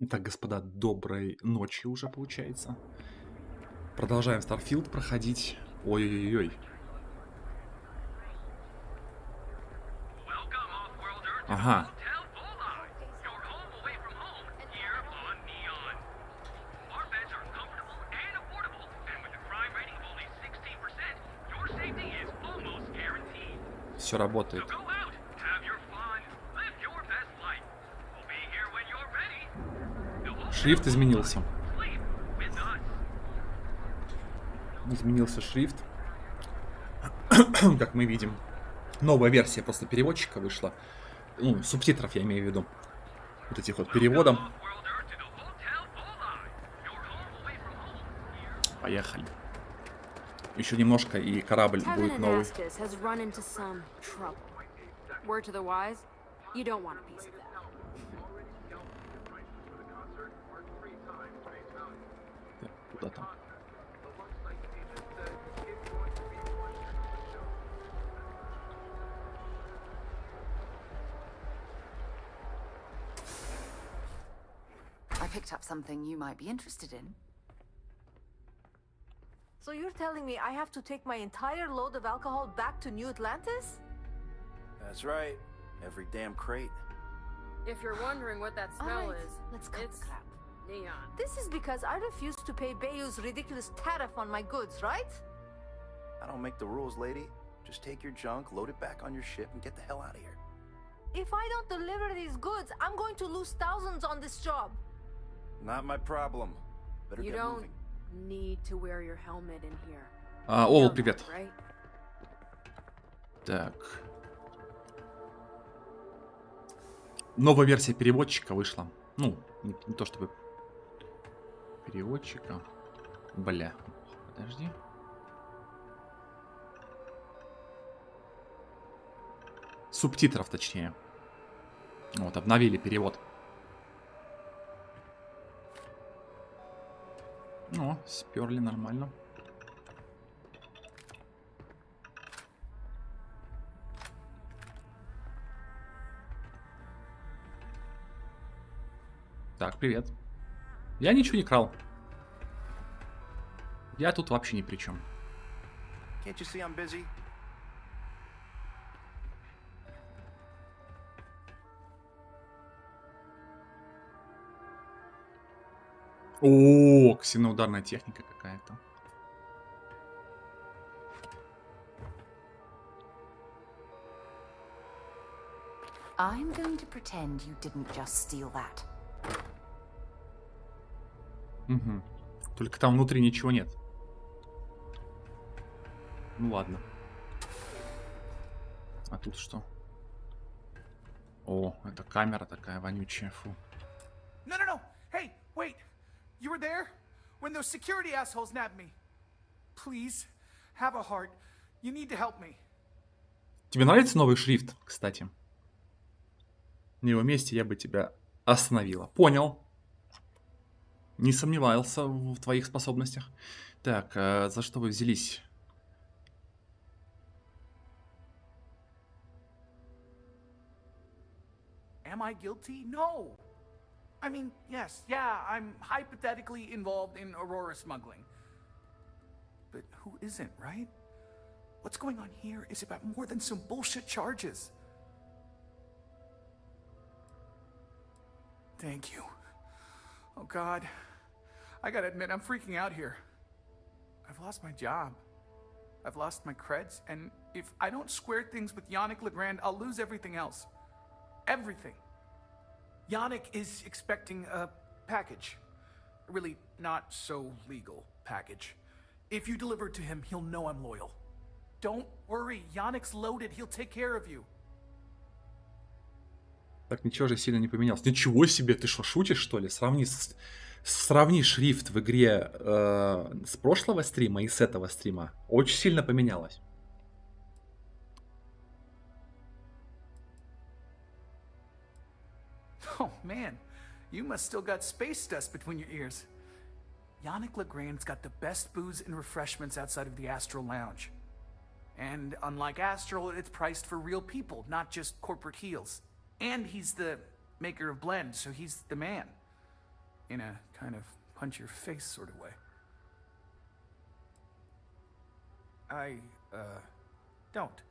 Итак, господа, доброй ночи уже получается. Продолжаем Starfield проходить. Ой-ой-ой. Ага. Все работает. Шрифт изменился. Изменился шрифт. Как мы видим. Новая версия просто переводчика вышла. Ну, субтитров я имею в виду. Вот этих вот переводом. Поехали. Еще немножко, и корабль будет новый. Куда там? I picked up something you might be interested in. So you're telling me I have to take my entire load of alcohol back to New Atlantis? That's right. Every damn crate. If you're wondering what that smell Alright, is, let's cut it's the crap. neon. This is because I refused to pay Bayou's ridiculous tariff on my goods, right? I don't make the rules, lady. Just take your junk, load it back on your ship, and get the hell out of here. If I don't deliver these goods, I'm going to lose thousands on this job. Not my problem. Better You get don't moving. need to wear your helmet in here. О, Know привет. that, right? Так. Новая версия переводчика вышла. Ну, не то чтобы переводчика. Бля. Подожди. Субтитров, точнее. Вот, обновили перевод. О, сперли нормально. Так, привет. Я ничего не крал. Я тут вообще ни при чем. Can't you see I'm busy? О, ксеноударная техника какая-то. I'm going to pretend you didn't just steal that. Угу. Только там внутри ничего нет. Ну ладно. А тут что? О, это камера такая вонючая, фу. No. Hey, wait. You were there? When those security assholes nabbed me. Please, have a heart. You need to help me. Тебе нравится новый шрифт, кстати? На его месте я бы тебя остановила. Понял. Не сомневался в твоих способностях. Так, за что вы взялись? Am I guilty? No. I mean, yes, yeah, I'm hypothetically involved in Aurora smuggling. But who isn't, right? What's going on here is about more than some bullshit charges. Thank you. Oh, God. I gotta admit, I'm freaking out here. I've lost my job. I've lost my creds, and if I don't square things with Yannick Legrand, I'll lose everything else. Everything. Yannick is expecting a package. A really not so legal package. If you deliver it to him, he'll know I'm loyal. Don't worry, Yannick's loaded. He'll take care of you. Так, ничего же сильно не поменялось. Ничего себе, ты что, шутишь, что ли? Сравни шрифт в игре с прошлого стрима и с этого стрима. Очень сильно поменялось. Oh, man. You must still got space dust between your ears. Yannick Legrand's got the best booze and refreshments outside of the Astral Lounge. And unlike Astral, it's priced for real people, not just corporate heels. And he's the maker of blends, so he's the man. in a kind of punch your face sort of way. I, don't.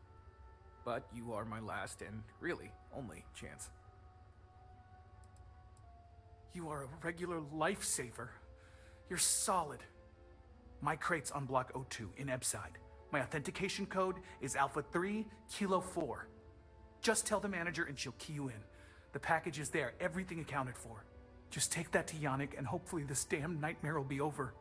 But you are my last and really only chance. You are a regular lifesaver. You're solid. My crate's on block O2 in Ebside. My authentication code is Alpha 3 Kilo 4. Just tell the manager and she'll key you in. The package is there, everything accounted for. Just take that to Yannick and hopefully this damn nightmare will be over.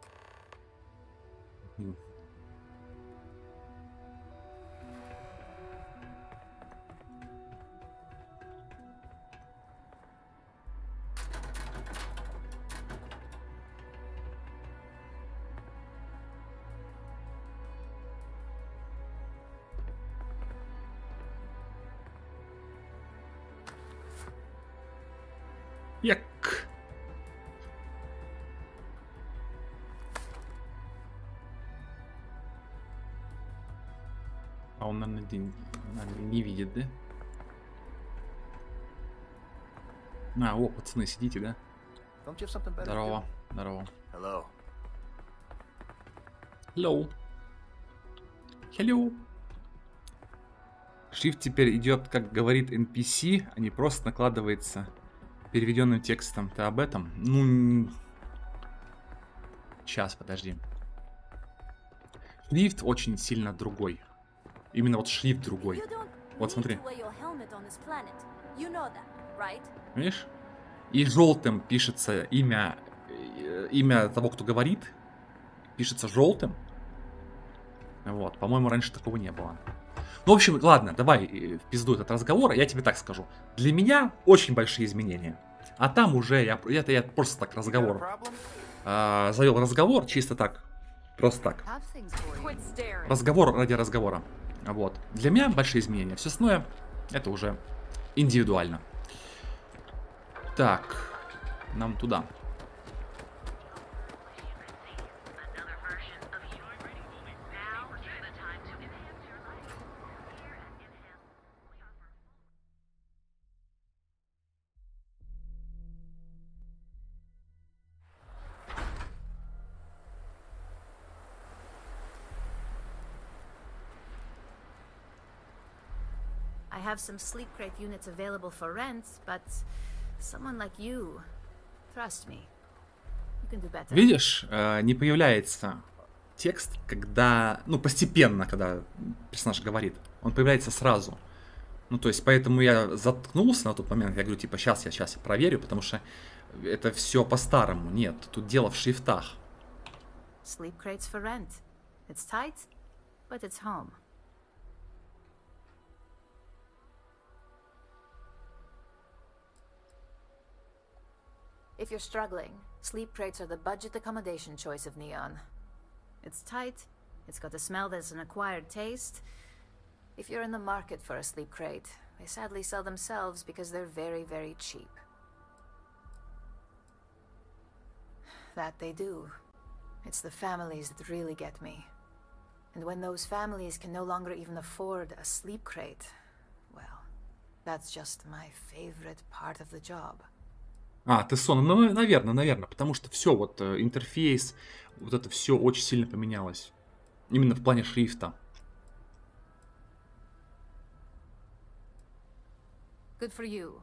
Як. А он, наверное, не видит, да? О, пацаны, сидите, да? Don't you have something better to Здорово, do? здорово. Hello. Hello. Hello. Шрифт теперь идет, как говорит NPC, а не просто накладывается переведенным текстом. Ты об этом? Ну... Сейчас, подожди. Шрифт очень сильно другой. Именно вот шрифт другой. Вот смотри. Видишь? И желтым пишется имя того, кто говорит. Пишется желтым. Вот. По-моему, раньше такого не было. Ну, в общем, ладно, давай в пизду этот разговор. Я тебе так скажу. Для меня очень большие изменения. А там уже я просто так разговор. Завел разговор чисто так. Просто так. Разговор ради разговора. Вот. Для меня большие изменения. Все остальное это уже индивидуально. Так. Нам туда. I have some sleep crate units available for rent, but someone like you, trust me, you can do better. Видишь, не появляется текст, когда, ну, постепенно, когда персонаж говорит. Он появляется сразу. Ну, то есть, поэтому я заткнулся на тот момент. Я говорю, типа, сейчас я проверю, потому что это все по-старому. Нет, тут дело в шрифтах. Sleep crates for rent. It's tight, but it's home. If you're struggling, sleep crates are the budget accommodation choice of Neon. It's tight, it's got a smell that's an acquired taste. If you're in the market for a sleep crate, they sadly sell themselves because they're very, very cheap. That they do. It's the families that really get me. And when those families can no longer even afford a sleep crate, well, that's just my favorite part of the job. Ты сон, ну, наверное, потому что все, вот интерфейс, вот это все очень сильно поменялось. Именно в плане шрифта. Good for you.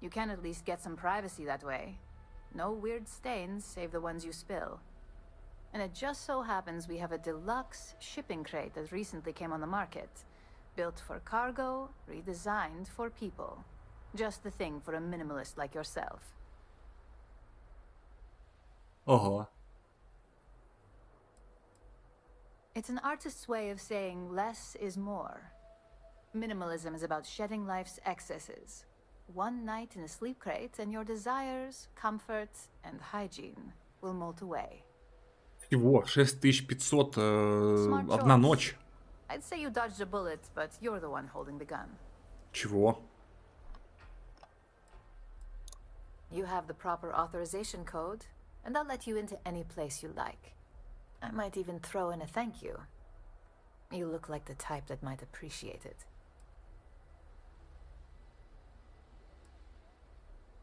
You can at least get some privacy that way. No weird stains, save the ones you spill. And it just so happens we have a deluxe shipping crate that recently came on the market. Built for cargo, redesigned for people. Just the thing for a minimalist like yourself. Ого. It's an artist's way of saying less is more. Minimalism is about shedding life's excesses. One night in a sleep crate and your desires, comfort, and hygiene will molt away. Всего 6500 одна ночь. I'd say you dodged a bullet, but you're the one holding the gun. Чего? You have the proper authorization code, and I'll let you into any place you like. I might even throw in a thank you. You look like the type that might appreciate it.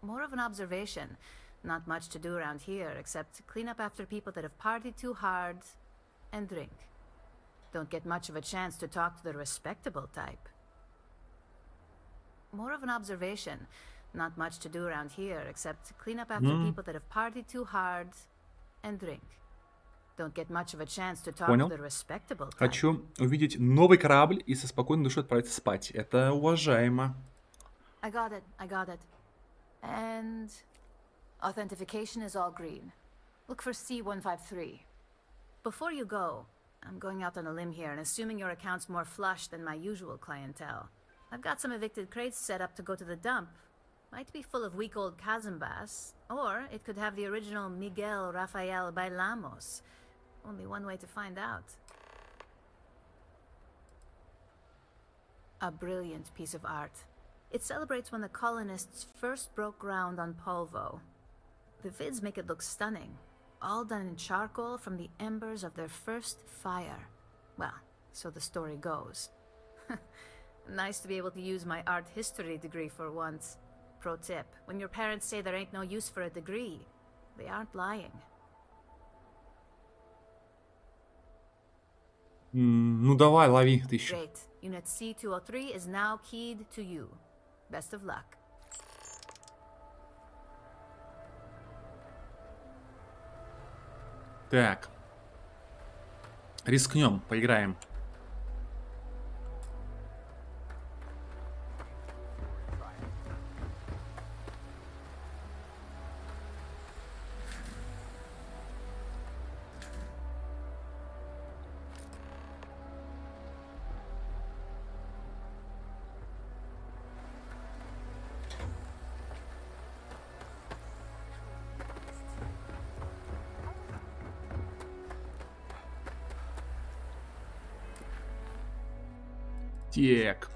More of an observation. Not much to do around here except clean up after people that have partied too hard and drink. Don't get much of a chance to talk to the respectable type. More of an observation. Not much to do around here except clean up after people that have partied too hard and drink. Don't get much of a chance to talk to the respectable type. Хочу увидеть новый корабль и со спокойной душой отправиться спать. Это уважаемо. I got it. And authentication is all green. Look for C153. Before you go, I'm going out on a limb here and assuming your account's more flush than my usual clientele. I've got some evicted crates set up to go to the dump. Might be full of weak old Cazimbas, or it could have the original Miguel Rafael Bailamos. Only one way to find out. A brilliant piece of art. It celebrates when the colonists first broke ground on Polvo. The vids make it look stunning, all done in charcoal from the embers of their first fire. Well, so the story goes. Nice to be able to use my art history degree for once. Pro tip, when your parents say there ain't no use for a degree, they aren't lying. Ну давай, лови, ты еще. Great. Unit C203 is now keyed to you. Best of luck. Так. Рискнем, поиграем. Так.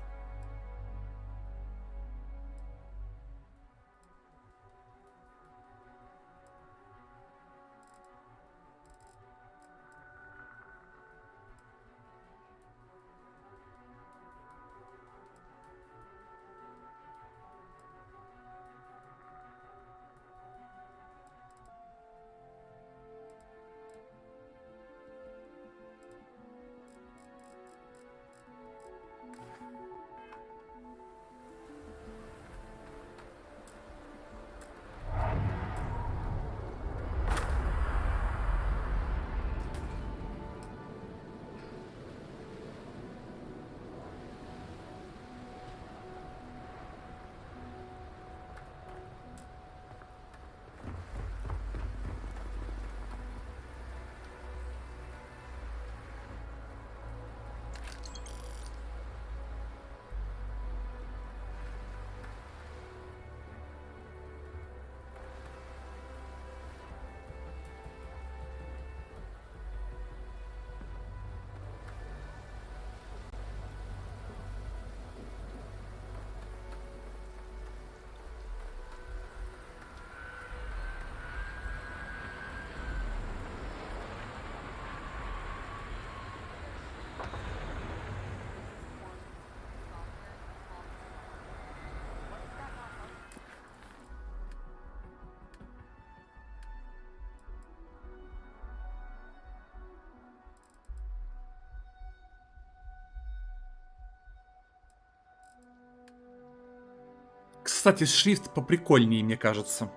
Кстати, шрифт поприкольнее, мне кажется.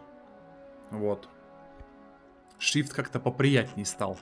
Вот. Шрифт как-то поприятнее стал.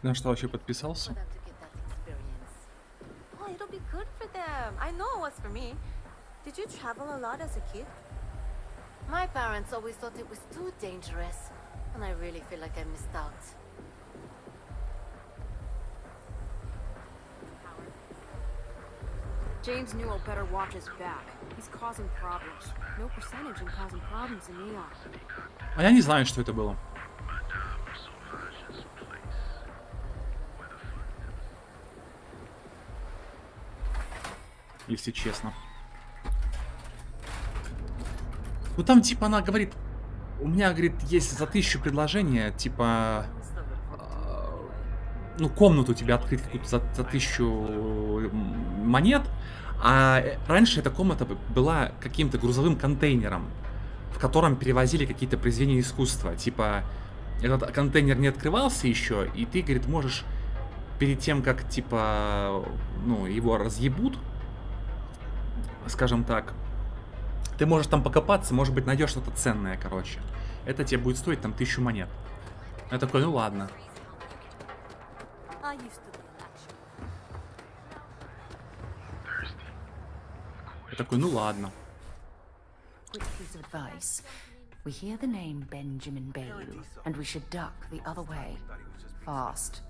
На что вообще подписался? Oh, it'll be good for them. I know it was for me. Did you travel a lot as a kid? My parents always thought it was too dangerous, and I really feel like I missed out. James Newell better watch his back. He's causing problems. No percentage in causing problems in Neon. А я не знаю, что это было. Если честно. Ну там типа она говорит, у меня, говорит, есть за 1000 предложения, типа, ну комнату тебе открыть какую-то за 1000 монет, а раньше эта комната была каким-то грузовым контейнером, в котором перевозили какие-то произведения искусства, типа, этот контейнер не открывался еще, и ты, говорит, можешь перед тем, как, типа, ну, его разъебут, скажем так, ты можешь там покопаться, может быть, найдешь что-то ценное, короче. Это тебе будет стоить там 1000 монет. Я такой, ну ладно. I used to be an action. Я такой, ну ладно. Quick piece of advice. We hear the name Benjamin Bayou, and we should duck the other way. Fast.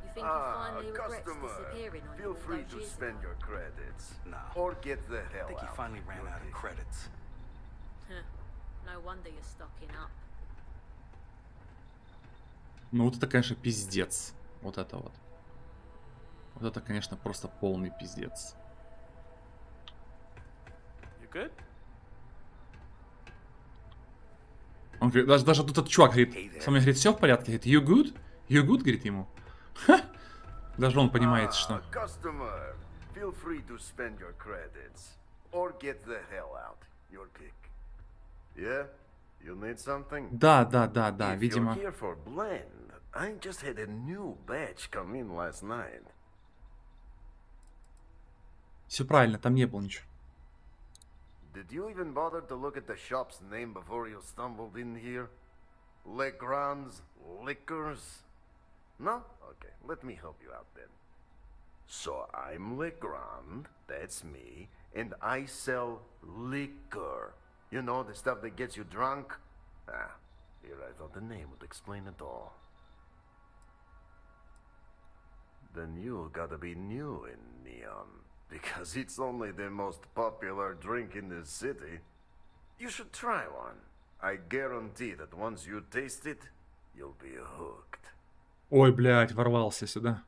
You think he finally regrets disappearing on Feel you free all to those years spend ago? your credits. Nah. Or get the hell I think he out. finally ran out of credits. Huh. No wonder you're stocking up. Ну вот это, конечно, пиздец. Вот это вот. Вот это, конечно, просто полный пиздец. You good? Он говорит, даже тут этот чувак говорит, со мной говорит, все в порядке? Говорит, you good? You good? Говорит ему. Ха! Даже он понимает, что... Customer, feel free to spend your credits. Or get the hell out. Your pick. Yeah? You need something? Да, If видимо. you're here for blend, I just had a new batch come in last night. Все правильно, там не было ничего. Did you even bother to look at the shop's name before you stumbled in here? Legrand's Liquors? No? Okay, let me help you out then. So I'm Legrand, that's me, and I sell liquor. You know, the stuff that gets you drunk? Ah, here I thought the name would explain it all. Then you gotta be new in Neon, because it's only the most popular drink in the city. You should try one. I guarantee that once you taste it, you'll be hooked. Ой, блядь, ворвался сюда.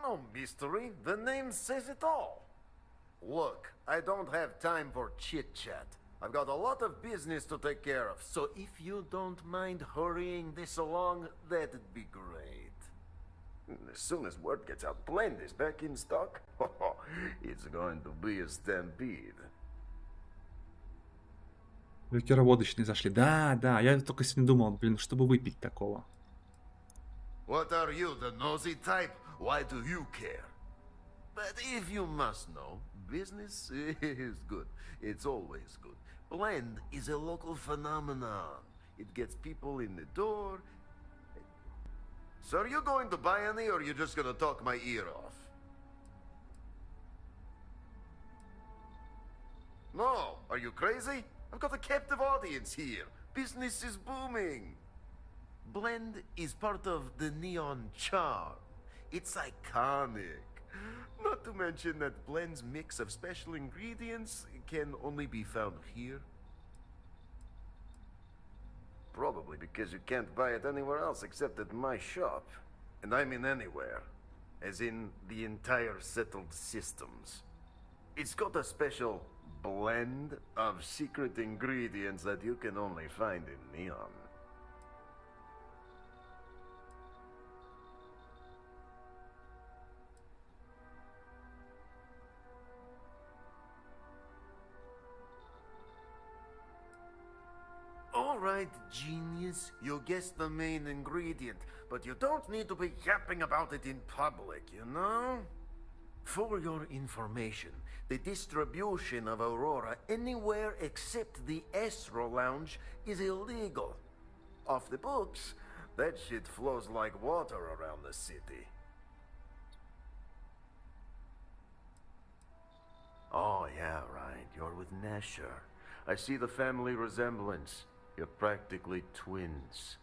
No mystery, the name says it all. Look, I don't have time for chit-chat. I've got a lot of business to take care of, so if you don't mind hurrying this along, that'd be great. As soon as word gets out, Blend is back in stock. It's going to be a stampede. Ликероводочные зашли. Да, я только сегодня думал, блин, чтобы выпить такого. What are you, the nosy type? Why do you care? But if you must know, business is good. It's always good. Blend is a local phenomenon. It gets people in the door. So are you going to buy any, or are you just gonna talk my ear off? No, are you crazy? I've got a captive audience here. Business is booming. Blend is part of the Neon charm. It's iconic. Not to mention that Blend's mix of special ingredients can only be found here. Probably because you can't buy it anywhere else except at my shop. And I mean anywhere. As in the entire settled systems. It's got a special blend of secret ingredients that you can only find in Neon. Alright, genius, you guessed the main ingredient, but you don't need to be yapping about it in public, you know? For your information, the distribution of Aurora anywhere except the Astro Lounge is illegal. Off the books, that shit flows like water around the city. Oh, yeah, right. You're with Nesher. I see the family resemblance. You're practically twins.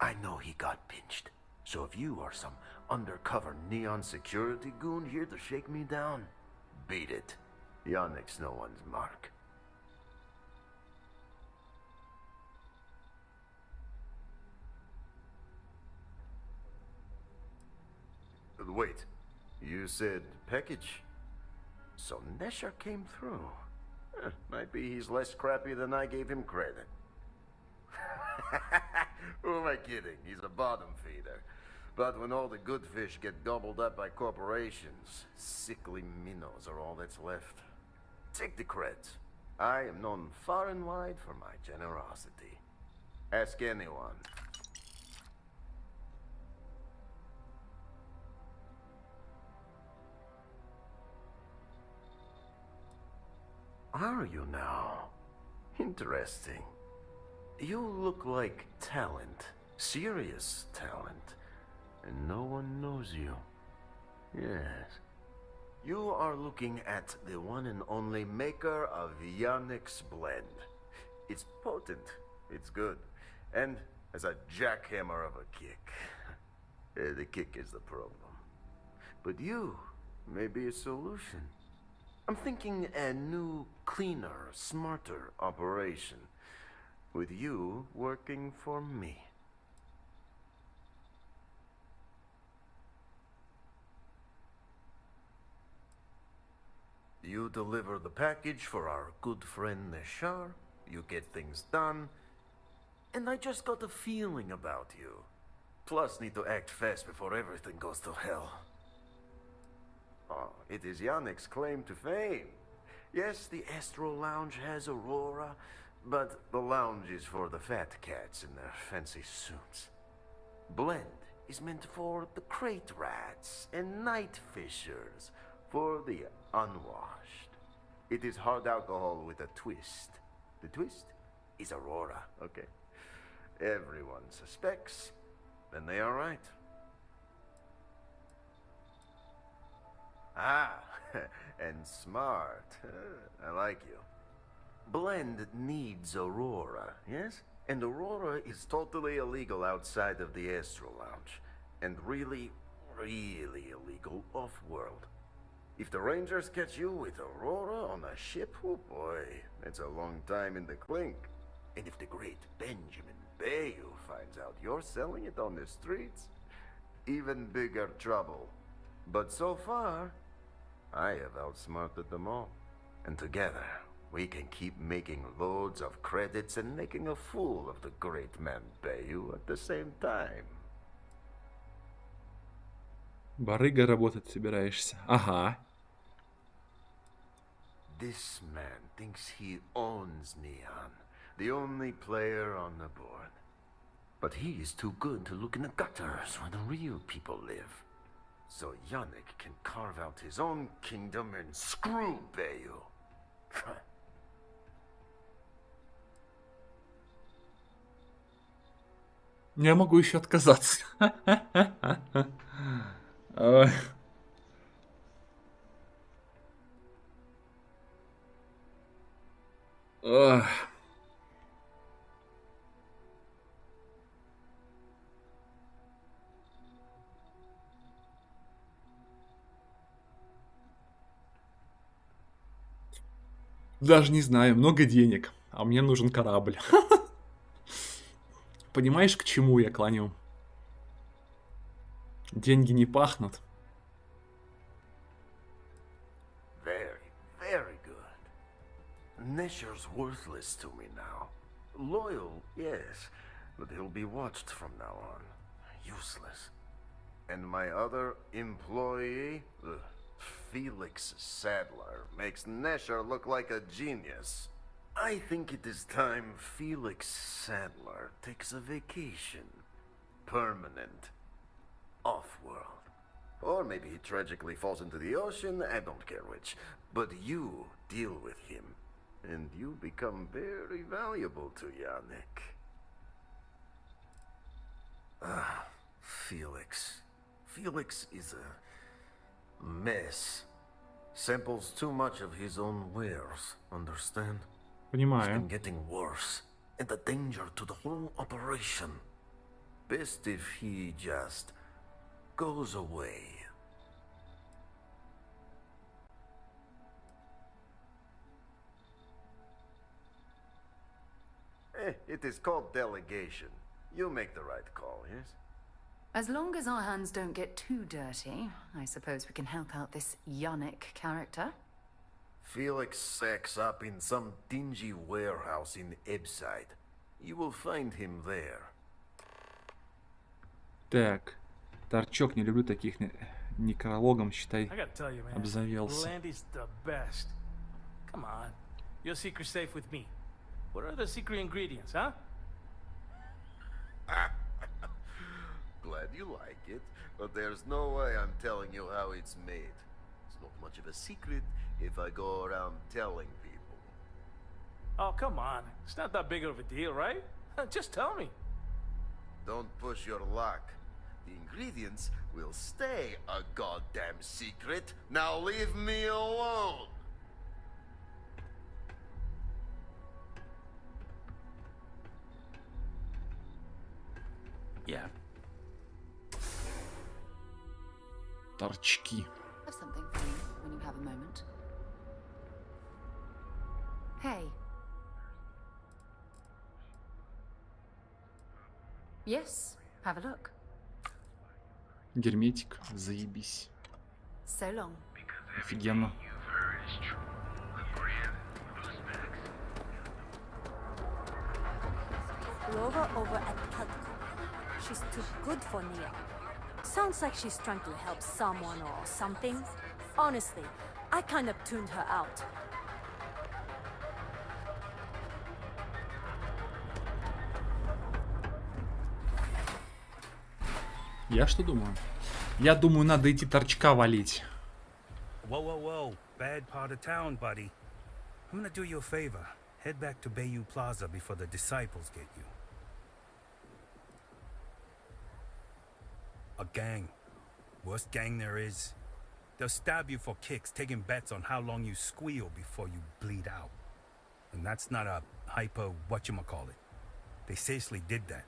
I know he got pinched. So if you are some undercover neon security goon here to shake me down, beat it. Yannick's no one's mark. Wait, you said package? So Nesher came through. Might be he's less crappy than I gave him credit. Who am I kidding? He's a bottom feeder. But when all the good fish get gobbled up by corporations, sickly minnows are all that's left. Take the creds. I am known far and wide for my generosity. Ask anyone. Are you now? Interesting. You look like talent. Serious talent. And no one knows you. Yes. You are looking at the one and only maker of Yannick's blend. It's potent. It's good. And as a jackhammer of a kick. The kick is the problem. But you may be a solution. I'm thinking a new, cleaner, smarter operation. With you working for me. You deliver the package for our good friend Neshar, you get things done, and I just got a feeling about you. Plus need to act fast before everything goes to hell. Oh, it is Yannick's claim to fame. Yes, the Astro Lounge has Aurora, but the lounge is for the fat cats in their fancy suits. Blend is meant for the crate rats and night fishers, for the unwashed. It is hard alcohol with a twist. The twist is Aurora, okay? Everyone suspects, then they are right. Ah, and smart. I like you. Blend needs Aurora, yes? And Aurora is totally illegal outside of the Astro Lounge. And really, really illegal off-world. If the Rangers catch you with Aurora on a ship, oh boy, that's a long time in the clink. And if the great Benjamin Bayou finds out you're selling it on the streets, even bigger trouble. But so far, I have outsmarted them all. And together, we can keep making loads of credits and making a fool of the great man Bayou at the same time. Барыга работать собираешься. Ага. This man thinks he owns Neon, the only player on the board. But he is too good to look in the gutters where the real people live. So Yannick can carve out his own kingdom and screw Bayou. Я могу еще отказаться. Ой. Ох. Даже не знаю, много денег, а мне нужен корабль. Понимаешь, к чему я клоню? Деньги не пахнут. Very, very good. Nesher's worthless to me now. Loyal, yes, but he'll be watched from now on. Useless. And my other employee, Felix Sadler, makes Nesher look like a genius. I think it is time Felix Sadler takes a vacation. Permanent. Off-world. Or maybe he tragically falls into the ocean, I don't care which. But you deal with him, and you become very valuable to Yannick. Ah, Felix. Felix is a mess. Samples too much of his own wares, understand? It's Понимаю. been getting worse, and a danger to the whole operation. Best if he just goes away. It is called delegation. You make the right call, yes? As long as our hands don't get too dirty, I suppose we can help out this Yannick character. Felix sacks up in some dingy warehouse in Ebside. You will find him there. Так. Торчок, не люблю таких. Некрологом, считай, I gotta tell you, man. обзавелся. Landy's the best. Come on. Your secret's safe with me. What are the secret ingredients, huh? Glad you like it, but there's no way I'm telling you how it's made. It's not much of a secret if I go around telling people. Oh, come on. It's not that big of a deal, right? Just tell me. Don't push your luck. The ingredients will stay a goddamn secret. Now leave me alone. Yeah. Торчки. Have something for you when you have a moment. Hey. Yes, have a look. Герметик. Заебись. So long. Офигенно. Clover over at Cutco. She's too good for Nia. Sounds like she's trying to help someone or something. Honestly, I kind of tuned her out. Я что думаю? Я думаю, надо идти торчка валить. Whoa, whoa, whoa. Bad part of town, buddy. I'm gonna do you a favor. Head back to Bayou Plaza before the disciples get you. A gang. Worst gang there is. They'll stab you for kicks, taking bets on how long you squeal before you bleed out. And that's not a hyper whatchamacallit. They seriously did that.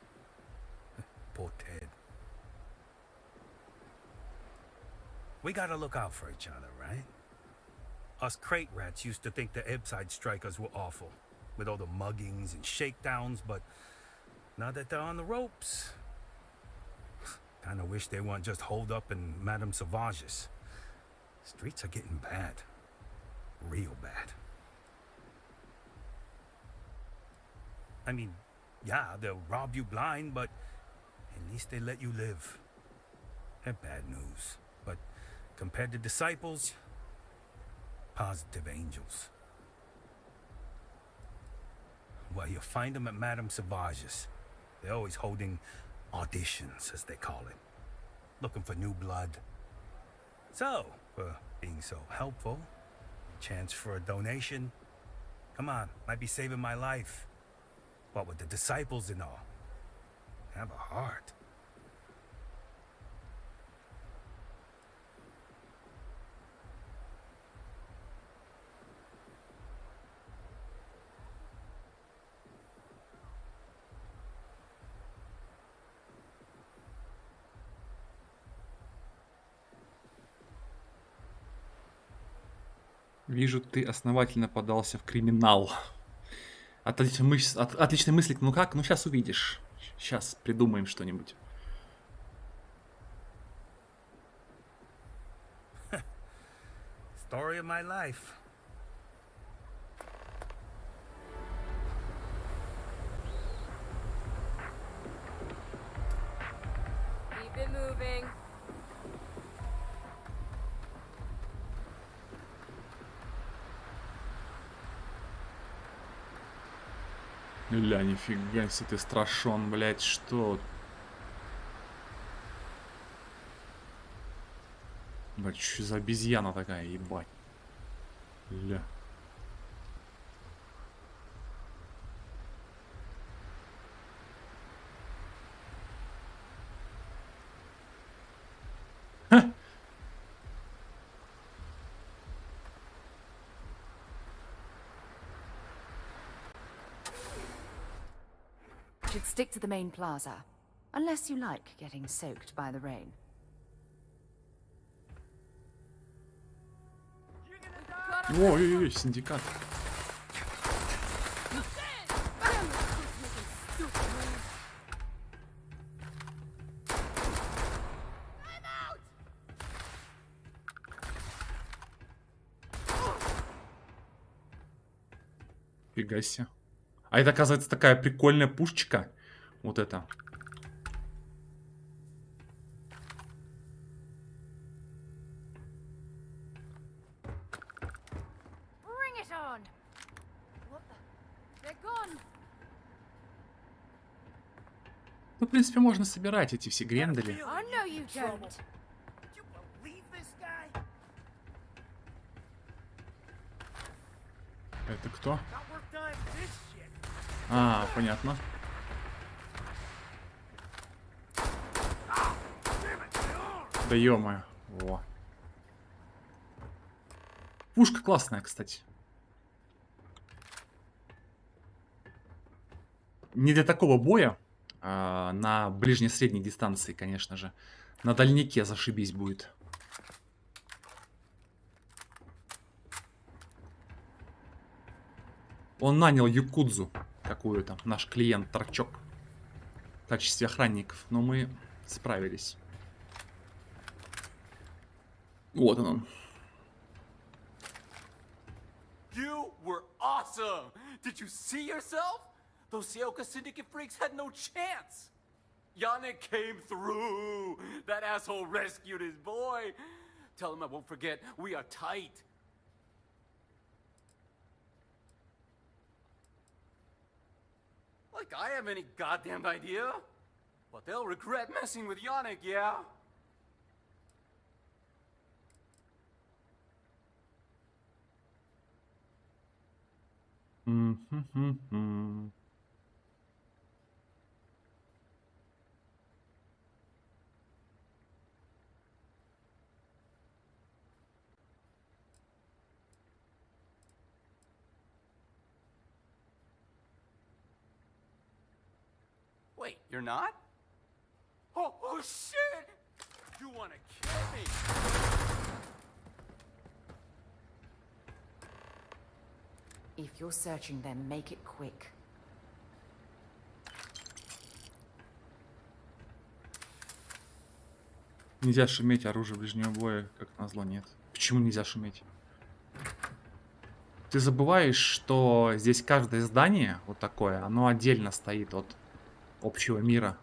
Poor Ted. We gotta look out for each other, right? Us crate rats used to think the Ebside strikers were awful, with all the muggings and shakedowns, but now that they're on the ropes, kinda wish they weren't just holed up in Madame Sauvage's. Streets are getting bad. Real bad. I mean, yeah, they'll rob you blind, but at least they let you live. They're bad news, but compared to disciples, positive angels. Well, you'll find them at Madame Sauvage's. They're always holding auditions, as they call it. Looking for new blood. So, for being so helpful, chance for a donation. Come on, might be saving my life. What with the disciples and all. Have a heart. Вижу, ты основательно подался в криминал. Отличный мыслик. Ну как? Ну сейчас увидишь. Сейчас придумаем что-нибудь. Story of my life. Keep it moving. Ля, нифига себе ты страшен, блядь, что? Блядь, что за обезьяна такая, ебать. Ля. should stick to the main plaza. Unless you like getting soaked by the rain. Ой-ой-ой, синдикат. Фига себе. А это, оказывается, такая прикольная пушечка. Вот это. Bring it on! What the? They're gone! Ну, в принципе, можно собирать эти все грендели. I know you don't. You believe this guy? Это кто? Not worth dying for this shit. А, понятно. Да ё-моё. Во. Пушка классная, кстати. Не для такого боя. На ближней-средней дистанции, конечно же. На дальнике зашибись будет. Он нанял якудзу какую-то, наш клиент Торчок, в качестве охранников, но мы справились. Вот он. You were awesome! Did you see yourself? Those Seoka Syndicate freaks had no chance! Yannick came through! That asshole rescued his boy! Tell him I won't forget, we are tight! Like I have any goddamn idea? But they'll regret messing with Yannick, yeah? Wait, you're not? Oh shit! You wanna kill me? If you're searching them, make it quick. Нельзя шуметь, оружие ближнего боя, как назло, нет. Почему нельзя шуметь? Ты забываешь, что здесь каждое здание, вот такое, оно отдельно стоит от общего мира.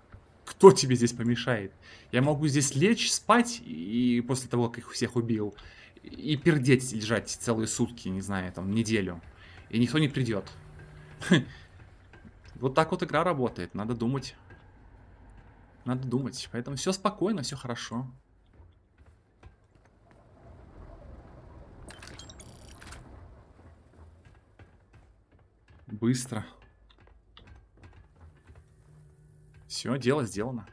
Кто тебе здесь помешает? Я могу здесь лечь, спать, и после того, как их всех убил, и пердеть, лежать целые сутки, не знаю, там, неделю. И никто не придет. Вот так вот игра работает, надо думать. Надо думать. Поэтому все спокойно, все хорошо. Быстро. Все, дело сделано.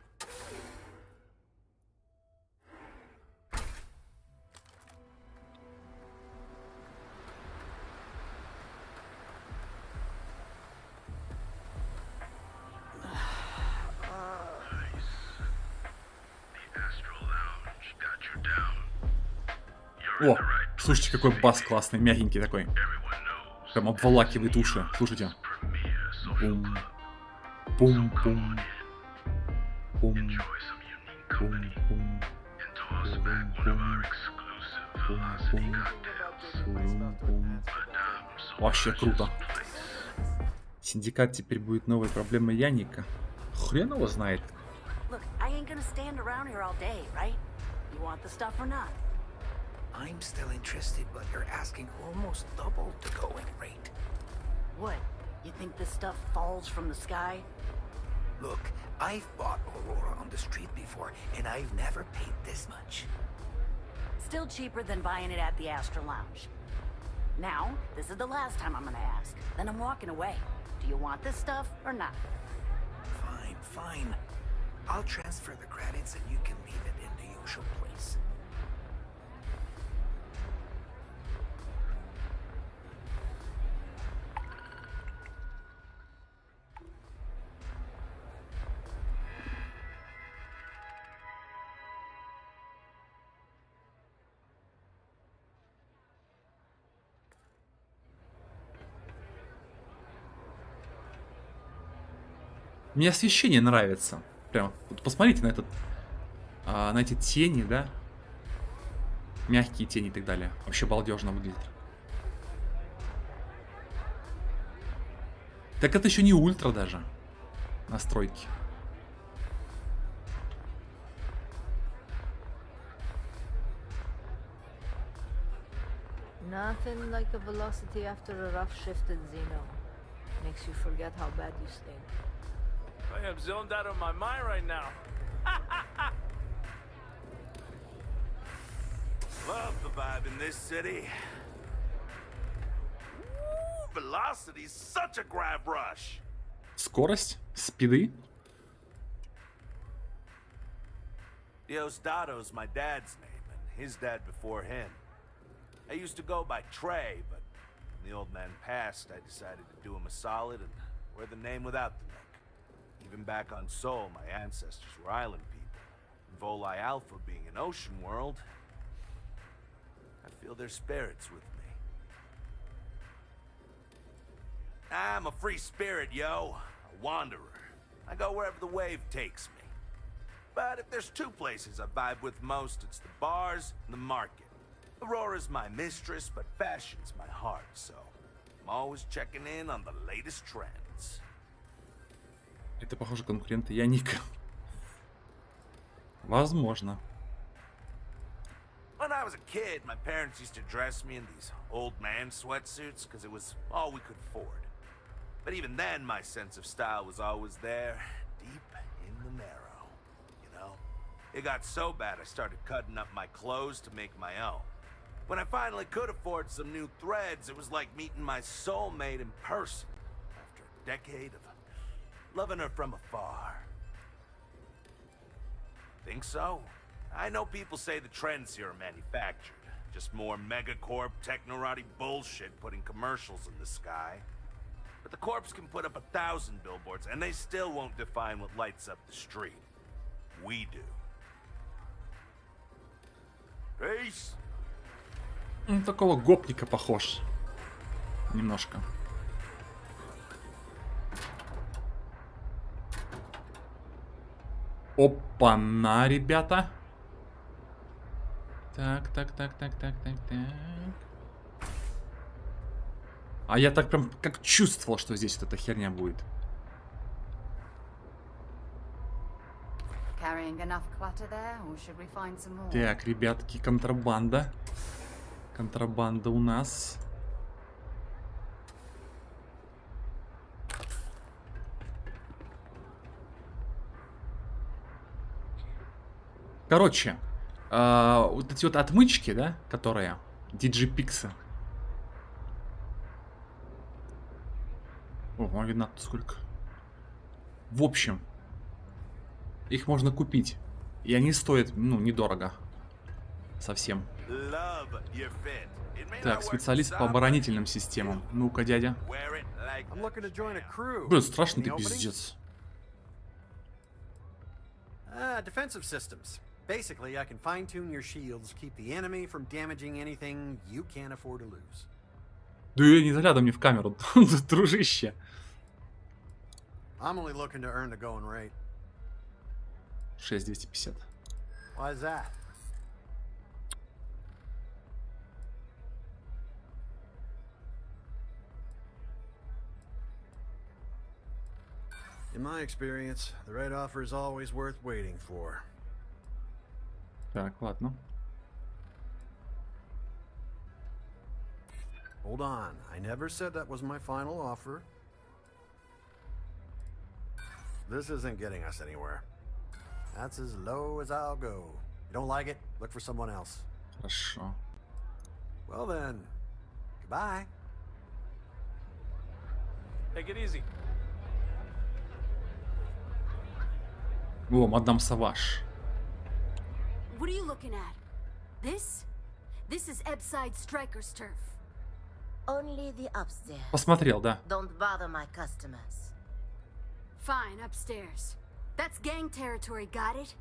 О, слушайте, какой бас классный, мягенький такой. Прям обволакивает уши. Слушайте. Бум. Бум-бум. Бум. Бум-бум. Бум-бум. Вообще круто. Синдикат теперь будет новой проблемой Яника. Хрен его знает. Look, I ain't gonna stand around here all day, right? You want the stuff or not? I'm still interested, but you're asking almost double the going rate. What? You think this stuff falls from the sky? Look, I've bought Aurora on the street before, and I've never paid this much. Still cheaper than buying it at the Astra Lounge. Now, this is the last time I'm gonna ask. Then I'm walking away. Do you want this stuff or not? Fine, fine. I'll transfer the credits and you can leave it in the usual place. Мне освещение нравится. Прям, вот посмотрите на этот, на эти тени, да? Мягкие тени и так далее. Вообще балдежно выглядит. Так это еще не ультра даже. Настройки. Nothing like a velocity after a rough shift at Xeno. Makes you forget how bad you stink. I am zoned out of my mind right now. Love the vibe in this city. Ooh, velocity's such a grab rush. Скорость, спиды. Diosdado's my dad's name, and his dad before him. I used to go by Trey, but when the old man passed, I decided to do him a solid and wear the name without the neck. Even back on Sol, my ancestors were island people. And Volii Alpha being an ocean world, I feel their spirits with me. I'm a free spirit, yo. A wanderer. I go wherever the wave takes me. But if there's two places I vibe with most, it's the bars and the market. Aurora's my mistress, but fashion's my heart, so I'm always checking in on the latest trends. Это, похоже, конкуренты Яника. Возможно. When I was a kid, my parents used to dress me in these old man sweatsuits because it was all we could afford. But even then, my sense of style was always there, deep in the marrow. You know? It got so bad I started cutting up my clothes to make my own. When I finally could afford some new threads, it was like meeting my soulmate in person after a decade of loving her from afar. Think so? I know people say the trends here are manufactured. Just more megacorp technorati bullshit putting commercials in the sky. But the corps can put up 1,000 billboards and they still won't define what lights up the street. We do. Peace. Ну, такого гопника похож. Немножко. Опа-на, ребята. Так. А я так прям как чувствовал, что здесь вот эта херня будет. Так, ребятки, контрабанда. Контрабанда у нас. Короче, вот эти вот отмычки, да, которые диджипиксы. О, видно сколько. В общем, их можно купить. И они стоят, ну, недорого. Совсем. Так, специалист по оборонительным системам. Ну-ка, дядя. Блин, страшно ты, пиздец. Defensive systems. Basically, I can fine-tune your shields, keep the enemy from damaging anything you can't afford to lose. Да не заглядывай мне в камеру, дружище. I'm only looking to earn the going rate. 6250. Why is that? In my experience, the right offer is always worth waiting for. Так, ладно. Hold on, I never said that was my final offer. This isn't getting us anywhere. That's as low as I'll go. You don't like it? Look for someone else. Хорошо. Well then, goodbye. Take it easy. О, мадам Саваш. What are you looking at? This? This is Ebside Striker's turf. Only the upstairs. Посмотрел, да. Don't bother my customers. Fine, upstairs. That's gang territory, got it?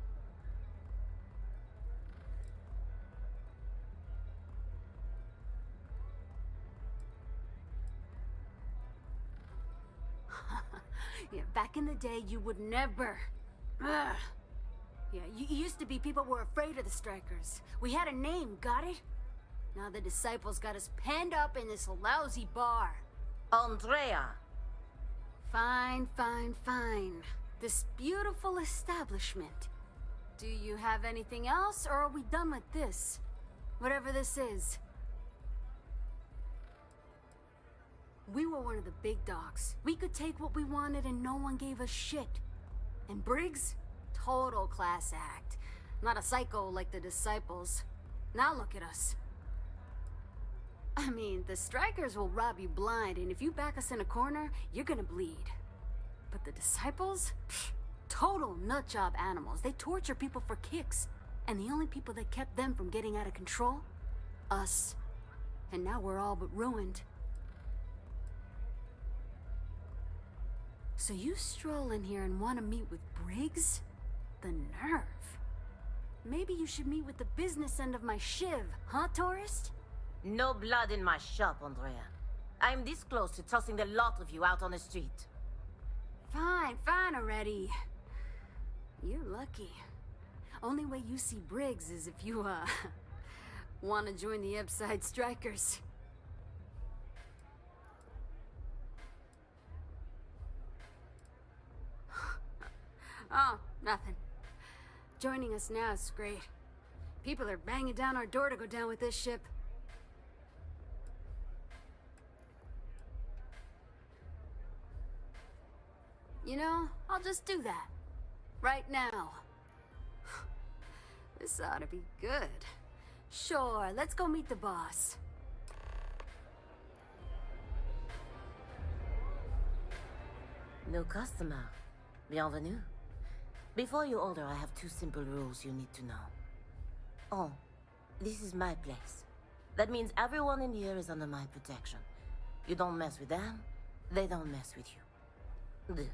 Yeah, back in the day, you would never. Ugh. Yeah, you used to be people were afraid of the strikers. We had a name, got it? Now the disciples got us penned up in this lousy bar. Andrea! Fine, fine, fine. This beautiful establishment. Do you have anything else, or are we done with this? Whatever this is. We were one of the big dogs. We could take what we wanted and no one gave us shit. And Briggs? Total class act. Not a psycho like the disciples. Now look at us. I mean, the strikers will rob you blind, and if you back us in a corner, you're gonna bleed. But the disciples? Pfft, total nutjob animals. They torture people for kicks. And the only people that kept them from getting out of control? Us. And now we're all but ruined. So you stroll in here and want to meet with Briggs? The nerve. Maybe you should meet with the business end of my shiv, huh, tourist? No blood in my shop, Andrea. I'm this close to tossing the lot of you out on the street. Fine, fine already. You're lucky. Only way you see Briggs is if you, want to join the Epside Strikers. Oh, nothing. Joining us now is great. People are banging down our door to go down with this ship. You know, I'll just do that. Right now. This ought to be good. Sure, let's go meet the boss. New customer. Bienvenue. Before you order, I have 2 simple rules you need to know. Oh, this is my place. That means everyone in here is under my protection. You don't mess with them, they don't mess with you. Deux.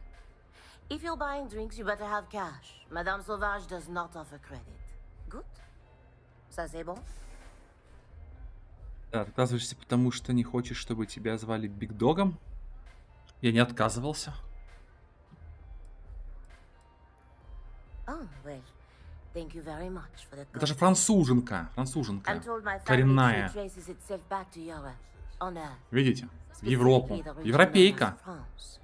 If you're buying drinks, you better have cash. Madame Sauvage does not offer credit. Good? Ça c'est bon? Да, отказываешься, потому что не хочешь, чтобы тебя звали Биг Догом? Я не отказывался. Oh, well, thank you very much for the Это же француженка, француженка, I'm told my family коренная. tree traces itself back to Europe, on Earth. Видите? В Specifically Европу. the region Европейка. known as France.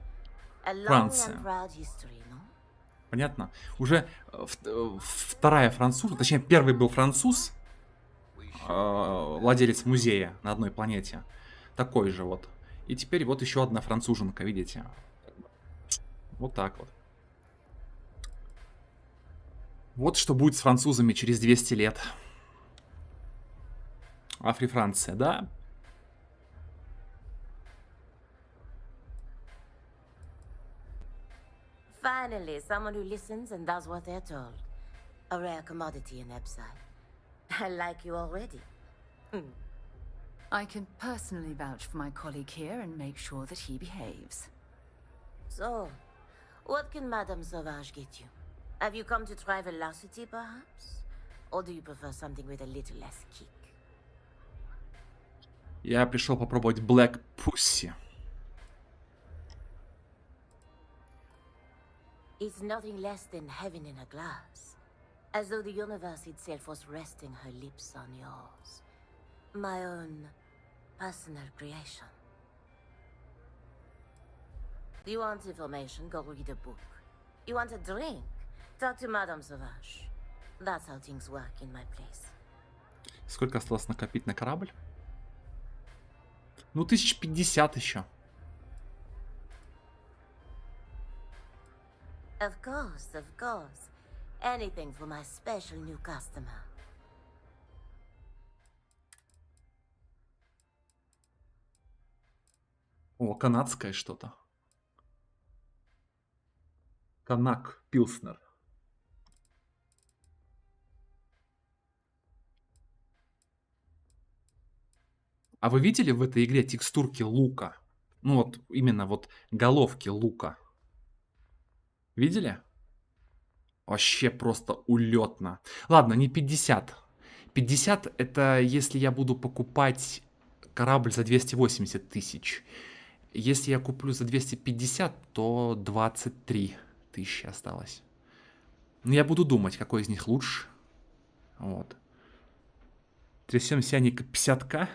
A long Франция. and proud history, no? Понятно? Уже вторая француженка, точнее, первый был француз, владелец музея на одной планете. Такой же вот. И теперь вот еще одна француженка, видите? Вот так вот. Вот что будет с французами через 200 лет. Афри Франция, да? Finally, someone who listens and does what they're told. A rare commodity in Epside. I like you already. I can personally vouch for my colleague here and make sure that he behaves. So, what can Madame Sauvage get you? Have you come to try velocity, perhaps? Or do you prefer something with a little less kick? Я пришел попробовать Black Pussy. It's nothing less than heaven in a glass. As though the universe itself was resting her lips on yours. My own personal creation. Do you want information? Go read a book. You want a drink? Talk to Madame Sauvage. That's how things work in my place. Сколько осталось накопить на корабль? Ну, 1050 еще. Of course, of course. Anything for my special new customer. О, канадское что-то. Канак Пилснер. А вы видели в этой игре текстурки лука? Ну вот, именно вот головки лука. Видели? Вообще просто улетно. Ладно, не 50. 50 это если я буду покупать корабль за 280 тысяч. Если я куплю за 250, то 23 тысячи осталось. Но я буду думать, какой из них лучше. Вот. Трясем сяника 50к.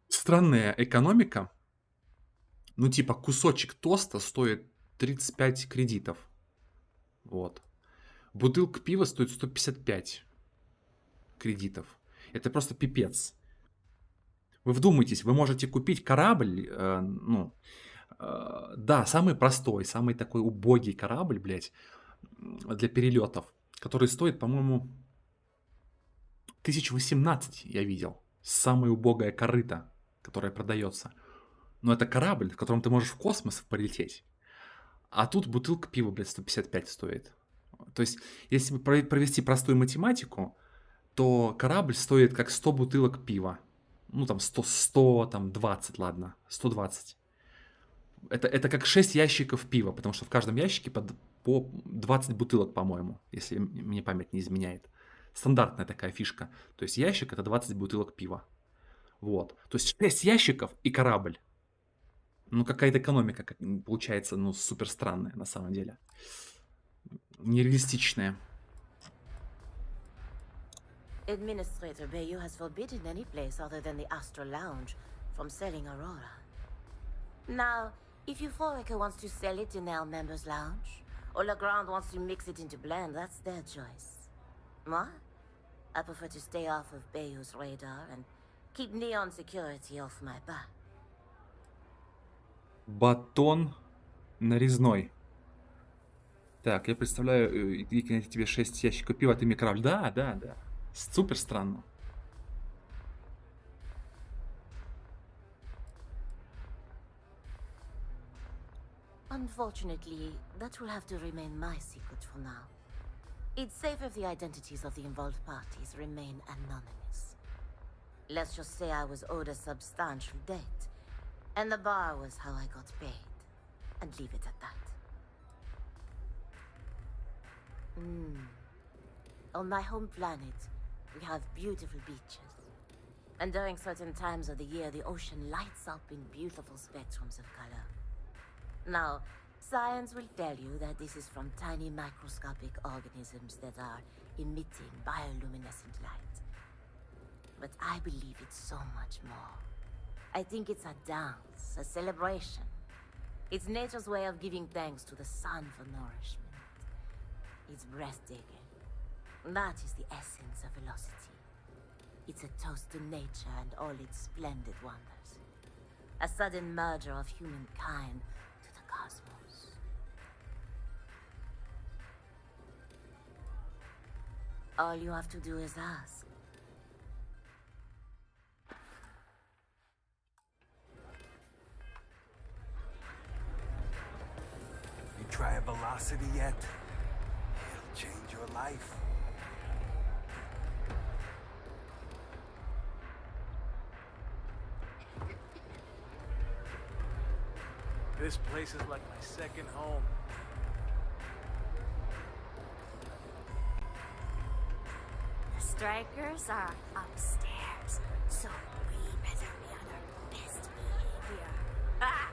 Странная экономика. Ну, типа, кусочек тоста стоит 35 кредитов. Вот. Бутылка пива стоит 155 кредитов. Это просто пипец. Вы вдумайтесь, вы можете купить корабль, да, самый простой, самый такой убогий корабль, блядь, для перелетов, который стоит, по-моему, 1018, я видел. Самая убогая корыта, которая продается. Но это корабль, в котором ты можешь в космос полететь. А тут бутылка пива, блядь, 155 стоит. То есть, если провести простую математику, то корабль стоит как 100 бутылок пива. Ну, там 100, там 20, ладно, 120. Это как 6 ящиков пива, потому что в каждом ящике по 20 бутылок, по-моему, если мне память не изменяет. Стандартная такая фишка. То есть ящик — это 20 бутылок пива. Вот. То есть 6 ящиков и корабль. Ну, какая-то экономика получается, ну, супер странная на самом деле. Нереалистичная. Administrator Bayou has forbidden any place other than the Astro Lounge from selling Aurora. Now, if Euphorica wants to sell it in their members' lounge, or Legrand wants to mix it into blend, that's their choice. Moi, I prefer to stay off of Bayou's radar and keep Neon security off my back. Батон нарезной. Так, я представляю, и тебе 6 ящиков пива, а ты мне корабль. Да. Супер странно. Unfortunately, that will have to remain my secret for now. It's safe if the identities of the involved parties remain anonymous. Let's just say I was owed a substantial debt, and the bar was how I got paid, and leave it at that. On my home planet, we have beautiful beaches. And during certain times of the year, the ocean lights up in beautiful spectrums of color. Now, science will tell you that this is from tiny microscopic organisms that are emitting bioluminescent light. But I believe it's so much more. I think it's a dance, a celebration. It's nature's way of giving thanks to the sun for nourishment. It's breathtaking. That is the essence of velocity. It's a toast to nature and all its splendid wonders. A sudden merger of humankind to the cosmos. All you have to do is ask. You try velocity yet? It'll change your life. This place is like my second home. The strikers are upstairs, so we better be on our best behavior. Ah!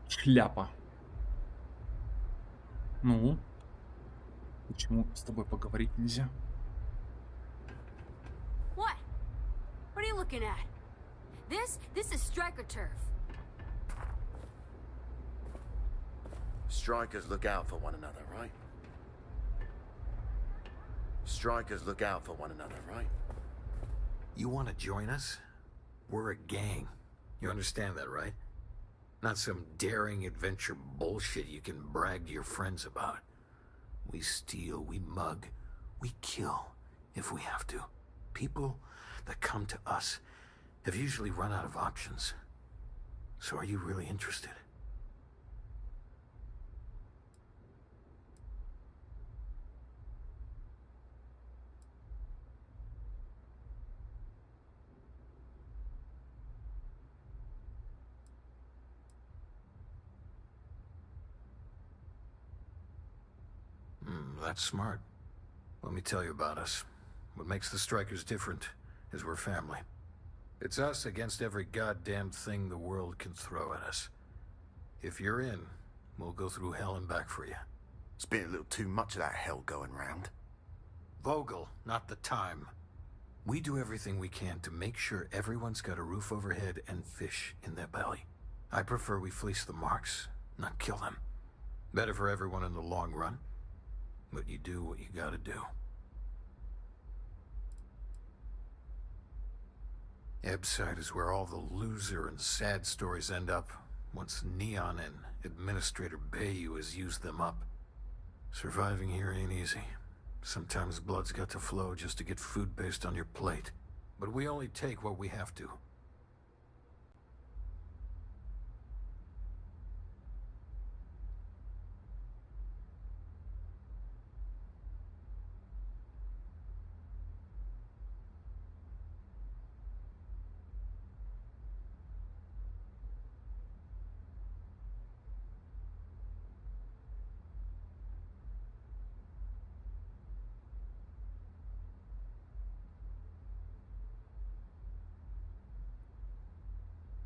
Шляпа. Ну? Почему с тобой поговорить нельзя? What? What are you looking at? This is striker turf. Strikers look out for one another, right? Strikers look out for one another, right? You want to join us? We're a gang. You understand that, right? Not some daring adventure bullshit you can brag to your friends about. We steal, we mug, we kill if we have to. People that come to us, have usually run out of options. So are you really interested? That's smart. Let me tell you about us. What makes the Strikers different is we're family. It's us against every goddamn thing the world can throw at us. If you're in, we'll go through hell and back for you. It's been a little too much of that hell going round. Vogel, not the time. We do everything we can to make sure everyone's got a roof overhead and fish in their belly. I prefer we fleece the marks, not kill them. Better for everyone in the long run. But you do what you gotta do. Ebside is where all the loser and sad stories end up once Neon and Administrator Bayou has used them up. Surviving here ain't easy. Sometimes blood's got to flow just to get food based on your plate. But we only take what we have to.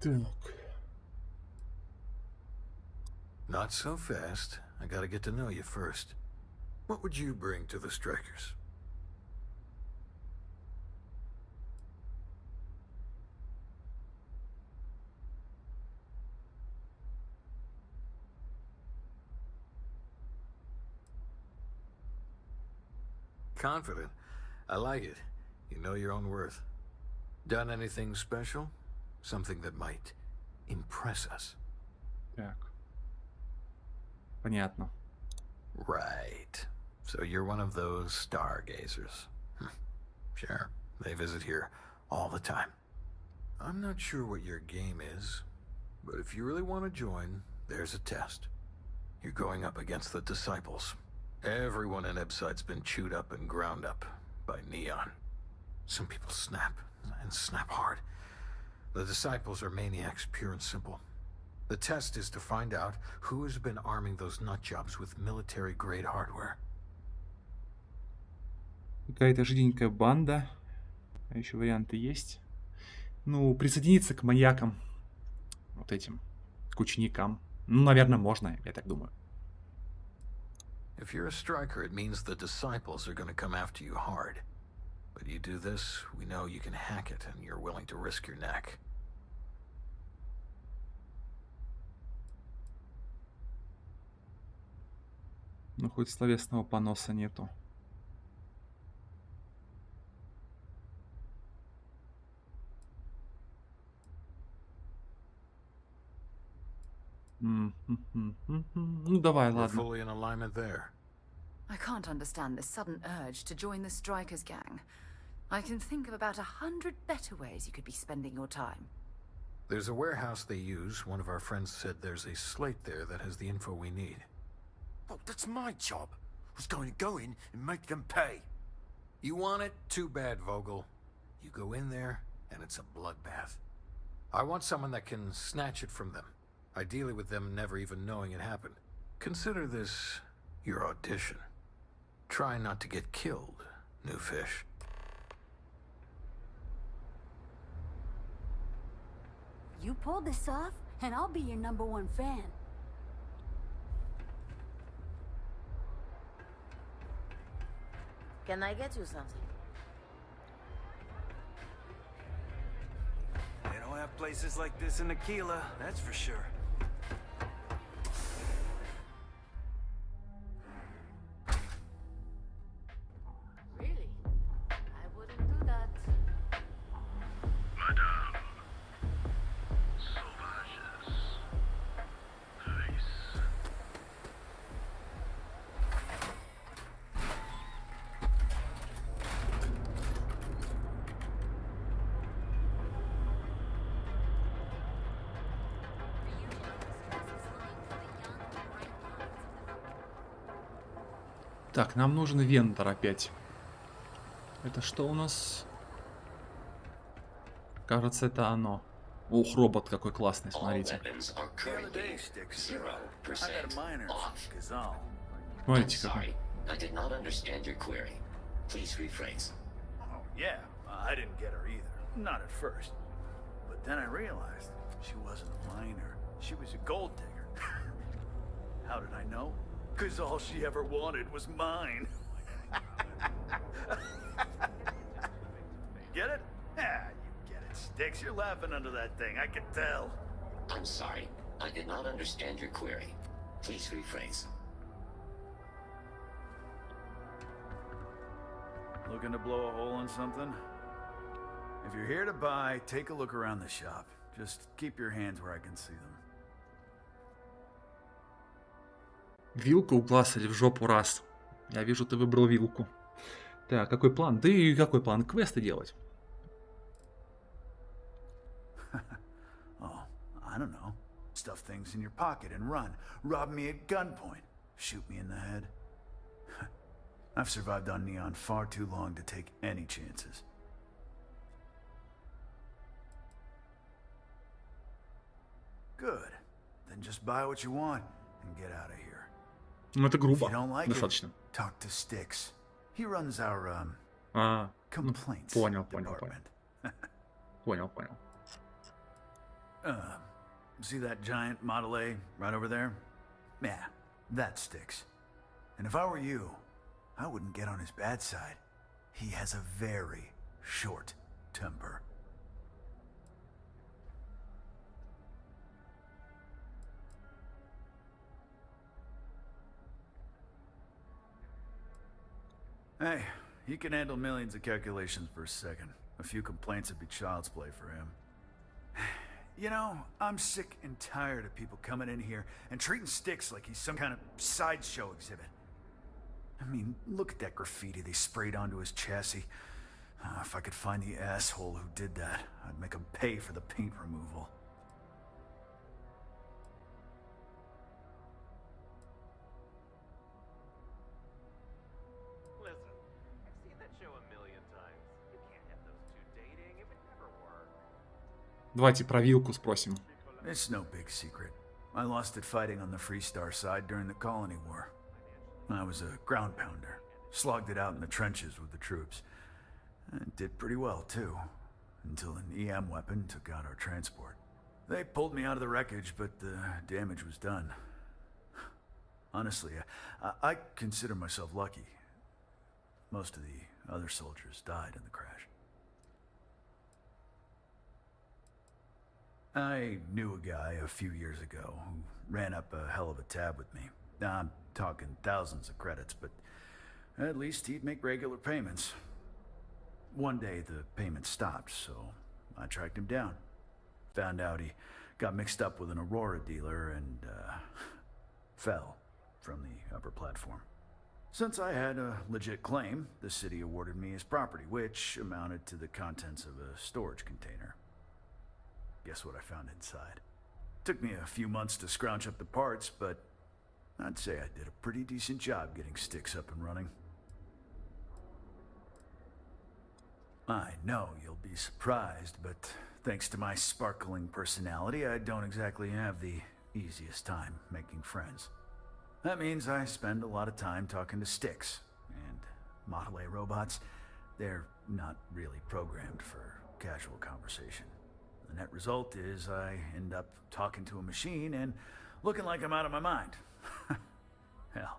Так. Not so fast. I gotta get to know you first. What would you bring to the Strikers? Confident. I like it. You know your own worth. Done anything special? Something that might impress us. Так. Понятно. Right. So you're one of those stargazers. Sure. They visit here all the time. I'm not sure what your game is, but if you really want to join, there's a test. You're going up against the Disciples. Everyone in Ebside's been chewed up and ground up by Neon. Some people snap, and snap hard. The Disciples are maniacs, pure and simple. The test is to find out who has been arming those nutjobs with military-grade hardware. Какая-то жиденькая банда. А еще варианты есть. Ну, присоединиться к маньякам. Вот этим. К ученикам. Ну, наверное, можно, я так думаю. If you're a striker, it means the Disciples are going to come after you hard. But you do this, we know you can hack it, and you're willing to risk your neck. Ну, хоть словесного поноса нету. Ну, давай, We're ладно. fully in alignment there. I can't understand this sudden urge to join the Strikers gang. I can think of about 100 better ways you could be spending your time. There's a warehouse they use. One of our friends said there's a slate there that has the info we need. Oh, that's my job. I was going to go in and make them pay. You want it? Too bad, Vogel. You go in there, and it's a bloodbath. I want someone that can snatch it from them. Ideally with them never even knowing it happened. Consider this your audition. Try not to get killed, new fish. You pull this off, and I'll be your #1 fan. Can I get you something? They don't have places like this in Aquila, that's for sure. Really? I wouldn't do that. Madame. Sauvages. Nice. Так, нам нужен вендор опять. Это что у нас? Кажется, это оно. Ух, робот какой классный, смотрите. Смотрите, какой. Oh, yeah, I didn't get her either. Not at first. But then I realized she wasn't a miner. She was a gold digger. How did I know? Because all she ever wanted was mine. Get it? Yeah, you get it, Sticks. You're laughing under that thing, I can tell. I'm sorry. I did not understand your query. Please rephrase. Looking to blow a hole in something? If you're here to buy, take a look around the shop. Just keep your hands where I can see them. Вилку в глаз или в жопу раз. Я вижу, ты выбрал вилку. Так, какой план? Да и какой план? Квесты делать. Oh, I don't know. Stuff things in your pocket and run. Rob me at gunpoint. Shoot me in the head. I've survived on Neon far too long to take any chances. Good. Then just buy what you want and get out of here. Ну это грубо. If you don't like Достаточно. it, talk to Sticks. He runs our complaints понял. department. Понял. See that giant Model A right over there? Yeah, that Sticks. And if I were you, I wouldn't get on his bad side. He has a very short temper. Hey, he can handle millions of calculations per second. A few complaints would be child's play for him. You know, I'm sick and tired of people coming in here and treating Sticks like he's some kind of sideshow exhibit. I mean, look at that graffiti they sprayed onto his chassis. If I could find the asshole who did that, I'd make him pay for the paint removal. Listen, I've seen that show a million times. You can't have those two dating. It would never work. Давайте про вилку спросим. It's no big secret. I lost it fighting on the Freestar side during the Colony War. I was a ground pounder. Slogged it out in the trenches with the troops. And did pretty well, too. Until an EM weapon took out our transport. They pulled me out of the wreckage, but the damage was done. Honestly, I consider myself lucky. Most of the other soldiers died in the crash. I knew a guy a few years ago who ran up a hell of a tab with me. I'm talking thousands of credits, but at least he'd make regular payments. One day the payments stopped, so I tracked him down. Found out he got mixed up with an Aurora dealer and fell from the upper platform. Since I had a legit claim, the city awarded me his property, which amounted to the contents of a storage container. Guess what I found inside? Took me a few months to scrounge up the parts, but I'd say I did a pretty decent job getting Sticks up and running. I know you'll be surprised, but thanks to my sparkling personality, I don't exactly have the easiest time making friends. That means I spend a lot of time talking to Sticks, and Model A robots, they're not really programmed for casual conversation. The net result is I end up talking to a machine and looking like I'm out of my mind. Hell,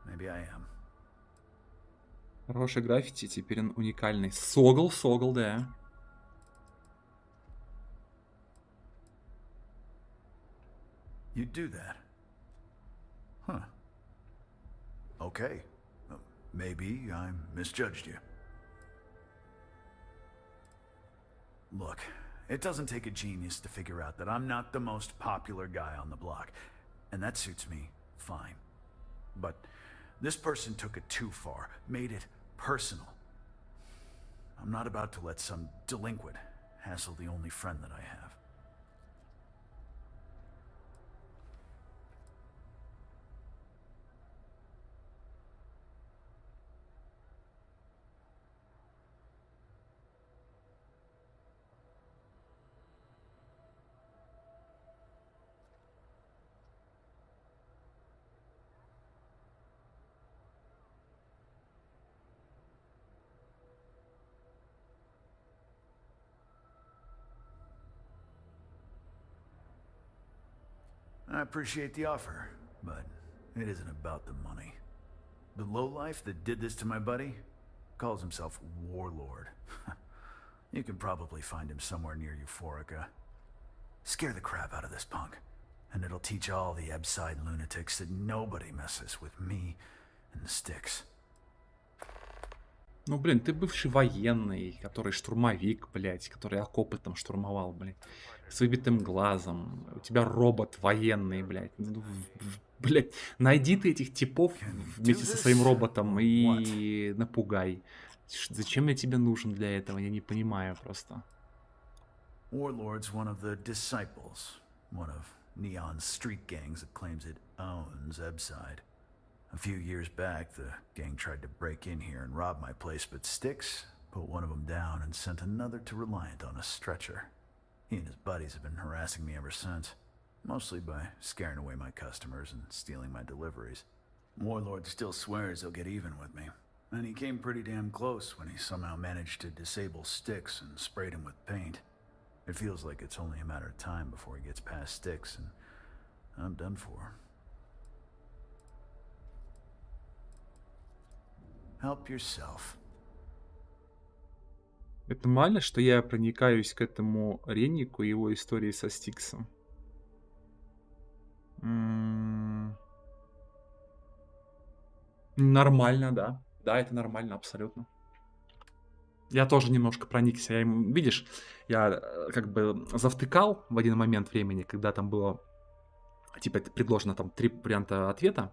maybe I am. Хороший граффити, теперь он уникальный. Согл, да. You do that? Huh. Okay. Maybe I misjudged you. Look, it doesn't take a genius to figure out that I'm not the most popular guy on the block. And that suits me fine. But this person took it too far, made it personal. I'm not about to let some delinquent hassle the only friend that I have. I appreciate the offer, but it isn't about the money. The lowlife that did this to my buddy calls himself Warlord. You can probably find him somewhere near Euphorica. Scare the crap out of this punk, and it'll teach all the Ebside lunatics that nobody messes with me and the sticks. Ну, блин, ты бывший военный, который штурмовик, блядь, который окопы там штурмовал, блядь, с выбитым глазом. У тебя робот военный, блядь. Ну, блядь, найди ты этих типов вместе со своим роботом и напугай. Зачем я тебе нужен для этого? Я не понимаю просто. Warlord's one of the disciples, one of Neon's street gangs that claims it owns Ebside. A few years back, the gang tried to break in here and rob my place, but Styx put one of them down and sent another to Reliant on a stretcher. He and his buddies have been harassing me ever since, mostly by scaring away my customers and stealing my deliveries. Warlord still swears he'll get even with me, and he came pretty damn close when he somehow managed to disable Styx and sprayed him with paint. It feels like it's only a matter of time before he gets past Styx, and I'm done for. Help yourself. Это нормально, что я проникаюсь к этому Реннику и его истории со Стиксом? Нормально, да. Да, это нормально, абсолютно. Я тоже немножко проникся. Видишь, я как бы завтыкал в один момент времени, когда там было, типа, предложено там 3 варианта ответа.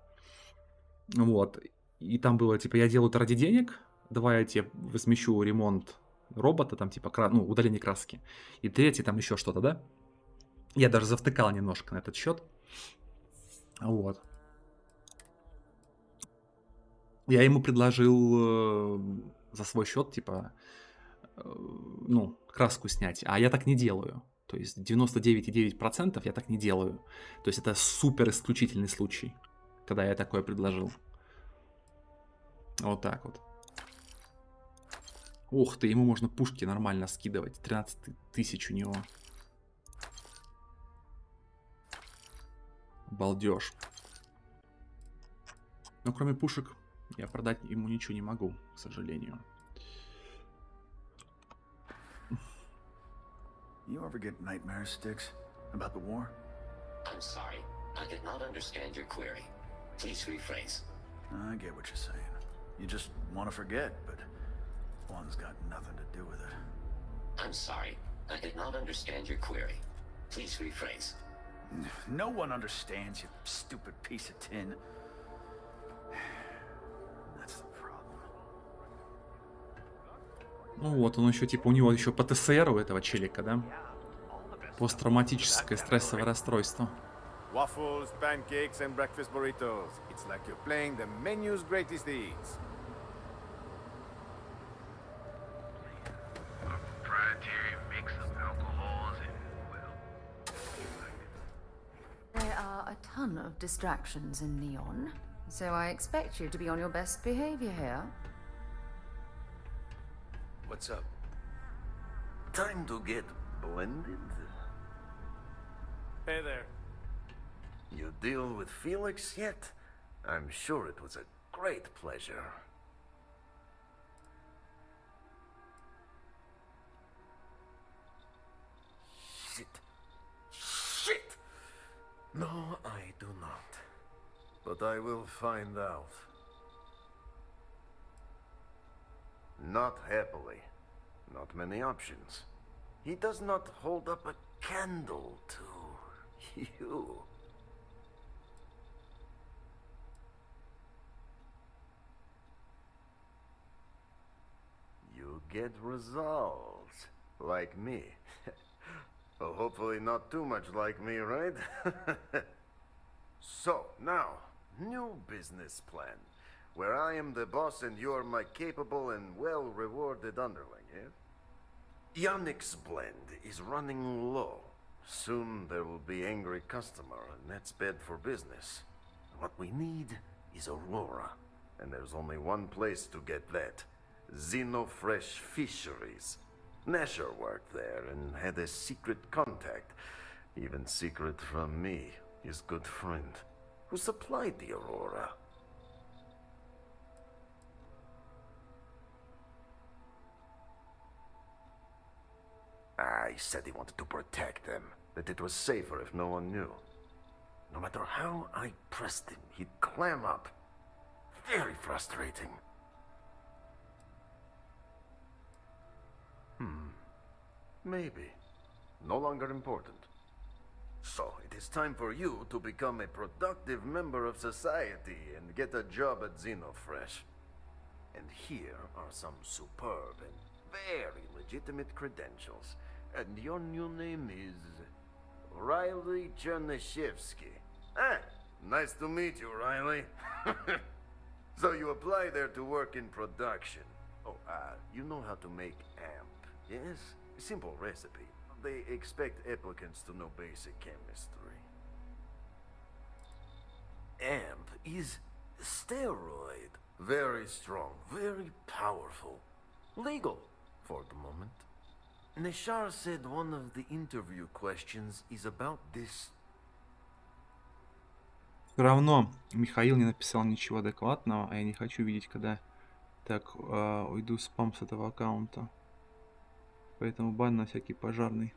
Вот. И там было, типа, я делаю это ради денег, давай я тебе возмещу ремонт робота, там, типа, удаление краски. И третий, там еще что-то, да? Я даже завтыкал немножко на этот счет. Вот. Я ему предложил за свой счет, типа, ну, краску снять, а я так не делаю. То есть 99,9% я так не делаю. То есть это супер исключительный случай, когда я такое предложил. Вот так вот. Ух ты, ему можно пушки нормально скидывать. 13 тысяч у него. Балдеж. Но кроме пушек я продать ему ничего не могу, к сожалению. You ever get nightmares, Styx, about the war? I'm sorry. I did not understand your query. Please rephrase. I get what you're saying. You just want to forget, but one's got nothing to do with it. I'm sorry. I did not understand your query. Please rephrase. No one understands, you stupid piece of tin. That's the problem. Ну вот, он еще, типа, у него еще ПТСР у этого челика, да? Посттравматическое стрессовое расстройство. Waffles, pancakes, and breakfast burritos. It's like you're playing the menu's greatest hits. A proprietary mix of alcohols and, well... There are a ton of distractions in Neon, so I expect you to be on your best behavior here. What's up? Time to get blended? Hey there. You deal with Felix yet? I'm sure it was a great pleasure. Shit. Shit! No, I do not. But I will find out. Not happily. Not many options. He does not hold up a candle to you. You get results. Like me. Well, hopefully not too much like me, right? So, now, new business plan. Where I am the boss and you are my capable and well-rewarded underling, yeah? Yannick's blend is running low. Soon there will be angry customer, and that's bad for business. What we need is Aurora. And there's only one place to get that. Xenofresh Fisheries. Nasher worked there and had a secret contact. Even secret from me. his good friend, who supplied the Aurora. He said he wanted to protect them, that it was safer if no one knew. No matter how I pressed him, he'd clam up. Very frustrating. Maybe. No longer important. So, it is time for you to become a productive member of society and get a job at Xenofresh. And here are some superb and very legitimate credentials. And your new name is Riley Chernyshevsky. Ah, nice to meet you, Riley. So you apply there to work in production. Oh, you know how to make amp, yes? Simple recipe. They expect applicants to know basic chemistry. Amp is steroid. Very strong, very powerful. Legal, for the moment. Nishar said one of the interview questions is about this. Все равно Михаил не написал ничего адекватного, а я не хочу видеть, когда так уйду в спам с этого аккаунта. Поэтому бан на всякий пожарный.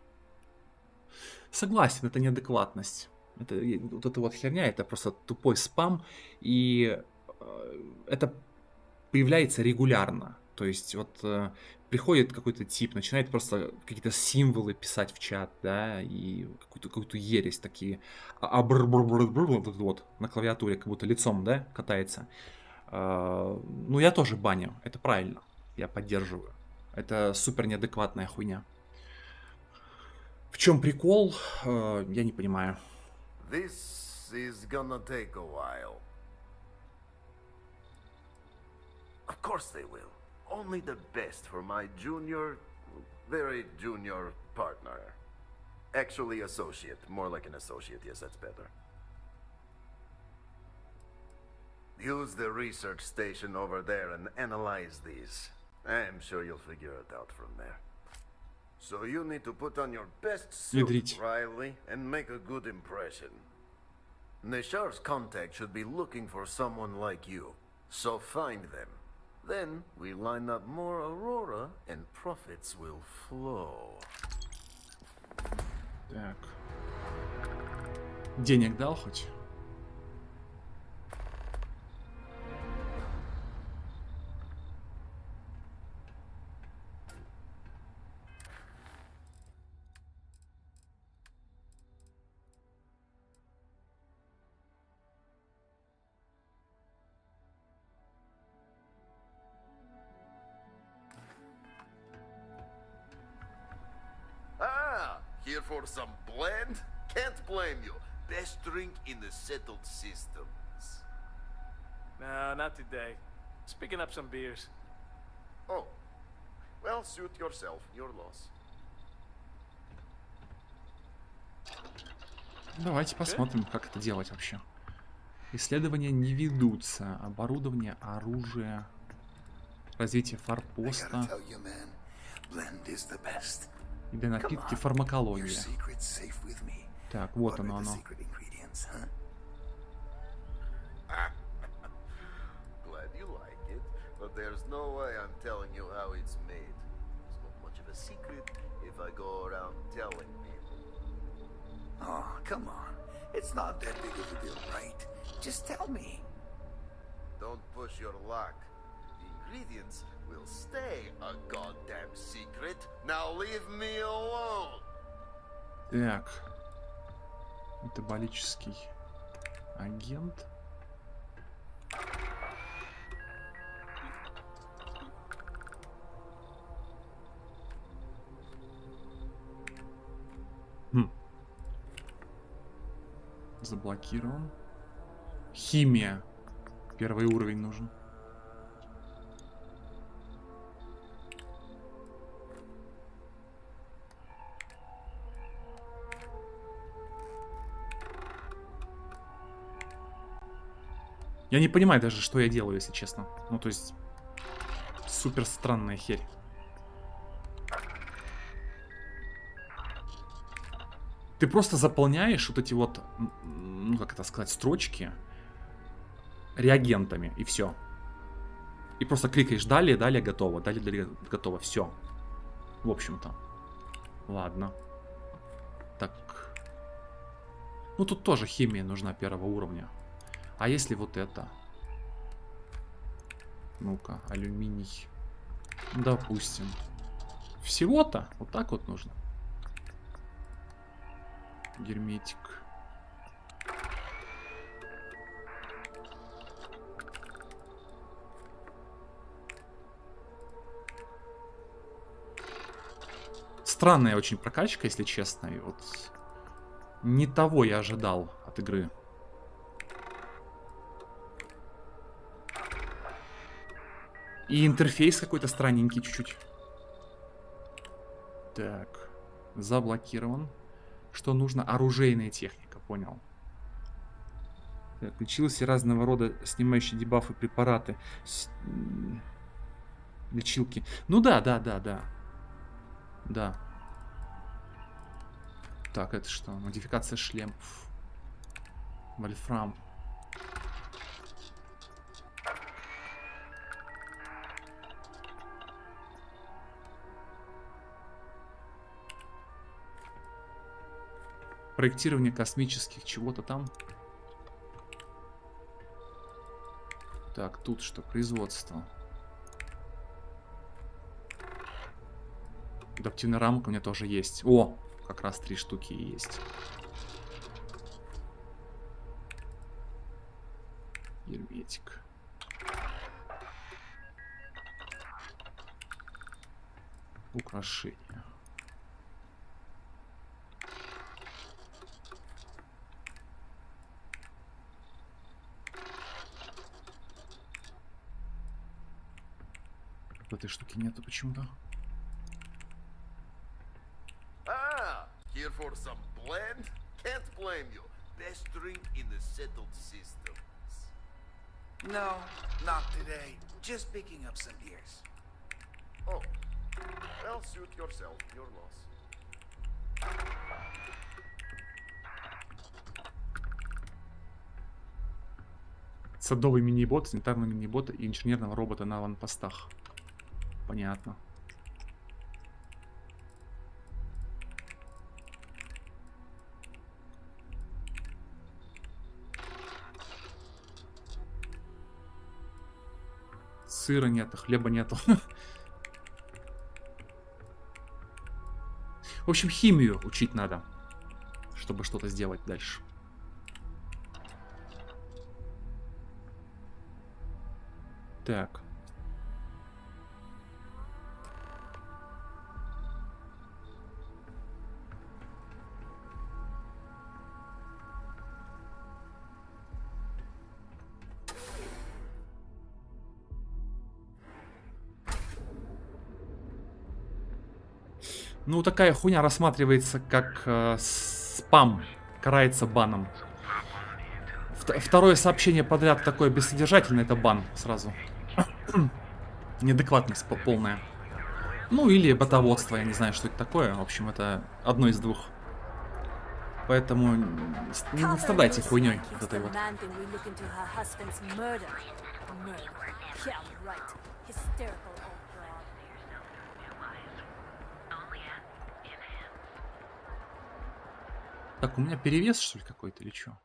Согласен, это неадекватность. Это, вот эта вот херня, это просто тупой спам, и это появляется регулярно. То есть вот приходит какой-то тип, начинает просто какие-то символы писать в чат, да, и какую-то ересь такие, вот на клавиатуре, как будто лицом, да, катается. Ну, я тоже баню, это правильно, я поддерживаю. Это супер неадекватная хуйня. В чем прикол, я не понимаю. This is gonna take a while. Of course they will. Only the best for my junior, very junior partner. Actually associate, more like an associate, yes, that's better. Use the research station over there and analyze these. I'm sure you'll figure it out from there. So you need to put on your best suit, Riley, and make a good impression. Nishar's contact should be looking for someone like you. So find them. Then we line up more Aurora and profits will flow. Так. Денег дал хоть? Here for some blend? Can't blame you. Best drink in the settled systems. No, not today. Just picking up some beers. Oh. Well, suit yourself. Your loss. Давайте посмотрим, как это делать вообще. Исследования не ведутся. Оборудование, оружие, развитие форпоста. И для напитки фармакология. Так, вот оно. Glad you like it, but there's no way I'm telling you how it's made. It's not much of a secret if I go around telling people. Oh, come on. It's not that big of a deal, right? Just tell me. Don't push your luck. The ingredients will stay a goddamn secret. Now leave me alone. Так. Метаболический агент. Заблокирован. Химия. Первый уровень нужен. Я не понимаю даже, что я делаю, если честно. Ну, то есть, супер странная херь. Ты просто заполняешь вот эти вот, ну как это сказать, строчки реагентами, и все. И просто кликаешь далее, далее, готово, далее, далее, готово, все. В общем-то. Ладно. Так. Ну тут тоже химия нужна первого уровня. А если вот это? Ну-ка, алюминий. Допустим. Всего-то вот так вот нужно. Герметик. Странная очень прокачка, если честно. И вот не того я ожидал от игры. И интерфейс какой-то странненький чуть-чуть. Так. Заблокирован. Что нужно? Оружейная техника, понял. Так, лечилось разного рода снимающие дебафы препараты. Лечилки. Ну да. Да. Так, это что? Модификация шлемов. Вольфрам. Проектирование космических чего-то там. Так, тут что? Производство. Адаптивная рамка у меня тоже есть. О, как раз 3 штуки есть. Герметик. Украшение. Этой штуки нету почему-то. Here for some blend? Can't blame you. Best drink in the settled systems. No, not today. Just picking up some beers. Oh, well, suit yourself. Your loss. Садовый мини-бот, санитарный мини-бот и инженерного робота на аванпостах. Понятно. Сыра нету, хлеба нету. В общем, химию учить надо, чтобы что-то сделать дальше. Так. Ну, такая хуйня рассматривается как спам, карается баном. Второе сообщение подряд такое бессодержательное, это бан сразу. Неадекватность полная. Ну, или ботоводство, я не знаю, что это такое. В общем, это одно из двух. Поэтому не страдайте хуйней вот этой вот. Так, у меня перевес, что ли, какой-то, или что?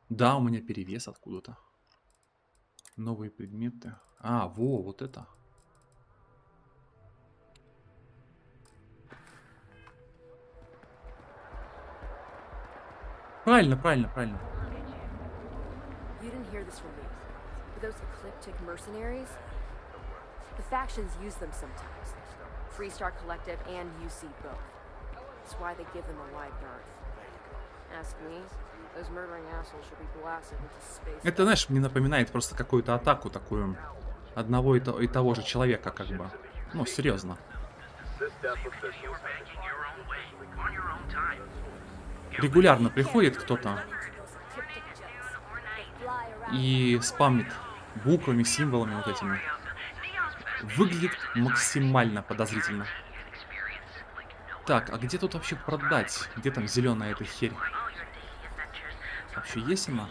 Да, у меня перевес откуда-то. Новые предметы. А, вот это. Правильно. You didn't hear this from me. But those ecliptic mercenaries, the factions use them sometimes. Freestar Collective and UC both. That's why they give them a wide berth. Ask me, those murdering assholes should be blasted into space. Это, знаешь, мне напоминает просто какую-то атаку такую одного и того же человека, как бы. Ну, серьезно. Регулярно приходит кто-то и спамит буквами, символами вот этими. Выглядит максимально подозрительно. Так, а где тут вообще продать? Где там зеленая эта херь? Вообще есть она?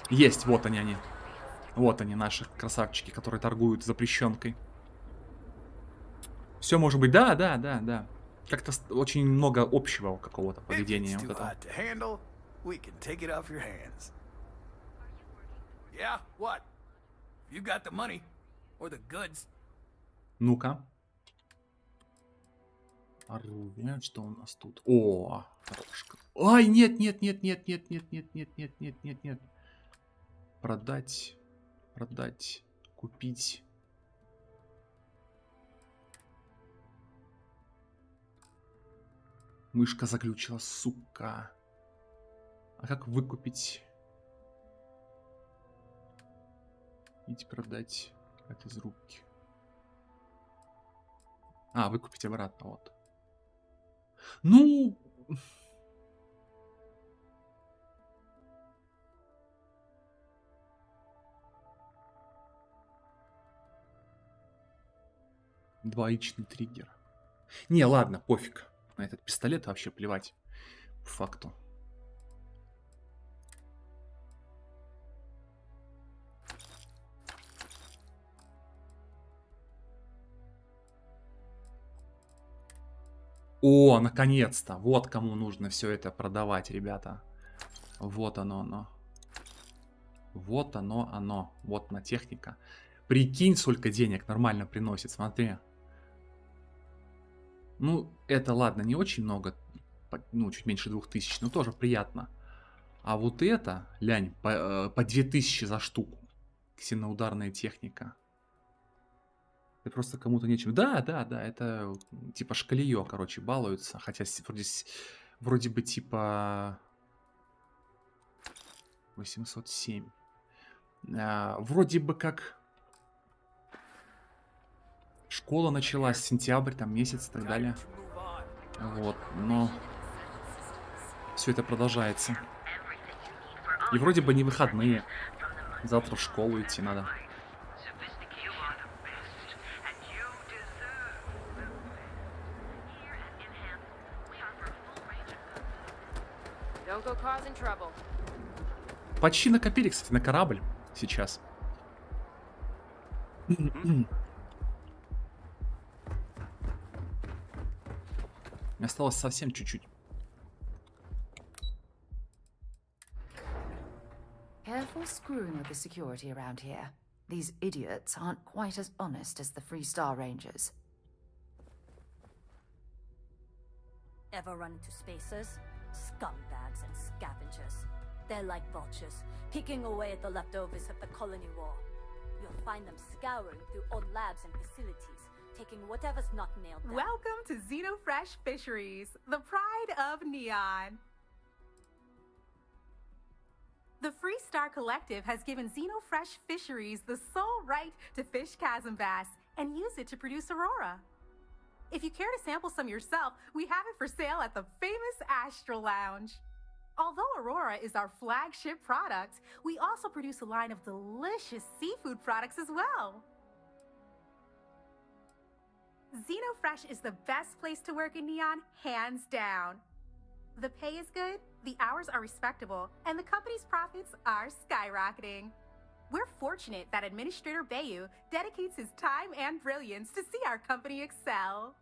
Есть, вот они. Вот они, наши красавчики, которые торгуют запрещенкой. Все может быть, да, да, да, да. Как-то очень много общего какого-то поведения вот этого. Ну-ка. Оружие, что у нас тут? О, хорошка. Ай, нет, нет, нет, нет, нет, нет, нет, нет, нет, нет, нет, нет. Продать, продать, купить. Мышка заглючила, сука. А как выкупить? Идти продать это из руки. А, выкупить обратно, вот. Ну... Двоичный триггер. Не, ладно, пофиг. На этот пистолет вообще плевать. По факту. О, наконец-то. Вот кому нужно все это продавать, ребята. Вот оно. Вот оно. Вот на техника. Прикинь, сколько денег нормально приносит, смотри. Ну, это ладно, не очень много. Ну, чуть меньше 2000, но тоже приятно. А вот это, лянь, по 2000 за штуку. Ксеноударная техника. Это просто кому-то нечем. Да, да, да, это типа шкалье, короче, балуются. Хотя вроде бы типа 807. Вроде бы как школа началась, сентябрь, там месяц и так далее. Вот, но все это продолжается. И вроде бы не выходные. Завтра в школу идти надо. Почти накопили, кстати, на корабль сейчас. Осталось совсем чуть-чуть. Careful screwing with the security around here. These idiots aren't quite as honest as the Free Star Rangers. Ever run into spacers? Scumbags and scavengers. They're like vultures, picking away at the leftovers of the colony war. You'll find them scouring through old labs and facilities, taking whatever's not nailed down. Welcome to Xenofresh Fisheries, the pride of Neon. The Free Star Collective has given Xenofresh Fisheries the sole right to fish chasm bass and use it to produce Aurora. If you care to sample some yourself, we have it for sale at the famous Astral Lounge. Although Aurora is our flagship product, we also produce a line of delicious seafood products as well. Xenofresh is the best place to work in Neon, hands down. The pay is good, the hours are respectable, and the company's profits are skyrocketing. We're fortunate that Administrator Bayu dedicates his time and brilliance to see our company excel.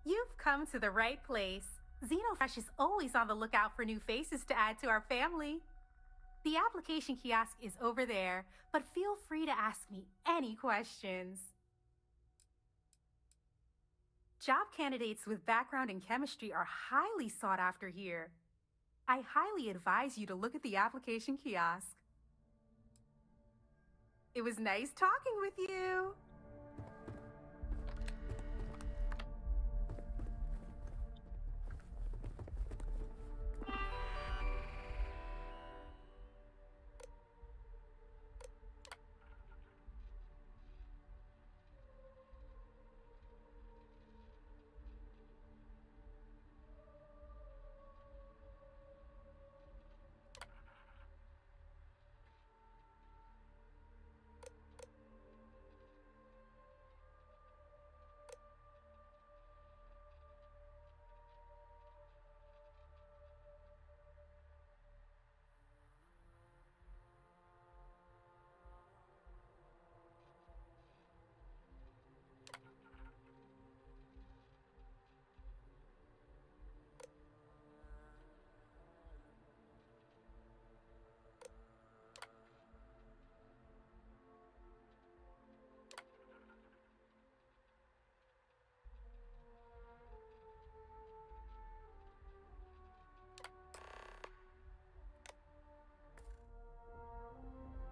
You've come to the right place. Xenofresh is always on the lookout for new faces to add to our family. The application kiosk is over there, but feel free to ask me any questions. Job candidates with background in chemistry are highly sought after here. I highly advise you to look at the application kiosk. It was nice talking with you.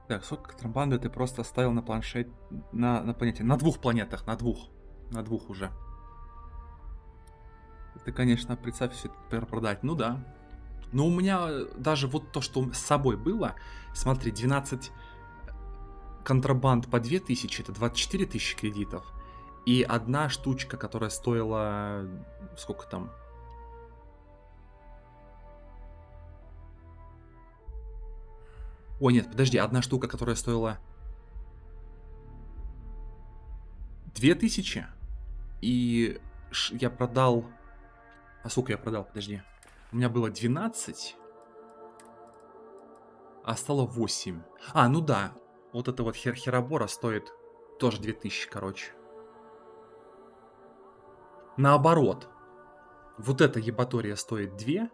Так, сколько контрабанды ты просто оставил на планшете, на планете? На 2 планетах, на 2. На 2 уже. Это, конечно, представь все это продать. Ну да. Но у меня даже вот то, что с собой было, смотри, 12 контрабанд по 2000, это 24 тысячи кредитов. И одна штучка, которая стоила, сколько там? Ой, нет, подожди, одна штука, которая стоила 2000, и я продал... А сколько я продал, подожди. У меня было 12, а стало 8. А, ну да, вот это вот херобора стоит тоже 2000, короче. Наоборот. Вот эта ебатория стоит 2,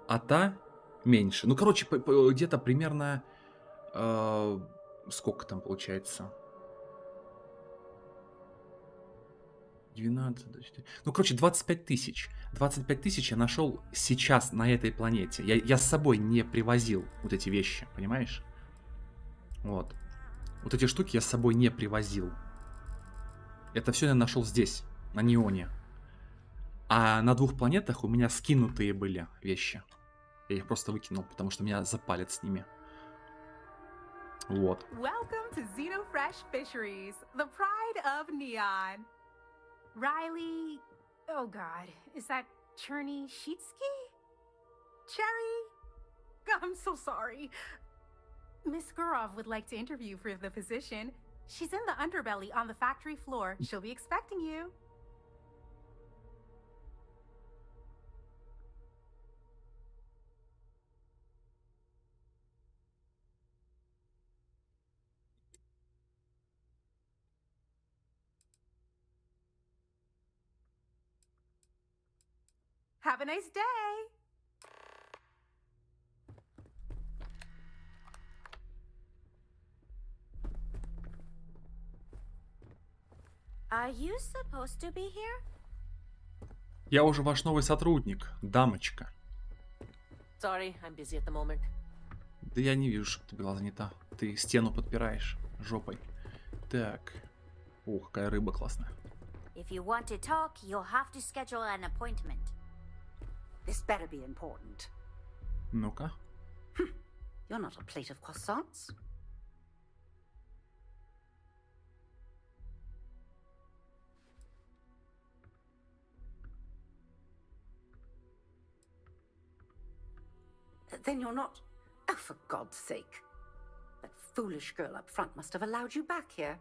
а та меньше. Ну, короче, где-то примерно... сколько там получается? 12, 24. Ну, короче, 25 тысяч. 25 тысяч я нашел сейчас на этой планете. Я с собой не привозил вот эти вещи, понимаешь? Вот. Вот эти штуки я с собой не привозил. Это все я нашел здесь, на Неоне. А на 2 планетах у меня скинутые были вещи. Я их просто выкинул, потому что меня запалят с ними. Вот. Welcome to Xenofresh Fisheries, the pride of Neon. Riley, oh God, is that Cherny-Sheetsky? Cherry? I'm so sorry. Miss Gurov would like to interview for the position. She's in the underbelly on the factory floor. She'll be expecting you. Have a nice day. Are you supposed to be here? Я уже ваш новый сотрудник, дамочка. Sorry, I'm busy at the moment. Да я не вижу, чтобы ты была занята. Ты стену подпираешь жопой. Так. О, какая рыба классная. If you want to talk, you'll have to schedule an appointment. This better be important. Ну-ка. You're not a plate of croissants. Then you're not... Oh, for God's sake. That foolish girl up front must have allowed you back here.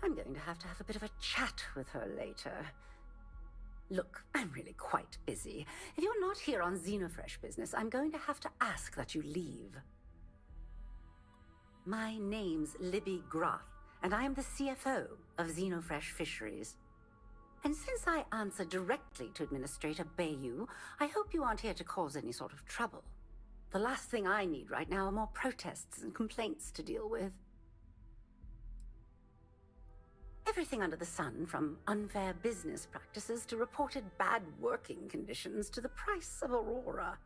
I'm going to have a bit of a chat with her later. Look, I'm really quite busy. If you're not here on Xenofresh business, I'm going to have to ask that you leave. My name's Libby Groth, and I am the CFO of Xenofresh Fisheries. And since I answer directly to Administrator Bayou, I hope you aren't here to cause any sort of trouble. The last thing I need right now are more protests and complaints to deal with. Everything under the sun, from unfair business practices to reported bad working conditions to the price of Aurora.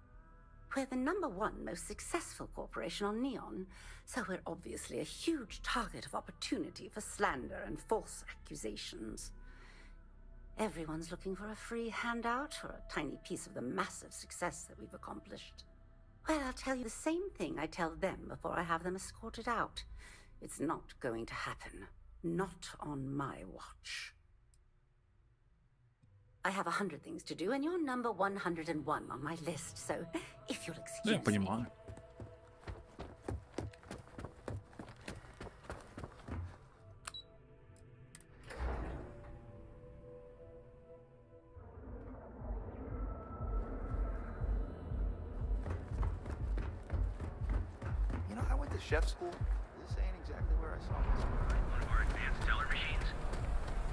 We're the #1 most successful corporation on Neon, so we're obviously a huge target of opportunity for slander and false accusations. Everyone's looking for a free handout or a tiny piece of the massive success that we've accomplished. Well, I'll tell you the same thing I tell them before I have them escorted out. It's not going to happen. Not on my watch. I have 100 things to do, and you're number 101 on my list, so if you'll excuse Я понимаю. You know, I went to chef school. This ain't exactly where I saw myself. One of our advanced teller machines.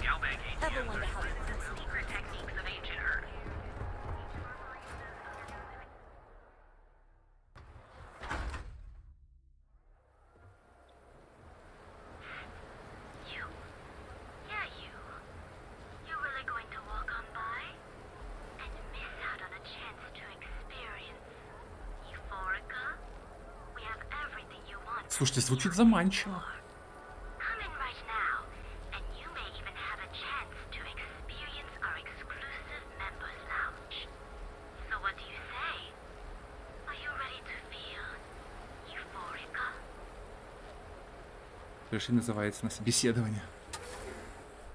Galbank Ever wonder how you secret techniques of ancient Earth. You? Yeah, you. You're really going to walk on by? And miss out on a chance to experience Euphorica? We have everything Слушайте, звучит заманчиво. Come in right now, and you may even have a chance to experience our exclusive members lounge. So what do you say? Are you ready to feel euphorica? Пришли, называется, на собеседование.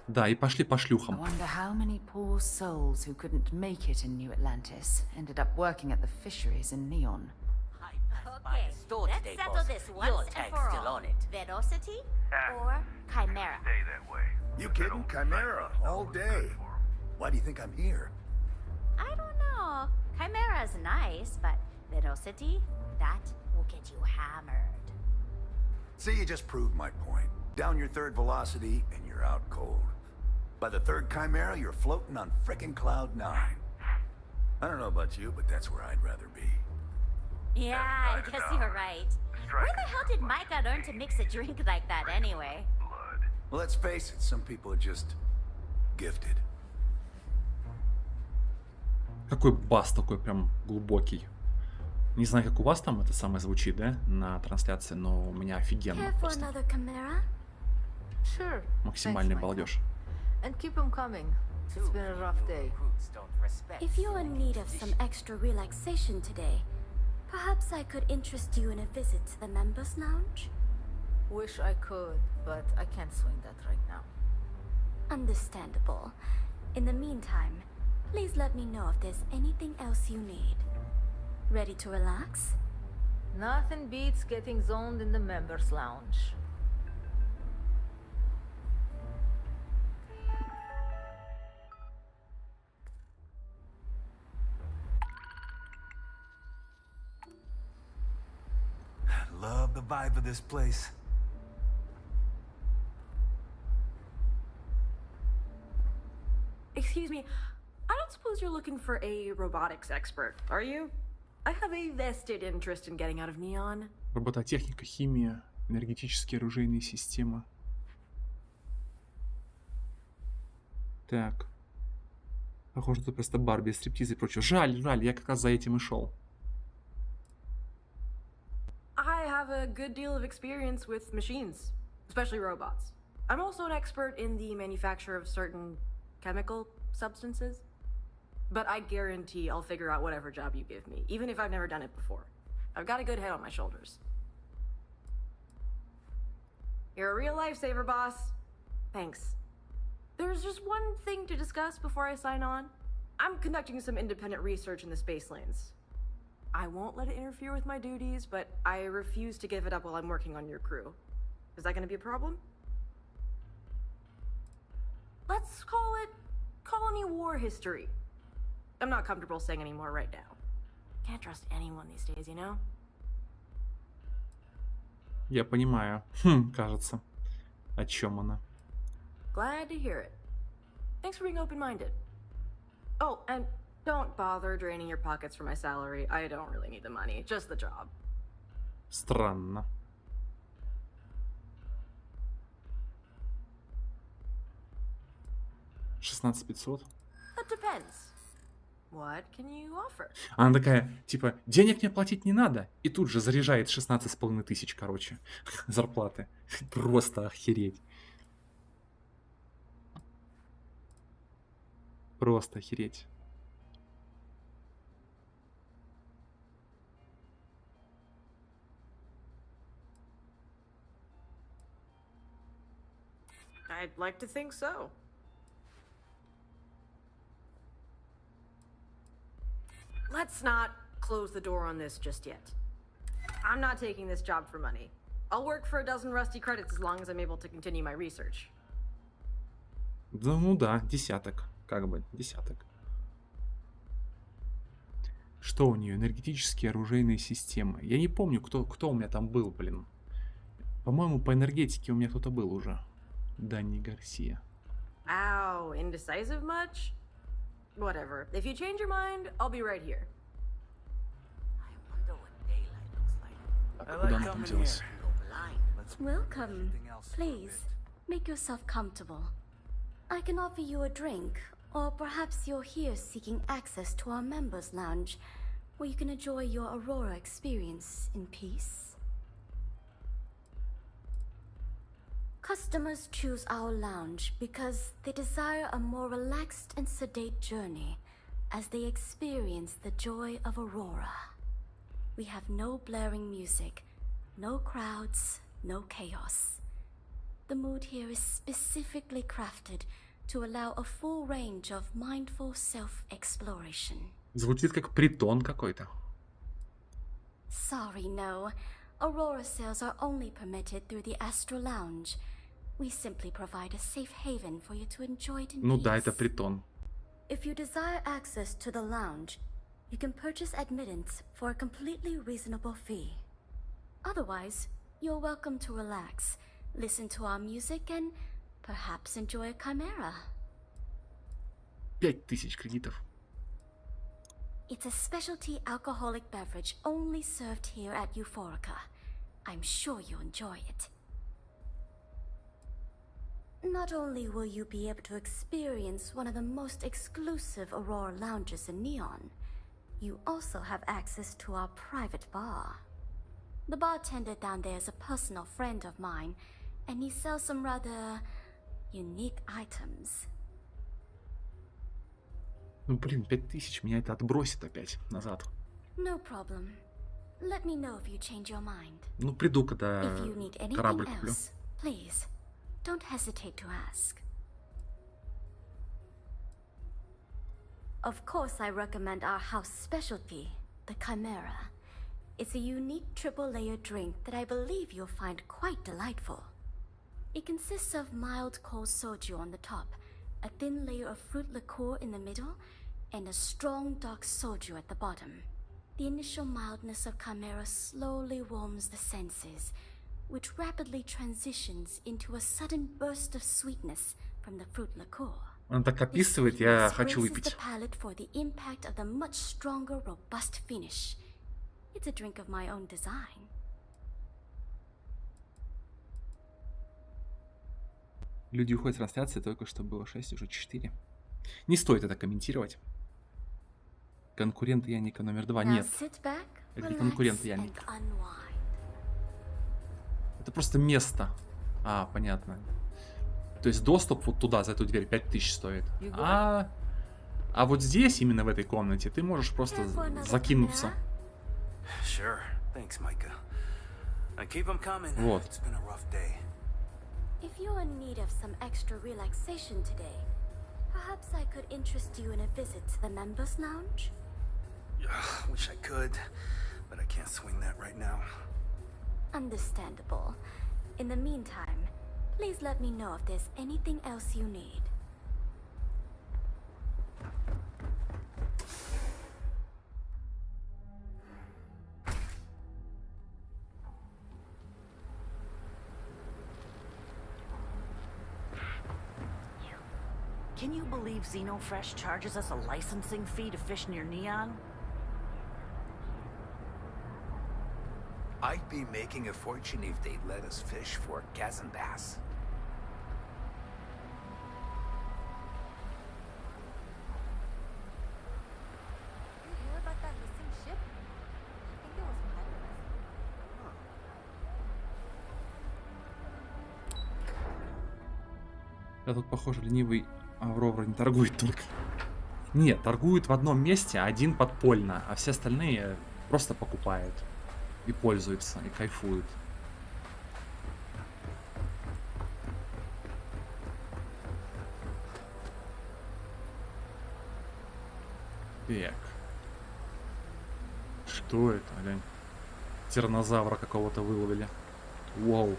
Да, и пошли по I шлюхам. wonder how many poor souls who couldn't make it in New Atlantis ended up working at the fisheries in Neon. Okay, let's settle this once and for all. Velocity or Chimera? Stay that way. You kidding? Chimera, all day. Why do you think I'm here? I don't know. Chimera's nice, but Velocity, that will get you hammered. See, you just proved my point. Down your third velocity, and you're out cold. By the third Chimera, you're floating on frickin' Cloud 9. I don't know about you, but that's where I'd rather be. Yeah, I guess you're right. Where the hell did Micah learn to mix a drink like that anyway? Well, let's face it, some people are just gifted. Какой бас такой прям глубокий. Не знаю, как у вас там это самое звучит, да, на трансляции, но у меня офигенно. Care for Просто another chimera? Sure. максимальный балдеж. And keep them coming. It's been a rough day. If you're in need of some extra relaxation today, perhaps I could interest you in a visit to the members' lounge? Wish I could, but I can't swing that right now. Understandable. In the meantime, please let me know if there's anything else you need. Ready to relax? Nothing beats getting zoned in the members' lounge. Love the vibe of this place. Excuse me, I don't suppose you're looking for a robotics expert, are you? I have a vested interest in getting out of Neon. Робототехника, химия, энергетические оружейные системы. Так. Похоже, это просто Барби, стриптиз и прочее. Жаль, я как раз за этим и шел. I have a good deal of experience with machines, especially robots. I'm also an expert in the manufacture of certain chemical substances. But I guarantee I'll figure out whatever job you give me, even if I've never done it before. I've got a good head on my shoulders. You're a real lifesaver, boss. Thanks. There's just one thing to discuss before I sign on. I'm conducting some independent research in the space lanes. I won't let it interfere with my duties, but I refuse to give it up while I'm working on your crew. Is that gonna be a problem? Let's call it colony war history. I'm not comfortable saying any more right now. Can't trust anyone these days, you know? Я понимаю. Кажется. О чем она? Glad to hear it. Thanks for being open-minded. Oh, and don't bother draining your pockets for my salary. I don't really need the money, just the job. Странно. $16 500. That depends. What can you offer? Она такая, типа, денег мне платить не надо. И тут же заряжает 16,5 тысяч, короче, зарплаты. Просто охереть. Просто охереть. I'd like to think so. Let's not close the door on this just yet. I'm not taking this job for money. I'll work for a dozen rusty credits as long as I'm able to continue my research. Да, ну да, десяток. Как бы, десяток. Что у нее? Энергетические оружейные системы. Я не помню, кто у меня там был, блин. По-моему, по энергетике у меня кто-то был уже. Данни Гарсия. Ow, indecisive much? Whatever. If you change your mind, I'll be right here. Куда она там делась? Welcome. Please, make yourself comfortable. I can offer you a drink, or perhaps you're here seeking access to our members' lounge, where you can enjoy your Aurora experience in peace. Customers choose our lounge because they desire a more relaxed and sedate journey as they experience the joy of Aurora. We have no blaring music, no crowds, no chaos. The mood here is specifically crafted to allow a full range of mindful self-exploration. Звучит как притон какой-то. Sorry, no. Aurora sales are only permitted through the Astral Lounge. We simply provide a safe haven for you to enjoy it in Ну peace. да, это притон. If you desire access to the lounge, you can purchase admittance for a completely reasonable fee. Otherwise, you're welcome to relax, listen to our music, and perhaps enjoy a chimera. 5000 кредитов. It's a specialty alcoholic beverage only served here at Euphorica. I'm sure you'll enjoy it. Not only will you be able to experience one of the most exclusive Aurora lounges in Neon, you also have access to our private bar. The bartender down there is a personal friend of mine, and he sells some rather unique items. Ну блин, 5000, меня это отбросит опять назад. No problem. Let me know if you change your mind. Ну приду, когда If you need anything корабль куплю. else, please, don't hesitate to ask. Of course, I recommend our house specialty, the Chimera. It's a unique triple-layer drink that I believe you'll find quite delightful. It consists of mild cold soju on the top, a thin layer of fruit liqueur in the middle, and a strong dark soju at the bottom. The initial mildness of Chimera slowly warms the senses, which rapidly transitions into a sudden burst of sweetness from the fruit liqueur. Он так описывает, я хочу Braces выпить. the palate for the impact of the much stronger, robust finish. It's a drink of my own design. Люди уходят с трансляции, только что было 6, уже 4. Не стоит это комментировать. Конкуренты Яника номер 2. Now Нет. sit back, Это не relax, конкуренты and Яника. unwind. Это просто место. А, понятно. То есть доступ вот туда, за эту дверь, 5000 стоит. А вот здесь, именно в этой комнате, ты можешь просто закинуться. Sure. Thanks, Micah. And keep them coming. Вот. It's been a rough day. If you're in need of some extra relaxation today, perhaps I could interest you in a visit to the members' lounge? Wish I could, but I can't swing that right now. Understandable. In the meantime, please let me know if there's anything else you need. Can you believe Xenofresh charges us a licensing fee to fish near Neon? I'd be making a fortune if they'd let us fish for chasm bass. You hear about that missing ship? I think it was pirates. Я тут, похоже, ленивый Аврора не торгует только. Нет, торгует в одном месте, один подпольно, а все остальные просто покупают. И пользуются, и кайфуют. Так. Что это, глянь? Тираннозавра какого-то выловили. Вау.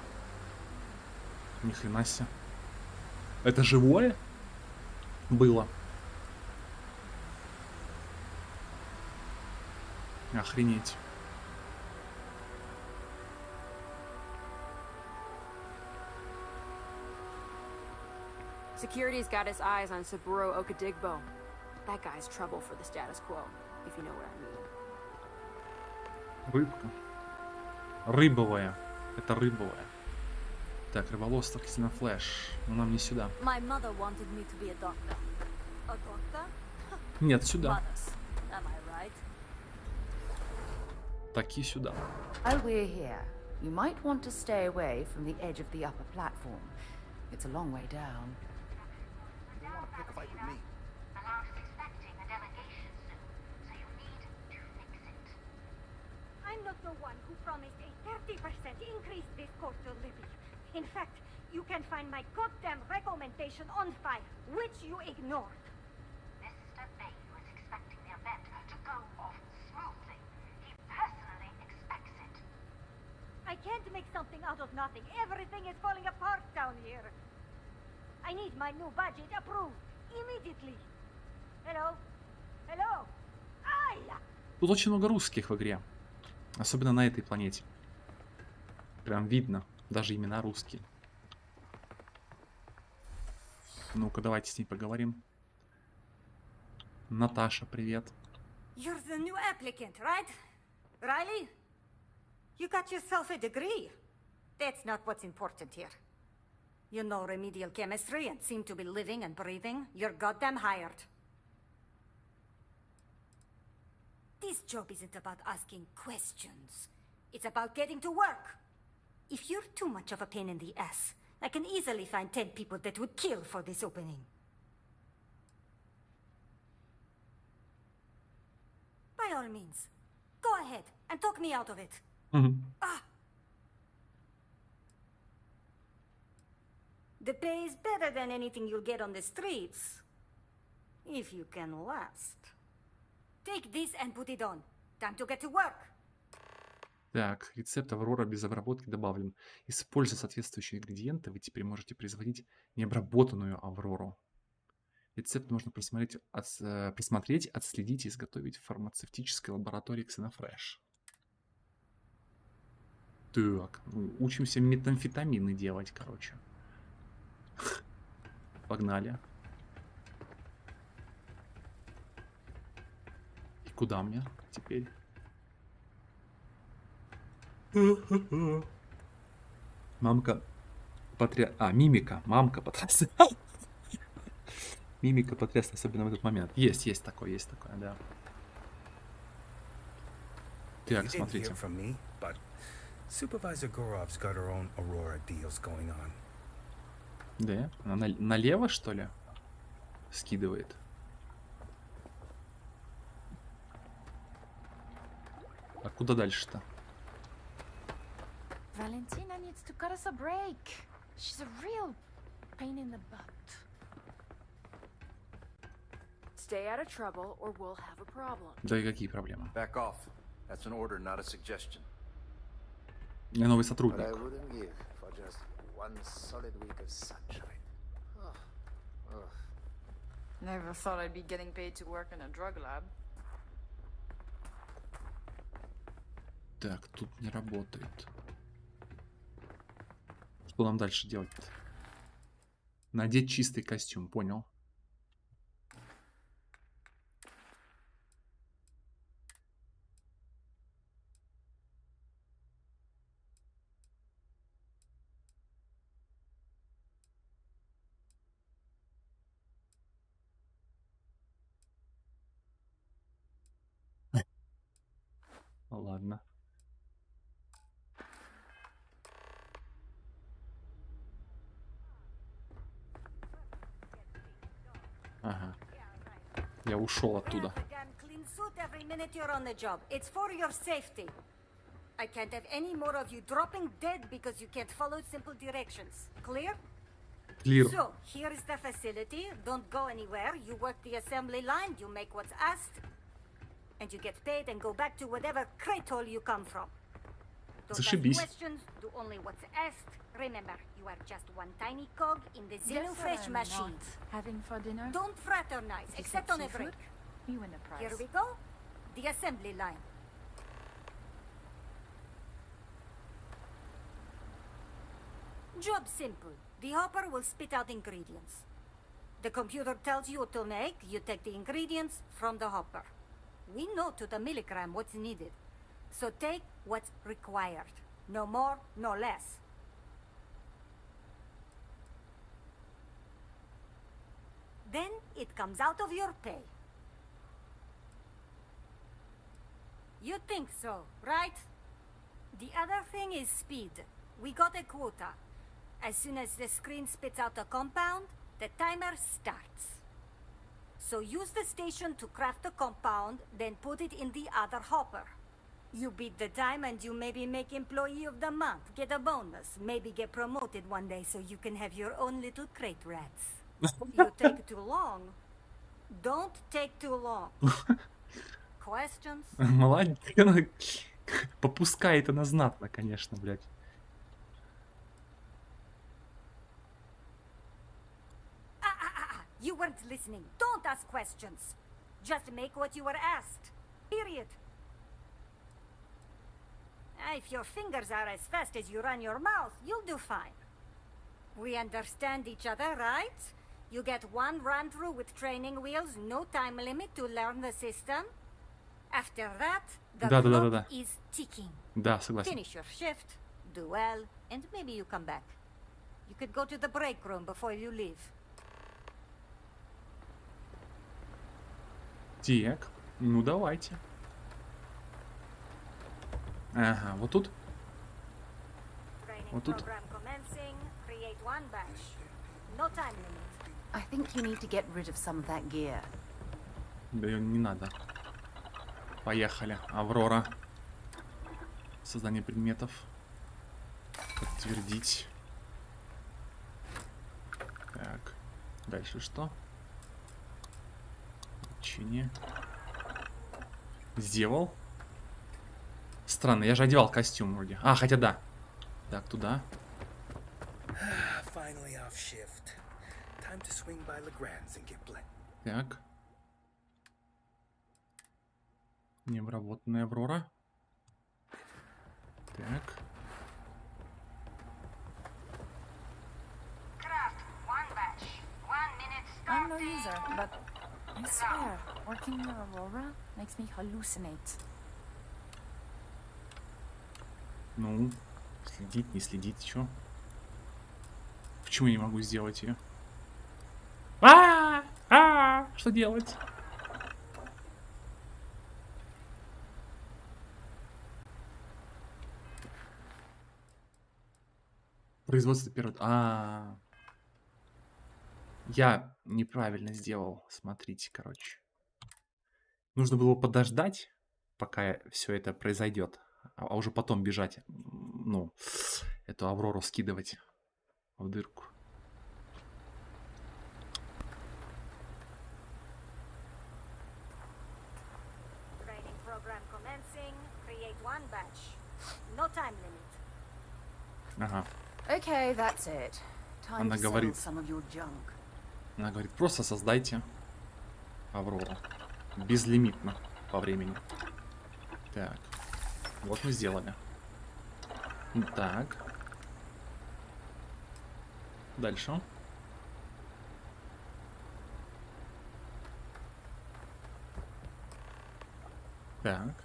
Ни хрена себе. Это живое? Было. Охренеть. Security's got its eyes on Saburo Okadigbo. That guy's trouble for the status quo, if you know what I mean. Рыбка. Рыбовая. Это рыбовая. Так, рыболовство, Ксенофлэш. Но нам не сюда. My mother wanted me to be a doctor. A doctor? Нет, сюда. Mothers. Am I right? Таки сюда. While we're here, You might want to stay away from the edge of the upper platform. It's a long way down. You don't want to pick a fight with me. Alarm's expecting a delegation soon, so you need to fix it. I'm not the one who promised a 30% increase this coastal levy. In fact, you can find my goddamn recommendation on file, which you ignored. Mr. Bay was expecting the event to go off smoothly. He personally expects it. I can't make something out of nothing. Everything is falling apart down here. I need my new budget approved immediately. Hello? Hello? Ай! Тут очень много русских в игре. Особенно на этой планете. Прям видно. Даже имена русские. Ну-ка, давайте с ней поговорим. Наташа, привет. You're the new applicant, right? Riley? You got yourself a degree. That's not what's important here. You know remedial chemistry and seem to be living and breathing. You're goddamn hired. This job isn't about asking questions. It's about getting to work. If you're too much of a pain in the ass, I can easily find 10 people that would kill for this opening. By all means, go ahead and talk me out of it. Ah! The pay is better than anything you'll get on the streets. If you can last. Take this and put it on. Time to get to work. Так, рецепт Аврора без обработки добавлен. Используя соответствующие ингредиенты, вы теперь можете производить необработанную Аврору. Рецепт можно присмотреть, отследить и изготовить в фармацевтической лаборатории Xenofresh. Так, учимся метамфетамины делать, короче. Погнали. И куда мне теперь? Мамка мимика. Мамка потрясла. Мимика потрясла, особенно в этот момент. Есть такое, да. Так, смотрите. Supervisor Gorov's got her own Aurora deals going on. Да? Она налево, что ли? Скидывает. А куда дальше-то? Valentina needs to cut us a break. She's a real pain in the butt. Stay out of trouble or we'll have a problem. Да и какие проблемы? Back off. That's an order, not a suggestion. Я новый сотрудник. But I wouldn't give for just one solid week of sunshine. Never thought I'd be getting paid to work in a drug lab. Так, тут не работает. Что нам дальше делать-то? Надеть чистый костюм, понял. Ладно. Ага. Я ушел оттуда. Clean suit every minute you're on the job. It's for your safety. I can't have any more of you dropping dead because you can't follow simple directions. Clear? Clear. So, here is the facility. Don't go anywhere. You work the assembly line, you make what's asked, and you get paid and go back to whatever crate hole you come from. Don't ask Зашибись. questions, do only what's asked. Remember, you are just one tiny cog in the Xenofresh machine. Having for dinner? Don't fraternize, except on a break. You win a prize. Here we go. The assembly line. Job simple. The hopper will spit out ingredients. The computer tells you what to make, you take the ingredients from the hopper. We know to the milligram what's needed. So take what's required. No more, no less. Then it comes out of your pay. You think so, right? The other thing is speed. We got a quota. As soon as the screen spits out a compound, the timer starts. So use the station to craft the compound, then put it in the other hopper. You beat the time and you maybe make Employee of the Month, get a bonus, maybe get promoted one day so you can have your own little crate rats. You take too long. Don't take too long. Questions? Молодец. Попускает она знатно, конечно, блядь. You weren't listening. Don't ask questions. Just make what you were asked. Period. If your fingers are as fast as you run your mouth, you'll do fine. We understand each other, right? You get one run through with training wheels, no time limit to learn the system. After that, the clock is ticking. Да, согласен. Finish your shift, do well, and maybe you come back. You could go to the break room before you leave. Так, ну давайте. Ага, вот тут. Вот тут. I think you need to get rid of some of that gear. Да не надо. Поехали. Аврора. Создание предметов. Подтвердить. Так. Дальше что? Учение. Сделал. Странно, я же одевал костюм вроде. А, хотя да. Так, туда. Так. Необработанная Аврора. Так. I'm no user, but I swear, working near Aurora makes me hallucinate. Ну, следить, не следить, чё? Почему я не могу сделать ее? Что делать? Производство первого. Я неправильно сделал. Смотрите, короче. Нужно было подождать, пока все это произойдет, а уже потом бежать. Ну, эту Аврору скидывать в дырку. Ага. Okay, that's it. Time Она to говорит. sell some of your junk. Она говорит, просто создайте Аврору. Безлимитно по времени. Так. Вот мы сделали. Так. Дальше. Так.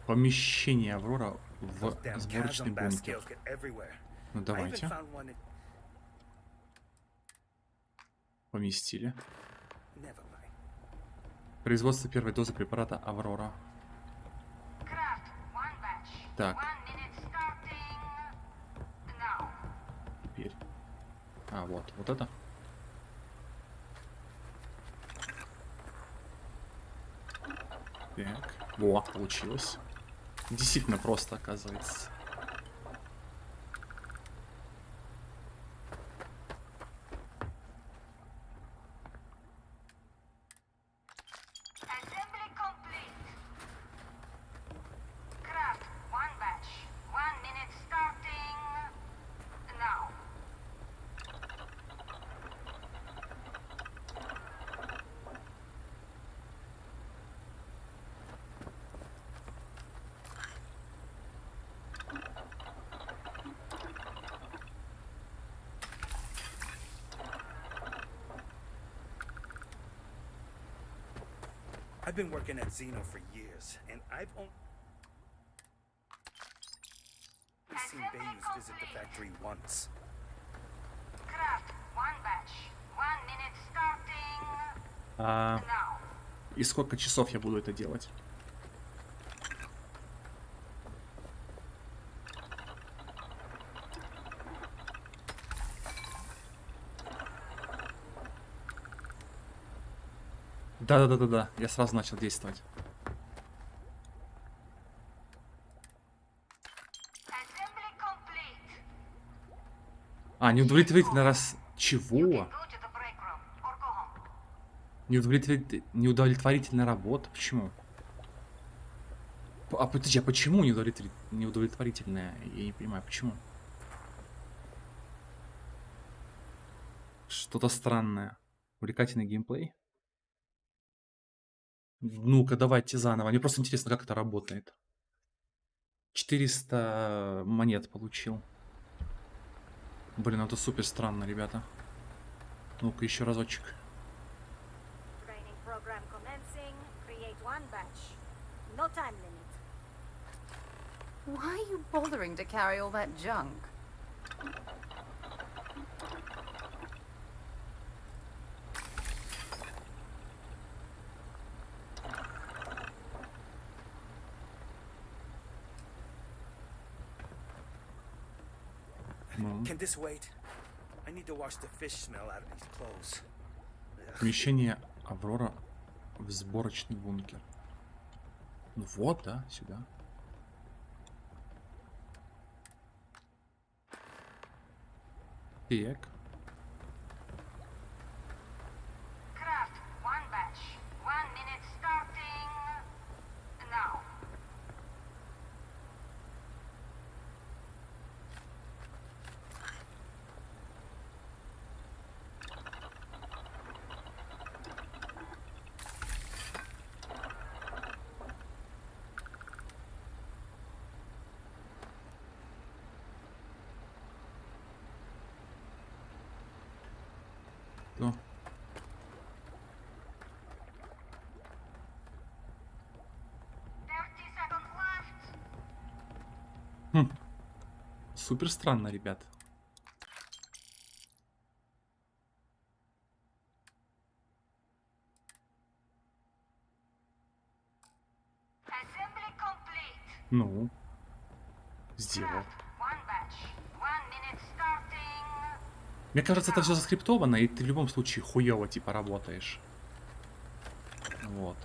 Помещение Аврора в сборочный бункер. Ну давайте. Поместили. Производство первой дозы препарата Аврора. Так. Теперь. Вот это. Так. Во, получилось. Действительно просто, оказывается. I've been working at Xeno for years, and I've only seen Bayous visit the factory once. И сколько часов я буду это делать? Да-да-да-да-да, я сразу начал действовать. А, неудовлетворительный раз... Чего? Неудовлетворительная работа? Почему? А подожди, а почему неудовлетворительная? Я не понимаю, почему? Что-то странное. Увлекательный геймплей? Ну-ка, давайте заново. Мне просто интересно, как это работает. 400 монет получил. Блин, это супер странно, ребята. Ну-ка, еще разочек. Training program commencing. Create one batch. No time limit. Why are you bothering to carry all that junk? Can this wait? I need to wash the fish smell out of these clothes. Помещение Аврора в сборочный бункер. Ну вот, да, сюда. Так. Craft one batch. 1 minute starting now. То. Хм. Супер странно, ребят. Ну. Сделал. Мне кажется, это все заскриптовано, и ты в любом случае хуёво типа работаешь. Вот.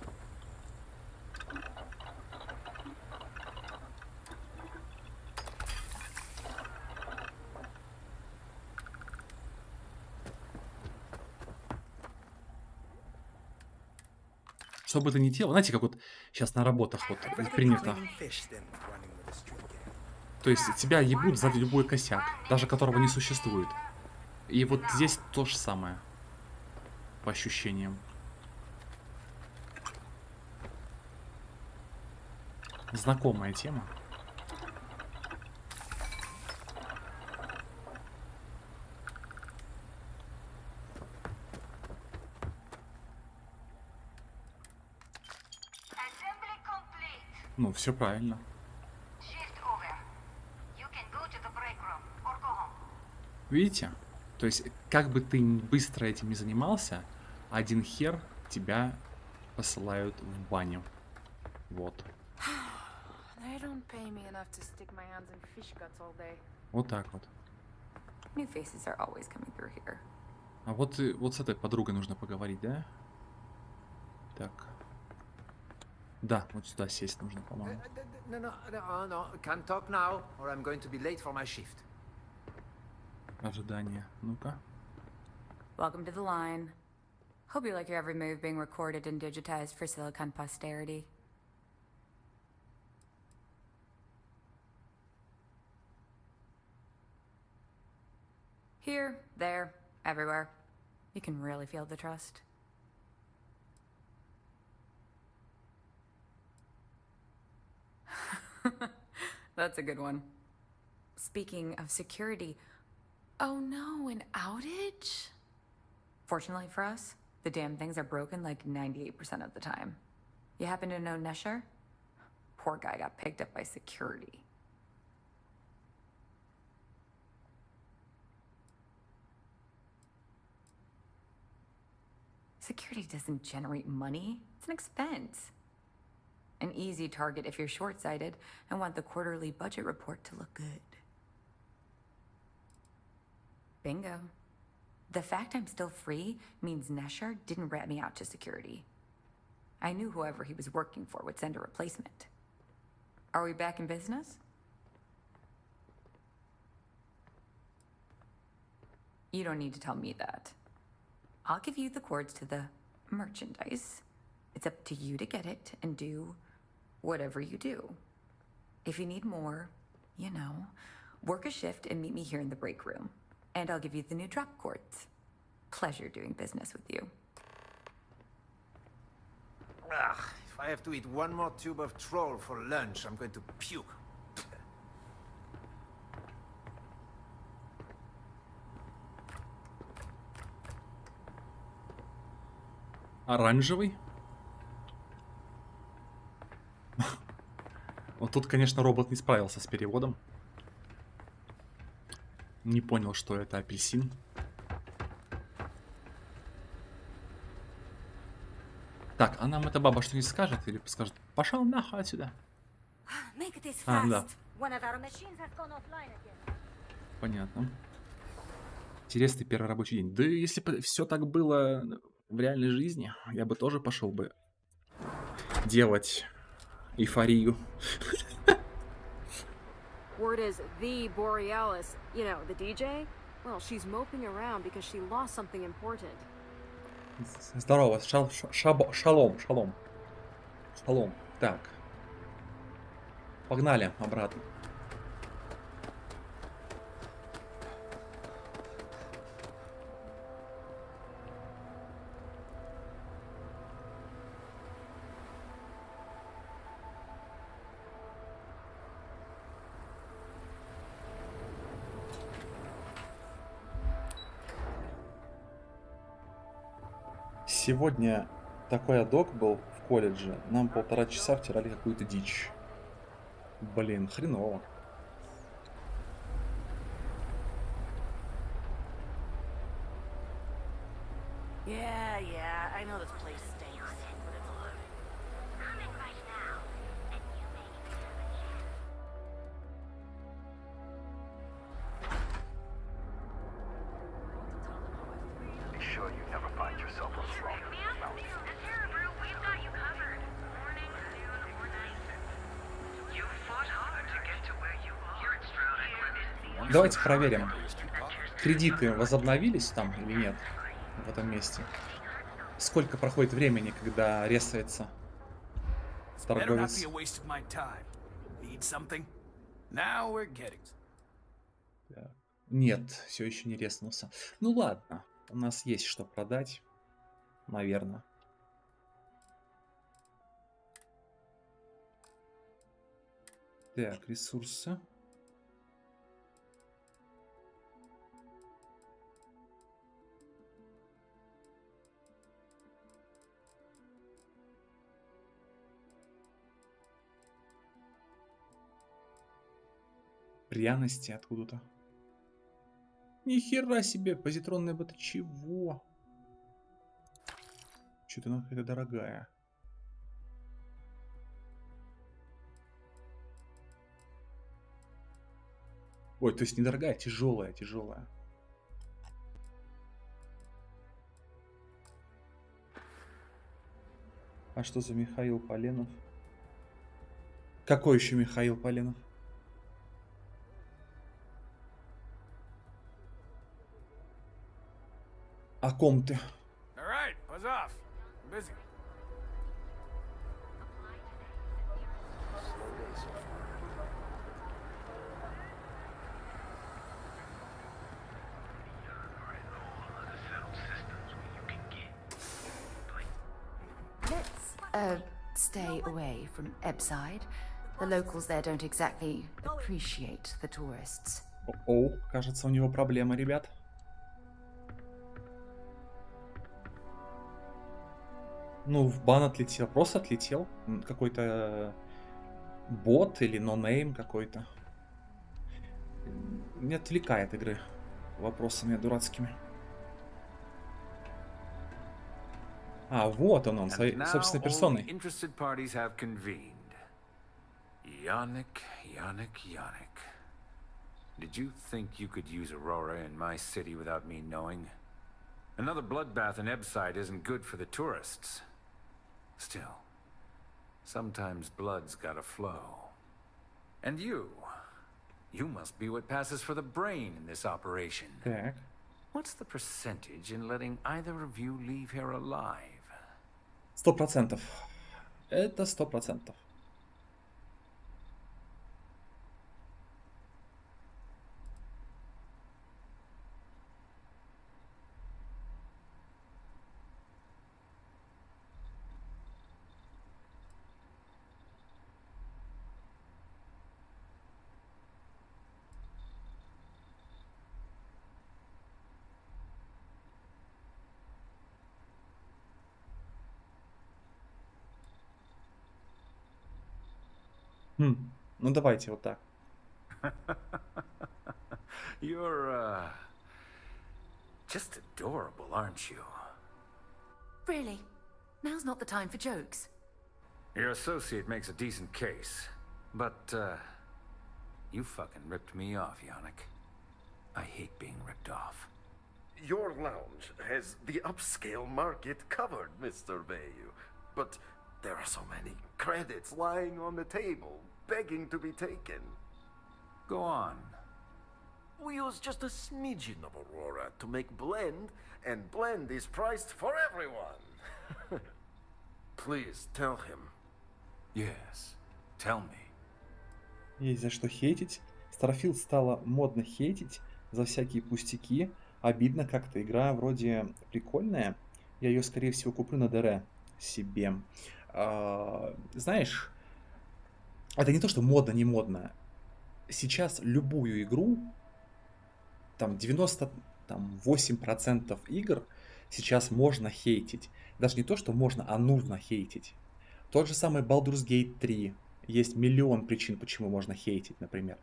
Что бы ты ни делал, знаете, как вот сейчас на работах вот принято. То есть тебя ебут за любой косяк, даже которого не существует. И вот здесь то же самое. По ощущениям. Знакомая тема. Ну, все правильно. Видите? То есть, как бы ты быстро этим не занимался, один хер тебя посылают в баню. Вот. They don't pay me enough to stick my hands in fish guts all day. Вот так вот. New faces are always coming through here. А вот, вот с этой подругой нужно поговорить, да? Так. Да, вот сюда сесть нужно, по-моему. No. Can't talk now, or I'm going to be late for my shift. Ожидание. Ну-ка. Welcome to the line. Hope you like your every move being recorded and digitized for Silicon posterity. Here, there, everywhere. You can really feel the trust. That's a good one. Speaking of security, oh no, an outage? Fortunately for us, the damn things are broken like 98% of the time. You happen to know Nesher? Poor guy got picked up by security. Security doesn't generate money, it's an expense. An easy target if you're short-sighted and want the quarterly budget report to look good. Bingo. The fact I'm still free means Nesher didn't rat me out to security. I knew whoever he was working for would send a replacement. Are we back in business? You don't need to tell me that. I'll give you the cords to the merchandise. It's up to you to get it and do whatever you do. If you need more, you know, work a shift and meet me here in the break room. And I'll give you the new drop cords. Pleasure doing business with you. Ugh, if I have to eat one more tube of troll for lunch, I'm going to puke. Оранжевый? Вот тут, конечно, робот не справился с переводом. Не понял, что это апельсин. Так, а нам эта баба что-нибудь скажет? Или скажет, пошел нахуй отсюда? А, да. Понятно. Интересный первый рабочий день. Да если бы все так было в реальной жизни, я бы тоже пошел бы делать эйфорию. Word is the Borealis, you know, the DJ? Well, she's moping around because she lost something important. Здорово, шалом. Шалом. Так. Погнали обратно. Сегодня такой адок был в колледже. Нам 1,5 часа втирали какую-то дичь. Блин, хреново. Yeah, I know this place stinks. Be sure you never find yourself alone. Давайте проверим, кредиты возобновились там или нет в этом месте. Сколько проходит времени, когда ресается торговец? Нет, все еще не реснулся. Ну ладно, у нас есть что продать, наверное. Так, ресурсы. Пряности откуда-то. Ни хера себе, позитронная бета чего? Что-то она какая-то дорогая. Ой, то есть недорогая, тяжелая. А что за Михаил Поленов? Какой еще Михаил Поленов? О ком ты? Stay away from Ebside. The locals there don't exactly appreciate the tourists. О, кажется, у него проблема, ребят. Ну, в бан отлетел, просто отлетел. Какой-то бот или нонейм какой-то. Не отвлекает игры вопросами дурацкими. А, вот он, собственной персоной. Yannick. Did you think you could use Aurora in my city without me knowing? Another bloodbath in Ebside isn't good for the tourists. Still, sometimes blood's gotta flow. And you must be what passes for the brain in this operation. Так. What's the percentage in letting either of you leave here alive? 100%. Это 100%. Ну давайте вот так. You're, just adorable, aren't you? Really? Now's not the time for jokes. Your associate makes a decent case, but, you fucking ripped me off, Yannick. I hate being ripped off. Your lounge has the upscale market covered, Mr. Bayou. But there are so many credits lying on the table, begging to be taken. Go on. We use just a smidgen of Aurora to make blend, and blend is priced for everyone. Please tell him. Yes, tell me. Есть за что хейтить. Starfield стало модно хейтить за всякие пустяки. Обидно как-то. Игра вроде прикольная. Я ее, скорее всего, куплю на ДР себе. Знаешь, это не то, что модно, не модно. Сейчас любую игру, там 98% игр сейчас можно хейтить. Даже не то, что можно, а нужно хейтить. Тот же самый Baldur's Gate 3. Есть миллион причин, почему можно хейтить, например.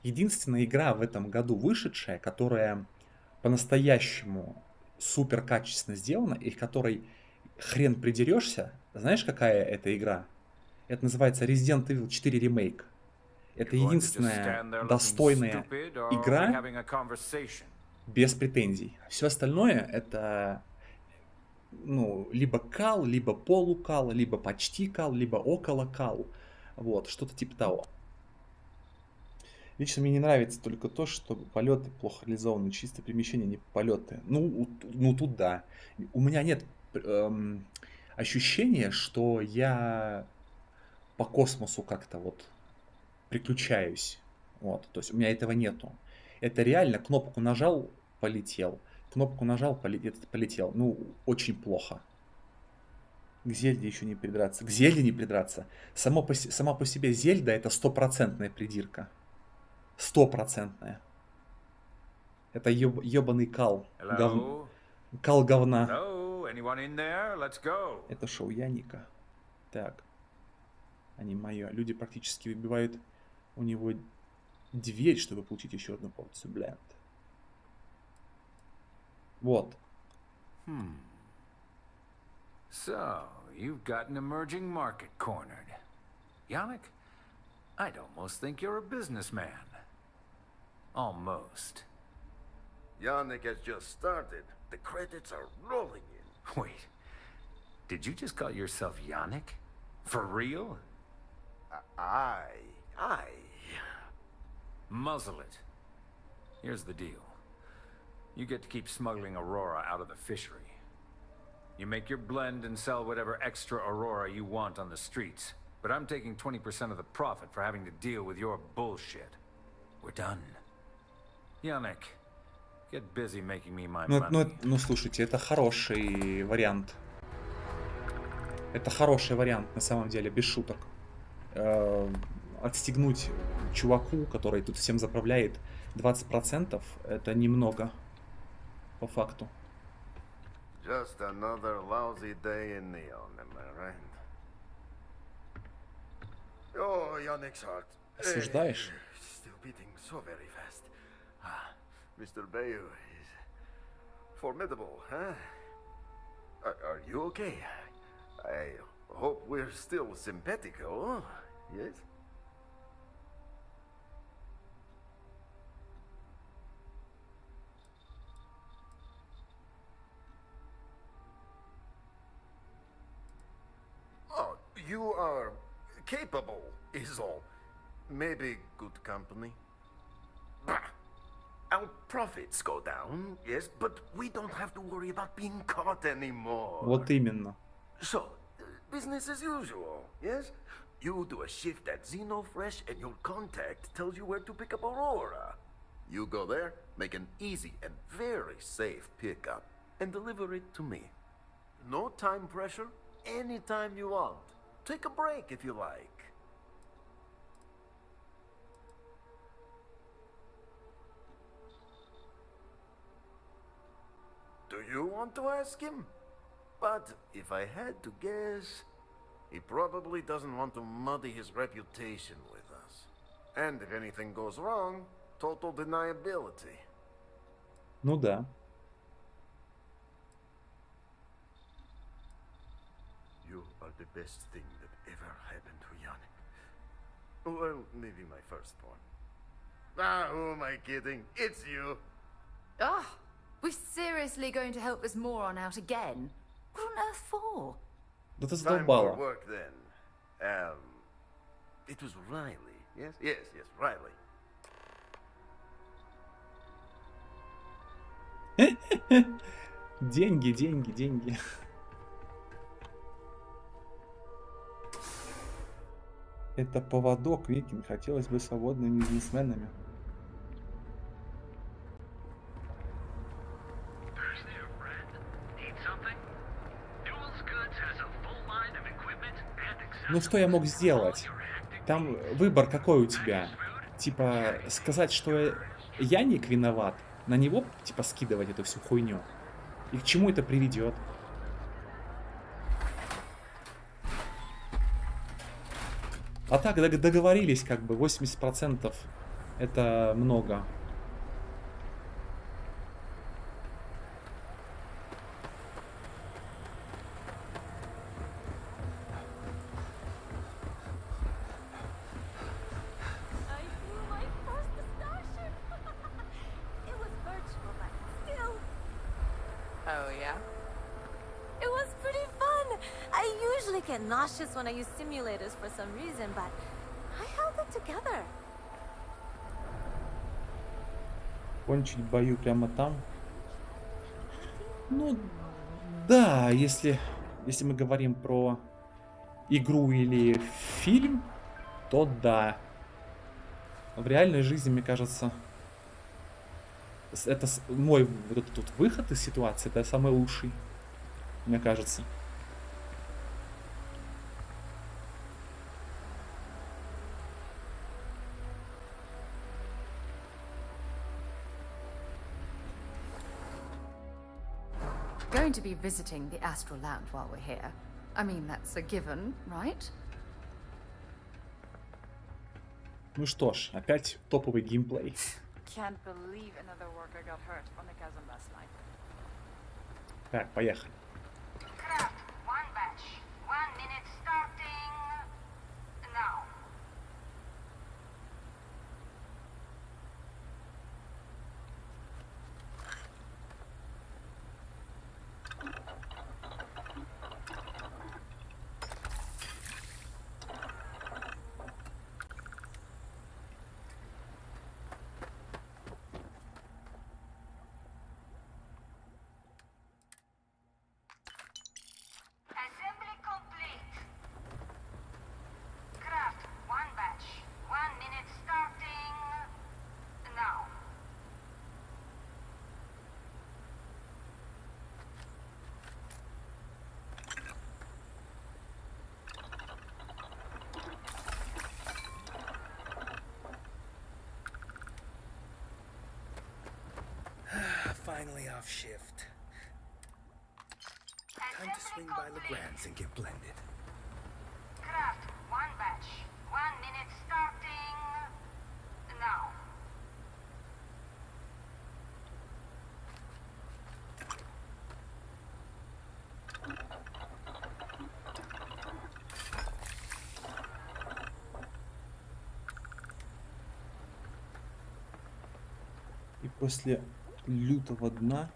Единственная игра в этом году вышедшая, которая по-настоящему супер качественно сделана, и к которой хрен придерешься, знаешь, какая это игра? Это называется Resident Evil 4 Remake. Это единственная достойная игра без претензий. Все остальное это, ну, либо кал, либо полукал, либо почти кал, либо около кал. Вот, что-то типа того. Лично мне не нравится только то, что полеты плохо реализованы, чисто перемещение, не полеты. Ну тут да. У меня нет ощущения, что я по космосу как-то вот приключаюсь. Вот, то есть у меня этого нету. Это реально кнопку нажал, полетел. Кнопку нажал, полетел. Ну, очень плохо. К Зельде еще не придраться. К Зельде не придраться. Сама по себе Зельда это 100% придирка. 100%. Это ёбаный кал. Кал говна. Это шоу Яника. Так. А не мое. Люди практически выбивают у него дверь, чтобы получить еще одну порцию, блядь. Вот. So, you've got an emerging market cornered. Yannick, I'd almost think you're a businessman. Almost. Yannick has just started. The credits are rolling in. Wait, did you just call yourself Yannick? For real? I. Muzzle it. Here's the deal. You get to keep smuggling Aurora out of the fishery. You make your blend and sell whatever extra Aurora you want on the streets. But I'm taking 20% of the profit for having to deal with your bullshit. We're done. Yannick, get busy making me my money. Ну, слушайте, это хороший вариант. Это хороший вариант, на самом деле, без шуток. Отстегнуть чуваку, который тут всем заправляет, 20%, это немного, по факту. Just another lousy day in Neon, am I right? Oh, Yannick's heart. Осуждаешь? Still beating so very fast. Mr. Bayou is formidable, huh? Are you okay? I hope we're still simpatico, yes? are capable, is all. Maybe good company. Bah. Our profits go down, yes, but we don't have to worry about being caught anymore. Вот именно. So, business as usual, yes? You do a shift at Xenofresh and your contact tells you where to pick up Aurora. You go there, make an easy and very safe pickup, and deliver it to me. No time pressure, anytime you want. Take a break if you like. Do you want to ask him? But if I had to guess, he probably doesn't want to muddy his reputation with us. And if anything goes wrong, total deniability. Ну да. You are the best thing that ever happened to Yannick. Well, maybe my firstborn. Ah, who am I kidding? It's you. Ugh! We're seriously going to help this moron out again? What on earth for? Да ты Time for задолбала. work then. It was Riley. Yes, yes, yes, Riley. Деньги, деньги, деньги. Это поводок, Викинг. Хотелось бы свободными бизнесменами. Thursday, a friend? Need something? Newell's Goods has a full line of equipment and Ну что я мог сделать? Там выбор какой у тебя? Типа сказать, что Яник виноват, на него типа скидывать эту всю хуйню. И к чему это приведет? А так договорились, как бы 80% это много. I flew my first starship. It was virtual, but still. Oh, yeah? It was pretty fun. I usually get nauseous when I use simulators for some reason, but I held it together. Кончить в бою прямо там. Ну, да, если мы говорим про игру или фильм, то да. В реальной жизни, мне кажется, это мой вот этот вот выход из ситуации, это самый лучший, мне кажется. Going to be visiting the Astral Land while we're here. I mean, that's a given, right? Ну что ж, опять топовый геймплей. Can't believe another worker got hurt on the chasm last night. Так, поехали. Craft, one batch. 1 minute starting now. Assembly complete. Craft, one batch. 1 minute starting now. Finally off shift. Time to swing by Legrand's and get blended. Craft, one batch. 1 minute starting now. И после лютого дна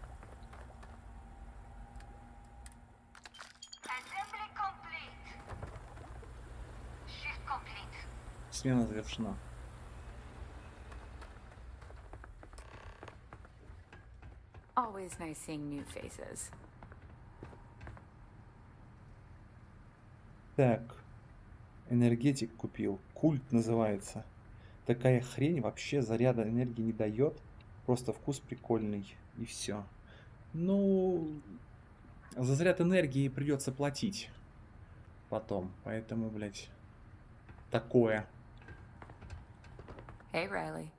Assembly complete. Смена завершена. Always nice seeing new faces. Так. Энергетик купил. Культ называется. Такая хрень вообще заряда энергии не дает. Просто вкус прикольный. И все. Ну, за заряд энергии придется платить потом. Поэтому, блядь, такое. Hey, Riley.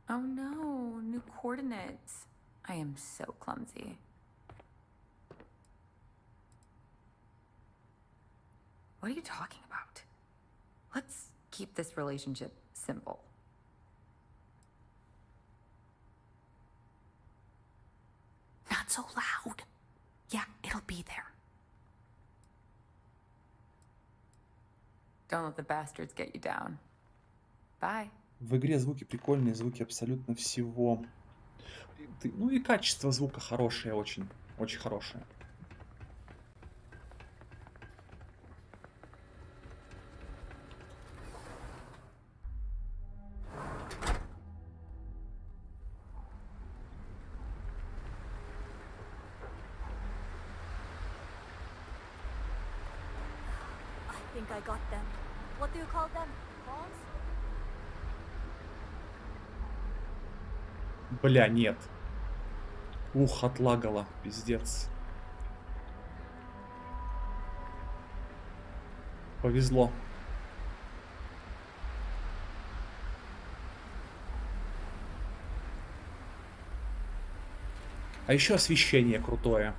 Oh no, new coordinates. I am so clumsy. What are you talking about? Let's keep this relationship simple. Not so loud. Yeah, it'll be there. Don't let the bastards get you down. Bye. В игре звуки прикольные, звуки абсолютно всего. Ну и качество звука хорошее, очень, очень хорошее. I think I got them. What do you call them? Pawns? Бля, нет. Ух, отлагало, пиздец. Повезло. А еще освещение крутое.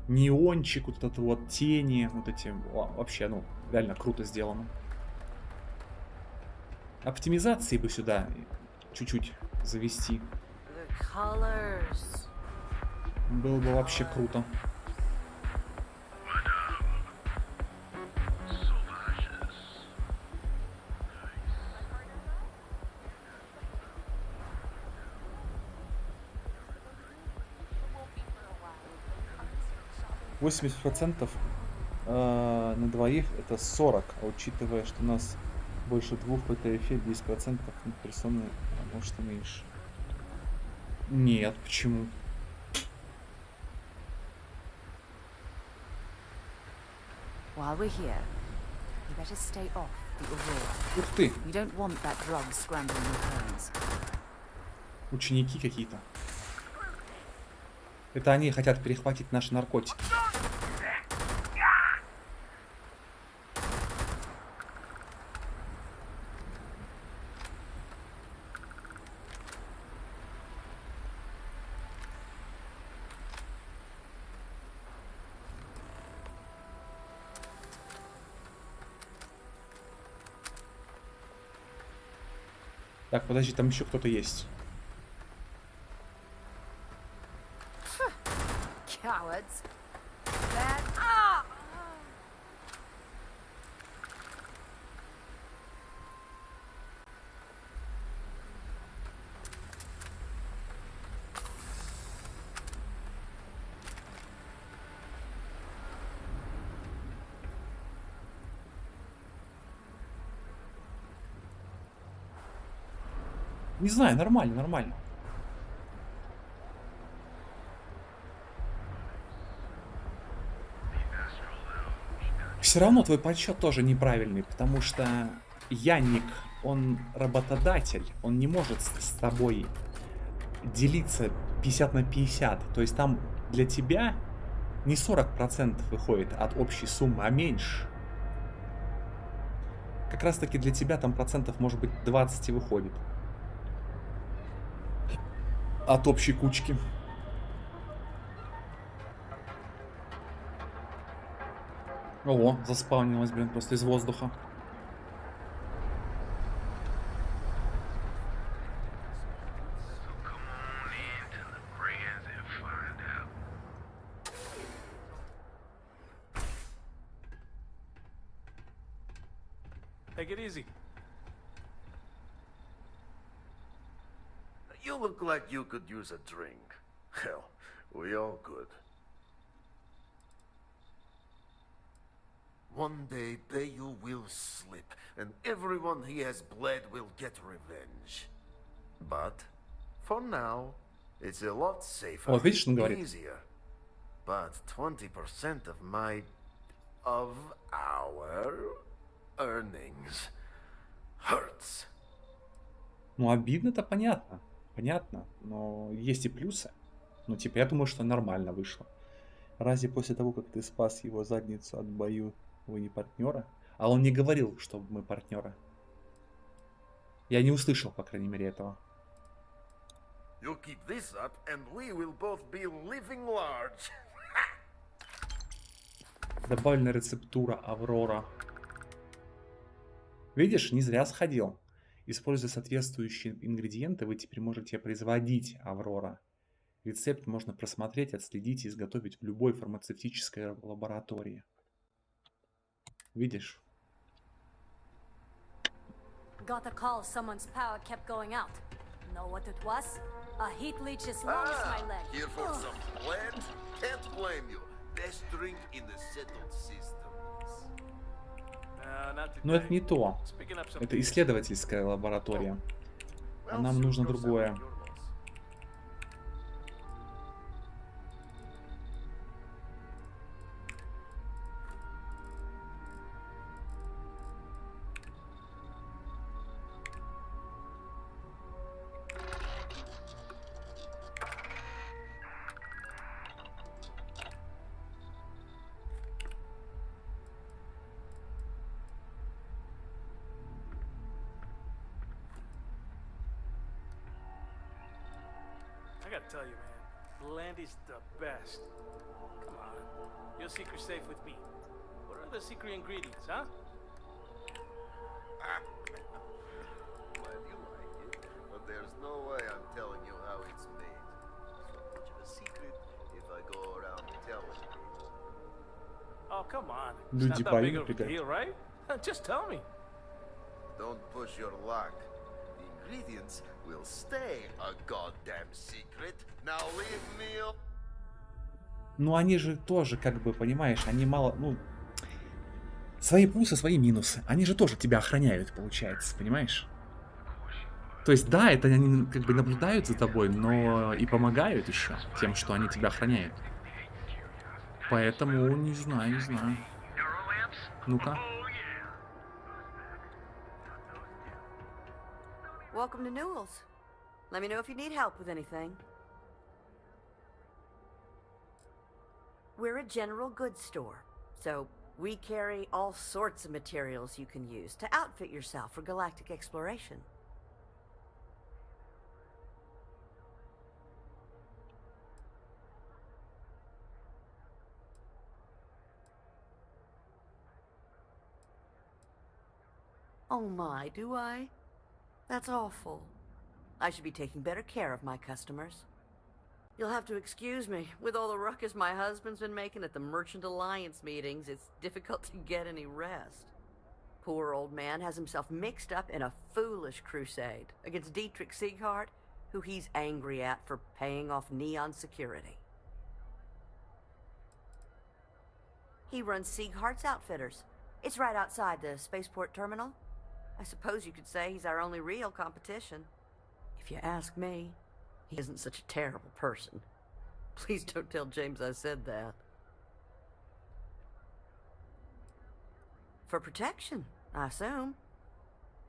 Неончик, вот этот вот тени, вот эти, вообще, ну, реально круто сделано. Оптимизации бы сюда чуть-чуть завести. Было бы вообще круто. %, на двоих это 40, а учитывая, что у нас больше двух в этой эфе, 10% на персоны, а может и меньше. Нет, почему? While we're here, you better stay off the Aurora. Ух ты! You don't want that drug scrambling your brains. Ученики какие-то. Это они хотят перехватить наши наркотики. Так, подожди, там еще кто-то есть. Cowards. Не знаю, нормально, нормально. Все равно твой подсчет тоже неправильный, потому что Янник, он работодатель, он не может с тобой делиться 50 на 50. То есть там для тебя не 40% выходит от общей суммы, а меньше. Как раз таки для тебя там процентов может быть 20 и выходит. От общей кучки. О, заспавнилось, блин, просто из воздуха. Take it easy. You look like you could use a drink. Hell, we all could. One day Bayu will slip, and everyone he has bled will get revenge. But, for now, it's a lot safer, Вот видишь, он говорит. easier. But 20% of our earnings hurts. Ну, обидно-то понятно. Понятно. Но есть и плюсы. Ну, типа, я думаю, что нормально вышло. Разве после того, как ты спас его задницу от бою, вы не партнеры? А он не говорил, что мы партнеры. Я не услышал, по крайней мере, этого. You keep this up, and we will both be living large. Добавлена рецептура Аврора. Видишь, не зря сходил. Используя соответствующие ингредиенты, вы теперь можете производить Аврора. Рецепт можно просмотреть, отследить и изготовить в любой фармацевтической лаборатории. Видишь? Got a call someone's power kept going out. Know what it was? A heat leech as long as my leg. Here for some blend? Can't blame you. Best drink in the settled systems. Но это не то. Это исследовательская лаборатория. А нам нужно другое. I gotta tell you, man, blend is the best. Come on, your secret's safe with me. What are the secret ingredients, huh? Glad you like it, but there's no way I'm telling you how it's made. So much of a secret if I go around telling people. Oh, come on. Люди It's not that big of a поимприкают. deal, right? Just tell me. Don't push your luck. The ingredients will stay a goddamn secret. Now leave me up. Ну, они же тоже, как бы, понимаешь, они мало, ну, свои плюсы, свои минусы. Они же тоже тебя охраняют, получается, понимаешь? То есть, да, это они как бы наблюдают за тобой, но и помогают еще тем, что они тебя охраняют. Поэтому, не знаю, не знаю. Ну-ка. Welcome to Newell's. Let me know if you need help with anything. We're a general goods store, so we carry all sorts of materials you can use to outfit yourself for galactic exploration. Oh my, do I? That's awful. I should be taking better care of my customers. You'll have to excuse me. With all the ruckus my husband's been making at the Merchant Alliance meetings, it's difficult to get any rest. Poor old man has himself mixed up in a foolish crusade against Dietrich Sieghart, who he's angry at for paying off Neon Security. He runs Sieghart's Outfitters. It's right outside the spaceport terminal. I suppose you could say he's our only real competition. If you ask me, he isn't such a terrible person. Please don't tell James I said that. For protection, I assume.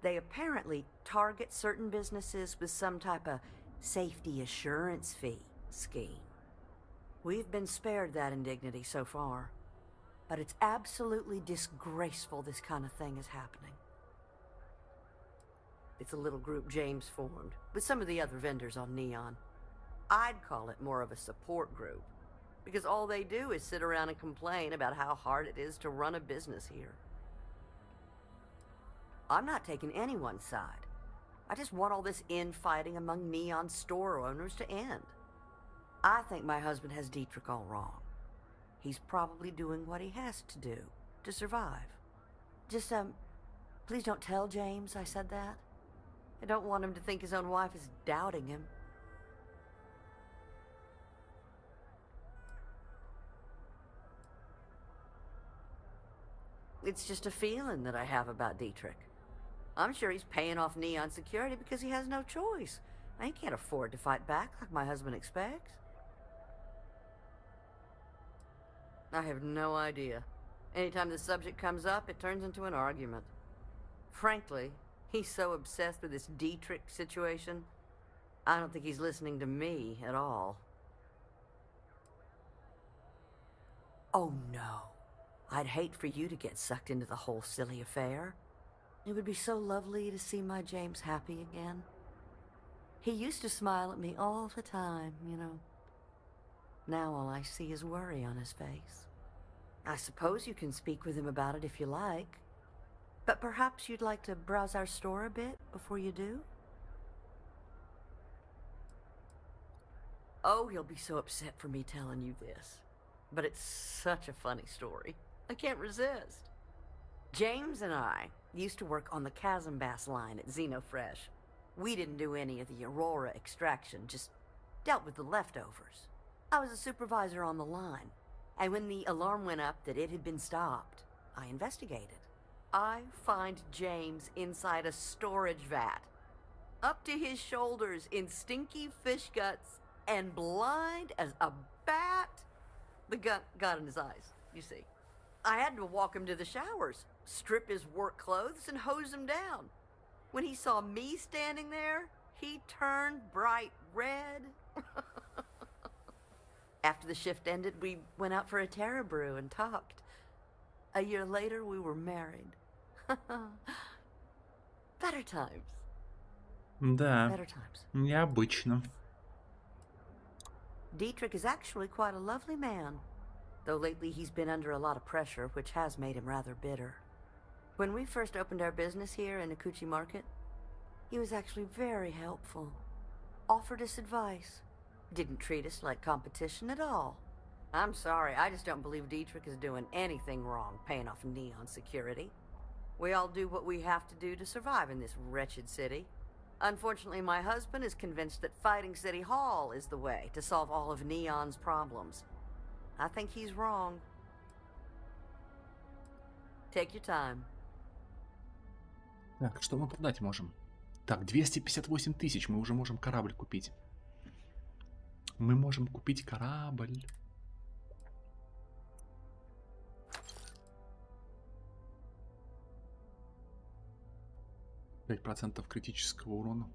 They apparently target certain businesses with some type of safety assurance fee scheme. We've been spared that indignity so far, but it's absolutely disgraceful this kind of thing is happening. It's a little group James formed, with some of the other vendors on Neon. I'd call it more of a support group, because all they do is sit around and complain about how hard it is to run a business here. I'm not taking anyone's side. I just want all this infighting among Neon store owners to end. I think my husband has Dietrich all wrong. He's probably doing what he has to do to survive. Just, please don't tell James I said that. I don't want him to think his own wife is doubting him. It's just a feeling that I have about Dietrich. I'm sure he's paying off Neon security because he has no choice. I can't afford to fight back like my husband expects. I have no idea. Anytime the subject comes up, it turns into an argument. Frankly, he's so obsessed with this Dietrich situation, I don't think he's listening to me at all. Oh no. I'd hate for you to get sucked into the whole silly affair. It would be so lovely to see my James happy again. He used to smile at me all the time, you know. Now all I see is worry on his face. I suppose you can speak with him about it if you like. But perhaps you'd like to browse our store a bit before you do? Oh, he'll be so upset for me telling you this. But it's such a funny story. I can't resist. James and I used to work on the Chasm Bass line at Xenofresh. We didn't do any of the Aurora extraction, just dealt with the leftovers. I was a supervisor on the line, and when the alarm went up that it had been stopped, I investigated. I find James inside a storage vat, up to his shoulders in stinky fish guts and blind as a bat. The gut got in his eyes, you see. I had to walk him to the showers, strip his work clothes, and hose him down. When he saw me standing there, he turned bright red. After the shift ended, we went out for a Terra Brew and talked. A year later, we were married. Better times. Да, Better times. необычно. Dietrich is actually quite a lovely man, though lately he's been under a lot of pressure, which has made him rather bitter. When we first opened our business here in Akuchi Market, he was actually very helpful. Offered us advice. Didn't treat us like competition at all. I'm sorry, I just don't believe Dietrich is doing anything wrong paying off Neon security. We all do what we have to do to survive in this wretched city. Unfortunately, my husband is convinced that fighting City Hall is the way to solve all of Neon's problems. I think he's wrong. Take your time. Так, что мы продать можем? Так, 258 тысяч, мы уже можем корабль купить. Мы можем купить корабль. 5% критического урона.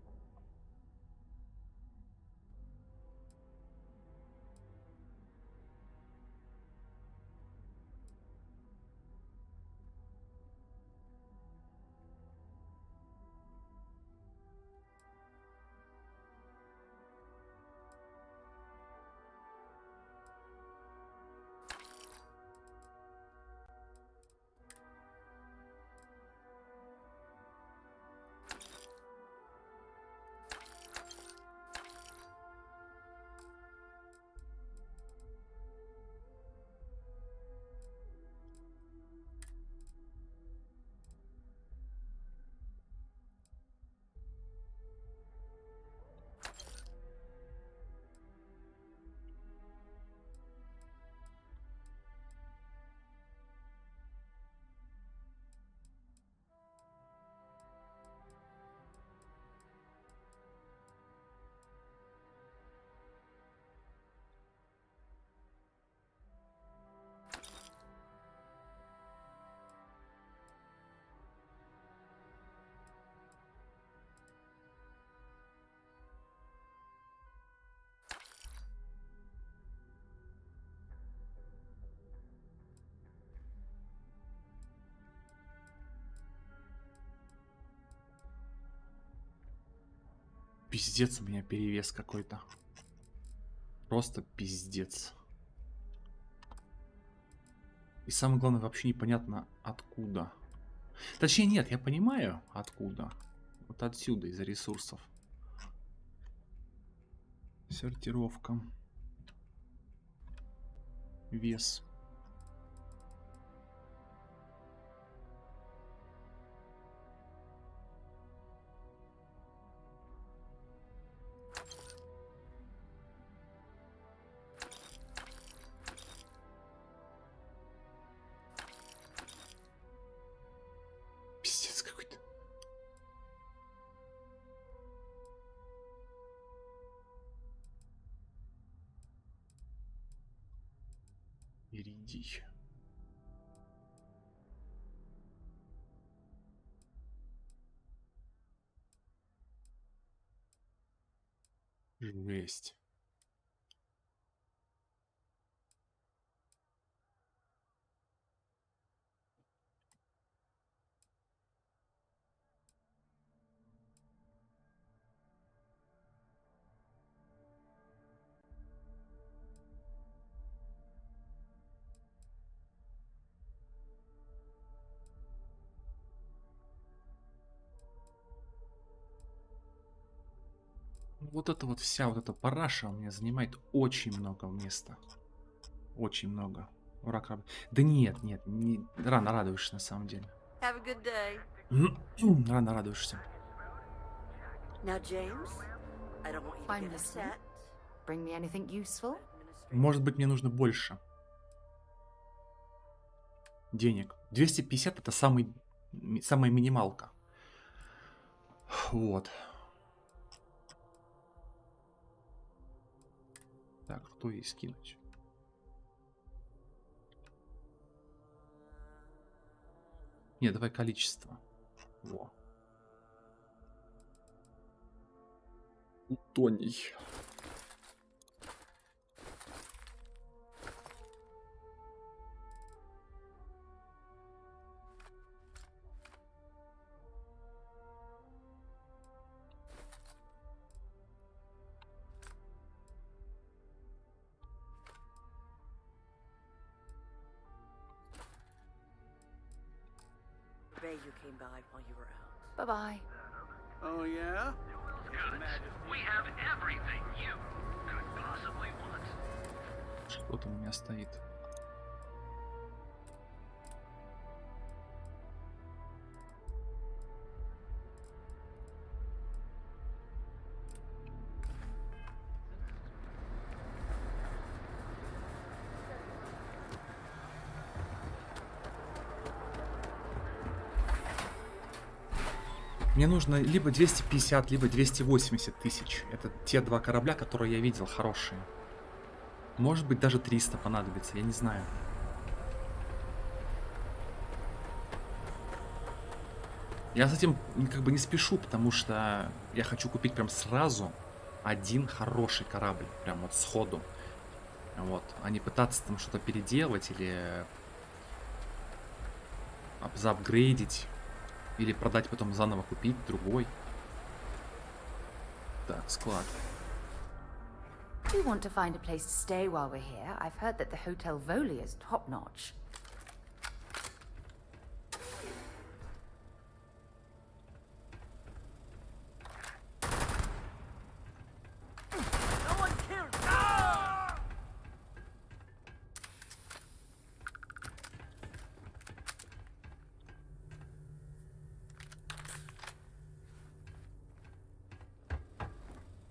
Пиздец, у меня перевес какой-то. Просто пиздец. И самое главное, вообще непонятно откуда. Точнее, нет, я понимаю откуда. Вот отсюда, из-за ресурсов. Сортировка. Вес. Утоний. Жесть. Вот это вот вся вот эта параша у меня занимает очень много места. Очень много. Враг Да нет, рано радуешься на самом деле. Have a good day. Рано радуешься. Now, James, I don't want you to I'm get listening. upset. Bring me anything useful? Может быть, мне нужно больше денег. 250 это самая минималка. Вот. Так, что ей скинуть? Не, давай количество. Во. Утоний. Bay you came by while you were out. Bye-bye. Oh, yeah? We have everything you could possibly want. Что там у меня стоит? Мне нужно либо 250, либо 280 тысяч. Это те два корабля, которые я видел, хорошие. Может быть, даже 300 понадобится, я не знаю. Я с этим как бы не спешу, потому что я хочу купить прям сразу один хороший корабль. Прям вот сходу. Вот. А не пытаться там что-то переделать или заапгрейдить. Или продать, потом заново купить другой. Так, склад. Do you want to find a place to stay while we're here? I've heard that the Hotel Voli is top-notch.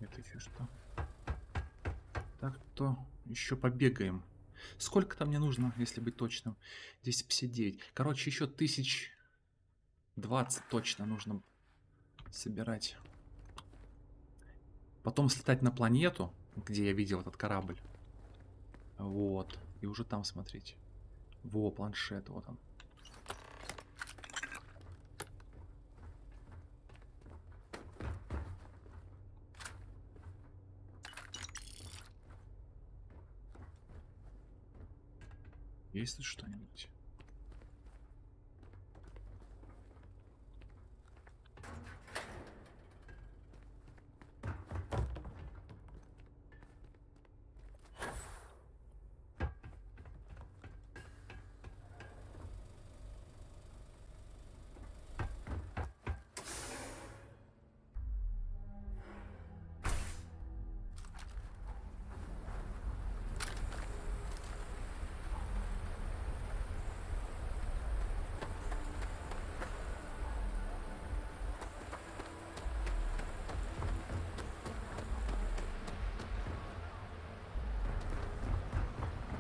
Это еще что? Так, то еще побегаем. Сколько-то мне нужно, если быть точным? 259. Короче, еще 1020 точно нужно собирать. Потом слетать на планету, где я видел этот корабль. Вот. И уже там смотреть. Во, планшет, вот он. Есть тут что-нибудь?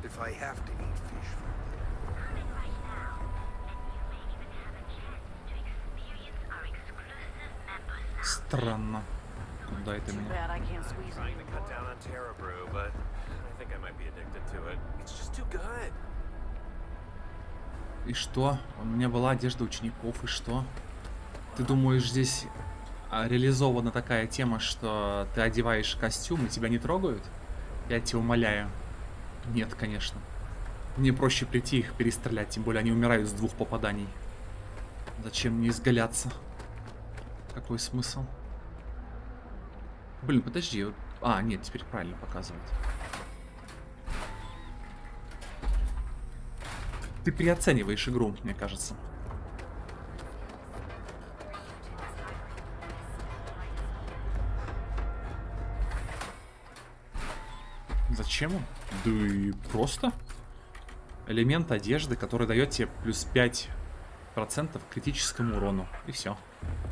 If I have to eat fish from Странно. Куда это меня? Trying to cut down on Terra Brew, but I think I might be addicted to it. It's just too good. И что? У меня была одежда учеников, и что? Ты думаешь, здесь реализована такая тема, что ты одеваешь костюм и тебя не трогают? Я тебя умоляю. Нет, конечно. Мне проще прийти их перестрелять, тем более они умирают с 2 попаданий. Зачем мне изгаляться? Какой смысл? Блин, подожди. Нет, теперь правильно показывает. Ты переоцениваешь игру, мне кажется. Зачем он? Да и просто. Элемент одежды, который дает тебе плюс 5% к критическому урону. И все.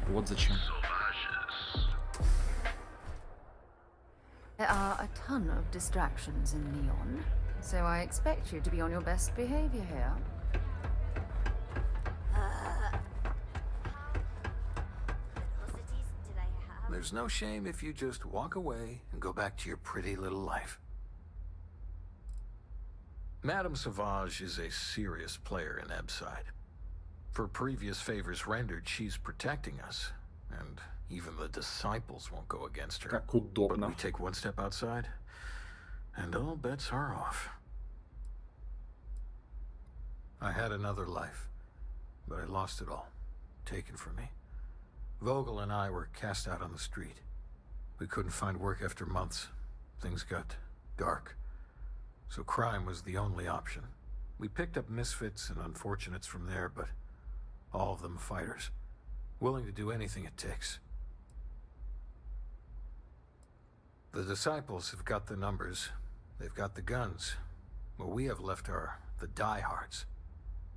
Вот зачем. There are a ton of distractions in Neon, so I expect you to be on your best behavior here. There's no shame if you just walk away and go back to your pretty little life. Madame Sauvage is a serious player in Ebside. For previous favors rendered, she's protecting us, and even the disciples won't go against her. Как удобно. But we take one step outside, and all bets are off. I had another life, but I lost it all, taken from me. Vogel and I were cast out on the street. We couldn't find work after months. Things got dark. So crime was the only option. We picked up misfits and unfortunates from there, but all of them fighters, willing to do anything it takes. The disciples have got the numbers. They've got the guns. What we have left are the diehards.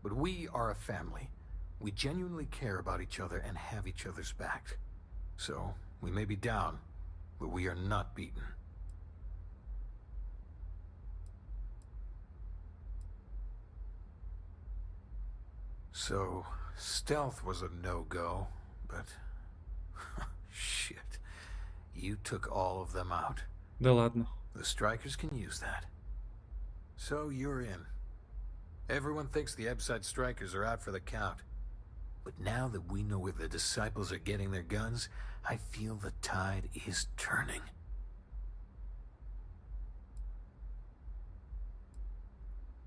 But we are a family. We genuinely care about each other and have each other's back. So, we may be down, but we are not beaten. So, stealth was a no-go, but... shit. You took all of them out. Да ладно. The strikers can use that. So, you're in. Everyone thinks the Ebside strikers are out for the count. But now that we know where the disciples are getting their guns, I feel the tide is turning.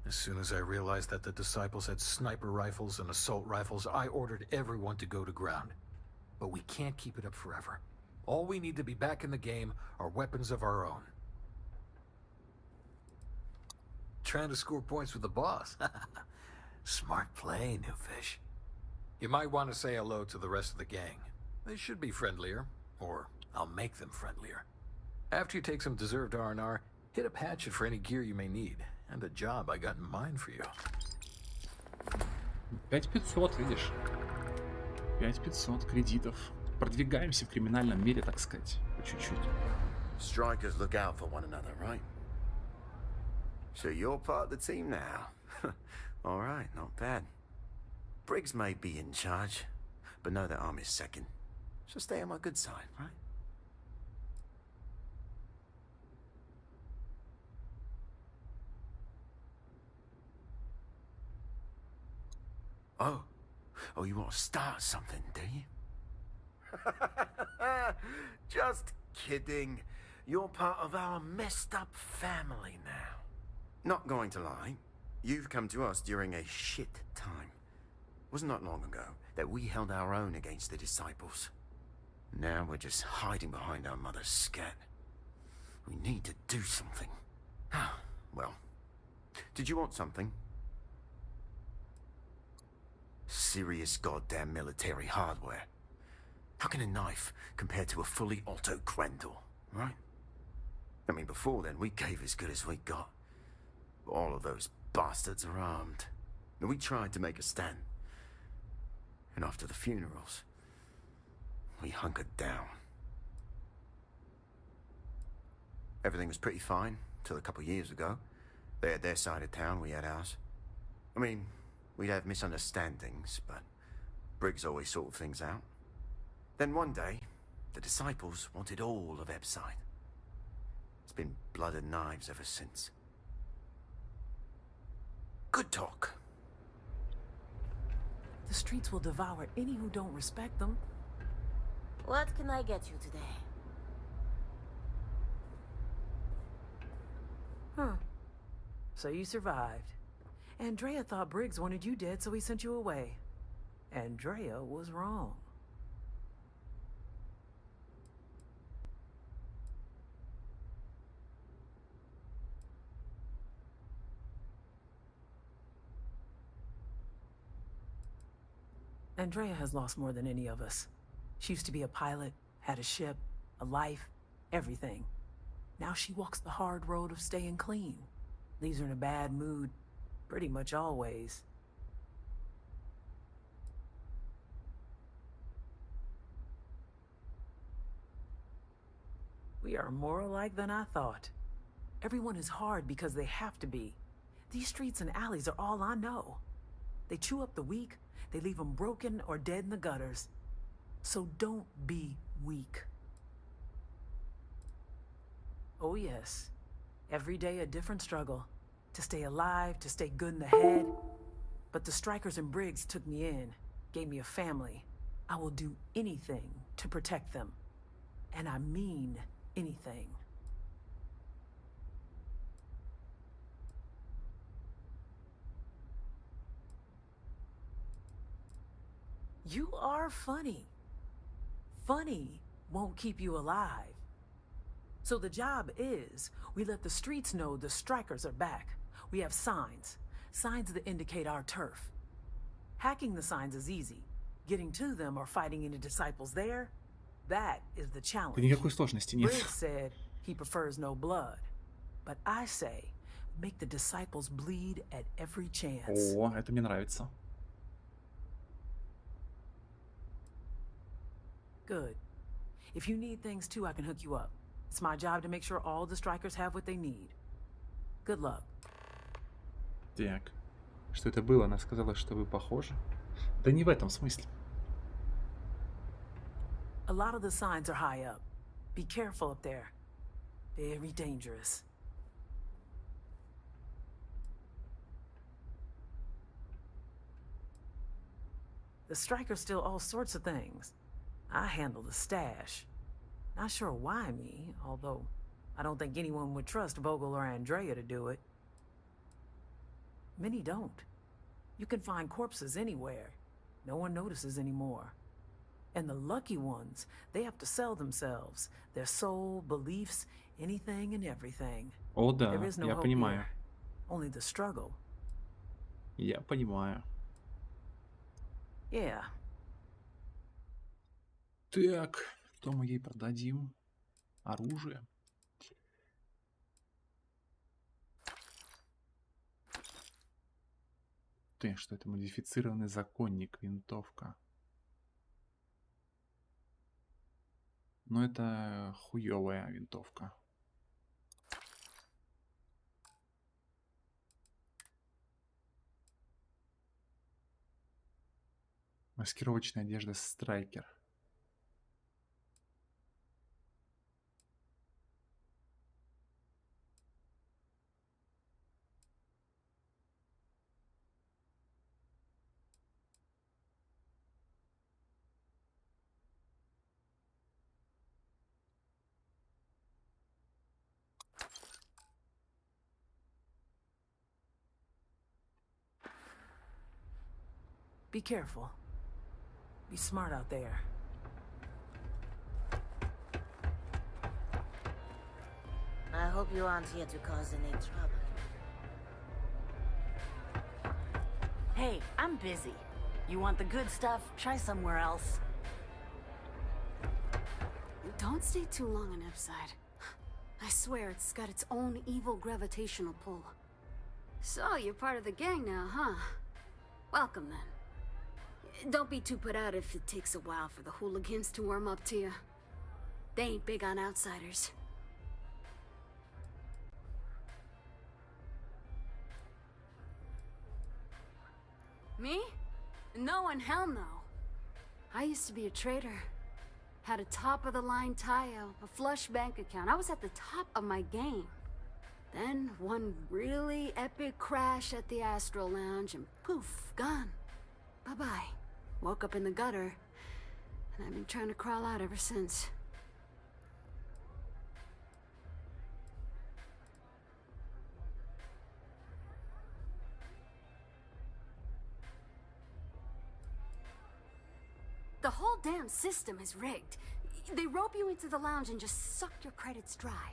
As soon as I realized that the disciples had sniper rifles and assault rifles, I ordered everyone to go to ground. But we can't keep it up forever. All we need to be back in the game are weapons of our own. Trying to score points with the boss. Smart play, new fish. You might want to say hello to the rest of the gang. They should be friendlier, or I'll make them friendlier. After you take some deserved R&R, hit up Hatchet for any gear you may need, and a job I got in mind for you. 5500, видишь? 5500 кредитов. Продвигаемся в криминальном мире, так сказать, по чуть-чуть. Strikers look out for one another, right? So you're part of the team now. All right, not bad. Briggs may be in charge, but know that I'm his second. So stay on my good side, right? Oh, you want to start something, do you? Just kidding. You're part of our messed up family now. Not going to lie, you've come to us during a shit time. Wasn't that long ago that we held our own against the disciples. Now we're just hiding behind our mother's scat. We need to do something. Well, did you want something? Serious goddamn military hardware. How can a knife compare to a fully auto Grendel, right? I mean, before then, we gave as good as we got. All of those bastards are armed. And we tried to make a stand. And after the funerals, we hunkered down. Everything was pretty fine till a couple years ago. They had their side of town, we had ours. I mean, we'd have misunderstandings, but Briggs always sorted things out. Then one day, the disciples wanted all of Ebside. It's been blood and knives ever since. Good talk. The streets will devour any who don't respect them. What can I get you today? Huh. So you survived. Andrea thought Briggs wanted you dead, so he sent you away. Andrea was wrong. Andrea has lost more than any of us. She used to be a pilot, had a ship, a life, everything. Now she walks the hard road of staying clean. Leaves her in a bad mood, pretty much always. We are more alike than I thought. Everyone is hard because they have to be. These streets and alleys are all I know. They chew up the weak, they leave them broken or dead in the gutters. So don't be weak. Oh yes, every day a different struggle. To stay alive, to stay good in the head. But the strikers and Briggs took me in, gave me a family. I will do anything to protect them. And I mean anything. You are funny. Funny won't keep you alive. So the job is, we let the streets know the strikers are back. We have signs. Signs that indicate our turf. Hacking the signs is easy. Getting to them or fighting any disciples there, that is the challenge. Никакой сложности нет. Briggs said he prefers no blood. But I say, make the disciples bleed at every chance. О, это мне нравится. Good. If you need things too, I can hook you up. It's my job to make sure all the strikers have what they need. Good luck. Так. Что это было? Она сказала, что вы похожи. Да не в этом смысле. A lot of the signs are high up. Be careful up there. Very dangerous. The strikers steal all sorts of things. I handle the stash. Not sure why me, although I don't think anyone would trust Vogel or Andrea to do it. Many don't. You can find corpses anywhere. No one notices anymore. And the lucky ones, they have to sell themselves, their soul, beliefs, anything and everything. О, да, There is no я hope понимаю. here. Only the struggle. Я понимаю. Yeah. Так, что мы ей продадим? Оружие. Ты, что это модифицированный законник, винтовка. Но это хуёвая винтовка. Маскировочная одежда Страйкер. Be careful. Be smart out there. I hope you aren't here to cause any trouble. Hey, I'm busy. You want the good stuff? Try somewhere else. Don't stay too long on Upside. I swear it's got its own evil gravitational pull. So, you're part of the gang now, huh? Welcome then. Don't be too put out if it takes a while for the hooligans to warm up to you. They ain't big on outsiders. Me? No and hell no. I used to be a trader. Had a top-of-the-line tie-out, a flush bank account. I was at the top of my game. Then, one really epic crash at the Astro Lounge, and poof, gone. Bye-bye. Woke up in the gutter, and I've been trying to crawl out ever since. The whole damn system is rigged. They rope you into the lounge and just suck your credits dry.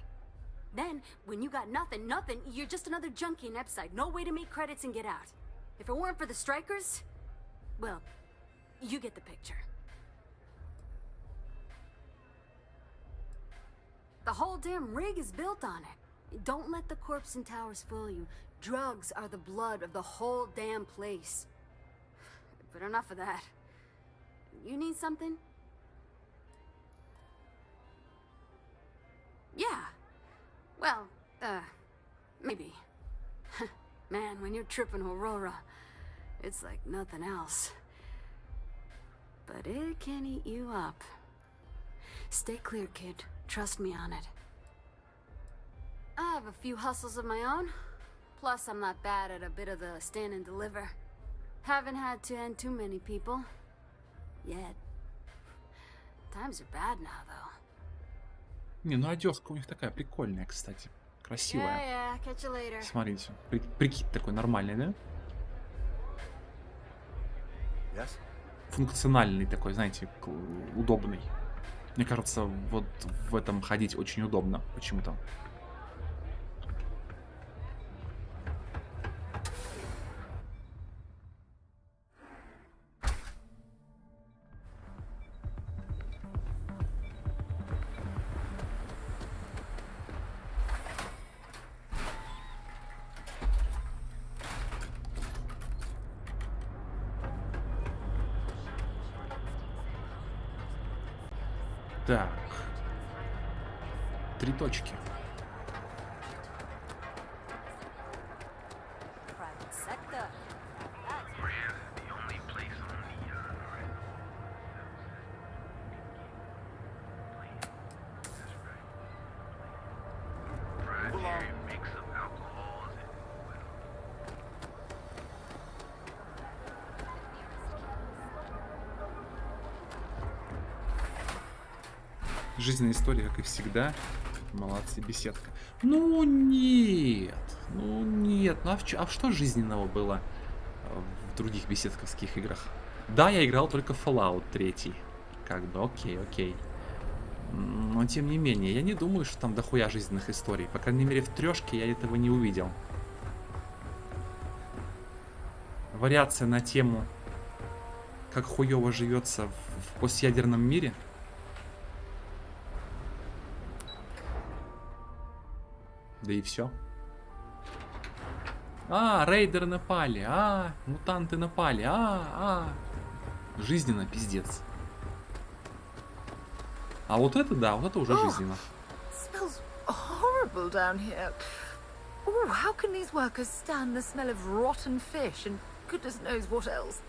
Then, when you got nothing, you're just another junkie in Epside. No way to make credits and get out. If it weren't for the strikers, well, you get the picture. The whole damn rig is built on it. Don't let the corpse and towers fool you. Drugs are the blood of the whole damn place. But enough of that. You need something? Yeah. Well, maybe. Man, when you're tripping Aurora, it's like nothing else. But it can eat you up. Stay clear, kid. Trust me on it. I have a few hustles of my own. Plus, I'm not bad at a bit of the stand and deliver. Haven't had to end too many people. Yet. Times are bad now, though. Не, ну одежка у них такая прикольная, кстати. Красивая. Yeah, catch you later. Смотрите, прикид такой нормальный, да? Yes? Функциональный такой, знаете, удобный. Мне кажется, вот в этом ходить очень удобно почему-то. Так. 3 точки. Private sector. Жизненная история, как и всегда. Молодцы, беседка. Ну нет. Ну нет. Ну а что жизненного было в других беседковских играх? Да, я играл только в Fallout 3. Как бы, окей. Но тем не менее, я не думаю, что там дохуя жизненных историй. По крайней мере, в трешке я этого не увидел. Вариация на тему, как хуёво живется в постъядерном мире. Да и все. Рейдеры напали. Мутанты напали. Жизненно, пиздец. А вот это, да, вот это уже жизненно. Smells horrible down here. Ooh, how can these workers stand the smell of rotten fish and goodness knows what else?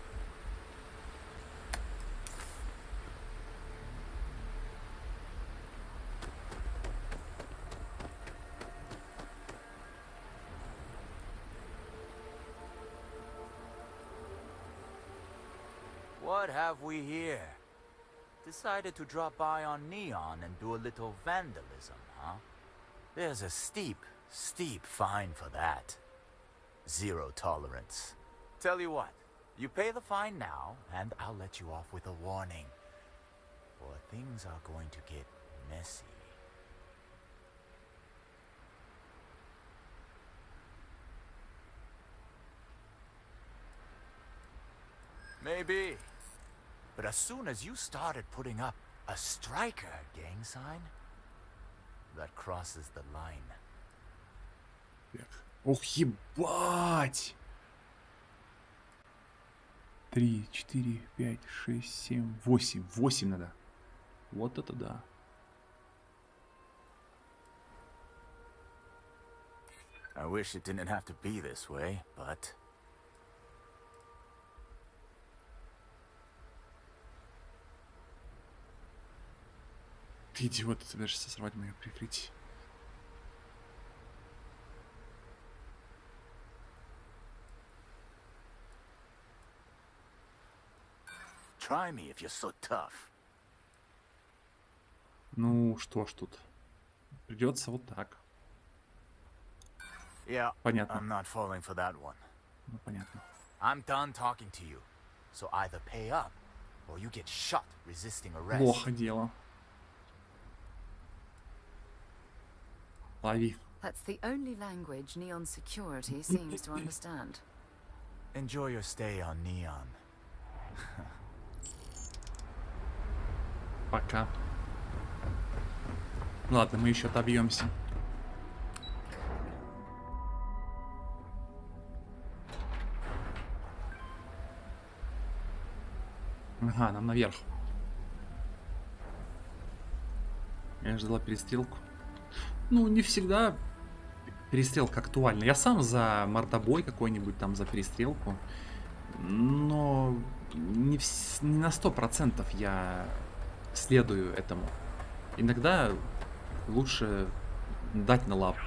What have we here? Decided to drop by on Neon and do a little vandalism, huh? There's a steep fine for that. Zero tolerance. Tell you what, you pay the fine now, and I'll let you off with a warning. Or things are going to get messy. Maybe. But as soon as you started putting up a striker gang sign, that crosses the line. Ох, ебать! 3, 4, 5, 6, 7, 8. 8 надо. Вот это да. I wish it didn't have to be this way, but... Ты идиот, ты собираешься сорвать мое прикрытие. Try me if you're so tough. Ну, что ж тут. Придется вот так. Yeah, Понятно. I'm not falling for that one. Ну, понятно. I'm done talking to you. So either pay up, or you get shot resisting arrest. Плохо дело. Лови. That's the only language Neon Security seems to understand. Enjoy your stay on Neon. Пока. Ладно, мы еще отобьемся. Ага, нам наверх. Я ждала перестрелку. Ну, не всегда перестрелка актуальна. Я сам за мордобой какой-нибудь там, за перестрелку. Но не на 100% я следую этому. Иногда лучше дать на лапу.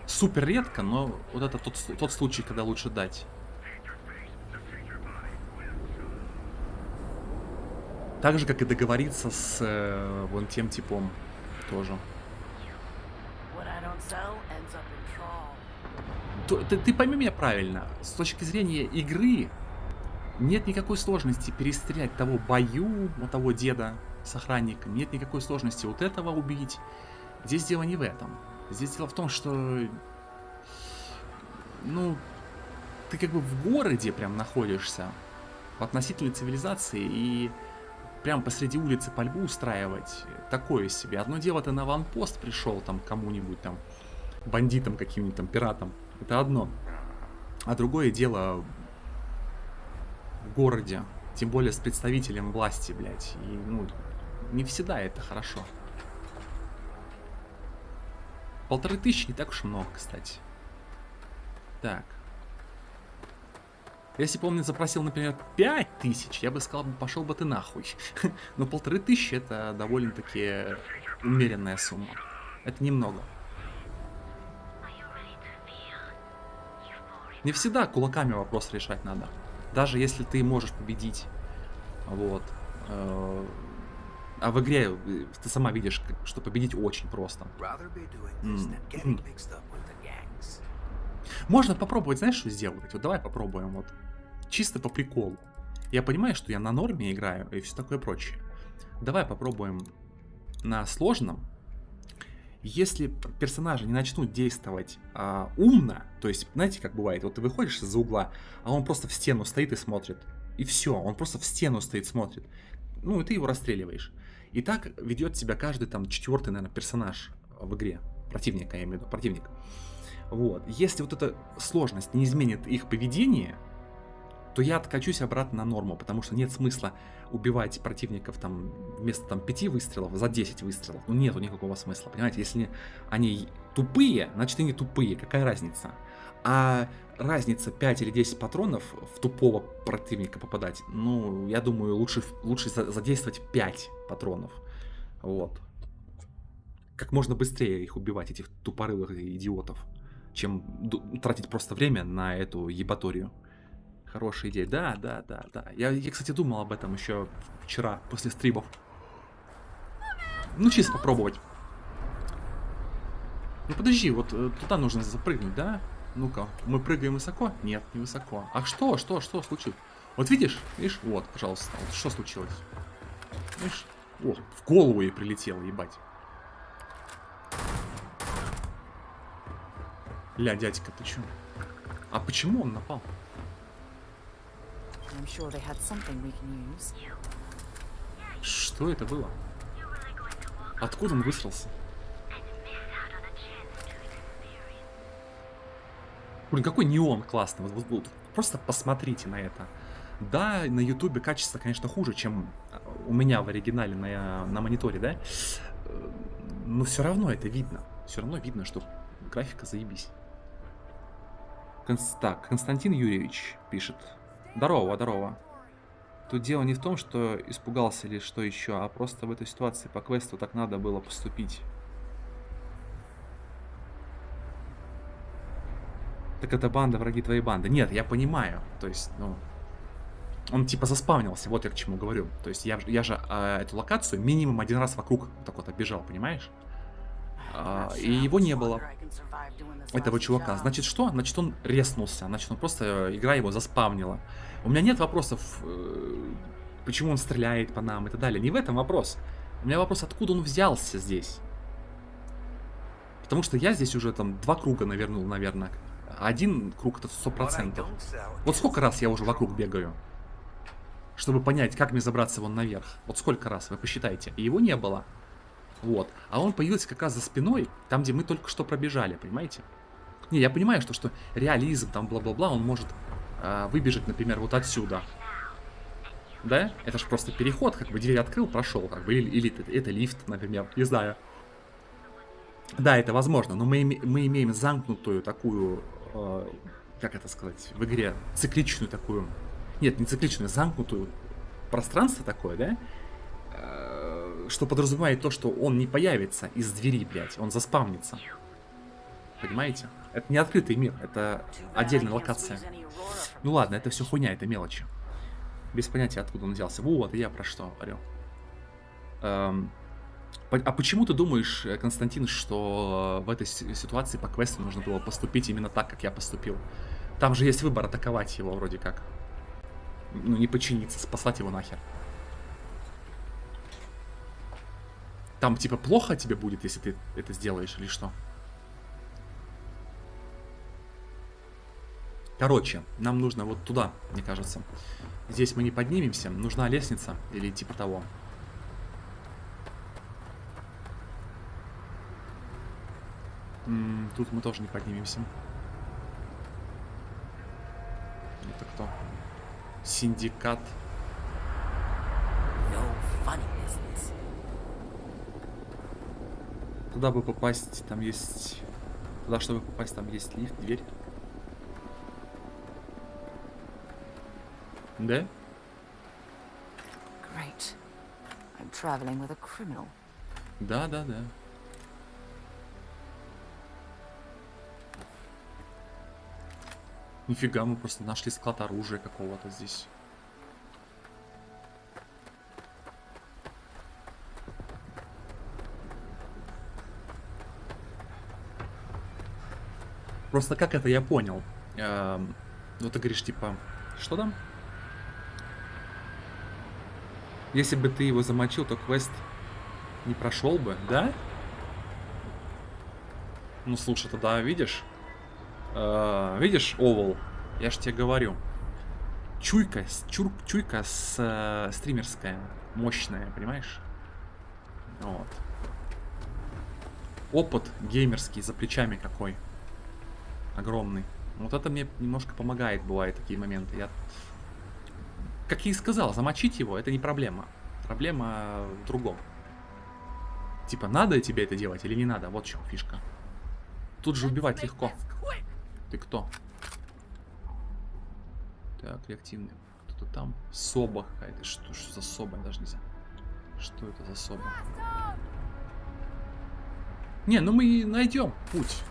Супер редко, но вот это тот случай, когда лучше дать. Так же, как и договориться с вон тем типом тоже. Ты пойми меня правильно. С точки зрения игры нет никакой сложности перестрелять того бою, вот того деда с охранником. Нет никакой сложности вот этого убить. Здесь дело не в этом. Здесь дело в том, что... Ну, ты как бы в городе прям находишься, в относительной цивилизации, и прям посреди улицы пальбу устраивать такое себе. Одно дело, ты на аванпост пришел там кому-нибудь там, бандитам каким-нибудь там, пиратам. Это одно. А другое дело в городе. Тем более с представителем власти, блядь. И, ну, не всегда это хорошо. 1500 не так уж и много, кстати. Так. Если бы он мне запросил, например, 5000, я бы сказал, пошел бы ты нахуй. Но 1500 это довольно-таки умеренная сумма. Это немного. Не всегда кулаками вопрос решать надо. Даже если ты можешь победить. Вот. А в игре ты сама видишь, что победить очень просто. Можно попробовать, знаешь, что сделать? Вот давай попробуем, вот. Чисто по приколу. Я понимаю, что я на норме играю и все такое прочее. Давай попробуем на сложном. Если персонажи не начнут действовать умно, то есть, знаете, как бывает, вот ты выходишь из-за угла, а он просто в стену стоит и смотрит. И все, он просто в стену стоит, смотрит. Ну, и ты его расстреливаешь. И так ведет себя каждый там 4-й, наверное, персонаж в игре. Противника, я имею в виду, противник. Вот. Если вот эта сложность не изменит их поведение, то я откачусь обратно на норму, потому что нет смысла убивать противников там вместо там 5 выстрелов за 10 выстрелов. Ну нету никакого смысла, понимаете? Если они тупые, значит они тупые, какая разница? А разница 5 или 10 патронов в тупого противника попадать, ну, я думаю, лучше задействовать 5 патронов. Вот. Как можно быстрее их убивать, этих тупорылых идиотов, чем тратить просто время на эту ебаторию. Хорошая идея. Да. Я, кстати, думал об этом еще вчера, после стримов. Ну, чисто попробовать. Ну, подожди, вот туда нужно запрыгнуть, да? Ну-ка, мы прыгаем высоко? Нет, не высоко. А что случилось? Вот видишь? Вот, пожалуйста, вот что случилось? Видишь? О, в голову ей прилетело, ебать. Ля, дядька, ты чё? А почему он напал? Что это было? Откуда он высрался? Блин, какой неон классный. Вот, просто посмотрите на это. Да, на ютубе качество, конечно, хуже, чем у меня в оригинале на мониторе, да? Но все равно это видно. Все равно видно, что графика заебись. Так, Константин Юрьевич пишет. Здорово. Тут дело не в том, что испугался или что еще, а просто в этой ситуации по квесту так надо было поступить. Так это банда, враги твоей банды. Нет, я понимаю. То есть, ну... Он типа заспавнился, вот я к чему говорю. То есть я же эту локацию минимум один раз вокруг так вот оббежал, понимаешь? И его не было. Этого чувака. Значит что? Значит он реснулся. Значит он просто, игра его заспавнила. У меня нет вопросов, почему он стреляет по нам и так далее. Не в этом вопрос. У меня вопрос, откуда он взялся здесь. Потому что я здесь уже там 2 круга навернул, наверное. Один круг это 100%. Вот сколько раз я уже вокруг бегаю, чтобы понять, как мне забраться вон наверх. Вот сколько раз, вы посчитайте. И его не было. Вот. А он появился как раз за спиной, там, где мы только что пробежали, понимаете? Не, я понимаю, что реализм, там, бла-бла-бла, он может выбежать, например, вот отсюда. Да? Это же просто переход, как бы дверь открыл, прошел, как бы, или это лифт, например, не знаю. Да, это возможно, но мы имеем замкнутую такую, как это сказать, в игре, цикличную такую, нет, не цикличную, замкнутую пространство такое, да? Что подразумевает то, что он не появится из двери, блядь, он заспавнится. Понимаете? Это не открытый мир, это отдельная локация. Ну ладно, это все хуйня, это мелочи. Без понятия, откуда он взялся. Вот, я про что говорю. А почему ты думаешь, Константин, что в этой ситуации по квесту нужно было поступить именно так, как я поступил? Там же есть выбор атаковать его вроде как. Ну, не подчиниться, спасать его нахер. Там типа плохо тебе будет, если ты это сделаешь или что? Короче, нам нужно вот туда, мне кажется. Здесь мы не поднимемся, нужна лестница или типа того. Тут мы тоже не поднимемся. Это кто? Синдикат. Туда бы попасть, там есть... Туда, чтобы попасть, там есть лифт, дверь. Да? Great. I'm traveling with a criminal. Да. Нифига, мы просто нашли склад оружия какого-то здесь. Просто как это я понял? Ну ты говоришь, типа, что там? Если бы ты его замочил, то квест не прошел бы, да? Ну слушай, тогда видишь? Видишь, Овал? Я ж тебе говорю. Чуйка стримерская, мощная, понимаешь? Вот. Опыт геймерский за плечами какой. Огромный. Вот это мне немножко помогает, бывают такие моменты. Я, как я и сказал, замочить его это не проблема. Проблема в другом. Типа, надо тебе это делать или не надо? Вот в чем фишка. Тут же убивать легко. Ты кто? Так, реактивный. Кто-то там. Соба какая-то. Что за соба? Даже не знаю. Что это за соба? Не, ну мы найдем путь.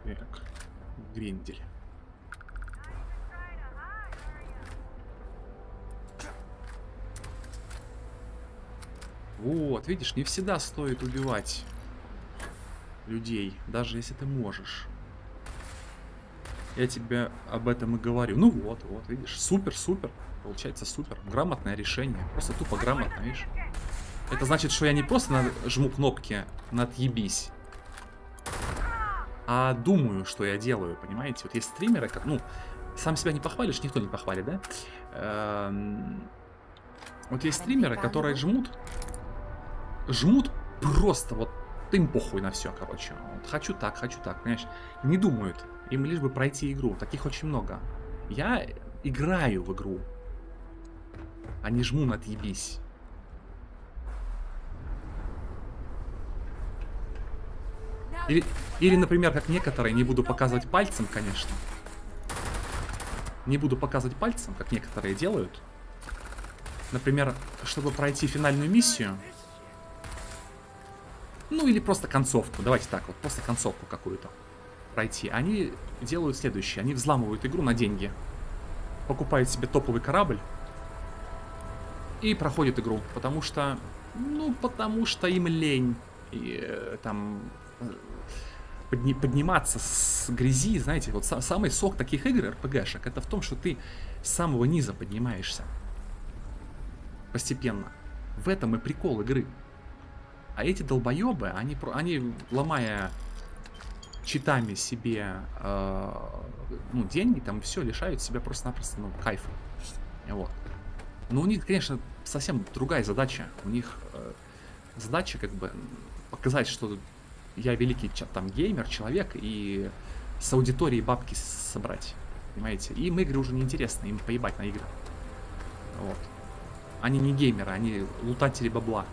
Так, Гриндель. Вот, видишь, не всегда стоит убивать людей, даже если ты можешь. Я тебе об этом и говорю. Ну вот, видишь, супер. Получается супер. Грамотное решение. Просто тупо грамотно, видишь. Это значит, что я не просто жму кнопки на отъебись, а думаю, что я делаю, понимаете? Вот есть стримеры, как, ну, сам себя не похвалишь, никто не похвалит, да? Вот есть стримеры, которые жмут просто вот, им похуй на все, короче. Вот, хочу так, понимаешь? Не думают, им лишь бы пройти игру. Таких очень много. Я играю в игру, а не жму на отъебись. Или, например, как некоторые, не буду показывать пальцем, конечно. Не буду показывать пальцем, как некоторые делают. Например, чтобы пройти финальную миссию. Ну, или просто концовку. Давайте так вот, просто концовку какую-то. пройти, они делают следующее. Они взламывают игру на деньги, покупают себе топовый корабль и проходят игру, потому что, ну, потому что им лень и, там подниматься с грязи, знаете, вот самый сок таких игр, РПГшек, это в том, что ты с самого низа поднимаешься постепенно. В этом и прикол игры. А эти долбоебы, они ломая читами себе ну, деньги, там все лишают себя просто-напросто, ну, кайфа. Вот. Но у них, конечно, совсем другая задача. У них задача как бы показать, что я великий там геймер, человек, и с аудиторией бабки собрать. Понимаете? Им игры уже не интересны, им поебать на игры. Вот. Они не геймеры, они лутатели бабла.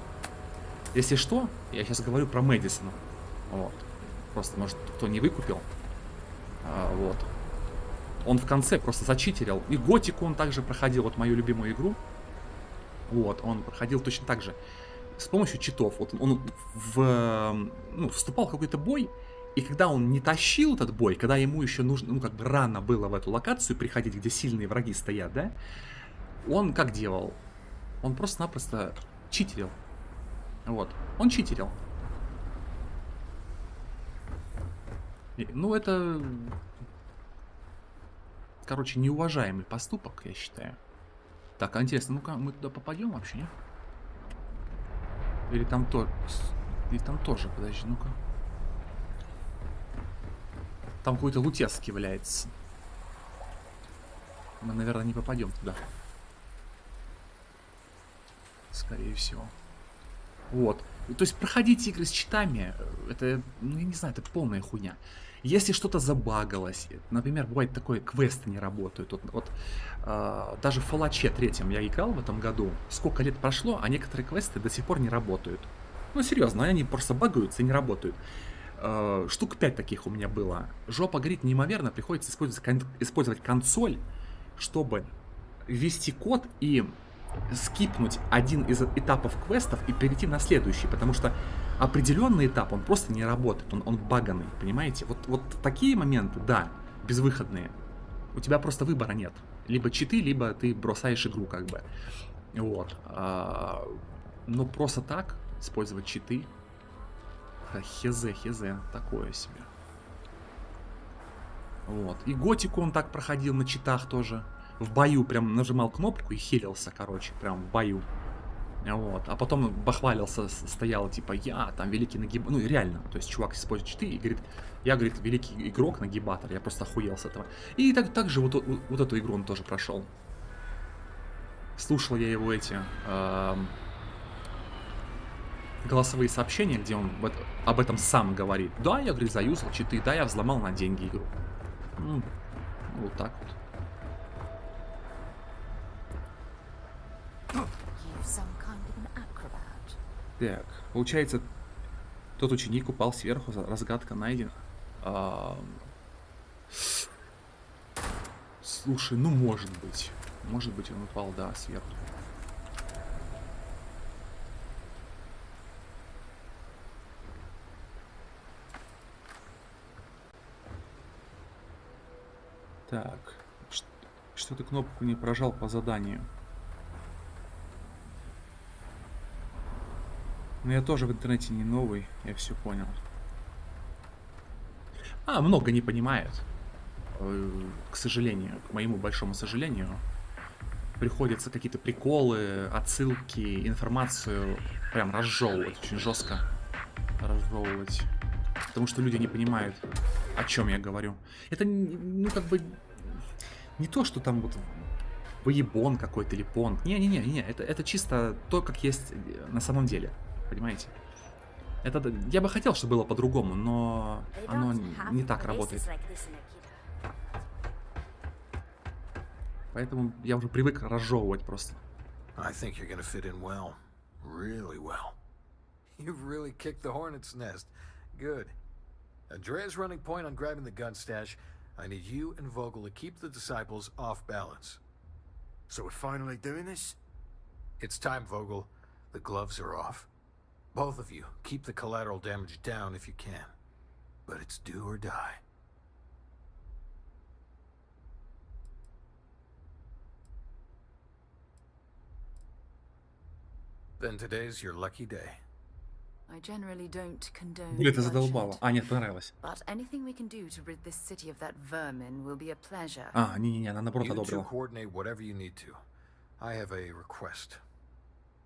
Если что, я сейчас говорю про Мэдисона. Вот. Просто, может, кто не выкупил. Вот. Он в конце просто зачитерил. И Готику он также проходил, вот мою любимую игру. Вот, он проходил точно так же. С помощью читов. Вот он вступал в какой-то бой, и когда он не тащил этот бой, когда ему еще нужно, ну, как бы рано было в эту локацию приходить, где сильные враги стоят, да, он как делал? Он просто-напросто читерил. Вот. Он читерил. Ну, это... Короче, неуважаемый поступок, я считаю. Так, а интересно, ну-ка, мы туда попадем вообще, нет? Или там тоже, подожди, ну-ка. Там какой-то лутес валяется. Мы, наверное, не попадем туда. Скорее всего. Вот. То есть проходить игры с читами, это, ну, я не знаю, это полная хуйня. Если что-то забагалось, например, бывает такое, квесты не работают. Вот даже в Fallout 3 я играл в этом году, сколько лет прошло, а некоторые квесты до сих пор не работают. Ну, серьезно, они просто багаются и не работают. Штук 5 таких у меня было. Жопа горит неимоверно, приходится использовать консоль, чтобы ввести код и скипнуть один из этапов квестов и перейти на следующий, потому что определенный этап, он просто не работает, он баганный, понимаете? Вот такие моменты, да, безвыходные. У тебя просто выбора нет. Либо читы, либо ты бросаешь игру, как бы. Вот. Но просто так использовать читы, хз, такое себе. Вот. И Готику он так проходил на читах тоже. В бою прям нажимал кнопку и хилился, короче, прям в бою. Вот. А потом бахвалился, стоял, типа, я там великий нагибатор. Ну, реально, то есть чувак использует читы и говорит, я, говорит, великий игрок, нагибатор. Я просто охуел с этого. И так же вот эту игру он тоже прошел. Слушал я его эти голосовые сообщения, где он об этом сам говорит. Да, я, говорит, заюзал читы, да, я взломал на деньги игру. Ну, вот так вот. Так, получается, тот ученик упал сверху, разгадка найдена. Слушай, ну может быть. Может быть он упал, да, сверху. Так, что ты кнопку не прожал по заданию? Но я тоже в интернете не новый, я все понял. Много не понимают. К сожалению, к моему большому сожалению. Приходится какие-то приколы, отсылки, информацию прям разжевывать, очень жестко разжевывать. Потому что люди не понимают, о чем я говорю. Это, ну, как бы, не то, что там вот выебон какой-то или понт. Не, это чисто то, как есть на самом деле. Понимаете? Это, я бы хотел, чтобы было по-другому, но оно не так работает. Поэтому я уже привык разжевывать просто. I think you're gonna fit in well. Really well. You've really kicked the hornet's nest. Good. Andrea's running point on grabbing the gun stash. I need you and Vogel to keep the disciples off balance. So we're finally doing this? It's time, Vogel. The gloves are off. Both of you, keep the collateral damage down if you can. But it's do or die. Then today's your lucky day. I generally don't condone Блин, это bloodshed, задолбало. А, нет, понравилось. but anything we can do to rid this city of that vermin will be a pleasure. А, не-не-не, она наоборот You two одобрила. coordinate whatever you need to. I have a request.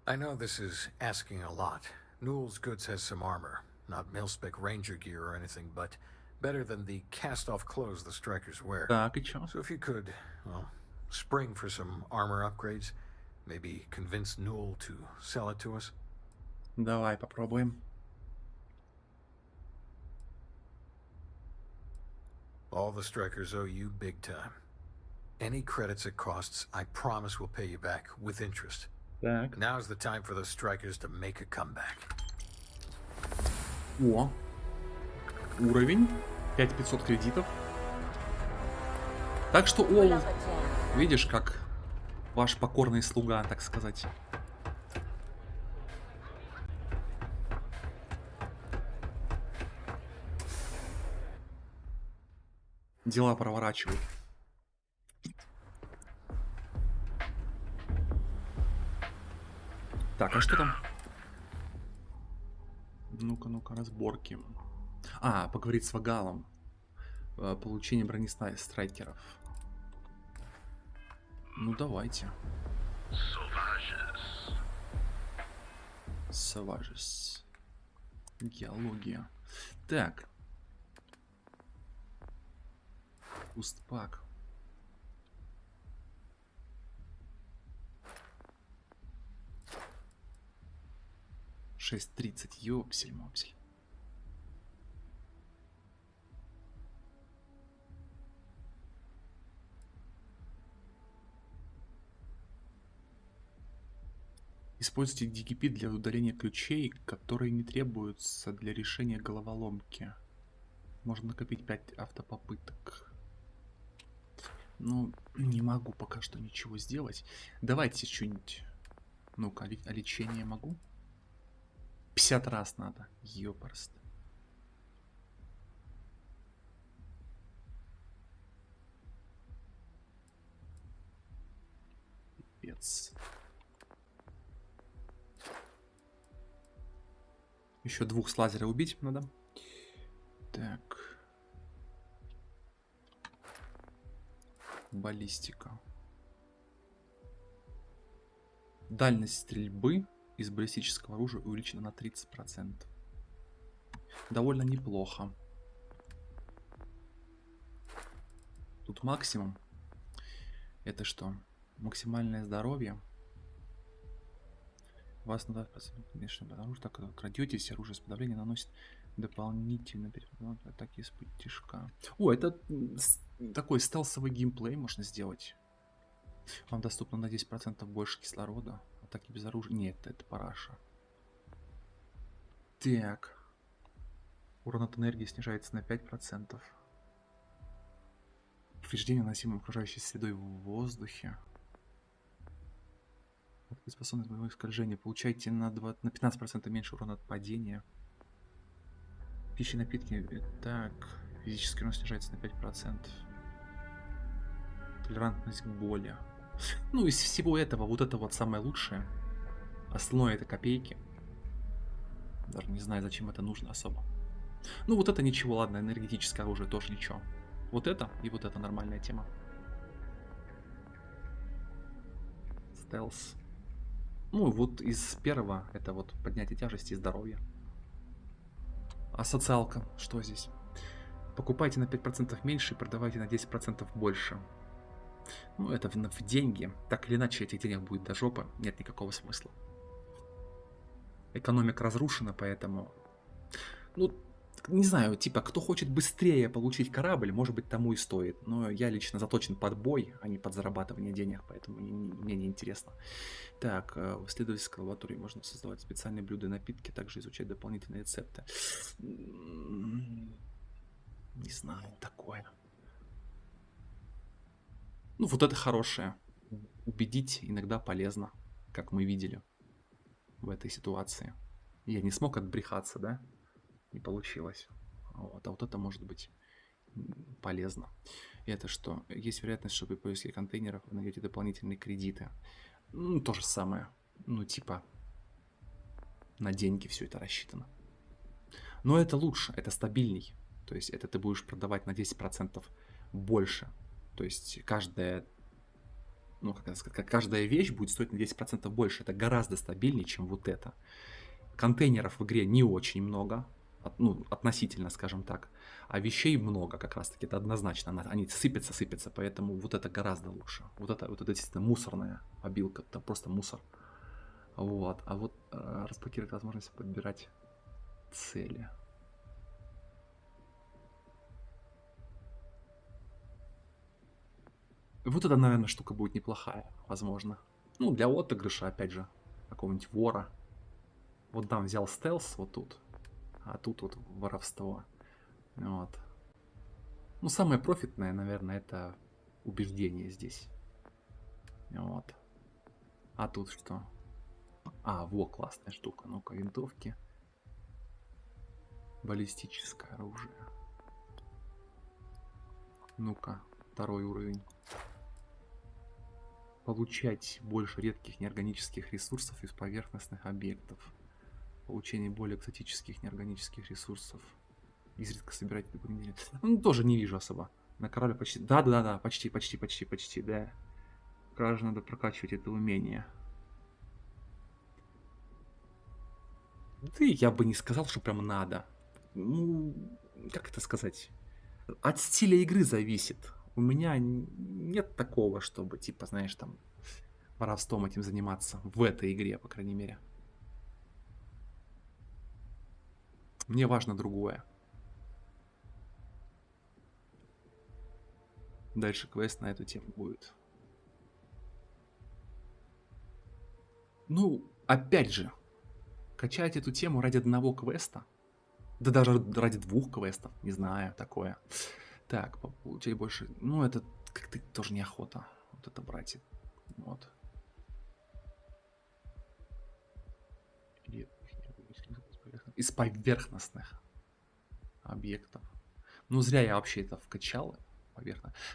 I know this is asking a lot. Newell's Goods has some armor. Not mil-spec ranger gear or anything, but better than the cast-off clothes the strikers wear. Так, и чё? So if you could, well, spring for some armor upgrades, maybe convince Newell to sell it to us. Давай попробуем. All the strikers owe you big time. Any credits it costs, I promise we'll pay you back with interest. Так. Now's the time for those strikers to make a comeback. О. Уровень. 5500 кредитов. Так что, Ол, видишь, как ваш покорный слуга, так сказать. Дела проворачивают. Так, а что там? Ну-ка, ну-ка, разборки. А, поговорить с Вагалом. Получение бронестрайкеров. Ну, давайте. Саважес. Геология. Так. Устпак. Шесть 30. Ёпсель-мопсель. Используйте DKP для удаления ключей, которые не требуются для решения головоломки. Можно накопить 5 автопопыток. Ну, не могу пока что ничего сделать. Давайте что-нибудь. Ну-ка, а лечение могу? 50 раз надо. Ёпарст. Пипец. Еще 2 с лазера убить надо. Так. Баллистика. Дальность стрельбы из баллистического оружия увеличена на 30%. Довольно неплохо. Тут максимум. Это что? Максимальное здоровье. Вас надо конечно, потому что когда крадетесь, оружие с подавления наносит дополнительно атаки из-под тишка. О, это такой стелсовый геймплей можно сделать. Вам доступно на 10% больше кислорода. Атаки без оружия. Нет, это параша. Так. Урон от энергии снижается на 5%. Повреждение, наносимое окружающей средой в воздухе. Способность боевого скольжения. Получаете на 15% меньше урона от падения. Пища и напитки. Так. Физический урон снижается на 5%. Толерантность к боли. Ну, из всего этого, вот это вот самое лучшее. Остальное это копейки. Даже не знаю, зачем это нужно особо. Ну, вот это ничего, ладно, энергетическое оружие тоже ничего. Вот это и вот это нормальная тема. Стелс. Ну, вот из первого это вот поднятие тяжести и здоровья. А социалка, что здесь? Покупайте на 5% меньше и продавайте на 10% больше. Ну, это в деньги. Так или иначе, этих денег будет до жопы. Нет никакого смысла. Экономика разрушена, поэтому... Ну, не знаю, типа, кто хочет быстрее получить корабль, может быть, тому и стоит. Но я лично заточен под бой, а не под зарабатывание денег, поэтому мне не интересно. Так, в исследовательской лаборатории можно создавать специальные блюда и напитки, также изучать дополнительные рецепты. Не знаю, такое. Ну, вот это хорошее. Убедить иногда полезно, как мы видели в этой ситуации. Я не смог отбрехаться, да? Не получилось. Вот. А вот это может быть полезно. И это что? Есть вероятность, что при поиске контейнеров вы найдете дополнительные кредиты. Ну, то же самое. Ну, типа, На деньги все это рассчитано. Но это лучше, это стабильней. То есть это ты будешь продавать на 10% больше. То есть каждая, ну, как сказать, каждая вещь будет стоить на 10% больше. Это гораздо стабильнее, чем вот это. Контейнеров в игре не очень много. Ну, относительно, скажем так. А вещей много как раз-таки. Это однозначно. Они сыпятся. Поэтому вот это гораздо лучше. Вот это действительно мусорная обилка. Это просто мусор. Вот. А вот разблокировать возможность подбирать цели. Вот это, наверное, штука будет неплохая, возможно. Ну, для отыгрыша, опять же, какого-нибудь вора. Вот там взял стелс вот тут, а тут вот воровство. Вот. Ну, самое профитное, наверное, это убеждение здесь. Вот. А тут что? А, во, классная штука. Ну-ка, винтовки. Баллистическое оружие. Ну-ка, второй уровень. Получать больше редких неорганических ресурсов из поверхностных объектов. Получение более экзотических неорганических ресурсов. Изредка собирать дополнительные. Ну, тоже не вижу особо. На корабле почти. Да, почти, да. Кражу надо прокачивать это умение. Да я бы не сказал, что прям надо. Ну, как это сказать? От стиля игры зависит. У меня нет такого, чтобы, типа, знаешь, там, воровством этим заниматься. В этой игре, по крайней мере. Мне важно другое. Дальше квест на эту тему будет. Ну, опять же, качать эту тему ради одного квеста. Да даже ради двух квестов, не знаю, такое. Так, получать больше. Ну, это как-то тоже неохота. Вот это брать. Вот. Из поверхностных объектов. Ну, зря я вообще это вкачал.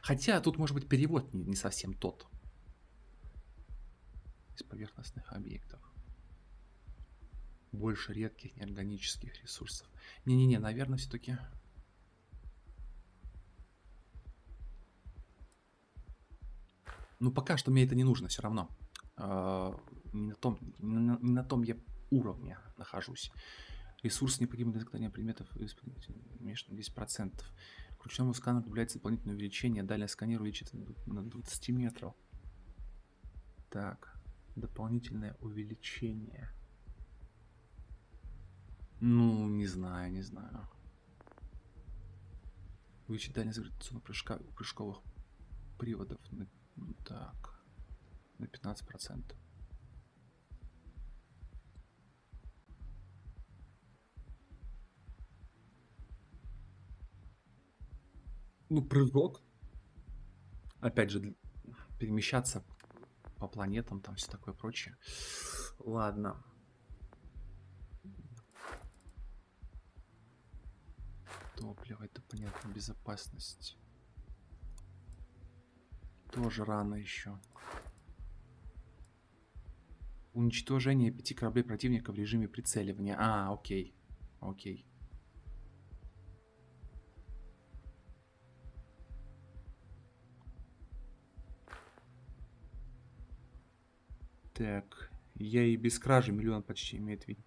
Хотя тут, может быть, перевод не совсем тот. Из поверхностных объектов. Больше редких неорганических ресурсов. Не-не-не, наверное, все-таки... Ну, пока что мне это не нужно все равно. Не на том я уровне нахожусь. Ресурс необходимый для изготовления предметов уменьшен на 10%. К ручному сканеру добавляется дополнительное увеличение. Далее сканер увеличится на 20 метров. Так, дополнительное увеличение. Ну, не знаю. Увеличить дальность гравитационно прыжковых приводов. Так, на 15%. Ну, прыжок. Опять же, перемещаться по планетам, там все такое прочее. Ладно. Топливо, это понятно, безопасность. Тоже рано еще. Уничтожение 5 кораблей противника в режиме прицеливания. А, окей. Окей. Так, я и без кражи миллион почти имеет вид.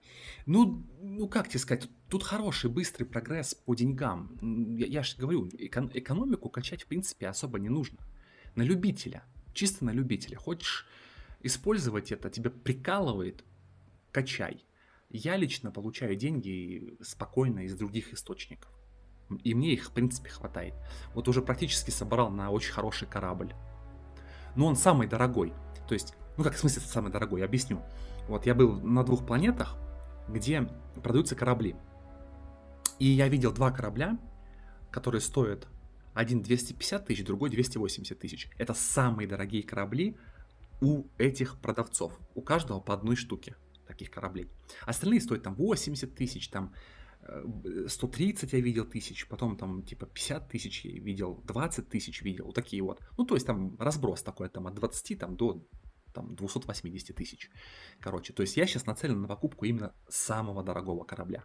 Ну как тебе сказать, тут хороший, быстрый прогресс по деньгам. Я же говорю, экономику качать в принципе особо не нужно. На любителя, чисто на любителя. Хочешь использовать это, тебя прикалывает, качай. Я лично получаю деньги спокойно из других источников. И мне их, в принципе, хватает. Вот уже практически собрал на очень хороший корабль. Но он самый дорогой. То есть, ну как в смысле самый дорогой, объясню. Вот я был на 2 планетах, где продаются корабли. И я видел 2 корабля, которые стоят один 250 тысяч, другой 280 тысяч. Это самые дорогие корабли у этих продавцов. У каждого по одной штуке таких кораблей. Остальные стоят там 80 тысяч, там 130 я видел тысяч, потом там типа 50 тысяч я видел, 20 тысяч видел, вот такие вот. Ну, то есть там разброс такой, там от 20 там, до там 280 тысяч. Короче, то есть я сейчас нацелен на покупку именно самого дорогого корабля.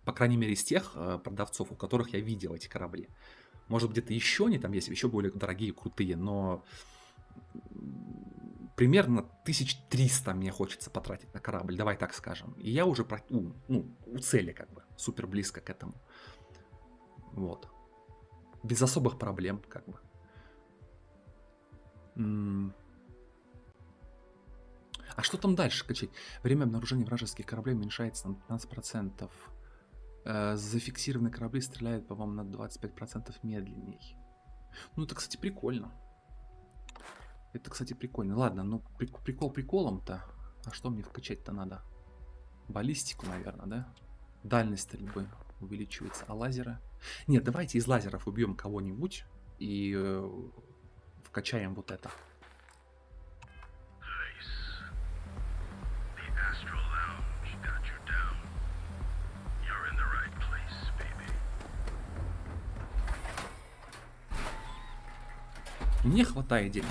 По крайней мере, из тех продавцов, у которых я видел эти корабли. Может, где-то еще они там есть, еще более дорогие, крутые, но примерно 1300 мне хочется потратить на корабль, давай так скажем. И я уже у цели как бы, супер близко к этому. Вот. Без особых проблем, как бы. А что там дальше качать? Время обнаружения вражеских кораблей уменьшается на 15%. Зафиксированные корабли стреляют, по-моему, на 25% медленней. Ну, это, кстати, прикольно. Это, кстати, прикольно. Ладно, ну, прикол приколом-то. А что мне вкачать-то надо? Баллистику, наверное, да? Дальность стрельбы увеличивается. А лазеры? Нет, давайте из лазеров убьем кого-нибудь и вкачаем вот это. Мне хватает денег.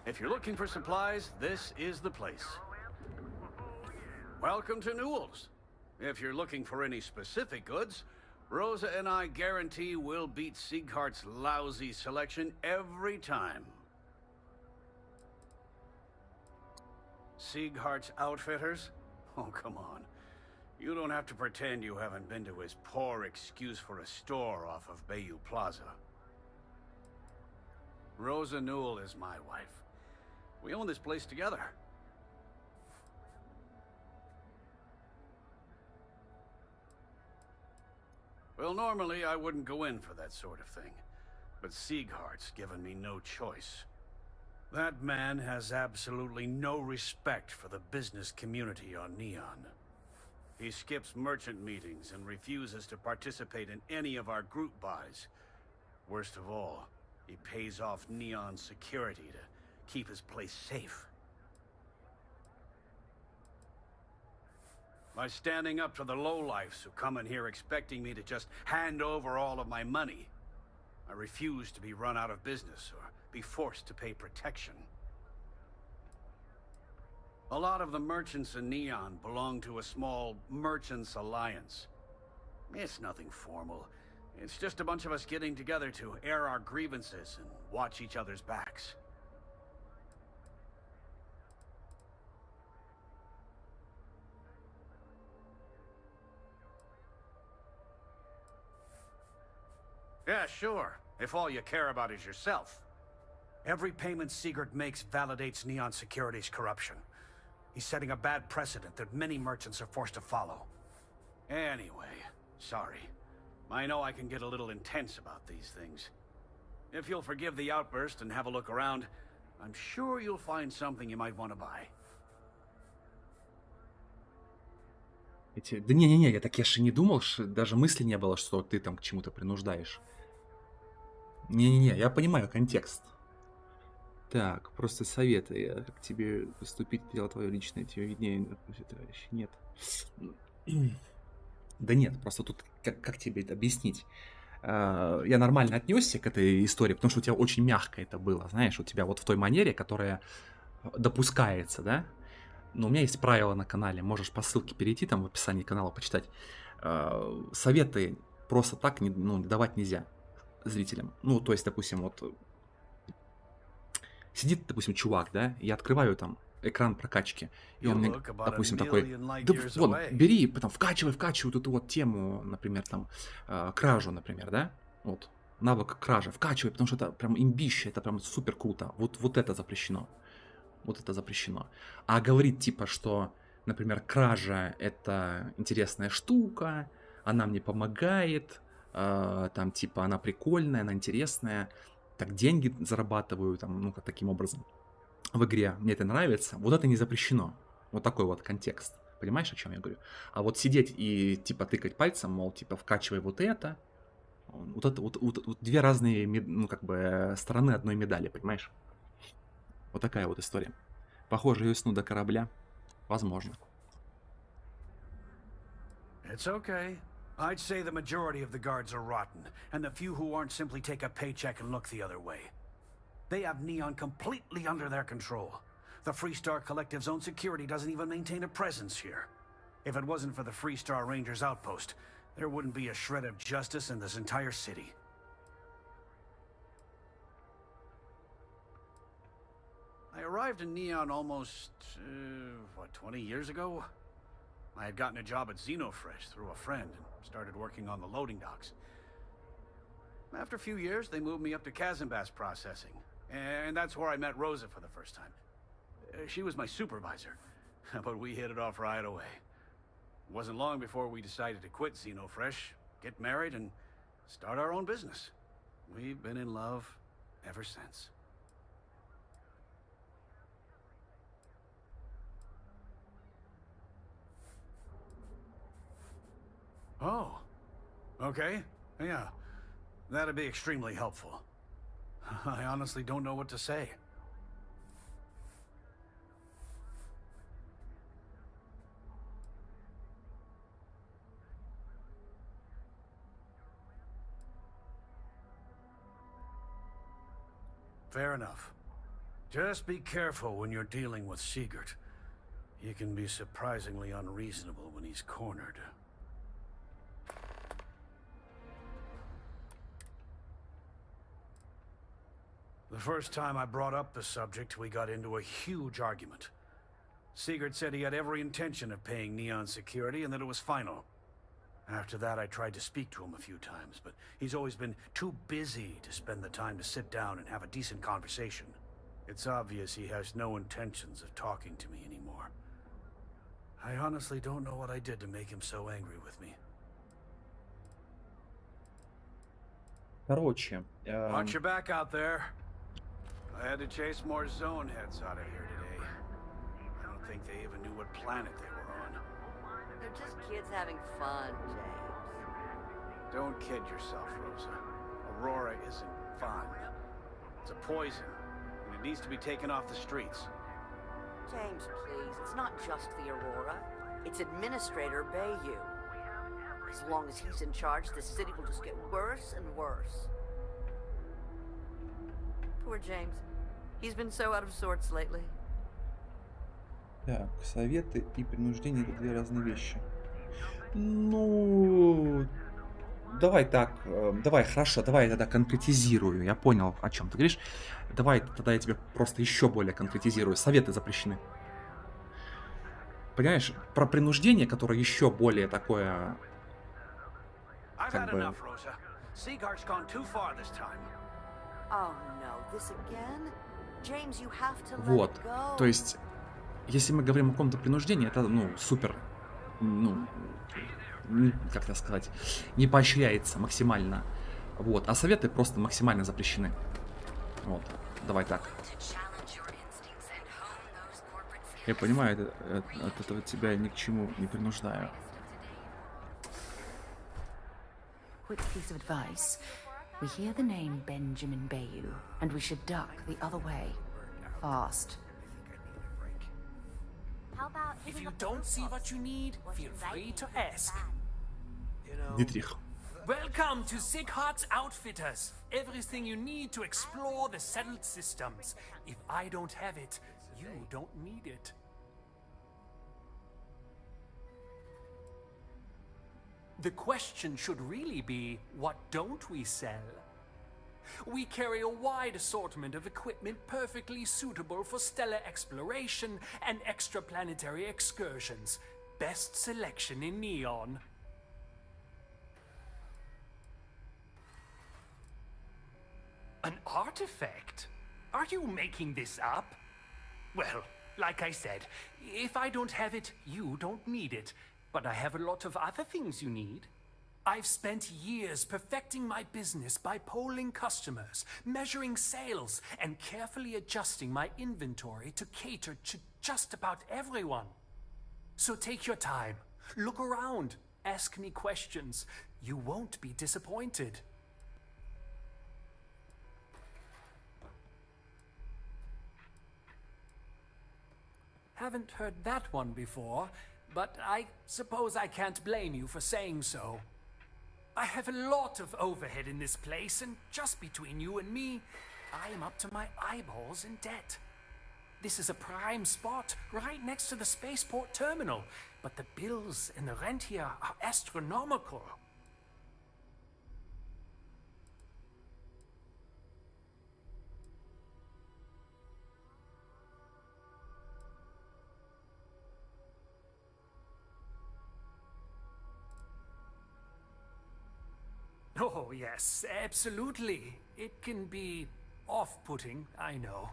If you're looking for supplies, this is the place. Welcome to Newell's. If you're looking for any specific goods, Rosa and I guarantee we'll beat Sieghart's lousy selection every time. Sieghart's Outfitters? Oh, come on. You don't have to pretend you haven't been to his poor excuse for a store off of Bayou Plaza. Rosa Newell is my wife. We own this place together. Well, normally I wouldn't go in for that sort of thing, but Sieghart's given me no choice. That man has absolutely no respect for the business community on Neon. He skips merchant meetings and refuses to participate in any of our group buys. Worst of all, he pays off Neon security to keep his place safe. By standing up to the lowlifes who come in here expecting me to just hand over all of my money, I refuse to be run out of business or be forced to pay protection. A lot of the merchants in Neon belong to a small merchants alliance. It's nothing formal. It's just a bunch of us getting together to air our grievances and watch each other's backs. Yeah, sure. If all you care about is yourself. Every payment Siegert makes validates Neon Security's corruption. He's setting a bad precedent that many merchants are forced to follow. Anyway, sorry. I know I can get a little intense about these things. If you'll forgive the outburst and have a look around, I'm sure you'll find something you might want to buy. Да не-не-не, я так я же не думал, даже мысли не было, что ты там к чему-то принуждаешь. Не-не-не, я понимаю контекст. Так, просто советы. Как тебе поступить, дело твое личное, тебе виднее. Нет. Да нет, просто тут как тебе это объяснить? Я нормально отнесся к этой истории, потому что у тебя очень мягко это было, знаешь, у тебя вот в той манере, которая допускается, да? Но у меня есть правила на канале, можешь по ссылке перейти, там в описании канала почитать. Советы просто так давать нельзя зрителям. Ну, то есть, допустим, вот сидит, допустим, чувак, да, я открываю там экран прокачки, и он мне, допустим, такой, да вот, бери, потом вкачивай вот эту вот тему, например, там, кражу, например, да, вот, навык кражи, вкачивай, потому что это прям имбище, это прям супер круто, вот это запрещено, а говорит, типа, что, например, кража это интересная штука, она мне помогает, там, типа, она прикольная, она интересная, так деньги зарабатываю, там, ну, таким образом в игре, мне это нравится, вот это не запрещено. Вот такой вот контекст. Понимаешь, о чем я говорю? А вот сидеть и, типа, тыкать пальцем, мол, типа, вкачивай вот это вот две разные, ну, как бы, стороны одной медали, понимаешь? Вот такая вот история. Похоже, я усну до корабля. Возможно. It's okay. I'd say the majority of the guards are rotten, and the few who aren't simply take a paycheck and look the other way. They have Neon completely under their control. The Freestar Collective's own security doesn't even maintain a presence here. If it wasn't for the Freestar Rangers outpost, there wouldn't be a shred of justice in this entire city. I arrived in Neon almost, 20 years ago? I had gotten a job at Xenofresh through a friend and started working on the loading docks. After a few years, they moved me up to Kazanbass processing, and that's where I met Rosa for the first time. She was my supervisor, but we hit it off right away. It wasn't long before we decided to quit Xenofresh, get married, and start our own business. We've been in love ever since. Oh, okay. Yeah, that'd be extremely helpful. I honestly don't know what to say. Fair enough. Just be careful when you're dealing with Sigurd. He can be surprisingly unreasonable when he's cornered. The first time I brought up the subject, we got into a huge argument. Sigurd said he had every intention of paying Neon security and that it was final. After that, I tried to speak to him a few times, but he's always been too busy to spend the time to sit down and have a decent conversation. It's obvious he has no intentions of talking to me anymore. I honestly don't know what I did to make him so angry with me. Короче, Watch your back out there. I had to chase more zone heads out of here today. I don't think they even knew what planet they were on. They're just kids having fun, James. Don't kid yourself, Rosa. Aurora isn't fun. It's a poison, and it needs to be taken off the streets. James, please, it's not just the Aurora. It's Administrator Bayou. As long as he's in charge, the city will just get worse and worse. Poor James. He's been so out of sorts lately. Так, советы и принуждение — это две разные вещи. Ну, давай так, давай, хорошо, давай я тогда конкретизирую. Я понял, о чем ты говоришь. Давай тогда я тебе просто еще более конкретизирую. Советы запрещены. Понимаешь, про принуждение, которое еще более такое, как бы... Oh no, this again? James, you have to let Вот, it go. то есть, если мы говорим о каком-то принуждении, это, ну, супер, ну, как это сказать, не поощряется максимально. Вот, а советы просто максимально запрещены. Вот, давай так. Я понимаю, от этого тебя ни к чему не принуждаю. Quick piece of advice. We hear the name Benjamin Bayou, and we should duck the other way. Fast. If you don't see what you need, feel free to ask. Дитрих. Welcome to Sighardt's Outfitters. Everything you need to explore the settled systems. If I don't have it, you don't need it. The question should really be, what don't we sell? We carry a wide assortment of equipment perfectly suitable for stellar exploration and extraplanetary excursions. Best selection in Neon. An artifact? Are you making this up? Well, like I said, if I don't have it, you don't need it. But I have a lot of other things you need. I've spent years perfecting my business by polling customers, measuring sales, and carefully adjusting my inventory to cater to just about everyone. So take your time, look around, ask me questions. You won't be disappointed. Haven't heard that one before. but I suppose I can't blame you for saying so. I have a lot of overhead in this place, and just between you and me, I am up to my eyeballs in debt. This is a prime spot, right next to the spaceport terminal, but the bills and the rent here are astronomical. Oh, yes, absolutely. It can be off-putting, I know.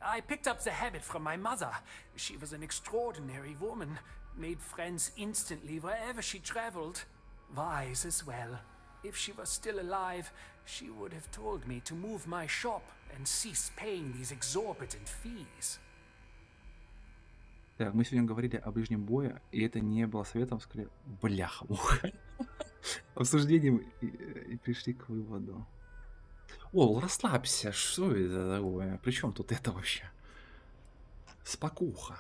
I picked up the habit from my mother. She was an extraordinary woman, made friends instantly wherever she traveled. Wise as well. If she was still alive, she would have told me to move my shop and cease paying these exorbitant fees. Так, мы сегодня говорили о ближнем бое, и это не было советом, скорее, бляха-муха. Обсуждением и пришли к выводу. О, расслабься, что это такое? При чем тут это вообще? Спокуха.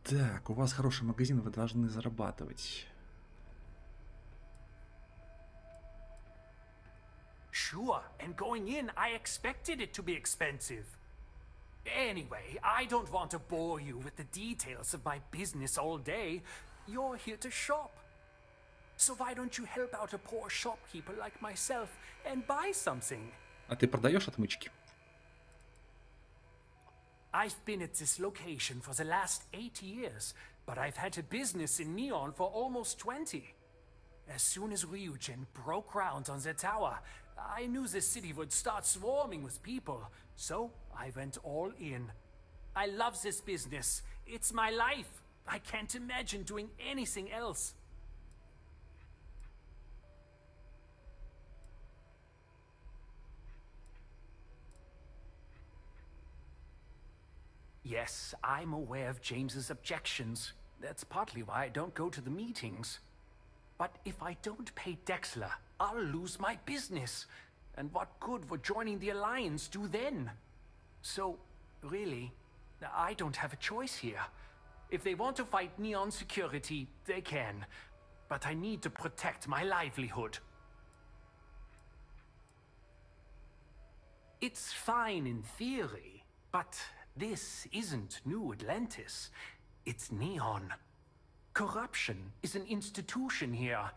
Так, у вас хороший магазин, вы должны зарабатывать. Sure, and going in, I expected it to be expensive. Anyway, I don't want to bore you with the details of my business all day. You're here to shop. So why don't you help out a poor shopkeeper like myself and buy something? А ты продаешь отмычки? I've been at this location for the last 8 years, but I've had a business in Neon for almost 20. As soon as Ryujin broke ground on the tower, I knew the city would start swarming with people, so I went all in. I love this business. It's my life. I can't imagine doing anything else. Yes, I'm aware of James's objections. That's partly why I don't go to the meetings. But if I don't pay Dexler, I'll lose my business. And what good would joining the Alliance do then? So, really, I don't have a choice here. If they want to fight Neon Security, they can. But I need to protect my livelihood. It's fine in theory, but this isn't New Atlantis. It's Neon. Corruption is an institution here.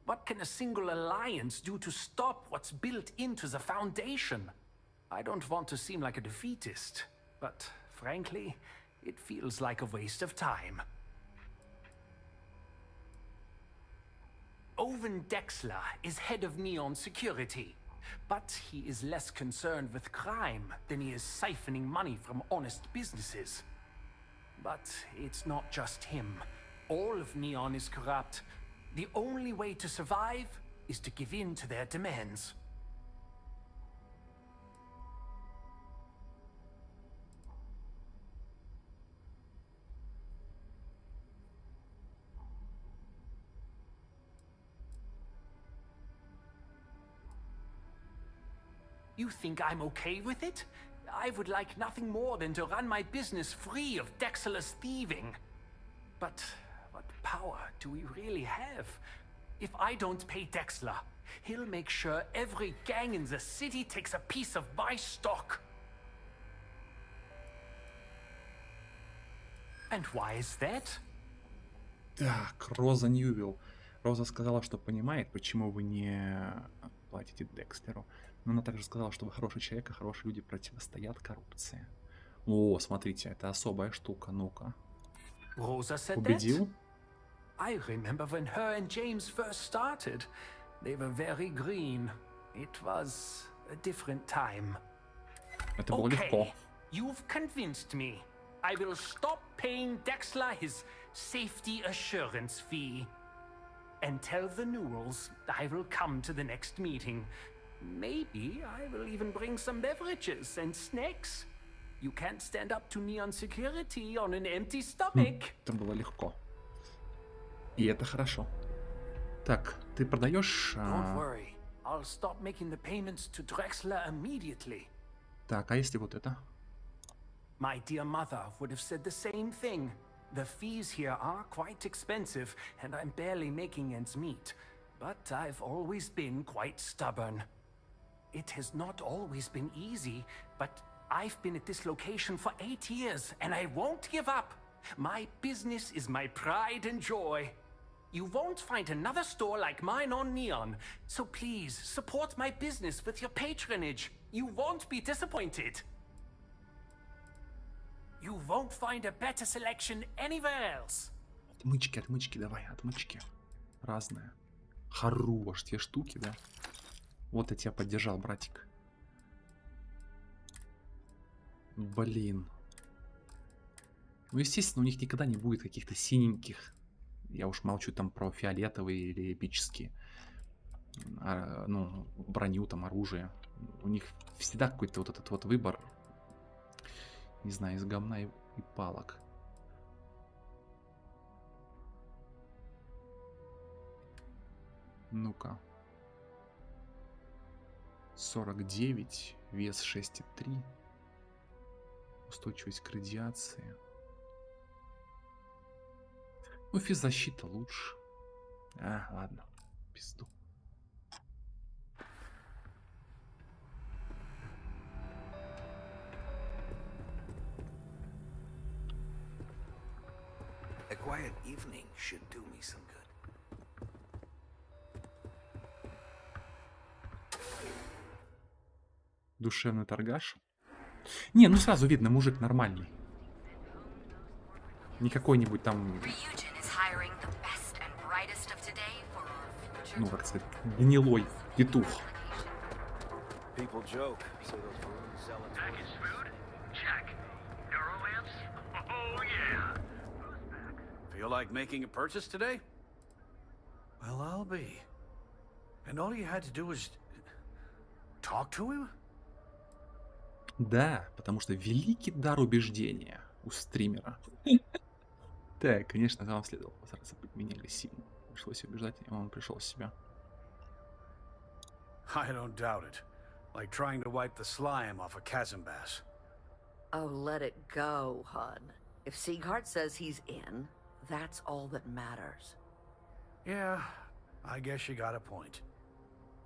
What can a single alliance do to stop what's built into the foundation? I don't want to seem like a defeatist, but frankly, it feels like a waste of time. Owen Dexler is head of Neon Security, but he is less concerned with crime than he is siphoning money from honest businesses. But it's not just him. All of Neon is corrupt. The only way to survive is to give in to their demands. You think I'm okay with it? I would like nothing more than to run my business free of Dexter's thieving. But what power do we really have? If I don't pay Dexter, he'll make sure every gang in the city takes a piece of my stock. And why is that? Так, Роза Ньювилл. Роза сказала, что понимает, почему вы не платите Декстеру. Но она также сказала, что вы хороший человек, и хорошие люди противостоят коррупции. О, смотрите, это особая штука, ну-ка. Rosa said Убедил? that? I remember when her and James first started. They were very green. It was a different time. Это было легко. Okay, you've convinced me. I will stop paying Dexler his safety assurance fee. And tell the Newells I will come to the next meeting. Maybe I will even bring some beverages and snacks. You can't stand up to Neon Security on an empty stomach. Это было легко. И это хорошо. Так, ты продаешь... Don't worry. I'll stop making the payments to Drexler immediately. Так, а если вот это? My dear mother would have said the same thing. The fees here are quite expensive, and I'm barely making ends meet. But I've always been quite stubborn. It has not always been easy, but I've been at this location for 8 years, and I won't give up. My business is my pride and joy. You won't find another store like mine on Neon, so please support my business with your patronage. You won't be disappointed. You won't find a better selection anywhere else. Отмычки, давай, отмычки. Разные. Хорош, те штуки, да? Вот я тебя поддержал, братик. Блин. Ну, естественно, у них никогда не будет каких-то синеньких. Я уж молчу там про фиолетовые или эпические. Ну, броню, там, оружие. У них всегда какой-то вот этот вот выбор. Не знаю, из говна и палок. Ну-ка. 49, вес 6,3. Устойчивость к радиации. Ну, физзащита лучше. Ладно, пизду. A quiet evening should do me some good. Душевный торгаш. Не, ну сразу видно, мужик нормальный. Не какой-нибудь там... Ну, как сказать, гнилой петух. People joke, so those balloons sell it. Packaged food? Check. Neuro lamps? Oh yeah. Feel like making a purchase today? Well, I'll be. And all you had to do was talk to him? Да, потому что великий дар убеждения у стримера. Так, конечно, вам следовало постараться быть менее агрессивным. Пришлось убеждать, и он пришел в себя. I don't doubt it. Like trying to wipe the slime off a chasm bass. Oh, let it go, hon. If Sieghart says he's in, that's all that matters. Yeah, I guess you got a point.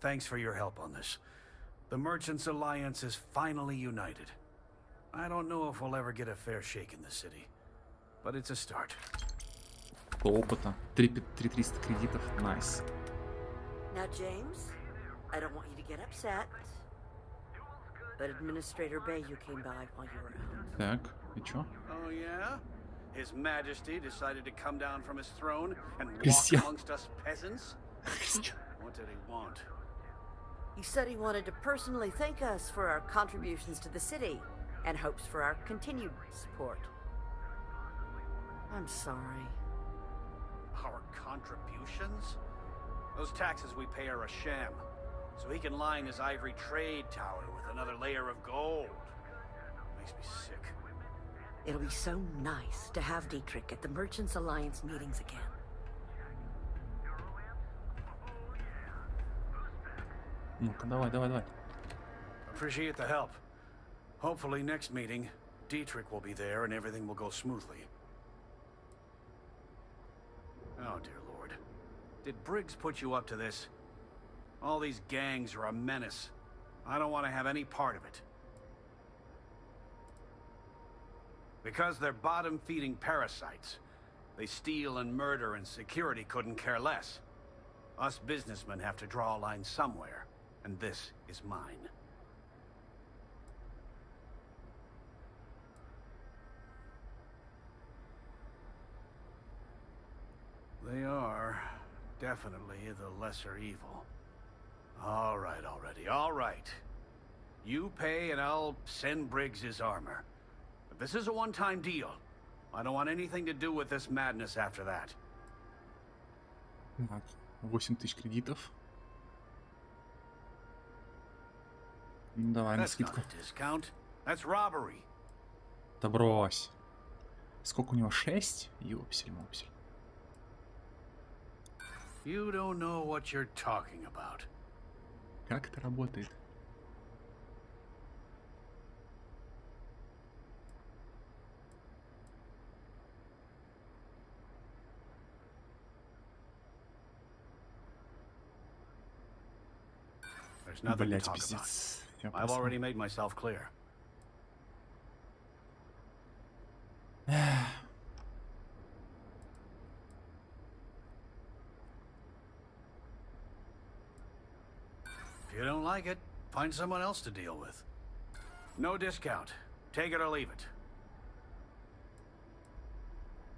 Thanks for your help on this. The Merchants Alliance is finally united. I don't know if we'll ever get a fair shake in the city, but it's a start. Опыта. 3300 кредитов. Найс. Now, James, I don't want you to get upset, but Administrator Bayou came by while you were out. Так, и чё? Oh, yeah? His Majesty decided to come down from his throne and walk Christian. amongst us peasants? What did he want? He said he wanted to personally thank us for our contributions to the city and hopes for our continued support. I'm sorry. Our contributions? Those taxes we pay are a sham, so he can line his ivory trade tower with another layer of gold. Makes me sick. It'll be so nice to have Dietrich at the Merchants Alliance meetings again. Ну-ка, давай. Appreciate the help. Hopefully next meeting, Dietrich will be there and everything will go smoothly. Oh, dear Lord. Did Briggs put you up to this? All these gangs are a menace. I don't want to have any part of it. Because they're bottom-feeding parasites. They steal and murder and security couldn't care less. Us businessmen have to draw a line somewhere, and this is mine. They are definitely the lesser evil. All right, all right. You pay and I'll send Briggs his armor. But this is a one-time deal. I don't want anything to do with this madness after that. Так, 8000 кредитов. Давай на That's not скидку. a discount. That's robbery. Да брось. Сколько у него? 6? Ёпсель-мопсель. You don't know what you're talking about. Как это работает? There's nothing to Блять, talk about. пиздец. Я I've просто- already made myself clear. If you don't like it, find someone else to deal with. No discount. Take it or leave it.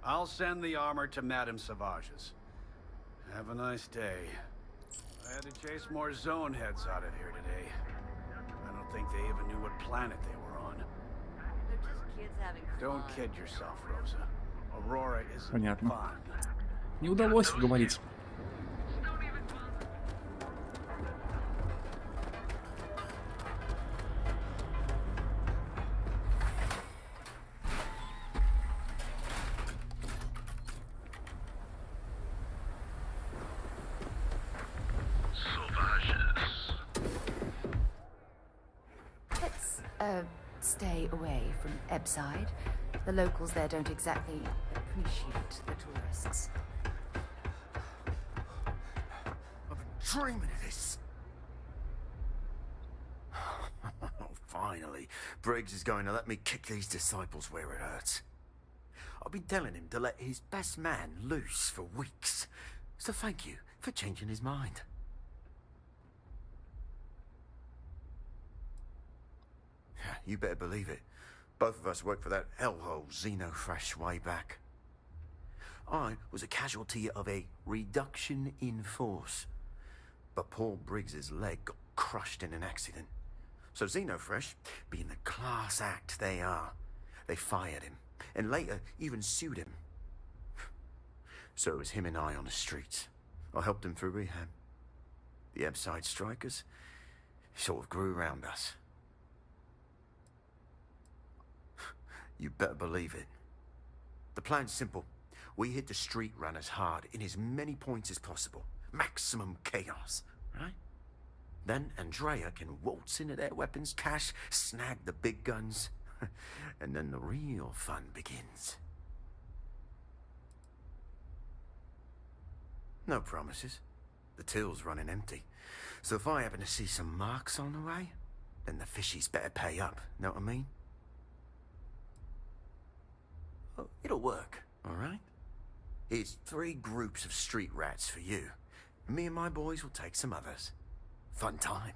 I'll send the armor to Madame Savage's. Have a nice day. I had to chase more zone heads out of here today. I don't think they even knew what planet they were on. They're just kids having fun. Don't kid yourself, Rosa. Aurora isn't Понятно. fun. Не удалось уговорить. Let's, stay away from Ebside. The locals there don't exactly appreciate the tourists. I've been dreaming of this. Finally, Briggs is going to let me kick these disciples where it hurts. I've been telling him to let his best man loose for weeks. So thank you for changing his mind. You better believe it. Both of us worked for that hellhole Xenofresh way back. I was a casualty of a reduction in force. But Paul Briggs's leg got crushed in an accident. So Xenofresh, being the class act they are, they fired him, and later even sued him. So it was him and I on the streets. I helped him through rehab. The Ebside strikers sort of grew around us. You better believe it. The plan's simple. We hit the street runners hard in as many points as possible. Maximum chaos, right? Then Andrea can waltz into their weapons cache, snag the big guns, and then the real fun begins. No promises. The till's running empty. So if I happen to see some marks on the way, then the fishies better pay up, know what I mean? Oh, it'll work, all right? Here's 3 groups of street rats for you. Me and my boys will take some others. Fun time.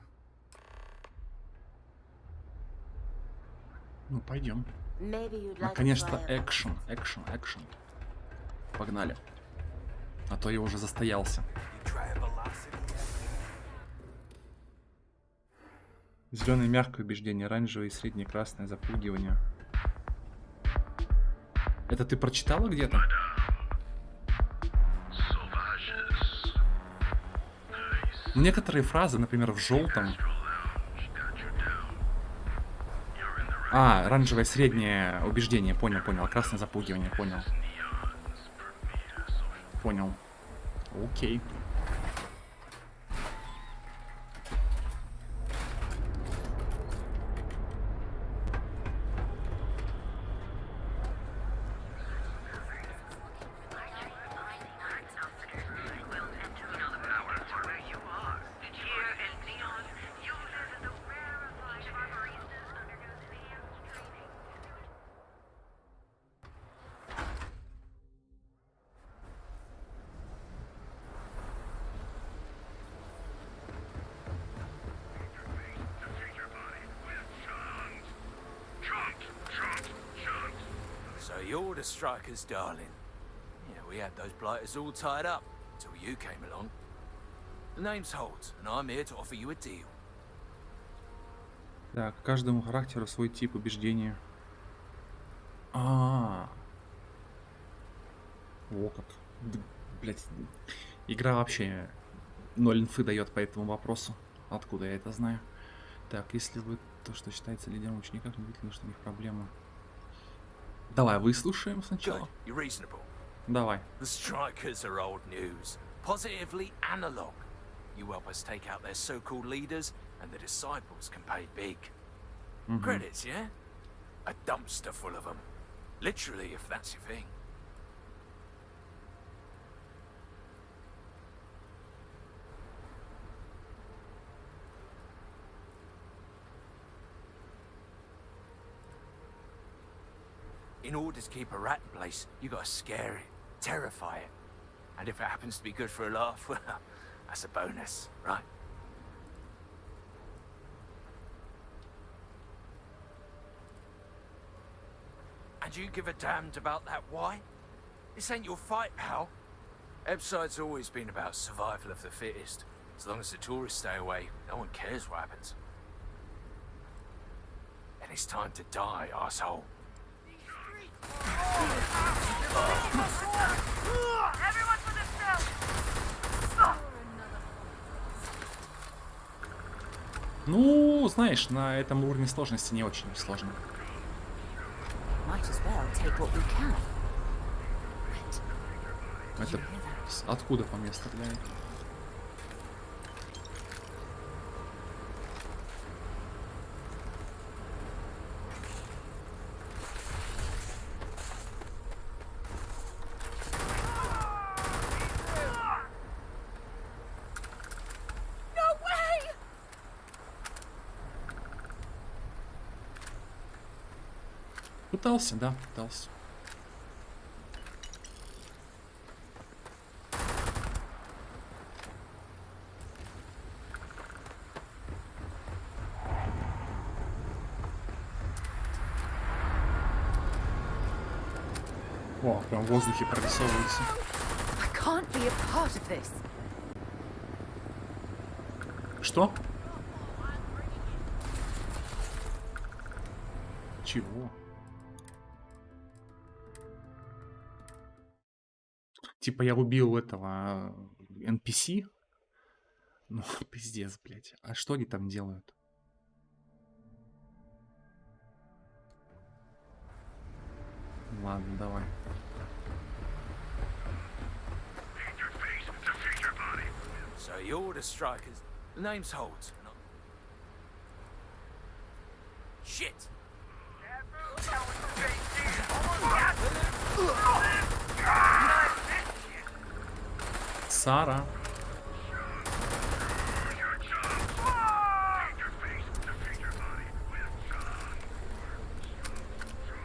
Ну, пойдем. Maybe you'd like to Наконец-то try a- экшен, экшен, экшен. Погнали. А то я уже застоялся. Зеленое мягкое убеждение, оранжевое и среднее красное запугивание. Это ты прочитала где-то? Некоторые фразы, например, в желтом. А, оранжевое среднее убеждение, понял, понял. Красное запугивание, понял. Понял. Окей. So you're the strikers, darling. Yeah, we had those blighters all tied up until you came along. The name's Holt, and I'm here to offer you a deal. Так, каждому характеру свой тип убеждения. А, о как. Блять, игра вообще 0 инфы дает по этому вопросу. Откуда я это знаю? Так, если вы то, что считается лидером учеников, не видите, что у них проблема. Давай выслушаем сначала. Good, you're reasonable. Давай. The strikers are old news, positively analog. You help us take out their so-called leaders, and the disciples can pay big. Credits, yeah? A dumpster full of them. Literally, if that's your thing. In order to keep a rat in place, you gotta scare it, terrify it. And if it happens to be good for a laugh, well, that's a bonus, right? And you give a damned about that why? This ain't your fight, pal. Ebside's always been about survival of the fittest. As long as the tourists stay away, no one cares what happens. And it's time to die, asshole. Everyone for themselves! Ну, знаешь, на этом уровне сложности не очень сложно. Might as well take what we can. Это откуда по мне стреляет? Пытался, да, пытался. О, прям в воздухе прорисовывается. I can't be a part of this. Что? Чего? Типа я убил этого NPC? Ну, пиздец, блядь. А что они там делают? Ладно, давай. So you're the strikers. The name's Holt. Shit! Сара.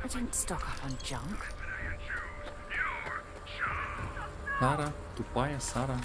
I don't stock up on junk. Сара, тупая Сара.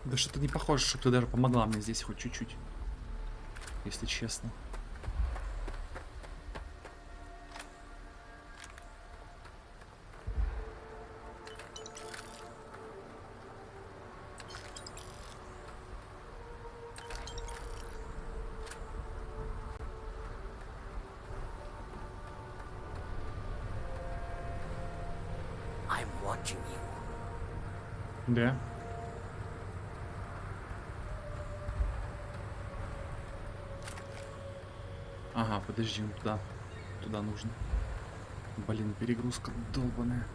Да что-то не похоже, чтобы ты даже помогла мне здесь хоть чуть-чуть. Если честно. I'm watching you. Да. Ага, подожди, ну туда нужно. Блин, перегрузка долбаная.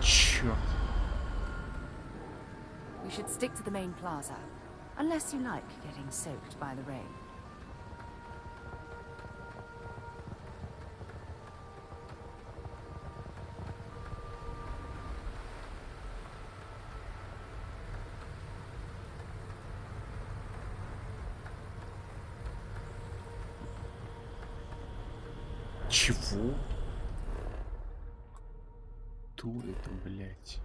Черт. We should stick to the main plaza, unless you like getting soaked by the rain. Чего? Кто это, блядь?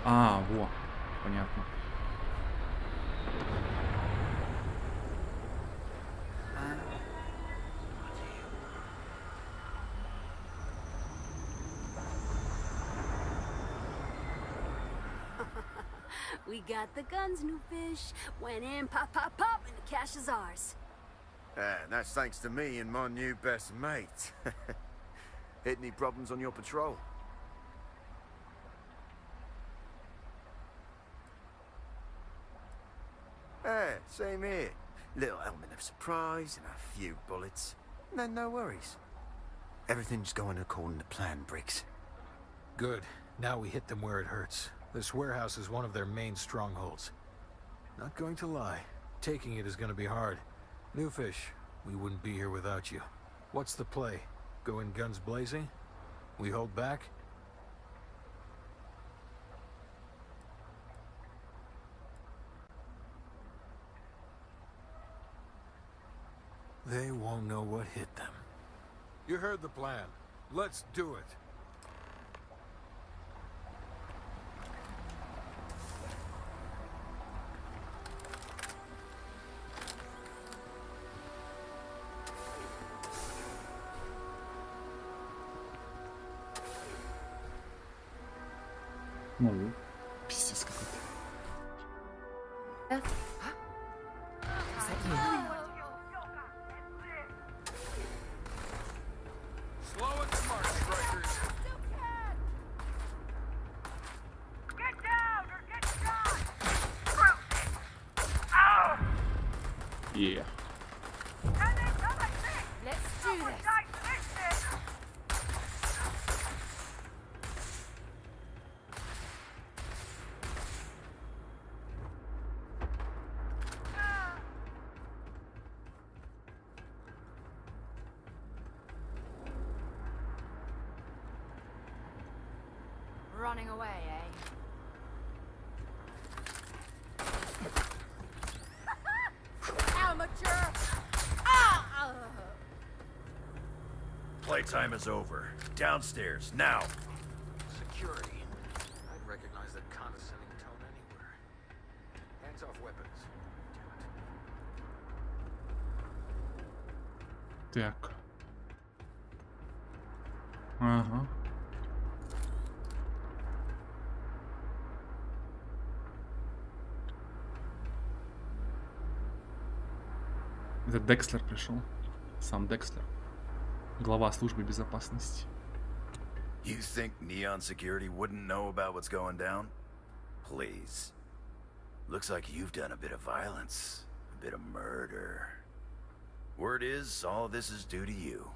А, во, понятно. We got the guns, new fish. Went in, pop, pop, pop, and the cash is ours. And that's thanks to me and my new best mate. Hit any problems on your patrol? Same here. Little element of surprise and a few bullets. No, no worries. Everything's going according to plan, Briggs. Good. Now we hit them where it hurts. This warehouse is one of their main strongholds. Not going to lie, taking it is going to be hard. New fish, we wouldn't be here without you. What's the play? Go in guns blazing? We hold back? They won't know what hit them. You heard the plan. Let's do it. Ну, пиздец какой-то. Slow and smart, strikers. Get down or get shot! Yeah. Let's do this. Running away, eh? Amateur! Ah! Playtime is over. Downstairs, now. Security. I'd recognize that condescending tone anywhere. Hands off weapons. Так. Ага. Это Декслер пришел. Сам Декслер. Глава службы безопасности. You think Neon Security wouldn't know about what's going down? Please. Looks like you've done a bit of violence, a bit of murder. Word is, all this is due to you.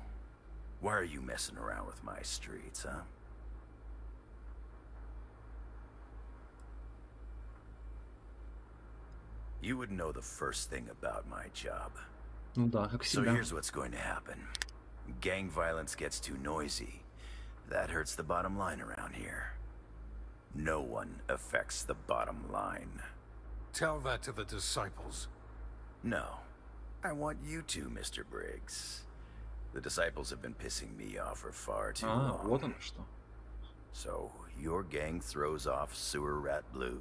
Why are you messing around with my streets, huh? You would know the first thing about my job. Ну да, как So всегда. here's what's going to happen. Gang violence gets too noisy. That hurts the bottom line around here. No one affects the bottom line. Tell that to the disciples. No. I want you to, Mr. Briggs. The disciples have been pissing me off for far too long. Вот оно что. So, your gang throws off Sewer Rat Blue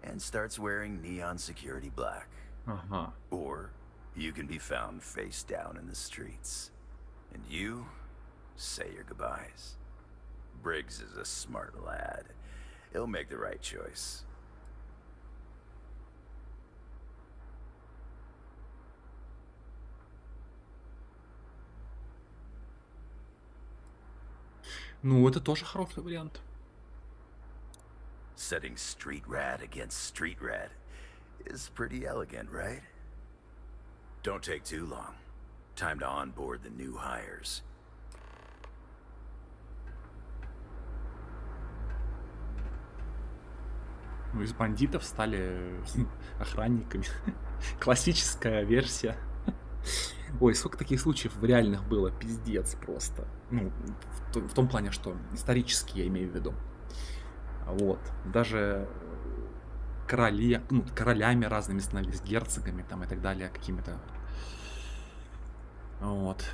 and starts wearing Neon Security Black. Ага. Or you can be found face down in the streets. And you say your goodbyes. Briggs is a smart lad. He'll make the right choice. Ну, это тоже хороший вариант. Setting street rat against street rat is pretty elegant, right? Don't take too long. Time to onboard the new hires. Ну, из бандитов стали охранниками. Классическая версия Ой, сколько таких случаев в реальных было, пиздец просто. Ну, в том плане, что исторически я имею в виду. Вот. Даже королями разными становились, герцогами там и так далее, какими-то. Вот.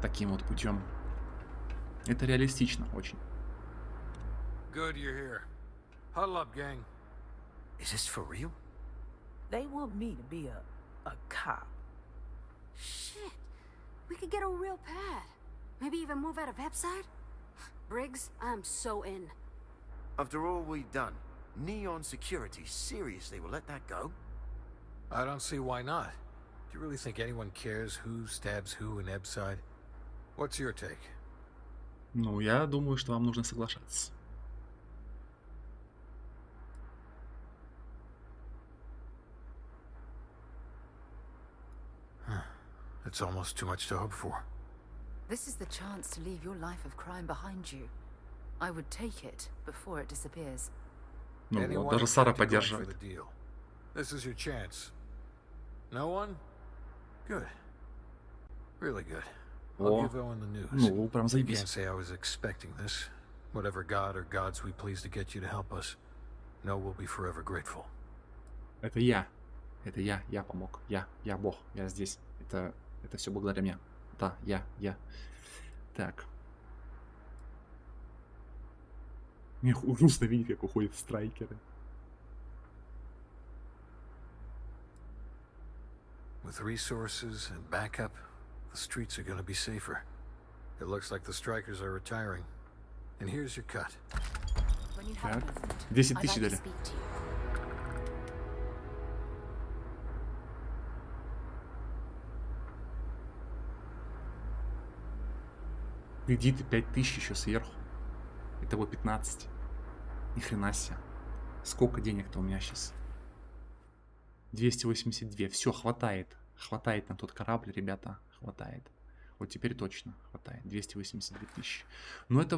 Таким вот путем. Это реалистично очень. Good you're here. Huddle up, gang. Is this for real? They want me to be a cop. Shit. We could get a real pad. Maybe even move out of Epside? Briggs, I'm so in. After all we've done, Neon Security seriously will let that go? I don't see why not. Do you really think anyone cares who stabs who in Ebside? What's your take? Ну, я думаю, что вам нужно соглашаться. It's almost too much to hope for. This is the chance to leave your life of crime behind you. I would take it before it disappears. Ну вот, Anyone даже Сара attempt to go in for поддерживает. the deal? This is your chance. No one? Good. Really good. I'll О, give Owen the news. ну, прям You заебись. can't say I was expecting this. Whatever god or gods we please to get you to help us, know we'll be forever grateful. Это я. Это я помог. Я бог, я здесь. Это все благодаря мне. Да, я. Так. Мне грустно видеть, как уходят страйкеры. With resources and backup, the streets are gonna be safer. It looks like the strikers are retiring. And here's your cut. When you have Так. movement, 10 I'd тысяч like to дали. speak to you. Кредиты 5000 еще сверху. Итого 15. Ни хрена себе. Сколько денег-то у меня сейчас? 282. Все, хватает. Хватает на тот корабль, ребята. Хватает. Вот теперь точно хватает. 282 тысячи. Но это...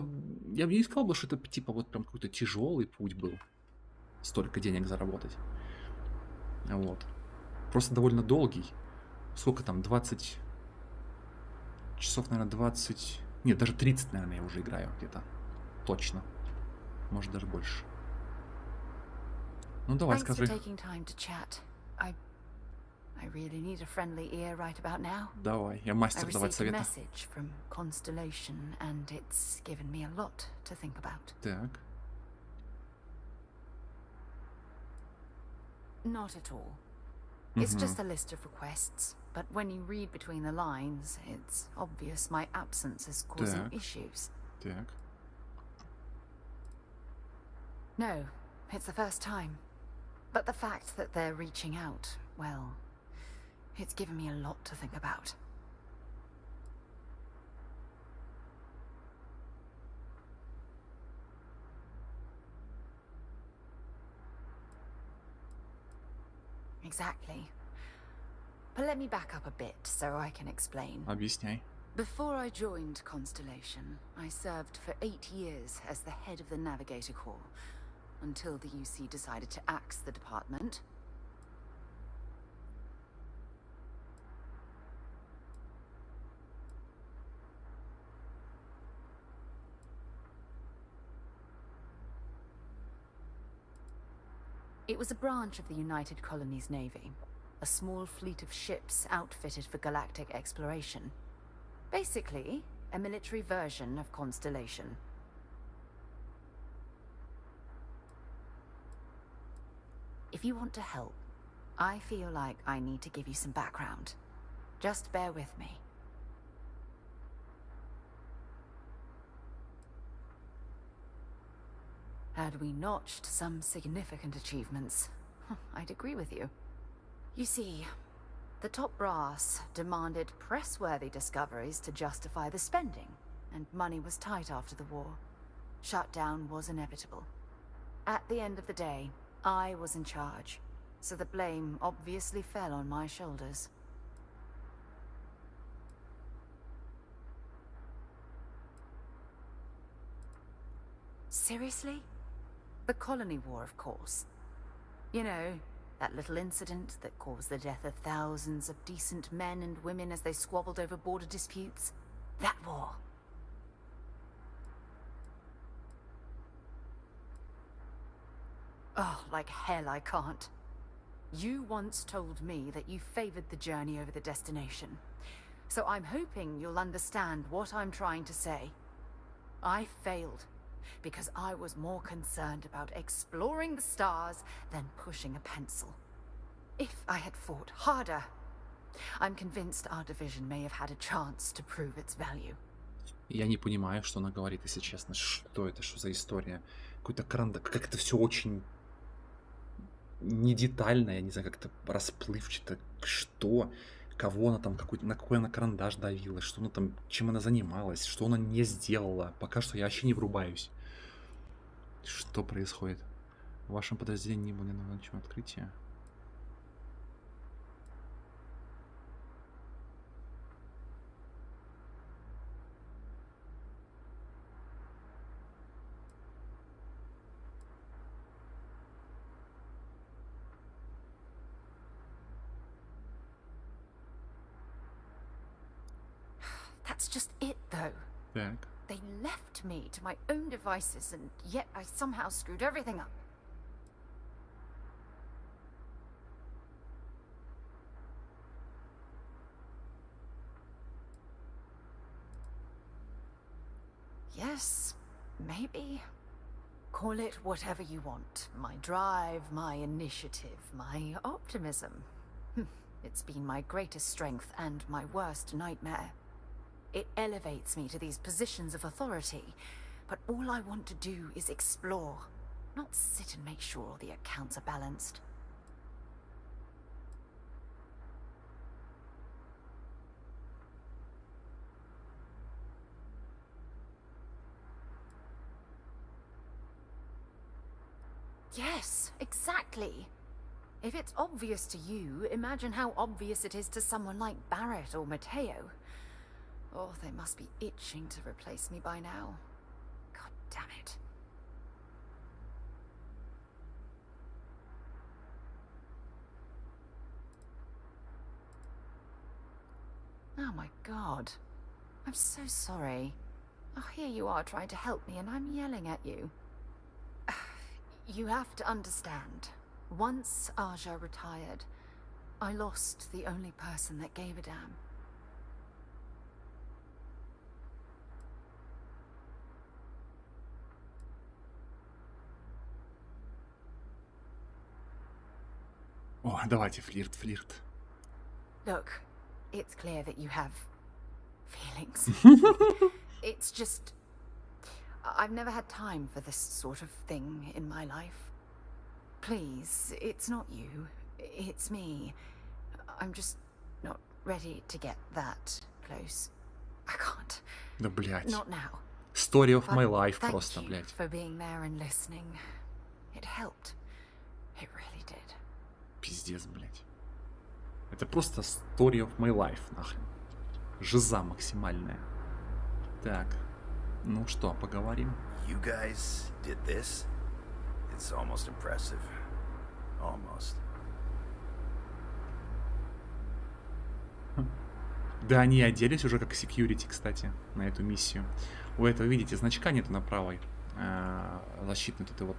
Я бы не сказал бы, что это типа вот прям какой-то тяжелый путь был. Столько денег заработать. Вот. Просто довольно долгий. Сколько там? 20 часов, наверное, 20... Нет, даже 30, наверное, я уже играю где-то. Точно. Может, даже больше. Ну, давай, Thanks for скажи. taking time to chat. I really need a friendly ear right about now. Давай, я I мастер давать received a советы. message from Constellation, and it's given me a lot to think about. Так. Not at all. It's Мгм. just a list of requests, but when you read between the lines, it's obvious my absence is causing Так. issues. Так. No, it's the first time. But the fact that they're reaching out, well, it's given me a lot to think about. Exactly. But let me back up a bit so I can explain. Объясняй. Before I joined Constellation, I served for 8 years as the head of the Navigator Corps, until the UC decided to axe the department. It was a branch of the United Colonies Navy, a small fleet of ships outfitted for galactic exploration. Basically, a military version of Constellation. If you want to help, I feel like I need to give you some background. Just bear with me. Had we notched some significant achievements, I'd agree with you. You see, the top brass demanded press-worthy discoveries to justify the spending, and money was tight after the war. Shutdown was inevitable. At the end of the day, I was in charge, so the blame obviously fell on my shoulders. Seriously? The Colony War, of course. You know, That little incident that caused the death of thousands of decent men and women as they squabbled over border disputes. That war. Oh, like hell I can't. You once told me that you favored the journey over the destination. So I'm hoping you'll understand what I'm trying to say. I failed because I was more concerned about exploring the stars than pushing a pencil. If I had fought harder, I'm convinced our division may have had a chance to prove its value. Я не понимаю, что она говорит, если честно. Что это, что за история? Какой-то как это все очень не детально, я не знаю, как-то расплывчато. Что? Кого она там, на какой она карандаш давила, что она там, чем она занималась, что она не сделала. Пока что я вообще не врубаюсь. Что происходит? В вашем подразделении не было ни одного ничего открытия. That's just it, though. Так. They left me to my own devices, and yet I somehow screwed everything up. Yes, maybe. Call it whatever you want. My drive, my initiative, my optimism. It's been my greatest strength and my worst nightmare. It elevates me to these positions of authority, but all I want to do is explore, not sit and make sure all the accounts are balanced. Yes, exactly. If it's obvious to you, imagine how obvious it is to someone like Barrett or Mateo. Oh, they must be itching to replace me by now. God damn it. Oh my god. I'm so sorry. Oh, here you are trying to help me and I'm yelling at you. You have to understand. Once Aja retired, I lost the only person that gave a damn. О, давайте флирт. Look, it's clear that you have feelings. It's just... I've never had time for this sort of thing in my life. Please, it's not you. It's me. I'm just not ready to get that close. I can't. Да, блядь. Not now. Story of my But life thank просто, you блядь. for being there and listening. It helped. It really did. Пиздец, блядь. Это просто story of my life, нахрен. Жиза максимальная. Так. Ну что, поговорим? You guys did this? It's almost impressive. Almost. Да, они оделись уже как security, кстати, на эту миссию. У этого, видите, значка нету на правой защитной вот этой вот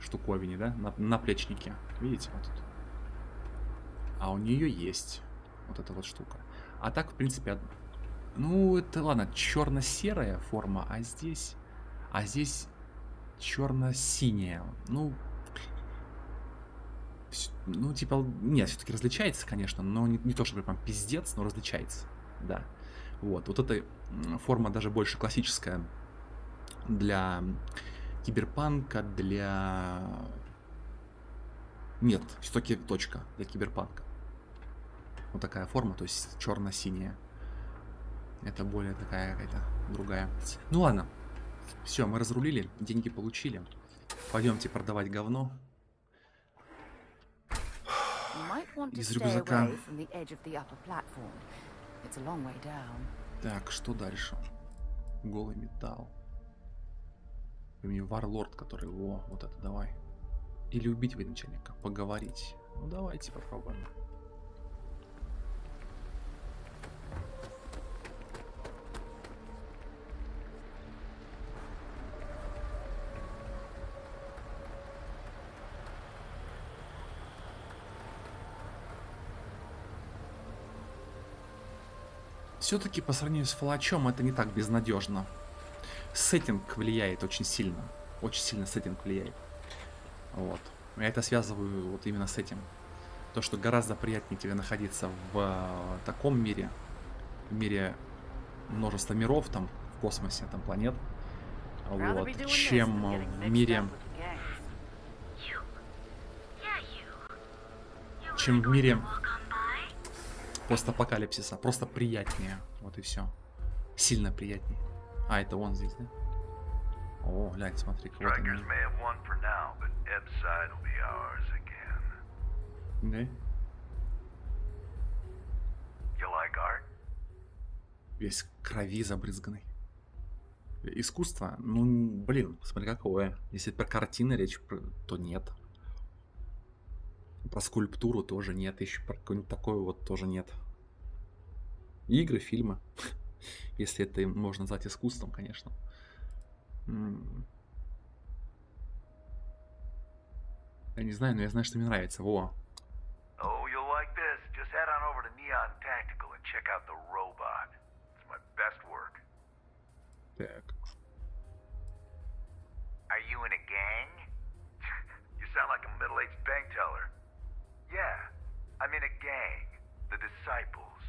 штуковине, да? На наплечнике. Видите, вот тут. А у нее есть вот эта вот штука. А так, в принципе, ну, это ладно, черно-серая форма, а здесь черно-синяя. Ну, типа, нет, все-таки различается, конечно, но не то, чтобы прям пиздец, но различается, да. Вот эта форма даже больше классическая для киберпанка, Нет, все-таки точка для киберпанка. Вот такая форма, то есть черно-синяя. Это более такая какая-то другая. Ну ладно, все, мы разрулили, деньги получили. Пойдемте продавать говно. Из рюкзака. Так, что дальше? Голый металл. Варлорд, который... О, вот это давай. Или убить военачальника, поговорить. Ну давайте попробуем. Все-таки по сравнению с Фалачом это не так безнадежно. Сеттинг влияет очень сильно. Очень сильно сеттинг влияет. Вот. Я это связываю вот именно с этим. То, что гораздо приятнее тебе находиться в таком мире, в мире множества миров, там, в космосе, там, планет, вот, чем в мире... Чем в мире постапокалипсиса. Просто приятнее. Вот и все. Сильно приятнее. А, это он здесь, да? О, глянь, смотри, вот он. Да? Весь в крови забрызганный. Искусство? Ну, блин, смотри какое. Если про картины речь, то нет. Про скульптуру тоже нет. Еще про какое-нибудь такое вот тоже нет. Игры, фильмы. Если это можно назвать искусством, конечно. Я не знаю, но я знаю, что мне нравится. Во. Oh, you'll like this. Just head on over to Neon Tactical and check out the robot. It's my best work. Так. Are you in a gang? You sound like a middle-aged bank teller. Yeah, I'm in a gang. The Disciples.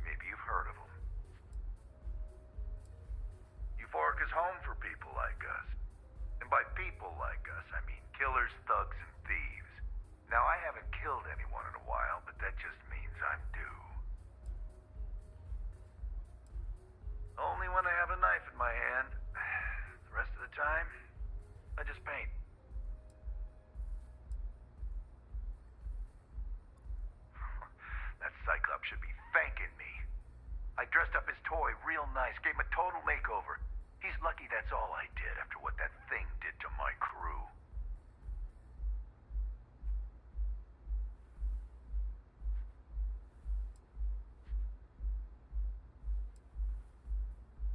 Maybe you've heard of them. Euphoric is home for people like us. And by people like us, I mean killers, thugs, and thieves. Now, I haven't killed anyone in a while, but that just means I'm due. Only when I have a knife in my hand. The rest of the time, I just paint. That Cyclops should be thanking me. I dressed up his toy real nice, gave him a total makeover. He's lucky that's all I did after what that thing did to my crew.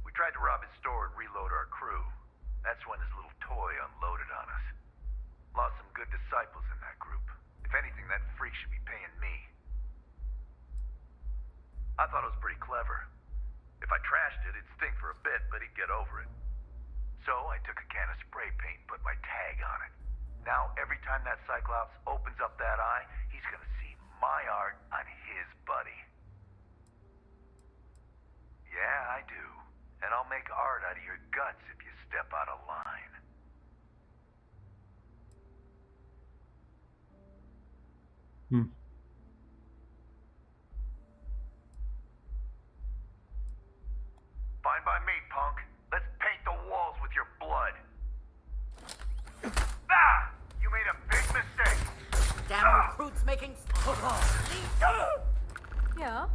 We tried to rob his store and reload our crew. That's when his little toy unloaded on us. Lost some good disciples in that group. If anything, that freak should be paying me. I thought it was pretty clever. If I trashed it, it'd stink for a bit, but he'd get over it. So I took a can of spray paint and put my tag on it. Now, every time that Cyclops opens up that eye, he's gonna see my art on his buddy. Yeah, I do. And I'll make art out of your guts if you step out of line. Fine by me, punk. Let's paint the walls with your blood. Ah! You made a big mistake. Damn recruits making... Yeah?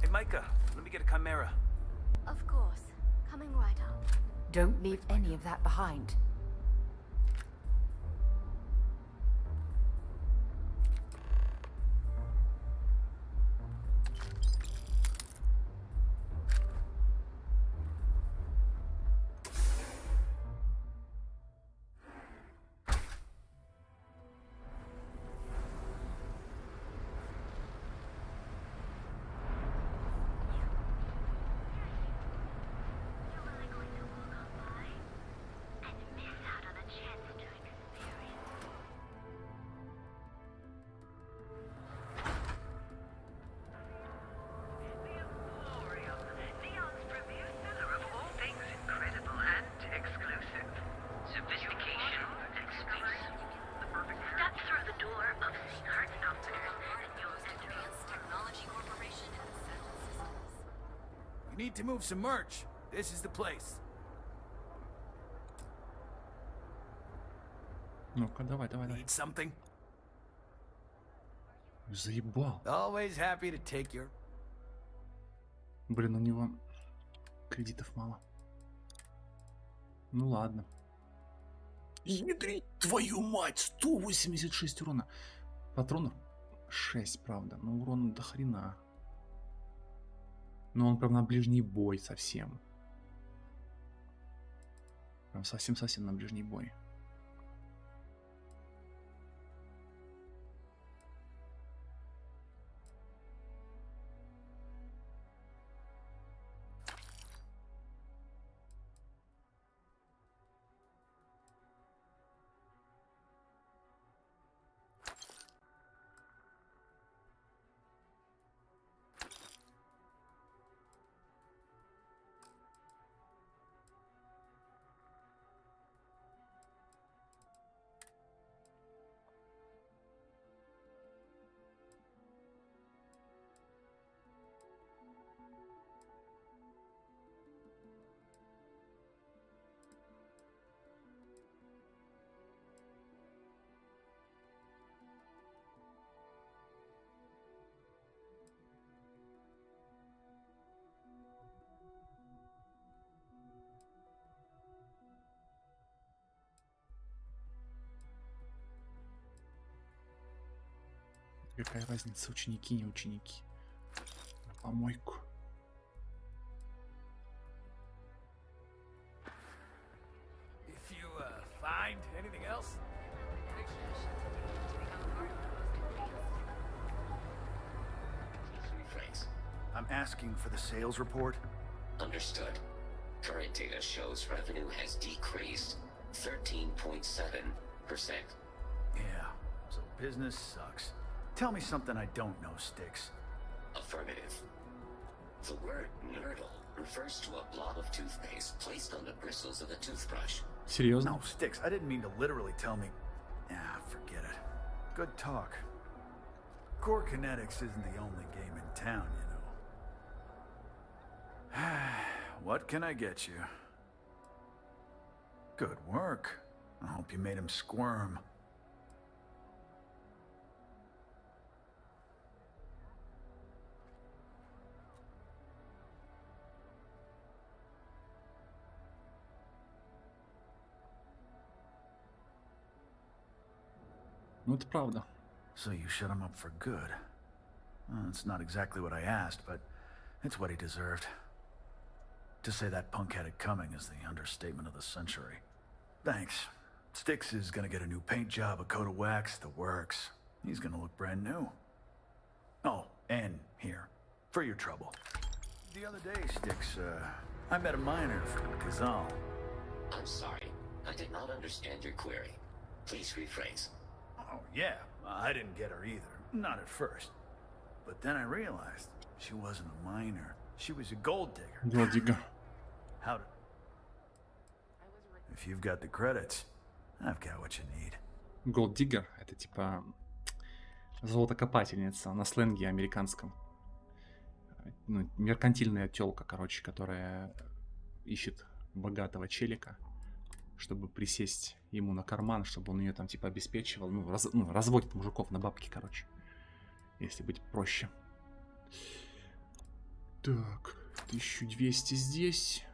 Hey, Micah, let me get a Chimera. Of course. Coming right up. Don't leave any of that behind. Need to move some merch. This is the place. Ну-ка, давай. Need something? Заебал. Always happy to take your... Блин, у него кредитов мало. Ну ладно. Ядрить твою мать, 186 урона. Патронов 6, правда, но урона до хрена. Но он прям на ближний бой совсем. Прям совсем-совсем на ближний бой. Какая разница, ученики, не ученики. На помойку. If you find anything else, Rephrase. I'm asking for the sales report. Understood. Current data shows revenue has decreased 13.7%. Yeah, so business sucks. Tell me something I don't know, Styx. Affirmative. The word nurdle refers to a blob of toothpaste placed on the bristles of a toothbrush. Серьезно? No, Styx, I didn't mean to literally tell me. Ah, forget it. Good talk. Core Kinetics isn't the only game in town, you know. What can I get you? Good work. I hope you made him squirm. Ну это правда. So you shut him up for good. Well, it's not exactly what I asked, but it's what he deserved. To say that punk had it coming is the understatement of the century. Thanks. Styx is gonna get a new paint job, a coat of wax, the works. He's gonna look brand new. Oh, and here, for your trouble. The other day, Styx, I met a miner from Kazal. I'm sorry. I did not understand your query. Please rephrase. Oh, yeah, I didn't get her either. Not at first. But then I realized she wasn't a miner. She was a gold digger. Gold digger. How to... If you've got the credits, I've got what you need. Gold digger — это типа золотокопательница на сленге американском. Ну, меркантильная тёлка, короче, которая ищет богатого челика, чтобы присесть ему на карман, чтобы он ее там типа обеспечивал. Ну, разводит мужиков на бабки, короче. Если быть проще. Так, 1200 здесь.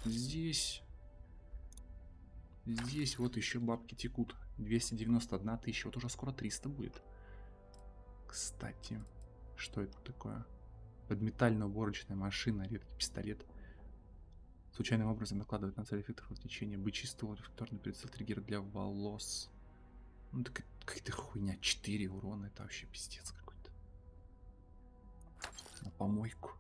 Здесь. Здесь вот еще бабки текут. 291 тысяча. Вот уже скоро 300 будет. Кстати, что это такое? Подметально-уборочная машина, редкий пистолет. Случайным образом накладывает на цель эффектов течения. Бычий ствол, рефлекторный прицел, триггер для волос. Ну, это какая-то хуйня. 4 урона. Это вообще пиздец какой-то. На помойку.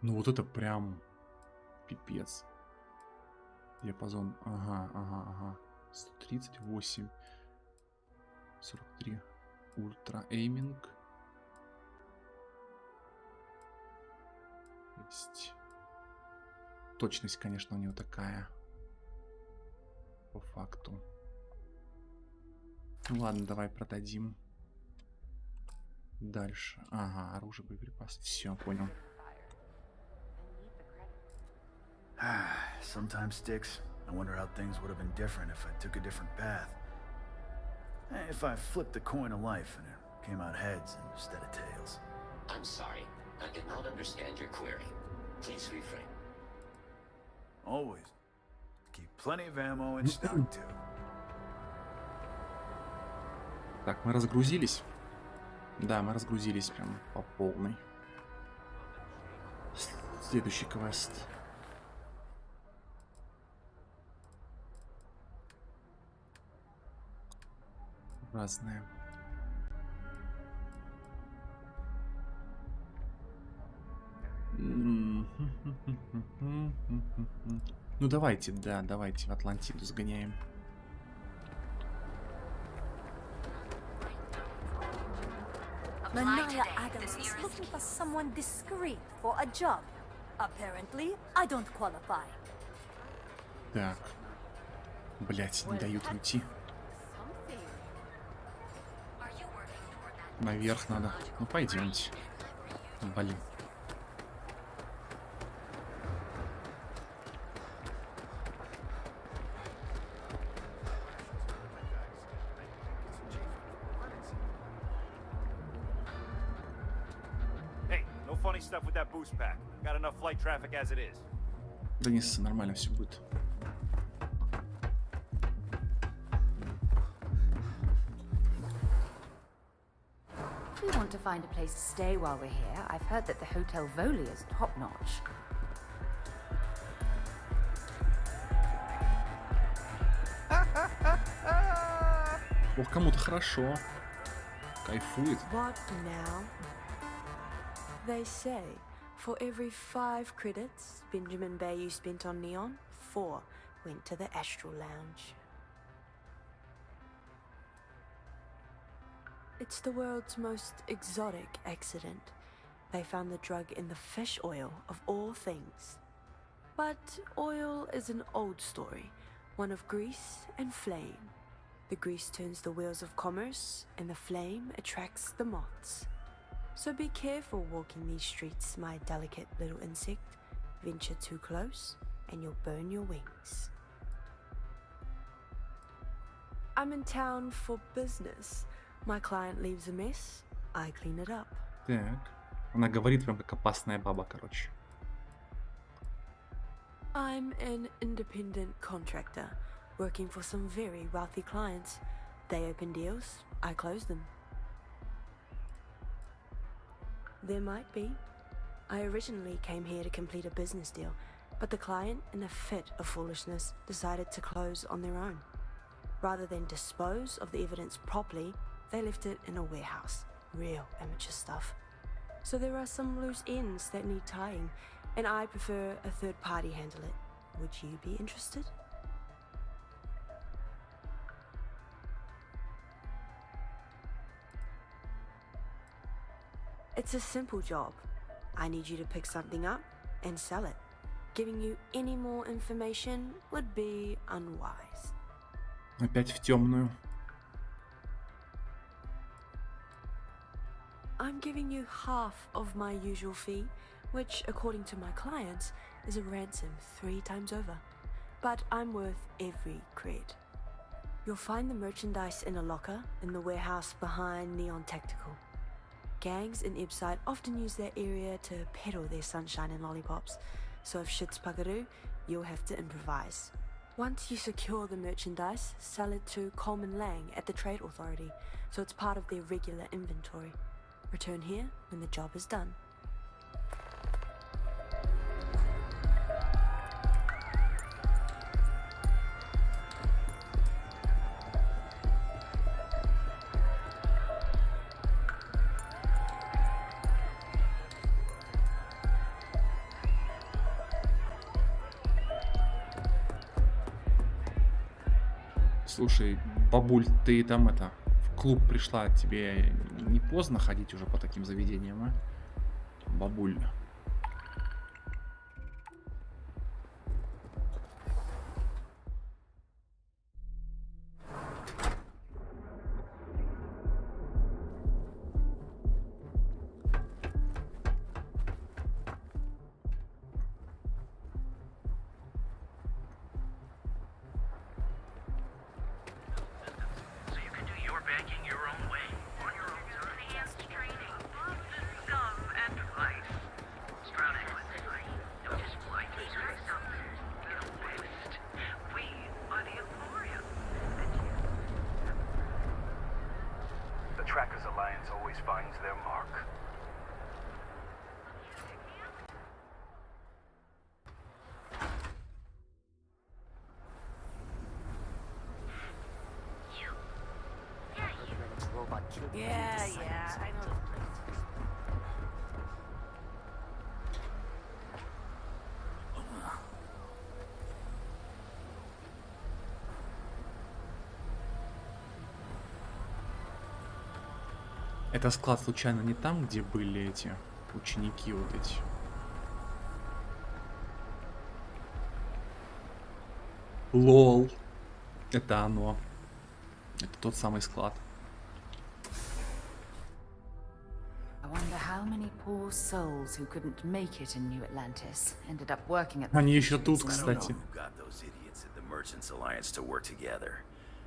Ну, вот это прям пипец. Диапазон. Ага. 138. 43. Ультра эйминг. Есть. Точность, конечно, у него такая. По факту. Ну ладно, давай продадим. Дальше. Ага, оружие, боеприпасы. Все, понял. Sometimes, Styx, I wonder how things would have been different if I took a different path. If I flipped the coin of life and it came out heads instead of tails. I'm sorry. I did not understand your query. Please rephrase. Always. Keep plenty of ammo in stock too. Так, мы разгрузились. Да, мы разгрузились прям по полной. Следующий квест. Разные. Ну давайте, да, давайте в Атлантиду сгоняем. Manila Adams is looking for someone discreet for a job. Apparently, I don't qualify. Так. Блять, не дают уйти. Наверх надо. Ну пойдемте. Блин. Stuff with that boost pack. Got enough flight traffic as it is. Да не ссы, нормально все будет. If we want to find a place to stay while we're here, I've heard that the Hotel Voli is top-notch. Ох, кому-то хорошо. Кайфует. What now? They say, for every 5 credits Benjamin Bayou spent on Neon, 4 went to the Astral Lounge. It's the world's most exotic accident. They found the drug in the fish oil, of all things. But oil is an old story, one of grease and flame. The grease turns the wheels of commerce, and the flame attracts the moths. So be careful walking these streets, my delicate little insect. Venture too close, and you'll burn your wings. I'm in town for business. My client leaves a mess, I clean it up. Так. Она говорит прям как опасная баба, короче. I'm an independent contractor, working for some very wealthy clients. They open deals, I close them. There might be. I originally came here to complete a business deal, but the client, in a fit of foolishness, decided to close on their own. Rather than dispose of the evidence properly, they left it in a warehouse. Real amateur stuff. So there are some loose ends that need tying, and I prefer a third party handle it. Would you be interested? It's a simple job. I need you to pick something up and sell it. Giving you any more information would be unwise. Опять в темную. I'm giving you half of my usual fee, which, according to my clients, is a ransom 3 times over. But I'm worth every cred. You'll find the merchandise in a locker in the warehouse behind Neon Tactical. Gangs in Ibside often use that area to peddle their sunshine and lollipops, so if shit's puckaroo, you'll have to improvise. Once you secure the merchandise, sell it to Coleman Lang at the Trade Authority, so it's part of their regular inventory. Return here when the job is done. Слушай, бабуль, ты там это, в клуб пришла, тебе не поздно ходить уже по таким заведениям, а? Бабуль. always finds their mark. Yeah, yeah, I know. Это склад случайно не там, где были эти ученики вот эти? Лол. Это оно. Это тот самый склад. I wonder how many poor souls who couldn't make it in New Atlantis ended up working at Они еще тут, I don't know кстати. who got those idiots at the Merchants Alliance to work together,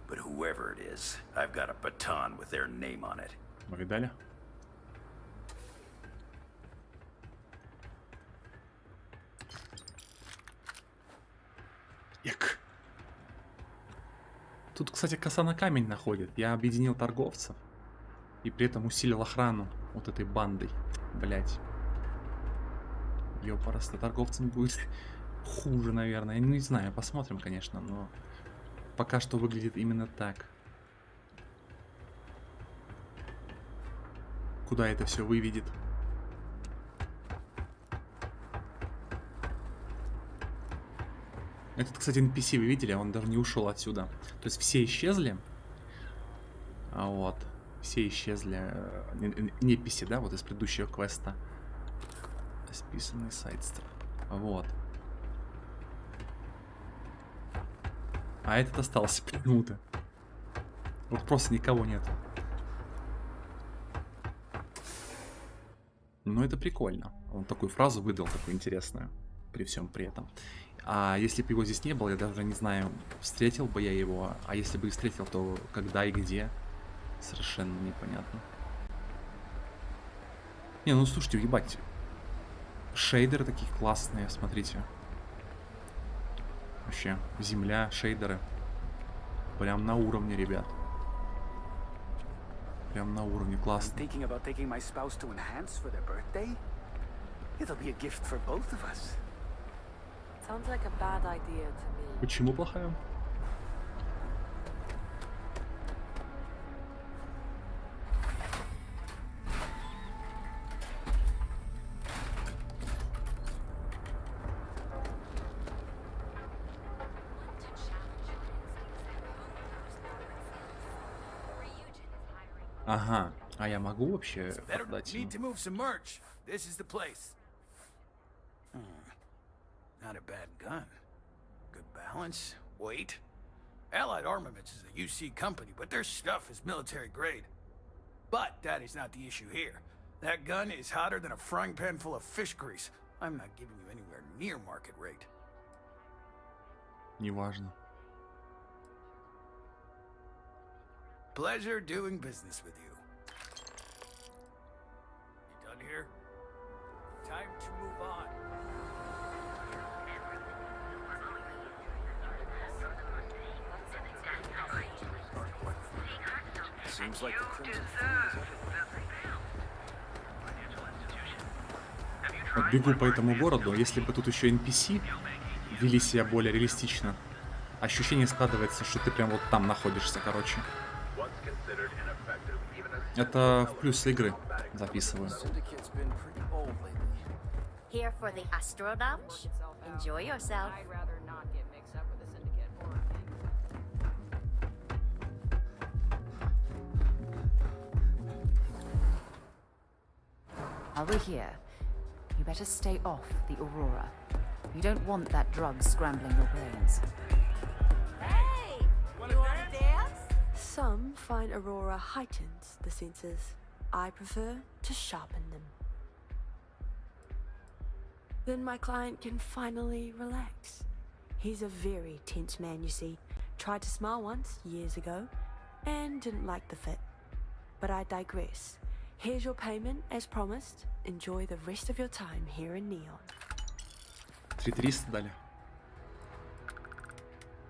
but whoever it is, I've got a baton with their name on it. Вы видали? Эк. Тут, кстати, коса на камень находит. Я объединил торговцев и при этом усилил охрану вот этой бандой. Блять. Ёпарасто, торговцам будет хуже, наверное. Я не знаю, посмотрим, конечно, но пока что выглядит именно так. Куда это все выведет? Этот, кстати, NPC вы видели, он даже не ушел отсюда. То есть все исчезли. А вот. Все исчезли. Не NPC, да, вот из предыдущего квеста. Списанный сайт. Вот. А этот остался почему-то. Вот просто никого нет. Ну, это прикольно. Он такую фразу выдал, такую интересную. При всем при этом. А если бы его здесь не было, я даже не знаю, встретил бы я его. А если бы и встретил, то когда и где. Совершенно непонятно. Не, ну слушайте, ебать. Шейдеры такие классные, смотрите. Вообще, земля, шейдеры. Прям на уровне, ребят. Прям на уровне, классно. Thinking about taking my spouse to Enhance for their birthday? It'll be a gift for both of us. Sounds like a bad idea to me. Почему плохая? Ага, а я могу вообще продать ему? Need to move some merch. This is the place. Not a bad gun. Good balance, weight. Allied Armaments is a UC company, but their stuff is military grade. But that is not the issue here. That gun is hotter than a frying pan full of fish grease. I'm not giving you anywhere near market rate. Неважно. Pleasure doing business with you. You done here? Time to move on. Seems like the Crimson Fleet is Вот бегу по этому городу, если бы тут еще NPC вели себя более реалистично, ощущение складывается, что ты прям вот там находишься, короче. Это в плюс игры записываю. Here for the astronauts? Enjoy yourself. I'd rather not get mixed up with the syndicate or a thing. While we're here, you better stay off the Aurora. You don't want that drug scrambling your brains. Hey! You wanna dance? Some find Aurora heightens the senses. I prefer to sharpen them. Then my client can finally relax. He's a very tense man, you see. Tried to smile once, years ago, and didn't like the fit. But I digress. Here's your payment, as promised. Enjoy the rest of your time here in Neon. 3300 дали.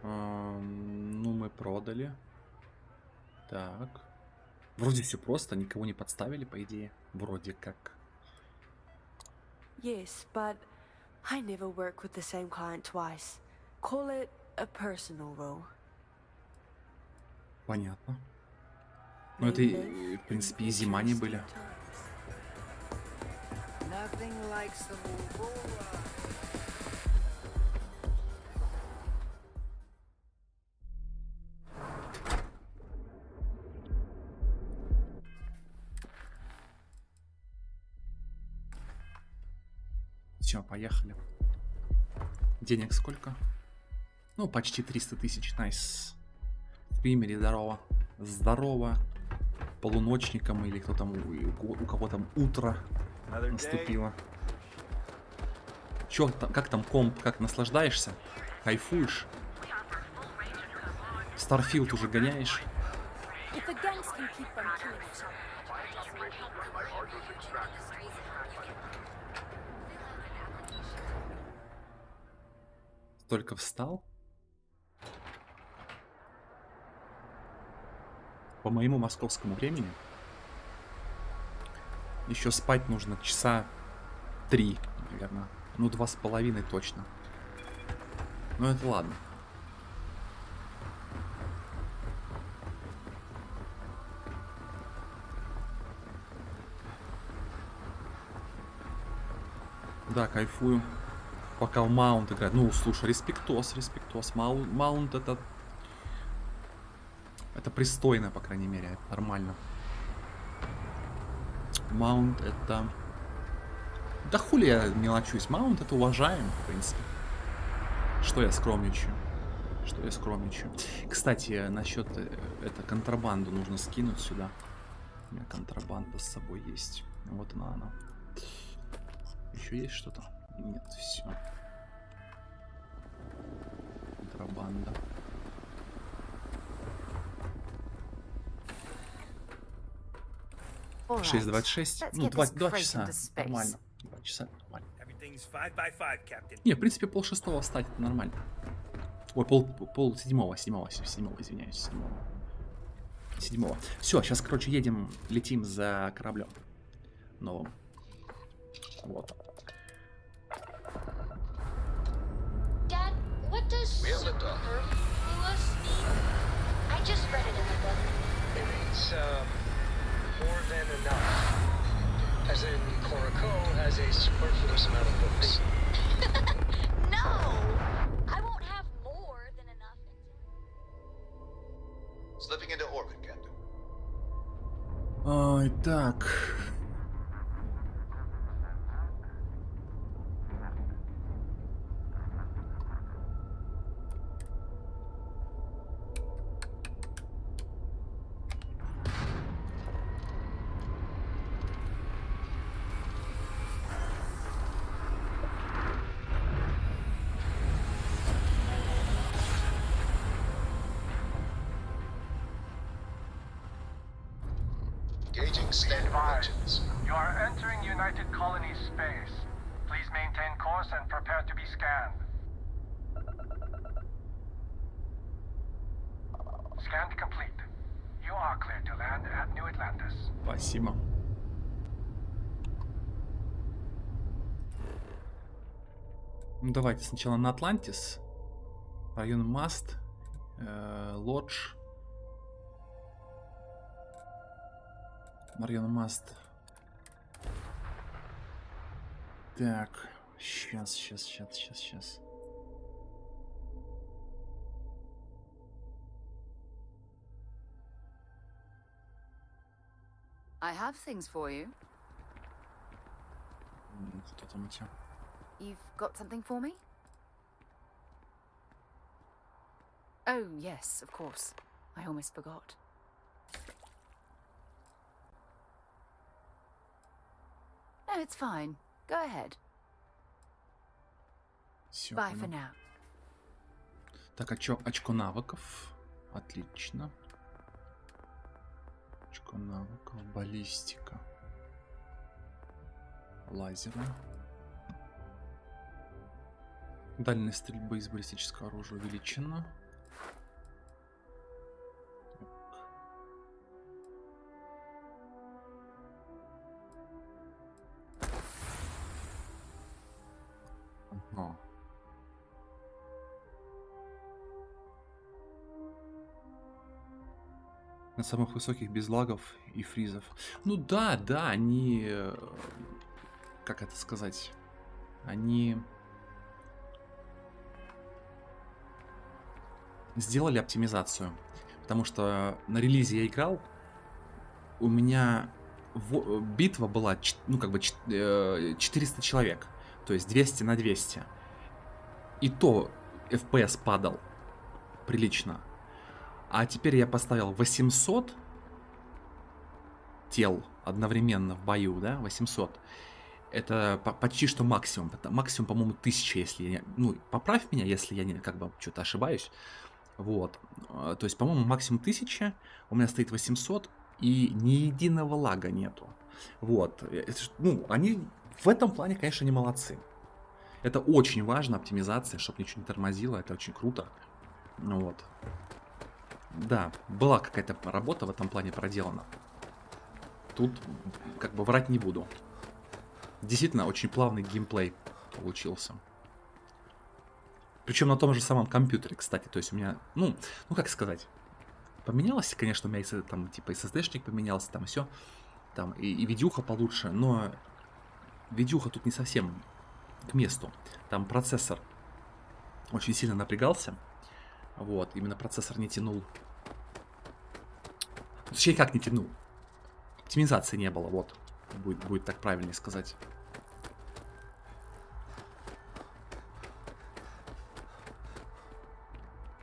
Ну, мы продали. Так. Вроде все просто, никого не подставили, по идее. Вроде как. Yes, but I never work with the same client twice. Call it a personal role. Понятно. Ну это, в принципе, и зима не были. Nothing like some Aurora. Все, поехали. Денег сколько? Ну, почти 300 тысяч. Найс. В примере, здорово. Здорово. Полуночникам или кто там, у кого там утро наступило. Чё, как там комп, как наслаждаешься? Кайфуешь? Starfield уже гоняешь? Только встал? По моему московскому времени еще спать нужно часа 3, наверное. Ну, 2,5 точно. Ну, это ладно. Да, кайфую. Пока в маунт играет. Ну, слушай, респектос. Маунт это пристойно, по крайней мере. Это нормально. Маунт это... Да хули я мелочусь. Маунт это уважаем, в принципе. Что я скромничаю? Кстати, насчет это контрабанду нужно скинуть сюда. У меня контрабанда с собой есть. Вот она. Еще есть что-то? Нет, все. Контрабанда. All right. 6:26. Let's Ну, get 2 this crate часа. into space. Нормально. 2 часа нормально. Everything's 5 by 5, Captain. Не, в принципе, 6:30 встать это нормально. Ой, седьмого, извиняюсь, седьмого. Все, сейчас, короче, летим за кораблем новым. Вот. Dad, what does superfluous mean? I just read it in the book. It means, more than enough. As in, Korako has a superfluous amount of books. No! I won't have more than enough. Slipping into orbit, Captain. Ой, так. Gauging standard dimensions. You are entering United Colony space. Please maintain course and prepare to be scanned. Scan complete. You are clear to land at New Atlantis. Спасибо. Ну, давайте сначала на Атлантис. Район Маст. Лодж. Район Маст. Так. Сейчас. I have things for you. Что там у тебя? You've got something for me? Oh, yes, of course. I almost forgot. No, it's fine. Go ahead. Всё, Bye понял. for now. Так, очко навыков. Отлично. Очко навыков. Баллистика. Лазера. Дальность стрельбы из баллистического оружия увеличена. Так. На самых высоких без лагов и фризов. Ну да, да, они... Как это сказать? Они... Сделали оптимизацию. Потому что на релизе я играл, у меня битва была, ну как бы 400 человек. То есть 200 на 200. И то FPS падал прилично. А теперь я поставил 800 тел одновременно в бою, да, 800. Это почти что максимум. Максимум, по-моему, 1000, если я... Ну, поправь меня, если я не как бы что-то ошибаюсь. Вот. То есть, по-моему, максимум 1000. У меня стоит 800, и ни единого лага нету. Вот. Ну, они в этом плане, конечно, не молодцы. Это очень важно, оптимизация, чтобы ничего не тормозило. Это очень круто. Ну вот. Да, была какая-то работа в этом плане проделана. Тут как бы врать не буду. Действительно, очень плавный геймплей получился. Причем на том же самом компьютере, кстати. То есть у меня, ну как сказать, поменялось, конечно, у меня там типа SSD-шник поменялся, там все, там и видюха получше, но видюха тут не совсем к месту. Там процессор очень сильно напрягался. Вот, именно процессор не тянул. Точнее, как не тянул? Оптимизации не было, вот. Будет так правильнее сказать.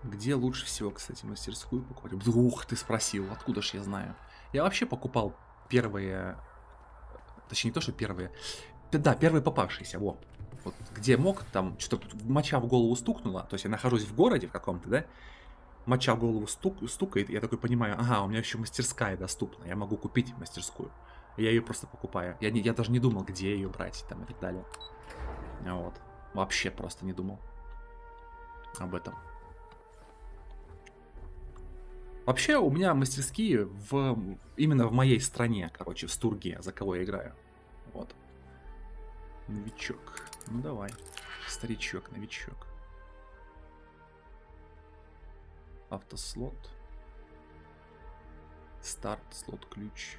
Где лучше всего, кстати, мастерскую покупать? Ух, ты спросил, откуда ж я знаю? Я вообще покупал первые... Точнее, не то, что первые. Да, первые попавшиеся, во. Вот где мог, там что-то моча в голову стукнула. То есть я нахожусь в городе в каком-то, да? Моча в голову стукает, и я такой понимаю, ага, у меня еще мастерская доступна, я могу купить мастерскую. Я ее просто покупаю. Я даже не думал, где ее брать, там и так далее. Вот. Вообще просто не думал об этом. Вообще, у меня мастерские именно в моей стране, короче, в Стурге, за кого я играю. Вот. Новичок. Ну давай. Старичок, новичок. Автослот. Старт, слот, ключ.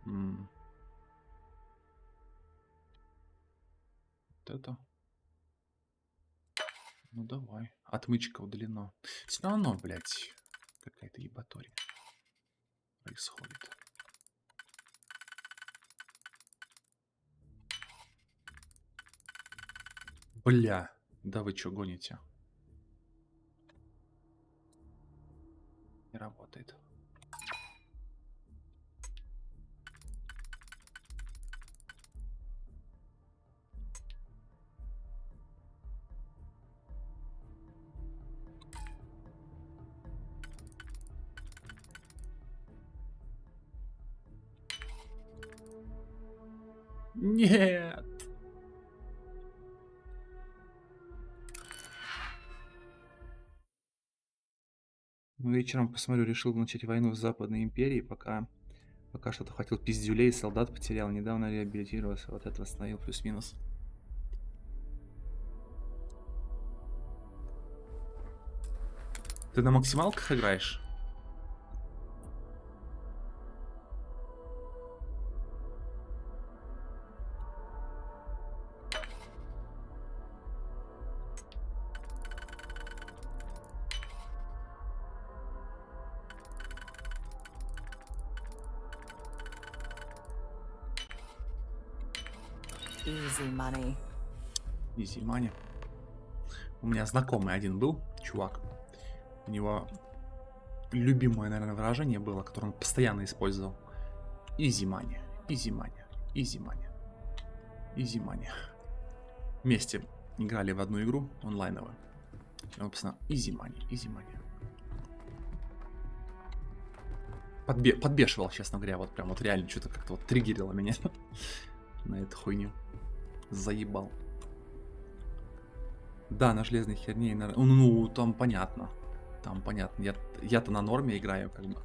Вот это. Ну давай. Отмычка удалена. Все равно, блядь, какая-то ебатория происходит. Бля, да вы чё гоните? Не работает. Нет. Вечером посмотрю, решил начать войну с Западной империей, пока что-то хотел пиздюлей, солдат потерял, недавно реабилитировался, вот это восстановил плюс-минус. Ты на максималках играешь? Easy money. Easy money. У меня знакомый один был, чувак. У него любимое, наверное, выражение было, которое он постоянно использовал. Easy money, easy money, easy money, easy money. Вместе играли в одну игру онлайновую. Он постоянно easy money, easy money. Подбешивал, честно говоря, вот прям вот реально что-то как-то вот триггерило меня на эту хуйню. Заебал. Да, на железной херне. Ну, там понятно. Там понятно. Я-то на норме играю, как бы.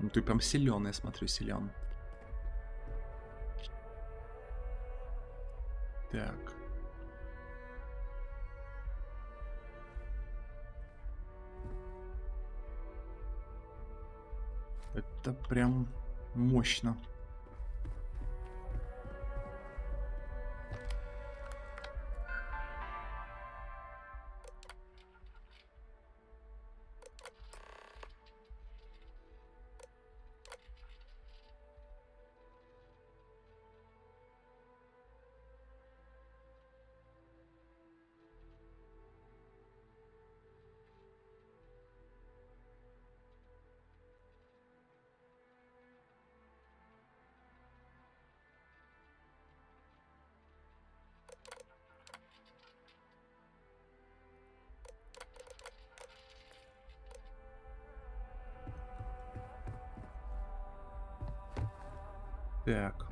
Ну, ты прям силен, я смотрю, силен. Так. Это прям мощно. Так.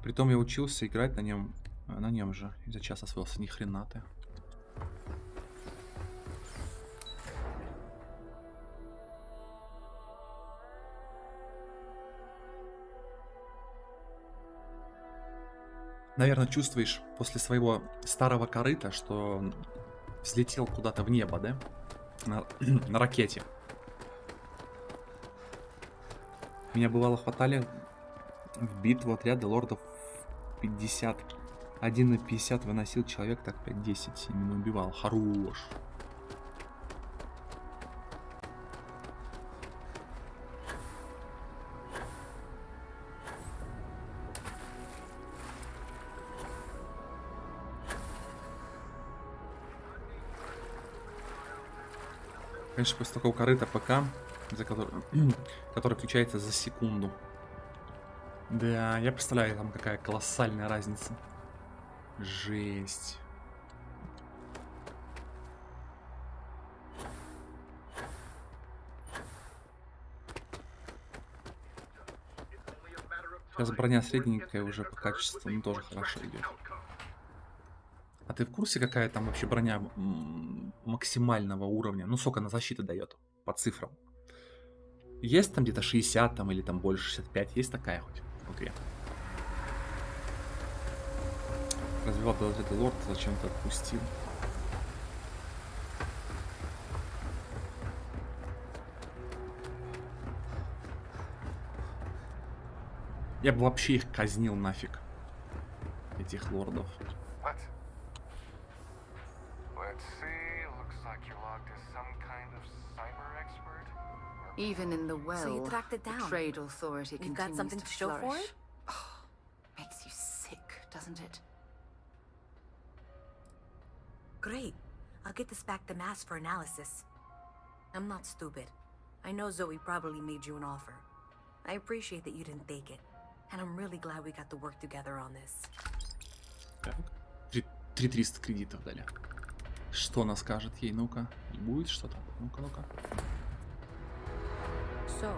Притом я учился играть на нем же. И за час освоился. Ни хрена ты. Наверное, чувствуешь после своего старого корыта, что взлетел куда-то в небо, да? На ракете. Меня бывало хватали в битву отряда лордов 50. 1 на 50 выносил человек, так 5-10 именно убивал. Хорош. Конечно, после такого корыта ПК, который включается за секунду. Да, я представляю, там какая колоссальная разница. Жесть. Сейчас броня средненькая уже по качеству, но тоже хорошо идет. А ты в курсе, какая там вообще броня максимального уровня? Ну, сколько она защиты дает по цифрам? Есть там где-то 60 там, или там больше 65? Есть такая хоть в игре? Развивал подозрительный лорд, зачем-то отпустил. Я бы вообще их казнил нафиг. Этих лордов. Even in the well, So you tracked it the down. trade authority You've got continues something to to show for flourish. it? Oh, makes you sick, doesn't it? Great. I'll get this back to Mass for analysis. I'm not stupid. I know Zoe probably made you an offer. I appreciate that you didn't take it. And I'm really glad we got to work together on this. Так. 3300 кредитов дали. Что она скажет ей? Ну-ка. Будет что-то? Ну-ка, ну-ка. So,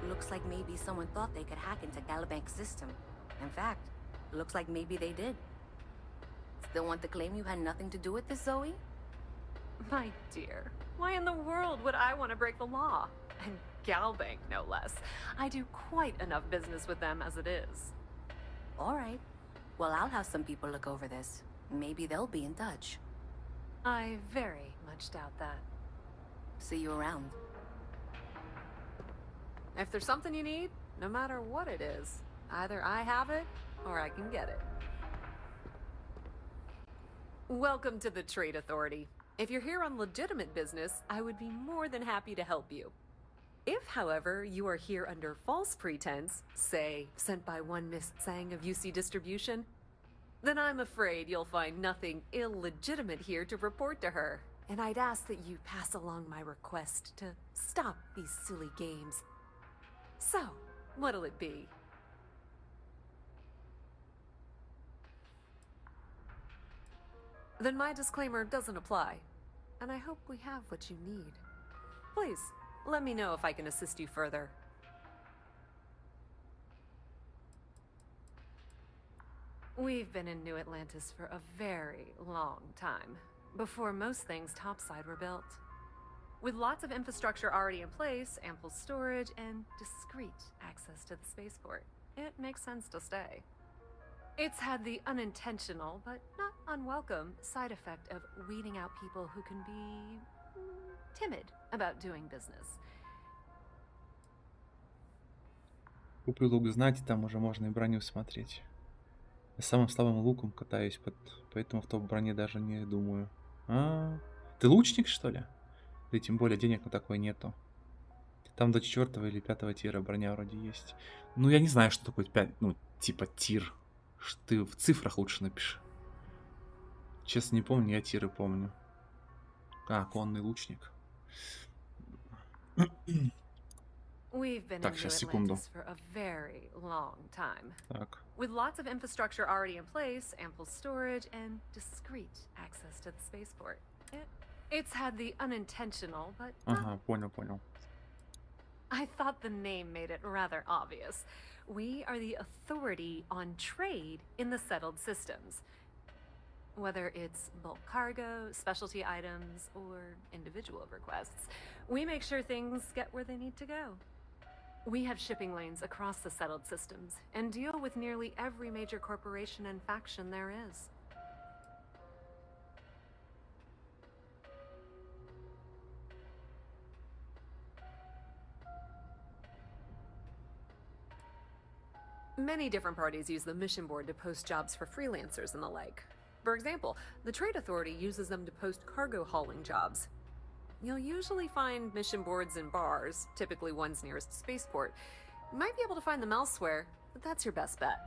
looks like maybe someone thought they could hack into Galabank's system. In fact, looks like maybe they did. Still want to claim you had nothing to do with this, Zoe? My dear, why in the world would I want to break the law? And Galbank, no less. I do quite enough business with them as it is. All right. Well, I'll have some people look over this. Maybe they'll be in touch. I very much doubt that. See you around. If there's something you need, no matter what it is, either I have it or I can get it. Welcome to the Trade Authority. If you're here on legitimate business, I would be more than happy to help you. If, however, you are here under false pretense, say, sent by one Miss Tsang of UC Distribution, then I'm afraid you'll find nothing illegitimate here to report to her. And I'd ask that you pass along my request to stop these silly games. So, what'll it be? Then my disclaimer doesn't apply, and I hope we have what you need. Please, let me know if I can assist you further. We've been in New Atlantis for a very long time, before most things topside were built. With lots of infrastructure already in place, ample storage, and discreet access to the spaceport, it makes sense to stay. It's had the unintentional, but not unwelcome, side effect of weeding out people who can be timid about doing business. Куплю лук, знаете, там уже можно и броню смотреть. Я самым слабым луком катаюсь, поэтому в топ-броне даже не думаю. Ты лучник, что ли? Да тем более денег на такое нету. Там до 4 или 5 тира броня вроде есть. Ну, я не знаю, что такое 5, ну, типа тир. Ты в цифрах лучше напиши. Честно, не помню, я тиры помню. Конный лучник. We've been in Так, New сейчас, секунду. Atlantis for a very long time. Так. With lots of infrastructure already in place, ample storage, and discreet access to the spaceport. It's had the unintentional, but Ага, понял. I thought the name made it rather obvious. We are the authority on trade in the settled systems. Whether it's bulk cargo, specialty items, or individual requests, we make sure things get where they need to go. We have shipping lanes across the settled systems and deal with nearly every major corporation and faction there is. Many different parties use the mission board to post jobs for freelancers and the like. For example, the Trade Authority uses them to post cargo hauling jobs. You'll usually find mission boards in bars, typically ones nearest spaceport. You might be able to find them elsewhere, but that's your best bet.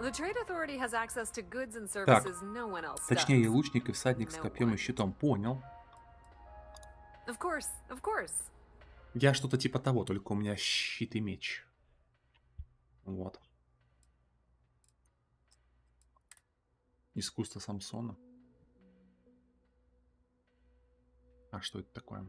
The Trade Authority has access to goods and services no one else does. Точнее, лучник и всадник с копьем и щитом. Понял. Of course. Я что-то типа того, только у меня щит и меч. Вот. Искусство Самсона. А что это такое?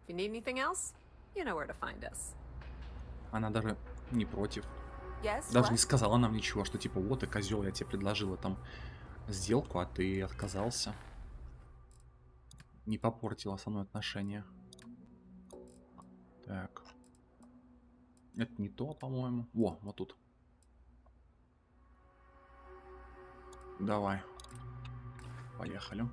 If you need anything else, you know where to find us. Она даже не против. Yes, Даже what? не сказала нам ничего, что типа вот ты козел, я тебе предложила там сделку, а ты отказался. Не попортила со мной отношения. Так. Это не то, по-моему. Во, вот тут. Давай. Поехали.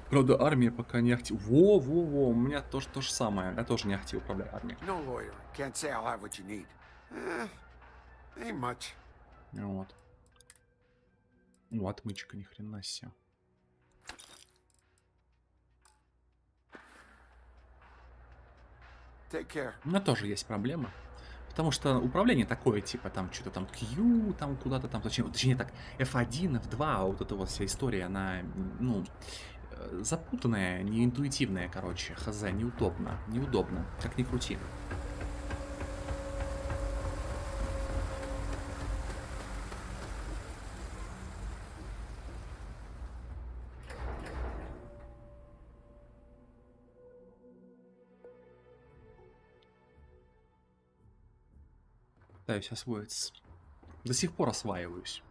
Правда, армия пока не актив. Во, у меня тоже то же самое. Я тоже не актив управлять армией. No lawyer. Can't say I'll have what you need. Ain't much. Вот. О, отмычка, ни хрена себе. Take care. У меня тоже есть проблемы. Потому что управление такое, типа, там, что-то там Q, там, куда-то там, точнее так, F1, F2, вот эта вот вся история, она, ну, запутанная, неинтуитивная, короче, хз, неудобно, как ни крути. Пытаюсь освоиться. До сих пор осваиваюсь.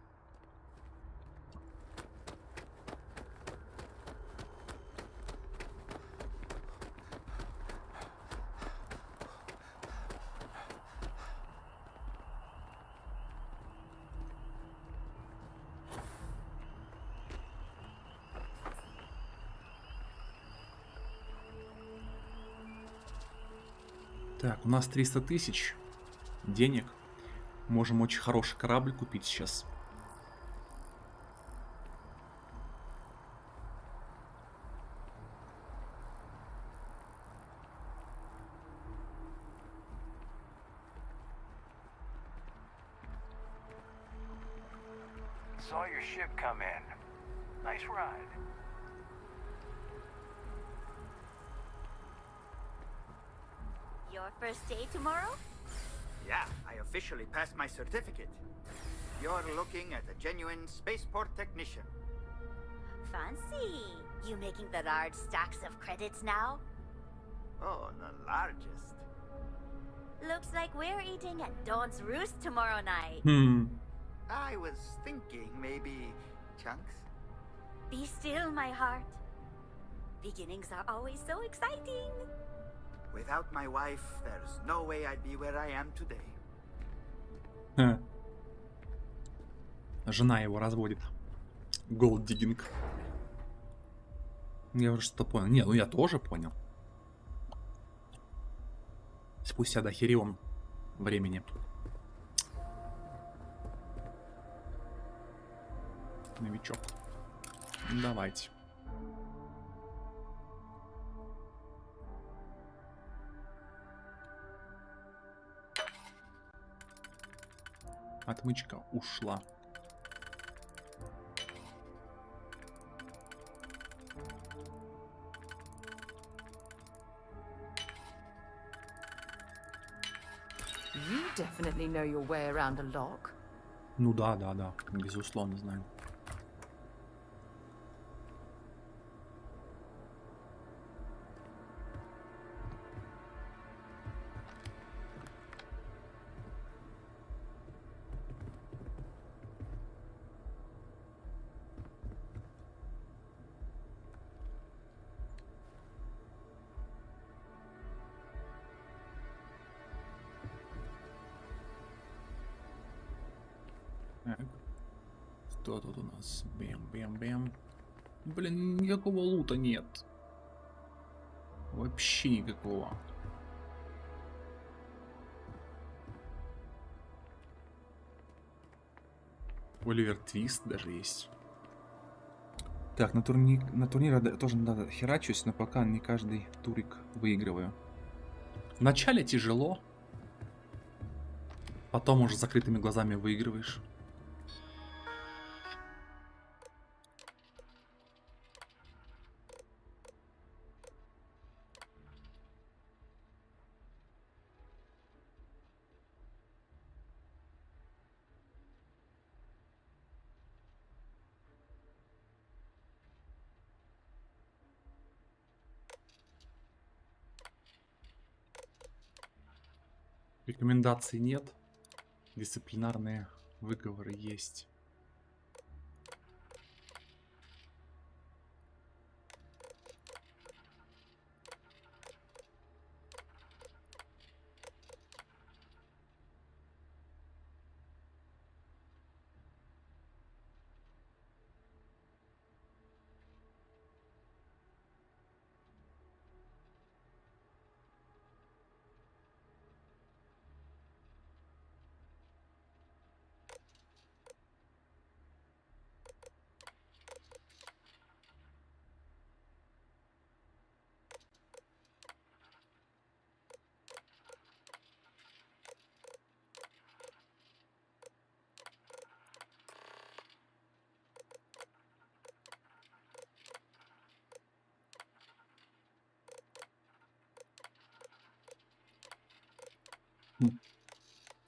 Так, у нас 300 тысяч денег. Можем очень хороший корабль купить сейчас. Saw your ship come in. Nice ride. Your first day tomorrow? Yeah, I officially passed my certificate. You're looking at a genuine spaceport technician. Fancy. You making the large stacks of credits now? Oh, the largest. Looks like we're eating at Dawn's Roost tomorrow night. I was thinking maybe chunks. Be still, my heart. Beginnings are always so exciting. Without my wife, there's no way I'd be where I am today. Жена его разводит. Голддиггинг. Я уже что-то понял. Не, ну я тоже понял. Спустя до херион времени. Новичок. Давайте. Отмычка ушла. You definitely know your way around a lock. Ну да, безусловно знаю. Так. Что тут у нас? Бэм-бэм-бэм. Блин, никакого лута нет. Вообще никакого. Оливер Твист даже есть. Так, на турнире тоже надо херачусь, но пока не каждый турик выигрываю. Вначале тяжело. Потом уже с закрытыми глазами выигрываешь. Рекомендаций нет. Дисциплинарные выговоры есть.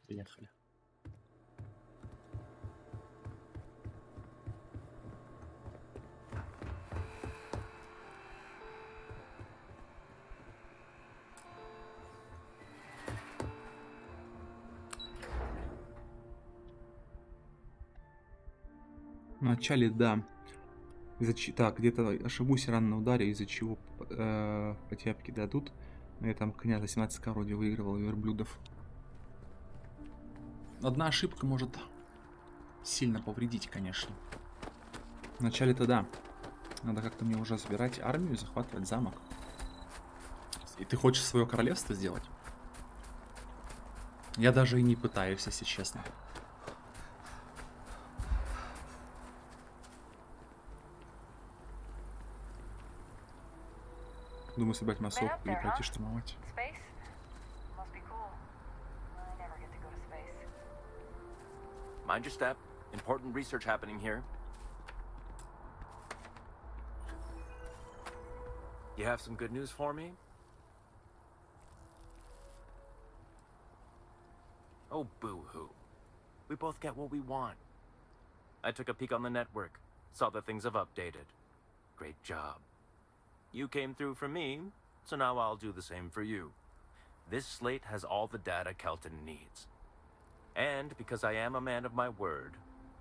Поехали. Вначале, да. Так, где-то ошибусь рано на ударе, из-за чего по тяпке дадут. Но я там коня за 17 вроде выигрывал верблюдов. Одна ошибка может сильно повредить, конечно. Вначале-то да. Надо как-то мне уже забирать армию и захватывать замок. И ты хочешь свое королевство сделать? Я даже и не пытаюсь, если честно. Думаю, собрать массовку и пойти штурмовать. Mind your step. Important research happening here. You have some good news for me? Oh, boo-hoo. We both get what we want. I took a peek on the network. Saw that things have updated. Great job. You came through for me, so now I'll do the same for you. This slate has all the data Kelton needs. And because I am a man of my word,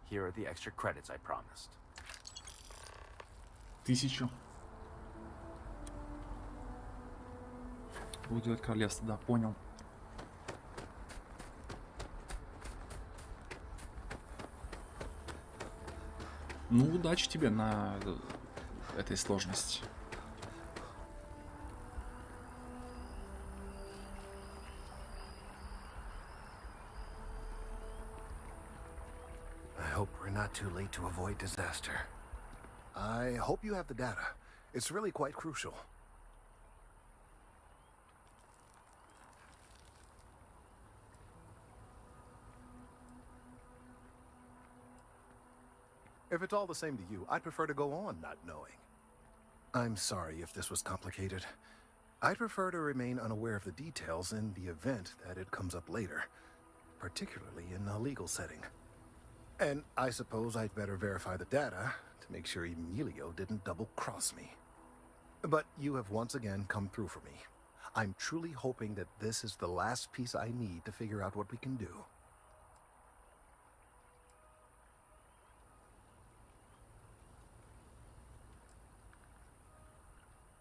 here are the extra credits I promised. 1000. Буду делать королевство, да, понял. Ну, удачи тебе на этой сложности. I hope we're not too late to avoid disaster. I hope you have the data. It's really quite crucial. If it's all the same to you, I'd prefer to go on not knowing. I'm sorry if this was complicated. I'd prefer to remain unaware of the details in the event that it comes up later, particularly in a legal setting. And I suppose I'd better verify the data to make sure Emilio didn't double-cross me. But you have once again come through for me. I'm truly hoping that this is the last piece I need to figure out what we can do.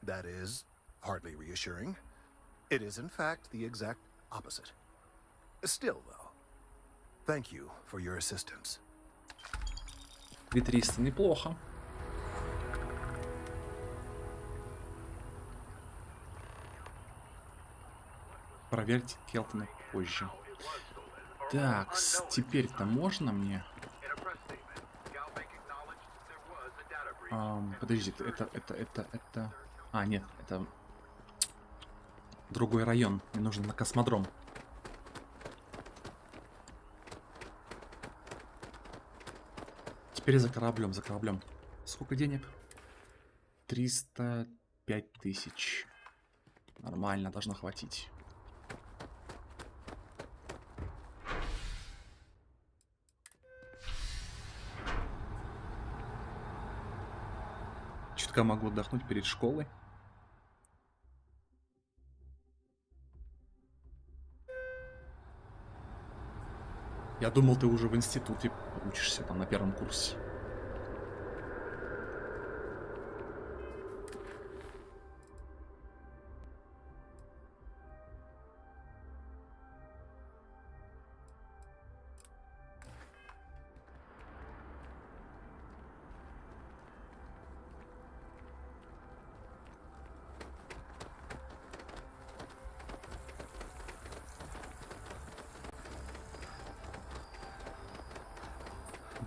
That is hardly reassuring. It is, in fact, the exact opposite. Still, though, thank you for your assistance. 2300, неплохо. Проверьте Келтона позже. Так, теперь-то можно мне? Подожди, это... А, нет, это другой район. Мне нужно на космодром. Теперь за кораблем, за кораблем. Сколько денег? 305 тысяч. Нормально, должно хватить. Чутка могу отдохнуть перед школой. Я думал, ты уже в институте учишься, там, на первом курсе.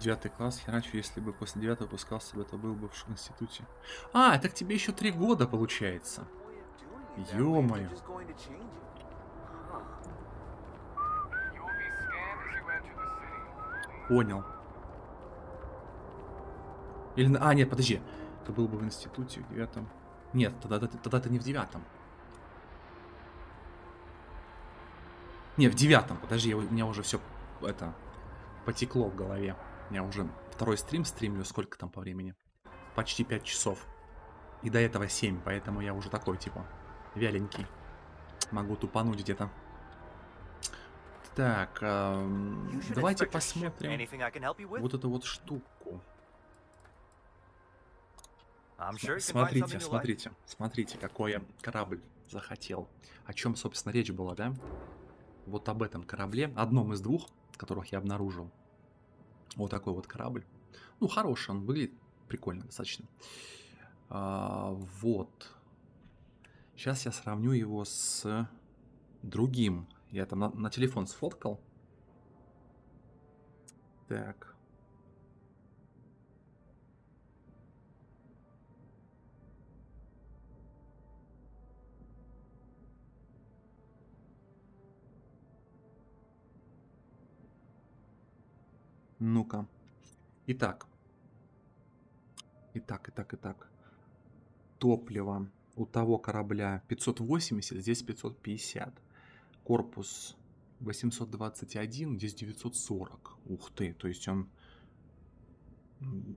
Девятый класс, херачу, если бы после 9 выпускался бы, то был бы в институте. А, так тебе еще 3 года получается. Ё-моё. Понял. Или... А, нет, подожди. Ты был бы в институте в 9. Нет, тогда ты не в 9. Не, в 9. Подожди, у меня уже все это потекло в голове. Я уже второй стрим стримлю, сколько там по времени? Почти 5 часов. И до этого 7, поэтому я уже такой, типа, вяленький. Могу тупануть где-то. Так, давайте посмотрим вот эту вот штуку. Смотрите, какой я корабль захотел. О чем, собственно, речь была, да? Вот об этом корабле, одном из двух, которых я обнаружил. Вот такой вот корабль. Ну, хороший, он выглядит прикольно достаточно. Вот. Сейчас я сравню его с другим. Я там на телефон сфоткал. Так. Ну-ка. Итак. Топливо у того корабля 580, здесь 550. Корпус 821, здесь 940. Ух ты, то есть он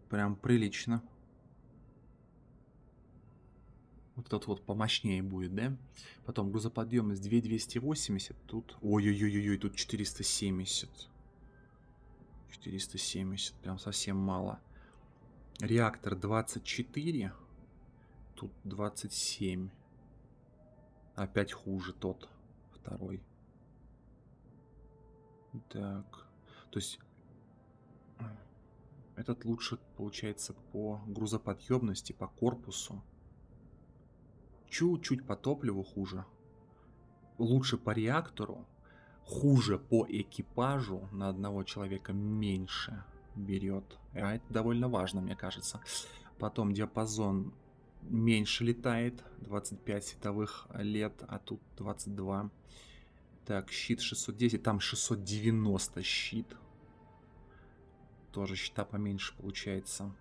прям прилично. Вот этот вот помощнее будет, да? Потом грузоподъемность 2280. Тут... Ой-ой-ой-ой, тут 470. 470, прям совсем мало. Реактор 24. Тут 27. Опять хуже тот второй. Так. То есть... Этот лучше, получается, по грузоподъемности, по корпусу. Чуть-чуть по топливу хуже. Лучше по реактору. Хуже по экипажу. На одного человека меньше берет. А это довольно важно, мне кажется. Потом диапазон меньше летает. 25 световых лет, а тут 22. Так, щит 610. Там 690 щит. Тоже щита поменьше получается.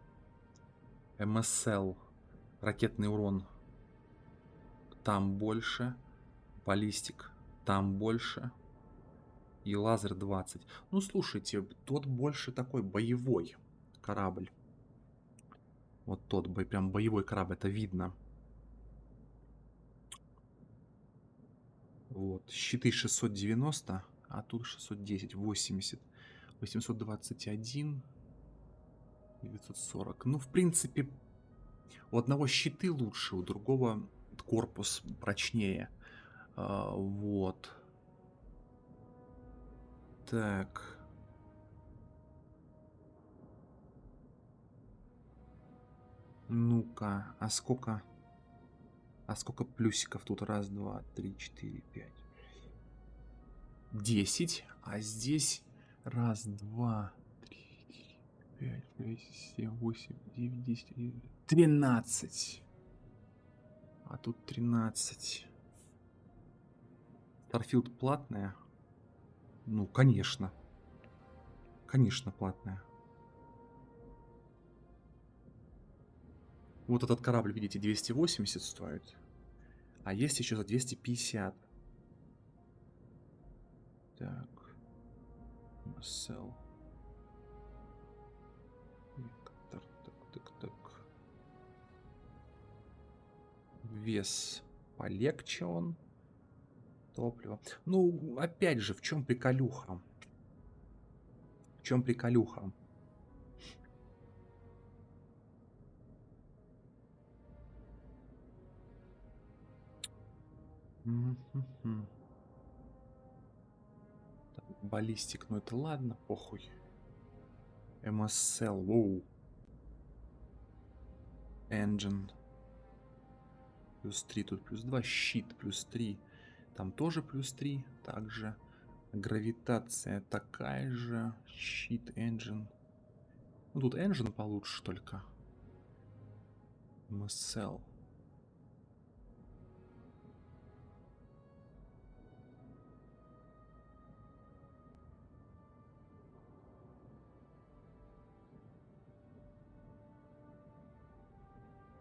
МСЛ. Ракетный урон. Там больше. Баллистик. Там больше. И лазер 20. Ну, слушайте, тот больше такой боевой корабль. Вот тот прям боевой корабль, это видно. Вот. Щиты 690, а тут 610, 80. 821. 940. Ну, в принципе, у одного щиты лучше, у другого корпус прочнее. Вот. Так. Ну-ка, а сколько плюсиков тут? Раз, два, три, четыре, пять. 10. А здесь раз, два, три, пять, шесть, семь, восемь, девять, 10, 13. А тут 13. Starfield платная? Ну, конечно. Конечно, платная. Вот этот корабль, видите, 280 стоит. А есть еще за 250. Так. Sell. Так. Вес полегче он. Топливо. Ну, опять же, в чем приколюха? В чем приколюха? Так, баллистик, ну это ладно, похуй. МСЛ, воу. Engine. Плюс 3, тут плюс 2. Щит плюс 3. Там тоже плюс 3. Также гравитация такая же. Щит, engine. Ну тут engine получше только. MSL.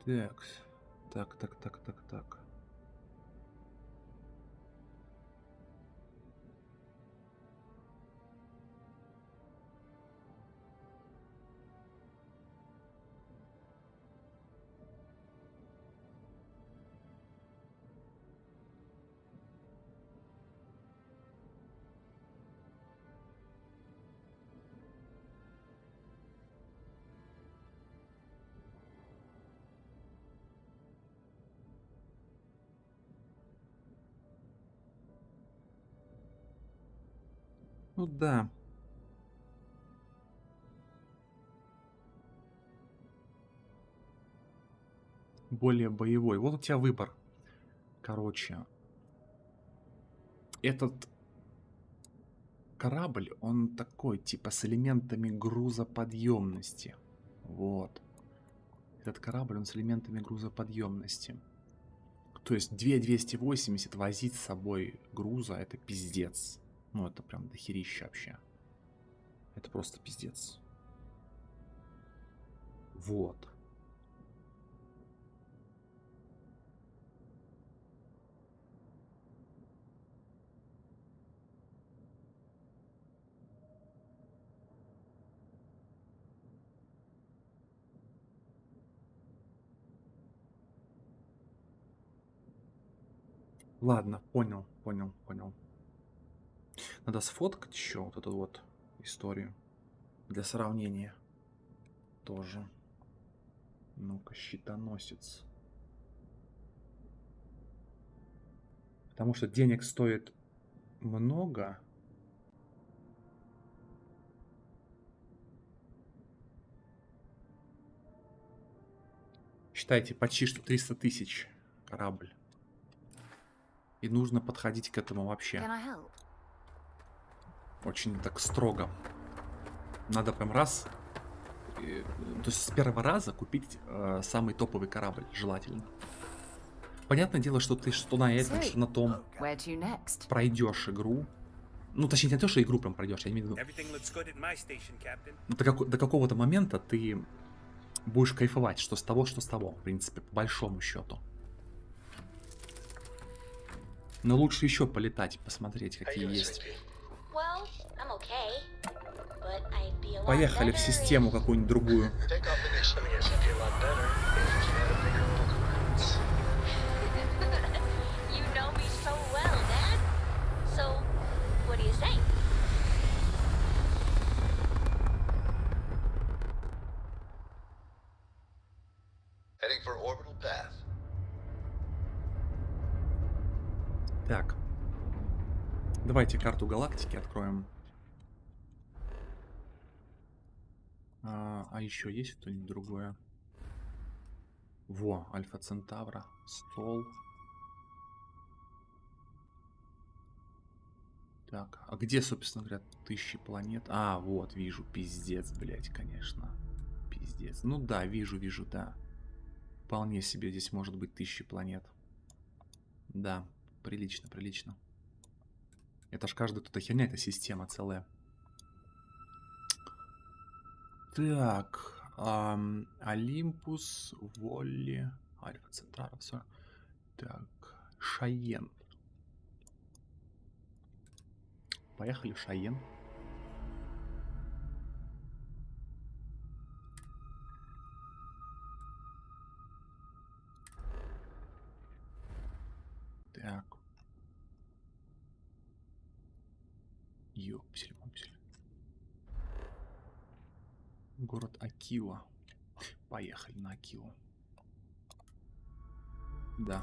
Так. Ну да. Более боевой. Вот у тебя выбор. Короче. Этот корабль, он такой, типа, с элементами грузоподъемности. Вот. Этот корабль, он с элементами грузоподъемности. То есть 280 возить с собой груза, это пиздец. Ну, это прям дохерища вообще. Это просто пиздец. Вот. Ладно, понял, понял, понял. Надо сфоткать еще вот эту вот историю для сравнения тоже. Ну-ка, щитоносец. Потому что денег стоит много. Считайте, почти что 300 тысяч корабль. И нужно подходить к этому вообще очень так строго. Надо прям раз, то есть с первого раза купить самый топовый корабль, желательно. Понятное дело, что ты что на этом, что на том пройдешь игру. Ну, точнее, не то, что игру прям пройдешь, я имею в виду. До какого-то момента ты будешь кайфовать, что с того, в принципе, по большому счету. Но лучше еще полетать, посмотреть, какие есть. Поехали в систему какую-нибудь другую. Heading for orbital path. Так. Давайте карту галактики откроем. А еще есть что-нибудь другое? Во, Альфа Центавра, стол. Так, а где, собственно говоря, 1000 планет? А, вот, вижу, пиздец, блять, конечно. Пиздец. Ну да, вижу, да. Вполне себе здесь может быть 1000 планет. Да, прилично, прилично. Это ж каждая тут херня, это система целая. Так, Олимпус, Волли, Альфа Центавра, все. Так, Шайен. Поехали в Шайен. Так. Ёпсель. Город Акила. Поехали на Акилу. Да.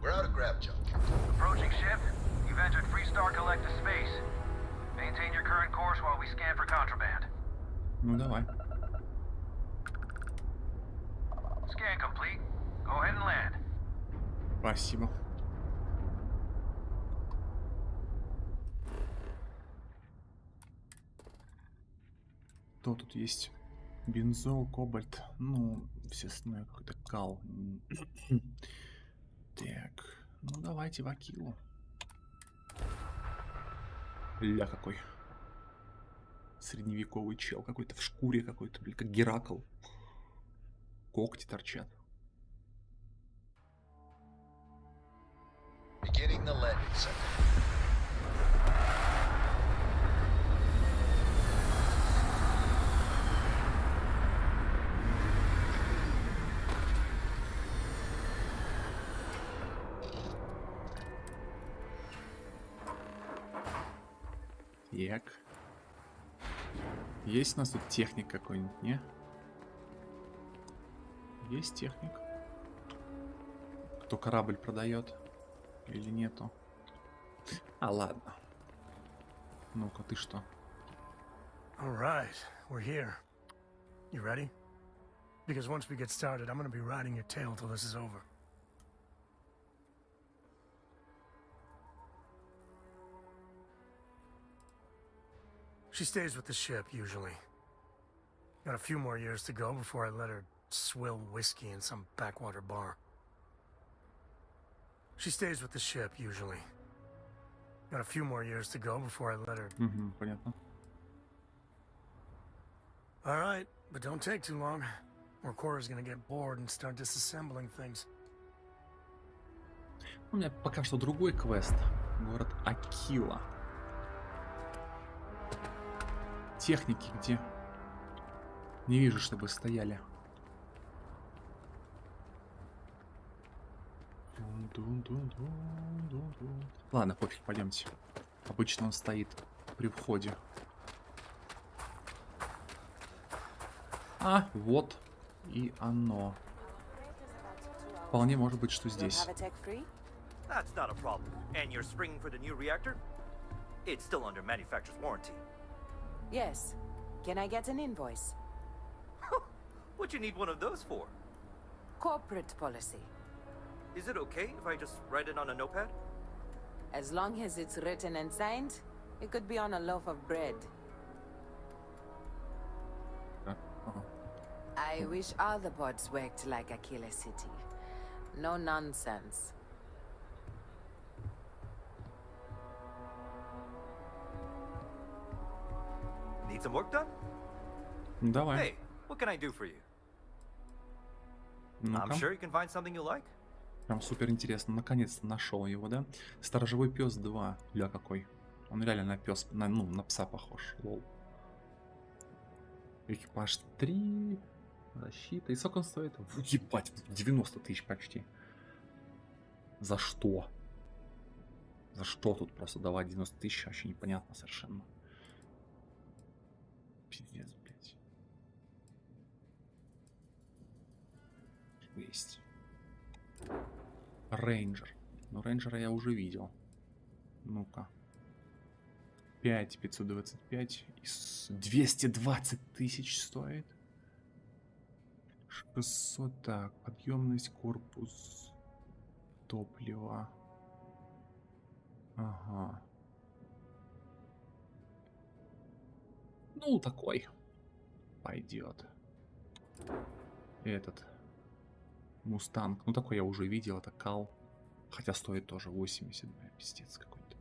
We're out of grab jump. Approaching ship. You've entered Freestar Collective space. Maintain your current course while we scan for contraband. Ну давай. Scan complete. Go ahead and land. Спасибо. Что тут есть? Бензол, кобальт. Ну, все остальное какой-то кал. Так, ну давайте в Акилу. Ля какой. Средневековый чел какой-то в шкуре какой-то, блин, как Геракл. Когти торчат. Beginning the landing center. Так. Есть у нас тут техник какой-нибудь, не? Есть техник? Кто корабль продает? Или нету? А, ладно. Ну-ка, ты что? All right, we're here. You ready? Because once we get started, I'm gonna be riding your tail till this is over. She stays with the ship, usually. Got a few more years to go before I let her swill whiskey in some backwater bar. She stays with the ship, usually. Got a few more years to go before I let her... Понятно. All right, but don't take too long. or Cora's gonna get bored and start disassembling things. У меня пока что другой квест. Город Акила. Техники где? Не вижу, чтобы стояли. Ладно, пофиг, пойдемте. Обычно он стоит при входе. А, вот и оно. Вполне может быть, что здесь. That's not a problem. And you're springing for the new reactor? It's still under manufacturer's warranty. Yes. Can I get an invoice? What you need one of those for? Corporate policy. Is it okay if I just write it on a notepad? As long as it's written and signed, it could be on a loaf of bread. I wish all the ports worked like Aquila City. No nonsense. Need some work done? Давай. Hey, what can I do for you? I'm Ну-ка. sure you can find something you like. Прям супер интересно. Наконец-то нашел его, да? Сторожевой пес 2. Ля какой. Он реально на пес, на пса похож. Лол. Экипаж 3. Защита. И сколько он стоит? Ебать, 90 тысяч почти. За что? За что тут просто давать 90 тысяч? Вообще непонятно совершенно. Пиздец, блядь. Есть. Рейнджер. Ну, рейнджера я уже видел. Ну-ка. 5525 и 220 тысяч стоит. 600, так, подъемность, корпус, топливо. Ага. Ну, такой. Пойдет. Этот. Мустанг. Ну, такой я уже видел. Это кал. Хотя стоит тоже 80. Бля, пиздец какой-то.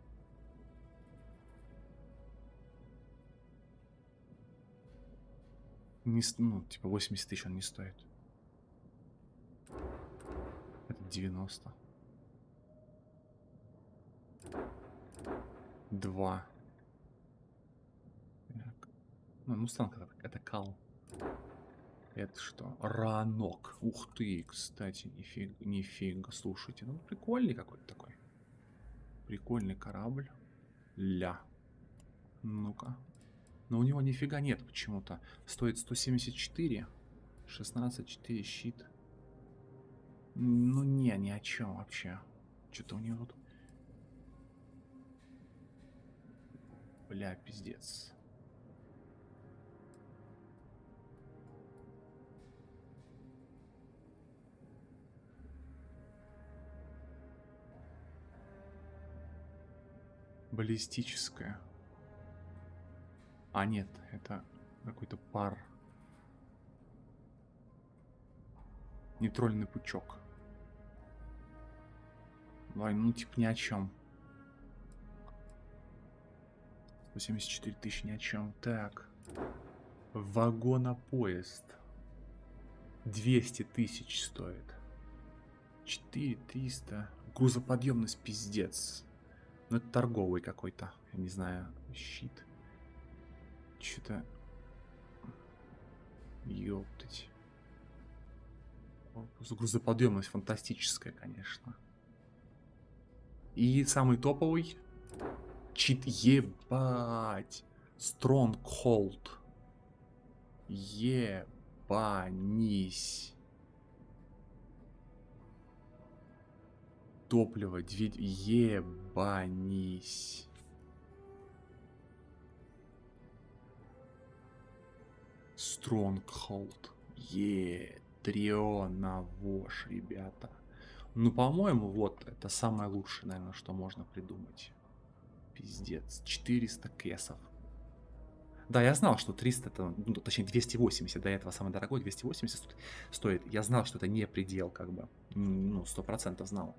Не, ну, типа 80 тысяч он не стоит. Это 90. 2. Так. Ну, Мустанг это кал. Это что? Ранок. Ух ты, кстати, нифига. Слушайте, ну прикольный какой-то такой. Прикольный корабль. Ля. Ну-ка. Но у него нифига нет почему-то. Стоит 174. 16,4 щит. Ну не, ни о чем вообще. Что-то у него тут... Бля, пиздец. Баллистическая. А нет, это какой-то пар. Нейтральный пучок. Ну, типа ни о чем. 174 тысячи ни о чем. Так. Вагонопоезд. 200 тысяч стоит. 4300. Грузоподъемность пиздец. Ну, это торговый какой-то. Я не знаю. Щит. Что-то... Ёптать. Грузоподъемность фантастическая, конечно. И самый топовый. Чит, ебать. Stronghold. Ебанись. Топливо, ебанись. Stronghold. Ядрёна вошь, ребята. Ну, по-моему, вот это самое лучшее, наверное, что можно придумать. Пиздец. 400 кэсов. Да, я знал, что 300, это, ну, точнее 280, до этого самый дорогой, 280 стоит. Я знал, что это не предел, как бы. Ну, 100% знал.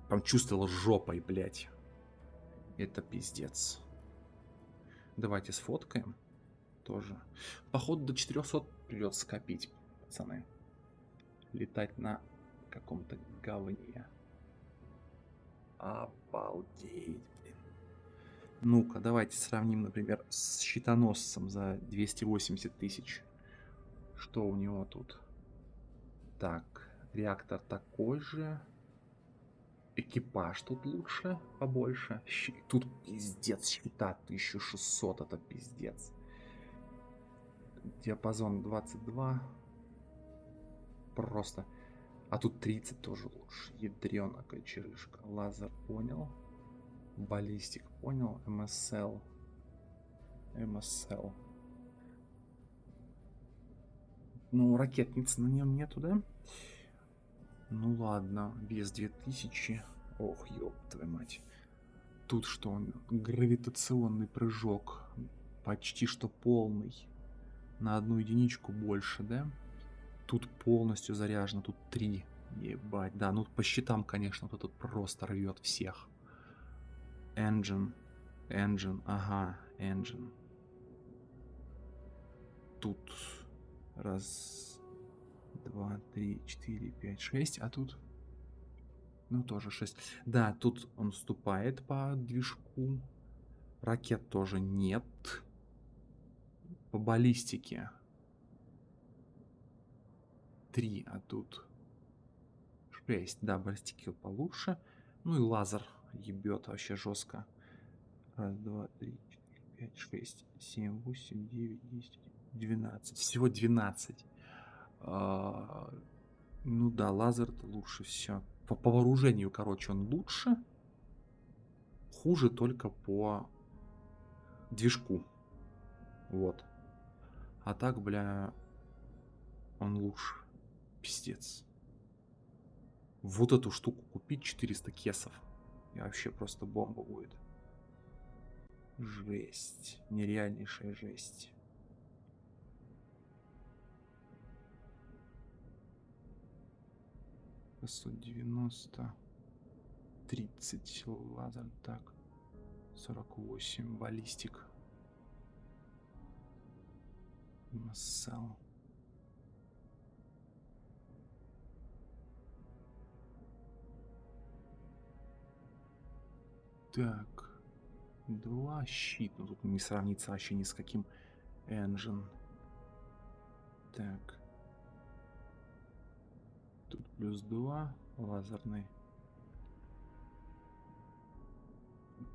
Там чувствовал жопой, блядь. Это пиздец. Давайте сфоткаем. Тоже. Походу до 400 придется скопить. пацаны. Летать на каком-то говне. Обалдеть, блин. Ну-ка, давайте сравним, например, с щитоносцем за 280 тысяч. Что у него тут? Так, реактор такой же. Экипаж тут лучше, побольше. Тут пиздец, щита 1600, это пиздец. Диапазон 22. Просто. А тут 30 тоже лучше. Ядрёна кочерышка. Лазер понял. Баллистик понял. МСЛ. МСЛ. Ну, ракетницы на нем нету, да? Ну ладно, вес 2000. Ох, ёб твою мать. Тут что он? Гравитационный прыжок. Почти что полный. На 1 единичку больше, да? Тут полностью заряжено. Тут 3. Ебать. Да, ну по счетам, конечно, вот тут просто рвет всех. Engine. Ага, engine. Тут раз, 2, 3, 4, 5, 6. А тут... Ну, тоже 6. Да, тут он вступает по движку. Ракет тоже нет. По баллистике 3, а тут 6. Да, баллистики получше. Ну и лазер ебет вообще жестко. Раз, 2, 3, 4, 5, 6, 7, 8, 9, 10, 12. Всего 12. Ну да, лазер-то лучше все. По вооружению, короче, он лучше. Хуже только по движку. Вот. А так, бля, он лучше. Пиздец. Вот эту штуку купить 400 кесов. И вообще просто бомба будет. Жесть. Нереальнейшая жесть. $190. 30 лазер. Так. 48 баллистик. Массал. Так. 2 щит. Ну тут не сравнится вообще ни с каким. Engine. Так. Тут плюс 2. Лазерный.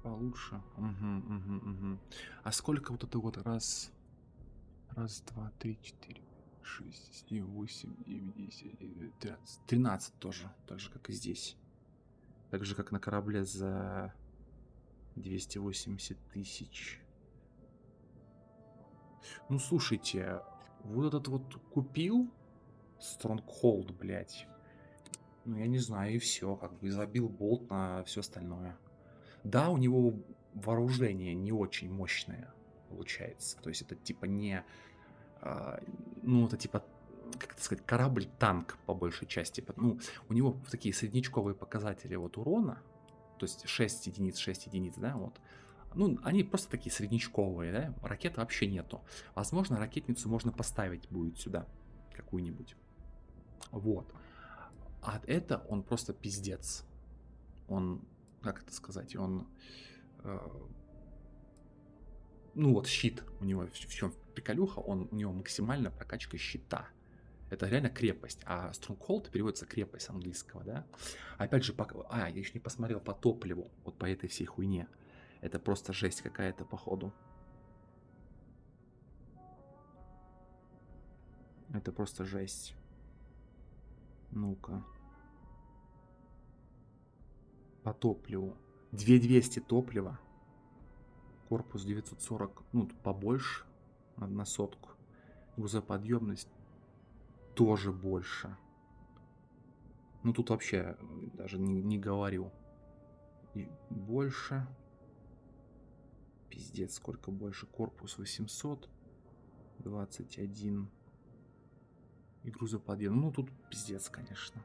Получше. Угу. А сколько вот это вот раз, 2, 3, 4, 6, 7, 8, 9, 10, 11, 13. 13 тоже. Так же, как и здесь. Так же, как на корабле за 280 тысяч. Ну, слушайте. Вот этот вот купил Stronghold, блядь. Ну, я не знаю, и все. Как бы забил болт на все остальное. Да, у него вооружение не очень мощное получается. То есть это типа не... ну, это типа, как это сказать, корабль-танк по большей части. Ну, у него такие среднячковые показатели вот урона. То есть 6 единиц, да, вот. Ну, они просто такие среднячковые, да. Ракет вообще нету. Возможно, ракетницу можно поставить будет сюда. Какую-нибудь. Вот. А это он просто пиздец. Он... Как это сказать, он, ну вот щит у него, в чем приколюха, у него максимальная прокачка щита. Это реально крепость, а Stronghold переводится крепость с английского, да. Опять же, я еще не посмотрел по топливу, вот по этой всей хуйне. Это просто жесть какая-то, походу. Это просто жесть. Ну-ка. По топливу. 2200 топлива. Корпус 940. Ну, тут побольше. На сотку. Грузоподъемность тоже больше. Ну, тут вообще даже не говорю. И больше. Пиздец, сколько больше. Корпус 800. 21. И грузоподъем. Ну, тут пиздец, конечно.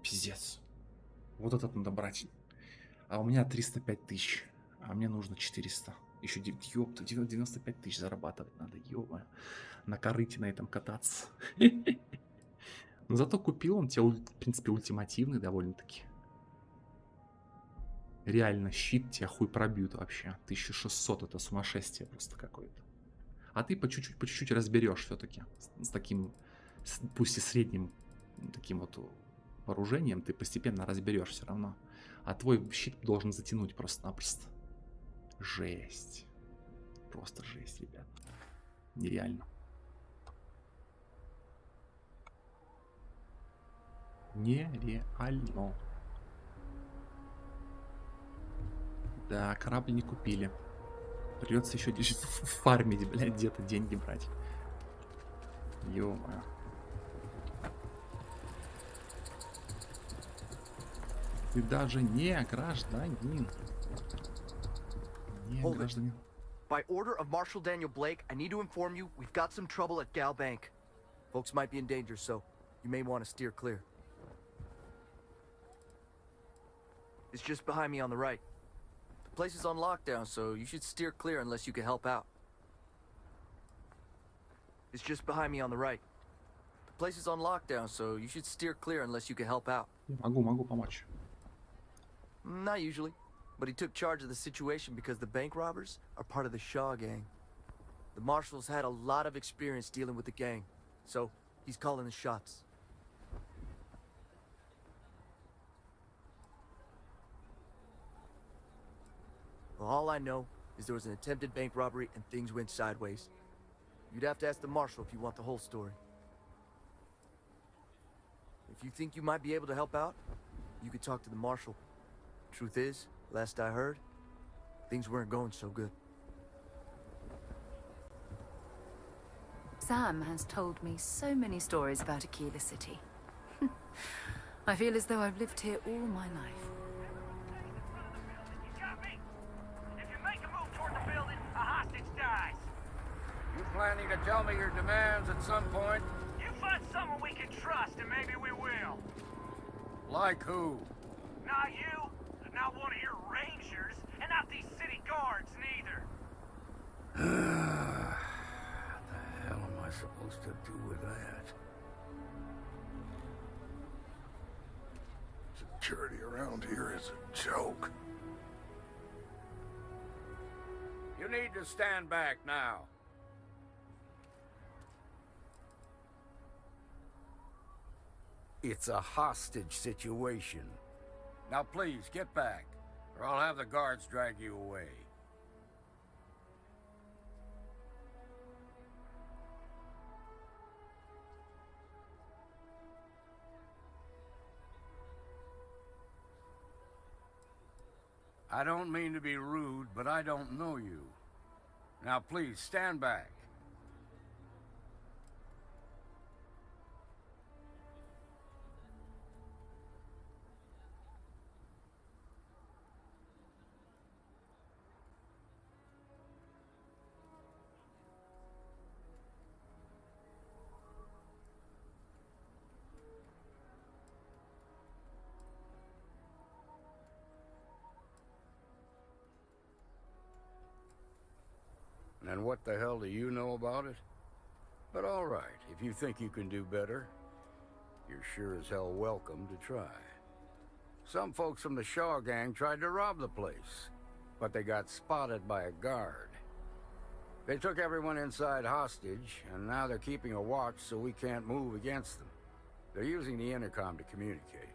Пиздец. Вот этот надо брать. А у меня 305 тысяч. А мне нужно 400. Еще 95 тысяч зарабатывать надо, ё-моё. На корыте на этом кататься. Но зато купил он тебе, в принципе, ультимативный довольно-таки. Реально, щит тебя хуй пробьют вообще. 1600 это сумасшествие просто какое-то. А ты по чуть-чуть разберешь все-таки. С таким, пусть и средним таким вот вооружением, ты постепенно разберешь все равно. А твой щит должен затянуть просто-напросто. Жесть. Просто жесть, ребят. Нереально. Нереально. Да, корабль не купили. Придется еще фармить, блядь, где-то деньги брать. Ё-моё. Ты даже не гражданин. Не Hold it. гражданин. By order of Marshal Daniel Blake, I need to inform you we've got some trouble at Gal Bank. Folks might be in danger, so you may want to steer clear. It's just behind me on the right. The place is on lockdown, so you should steer clear unless you can help out. It's just behind me on the right. The place is on lockdown, so you should steer clear unless you can help out. Могу помочь. Not usually, but he took charge of the situation because the bank robbers are part of the Shaw gang. The Marshal's had a lot of experience dealing with the gang, so he's calling the shots. Well, all I know is there was an attempted bank robbery and things went sideways. You'd have to ask the Marshal if you want the whole story. If you think you might be able to help out, you could talk to the Marshal. Truth is, last I heard, things weren't going so good. Sam has told me so many stories about Aquila City. I feel as though I've lived here all my life. You planning to tell me your demands at some point? You find someone we can trust, and maybe we will. Like who? Not you, not one of your rangers, and not these city guards neither. What the hell am I supposed to do with that? Security around here is a joke. You need to stand back now. It's a hostage situation. Now please, get back, or I'll have the guards drag you away. I don't mean to be rude, but I don't know you. Now please, stand back. And what the hell do you know about it? But all right, if you think you can do better, you're sure as hell welcome to try. Some folks from the Shaw gang tried to rob the place, but they got spotted by a guard. They took everyone inside hostage, and now they're keeping a watch so we can't move against them. They're using the intercom to communicate.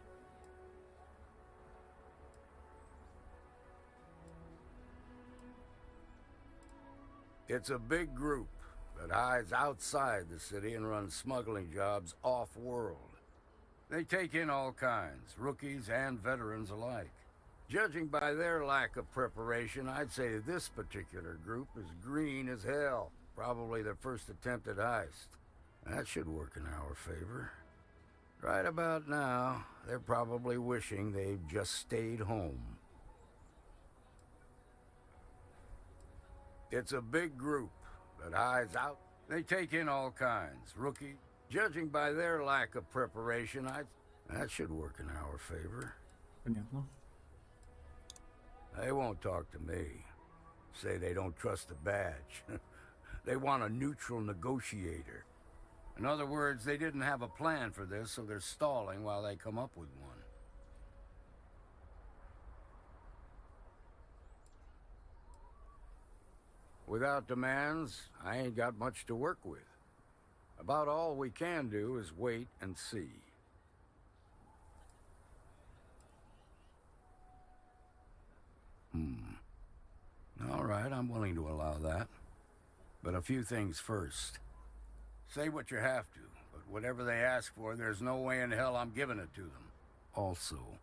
It's a big group that hides outside the city and runs smuggling jobs off-world. They take in all kinds, rookies and veterans alike. Judging by their lack of preparation, I'd say this particular group is green as hell. Probably their first attempt at heist. That should work in our favor. Right about now, they're probably wishing they'd just stayed home. It's a big group that hides out. They take in all kinds, rookie. Judging by their lack of preparation, that should work in our favor. Понятно. They won't talk to me. say they don't trust the badge. They want a neutral negotiator. In other words, they didn't have a plan for this, so they're stalling while they come up with one. Without demands, I ain't got much to work with. About all we can do is wait and see. All right, I'm willing to allow that. But a few things first. Say what you have to, but whatever they ask for, there's no way in hell I'm giving it to them. Also,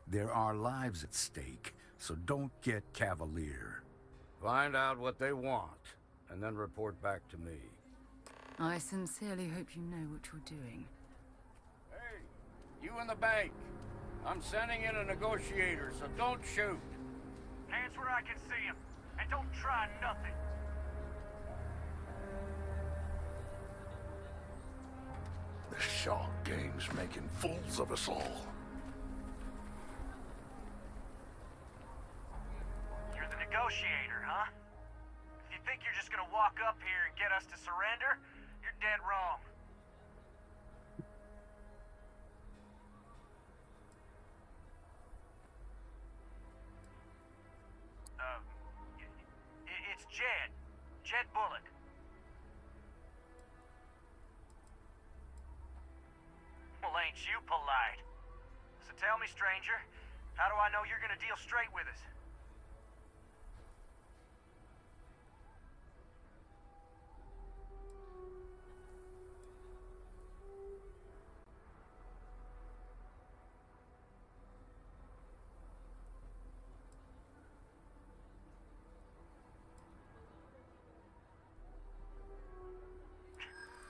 there are lives at stake, so don't get cavalier. Find out what they want, and then report back to me. I sincerely hope you know what you're doing. Hey, you in the bank. I'm sending in a negotiator, so don't shoot. Hands where I can see him, and don't try nothing. The Shaw gang's making fools of us all. You're the negotiator, huh? If you think you're just gonna walk up here and get us to surrender, you're dead wrong. It's Jed. Jed Bullock. Well, ain't you polite? So tell me, stranger, how do I know you're gonna deal straight with us?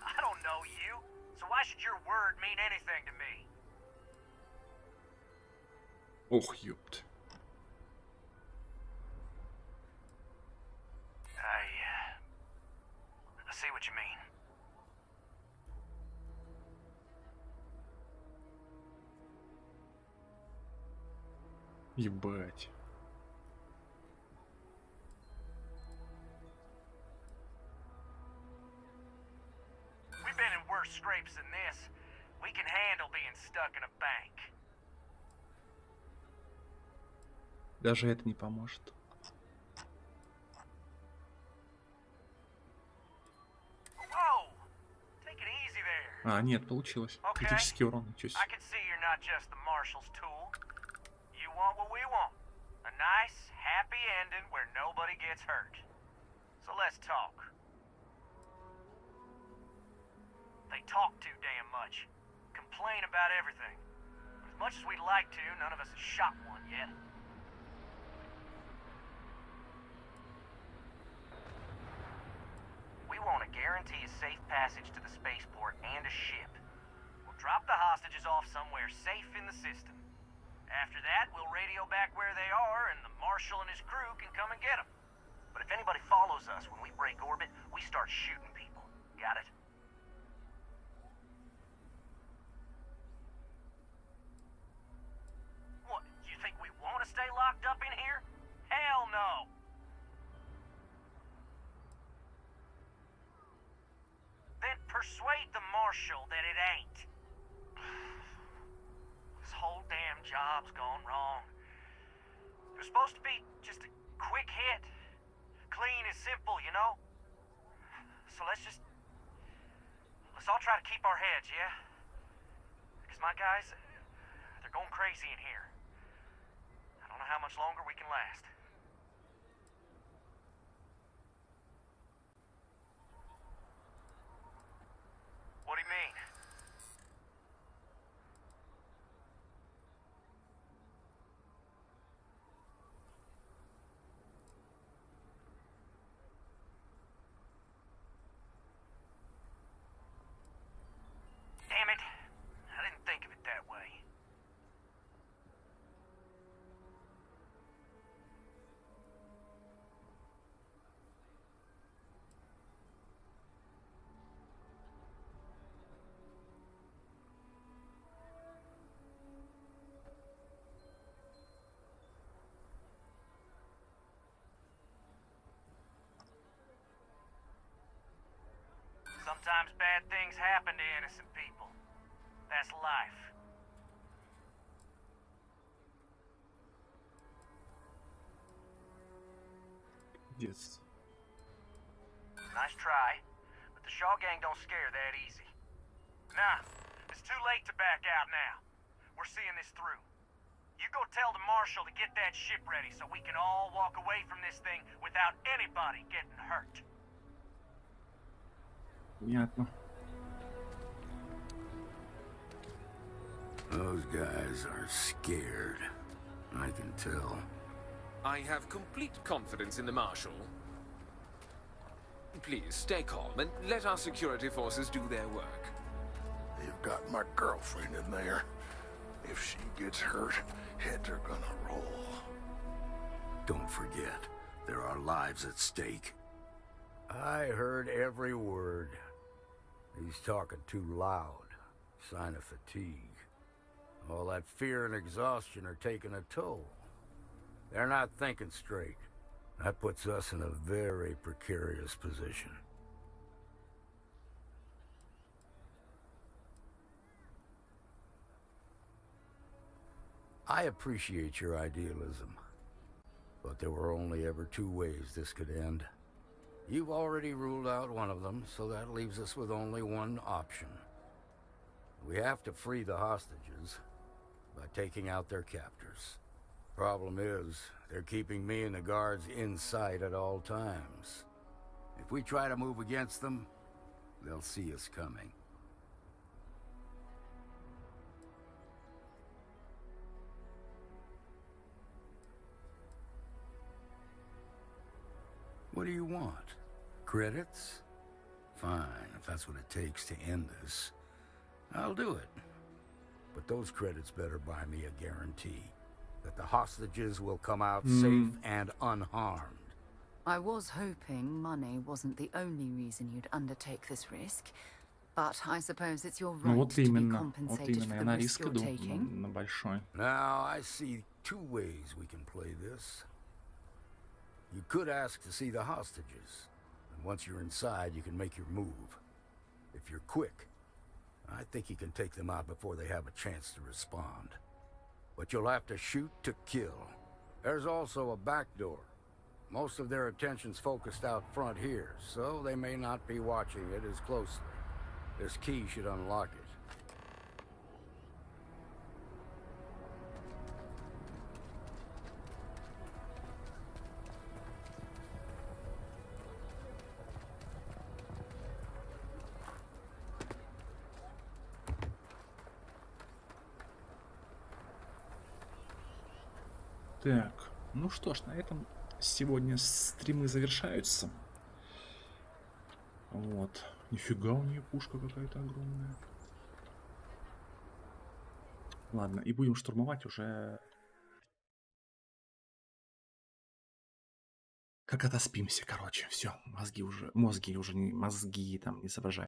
I don't know you, so why should your word mean anything to me? Ох, ёпт. I see what you mean. Ебать. We've been in worse scrapes than this. We can handle being stuck in a bank. Даже это не поможет. Whoa! Take it easy there. А, нет, получилось. Okay. Критический урон, ничего себе. I can see you're not just the marshal's tool. You want what we want. A nice, happy ending where nobody gets hurt. So let's talk. They talk too damn much. Complain about everything. But as much as we'd like to, none of us has shot one yet. We want to guarantee a safe passage to the spaceport and a ship. We'll drop the hostages off somewhere safe in the system. After that, we'll radio back where they are, and the Marshal and his crew can come and get them. But if anybody follows us when we break orbit, we start shooting people. Got it? What, you think we want to stay locked up in here? Hell no! Then persuade the Marshal that it ain't. This whole damn job's gone wrong. It was supposed to be just a quick hit. Clean and simple, you know? So let's all try to keep our heads, yeah? Because my guys, they're going crazy in here. I don't know how much longer we can last. What do you mean? Damn it. I didn't think of it that way. Sometimes bad things happen to innocent people. That's life. Yes. Nice try, but the Shaw gang don't scare that easy. Nah, it's too late to back out now. We're seeing this through. You go tell the marshal to get that ship ready so we can all walk away from this thing without anybody getting hurt. Понятно. Those guys are scared. I can tell. I have complete confidence in the Marshal. Please, stay calm and let our security forces do their work. They've got my girlfriend in there. If she gets hurt, heads are gonna roll. Don't forget, there are lives at stake. I heard every word. He's talking too loud. Sign of fatigue. All that fear and exhaustion are taking a toll. They're not thinking straight. That puts us in a very precarious position. I appreciate your idealism, but there were only ever two ways this could end. You've already ruled out one of them, so that leaves us with only one option. We have to free the hostages by taking out their captors. Problem is, they're keeping me and the guards in sight at all times. If we try to move against them, they'll see us coming. What do you want? Credits? Fine, if that's what it takes to end this. I'll do it. But those credits better buy me a guarantee that the hostages will come out safe and unharmed. I was hoping money wasn't the only reason you'd undertake this risk, but I suppose it's your Ну right вот to be именно, compensated for я the на risk риск you're иду, taking. на большой. Now, I see two ways we can play this. You could ask to see the hostages, and once you're inside, you can make your move. If you're quick, I think you can take them out before they have a chance to respond. But you'll have to shoot to kill. There's also a back door. Most of their attention's focused out front here, so they may not be watching it as closely. This key should unlock it. Так, ну что ж, на этом сегодня стримы завершаются. Вот. Нифига, у нее пушка какая-то огромная. Ладно, и будем штурмовать уже... Как отоспимся, короче. Все, мозги уже не соображают.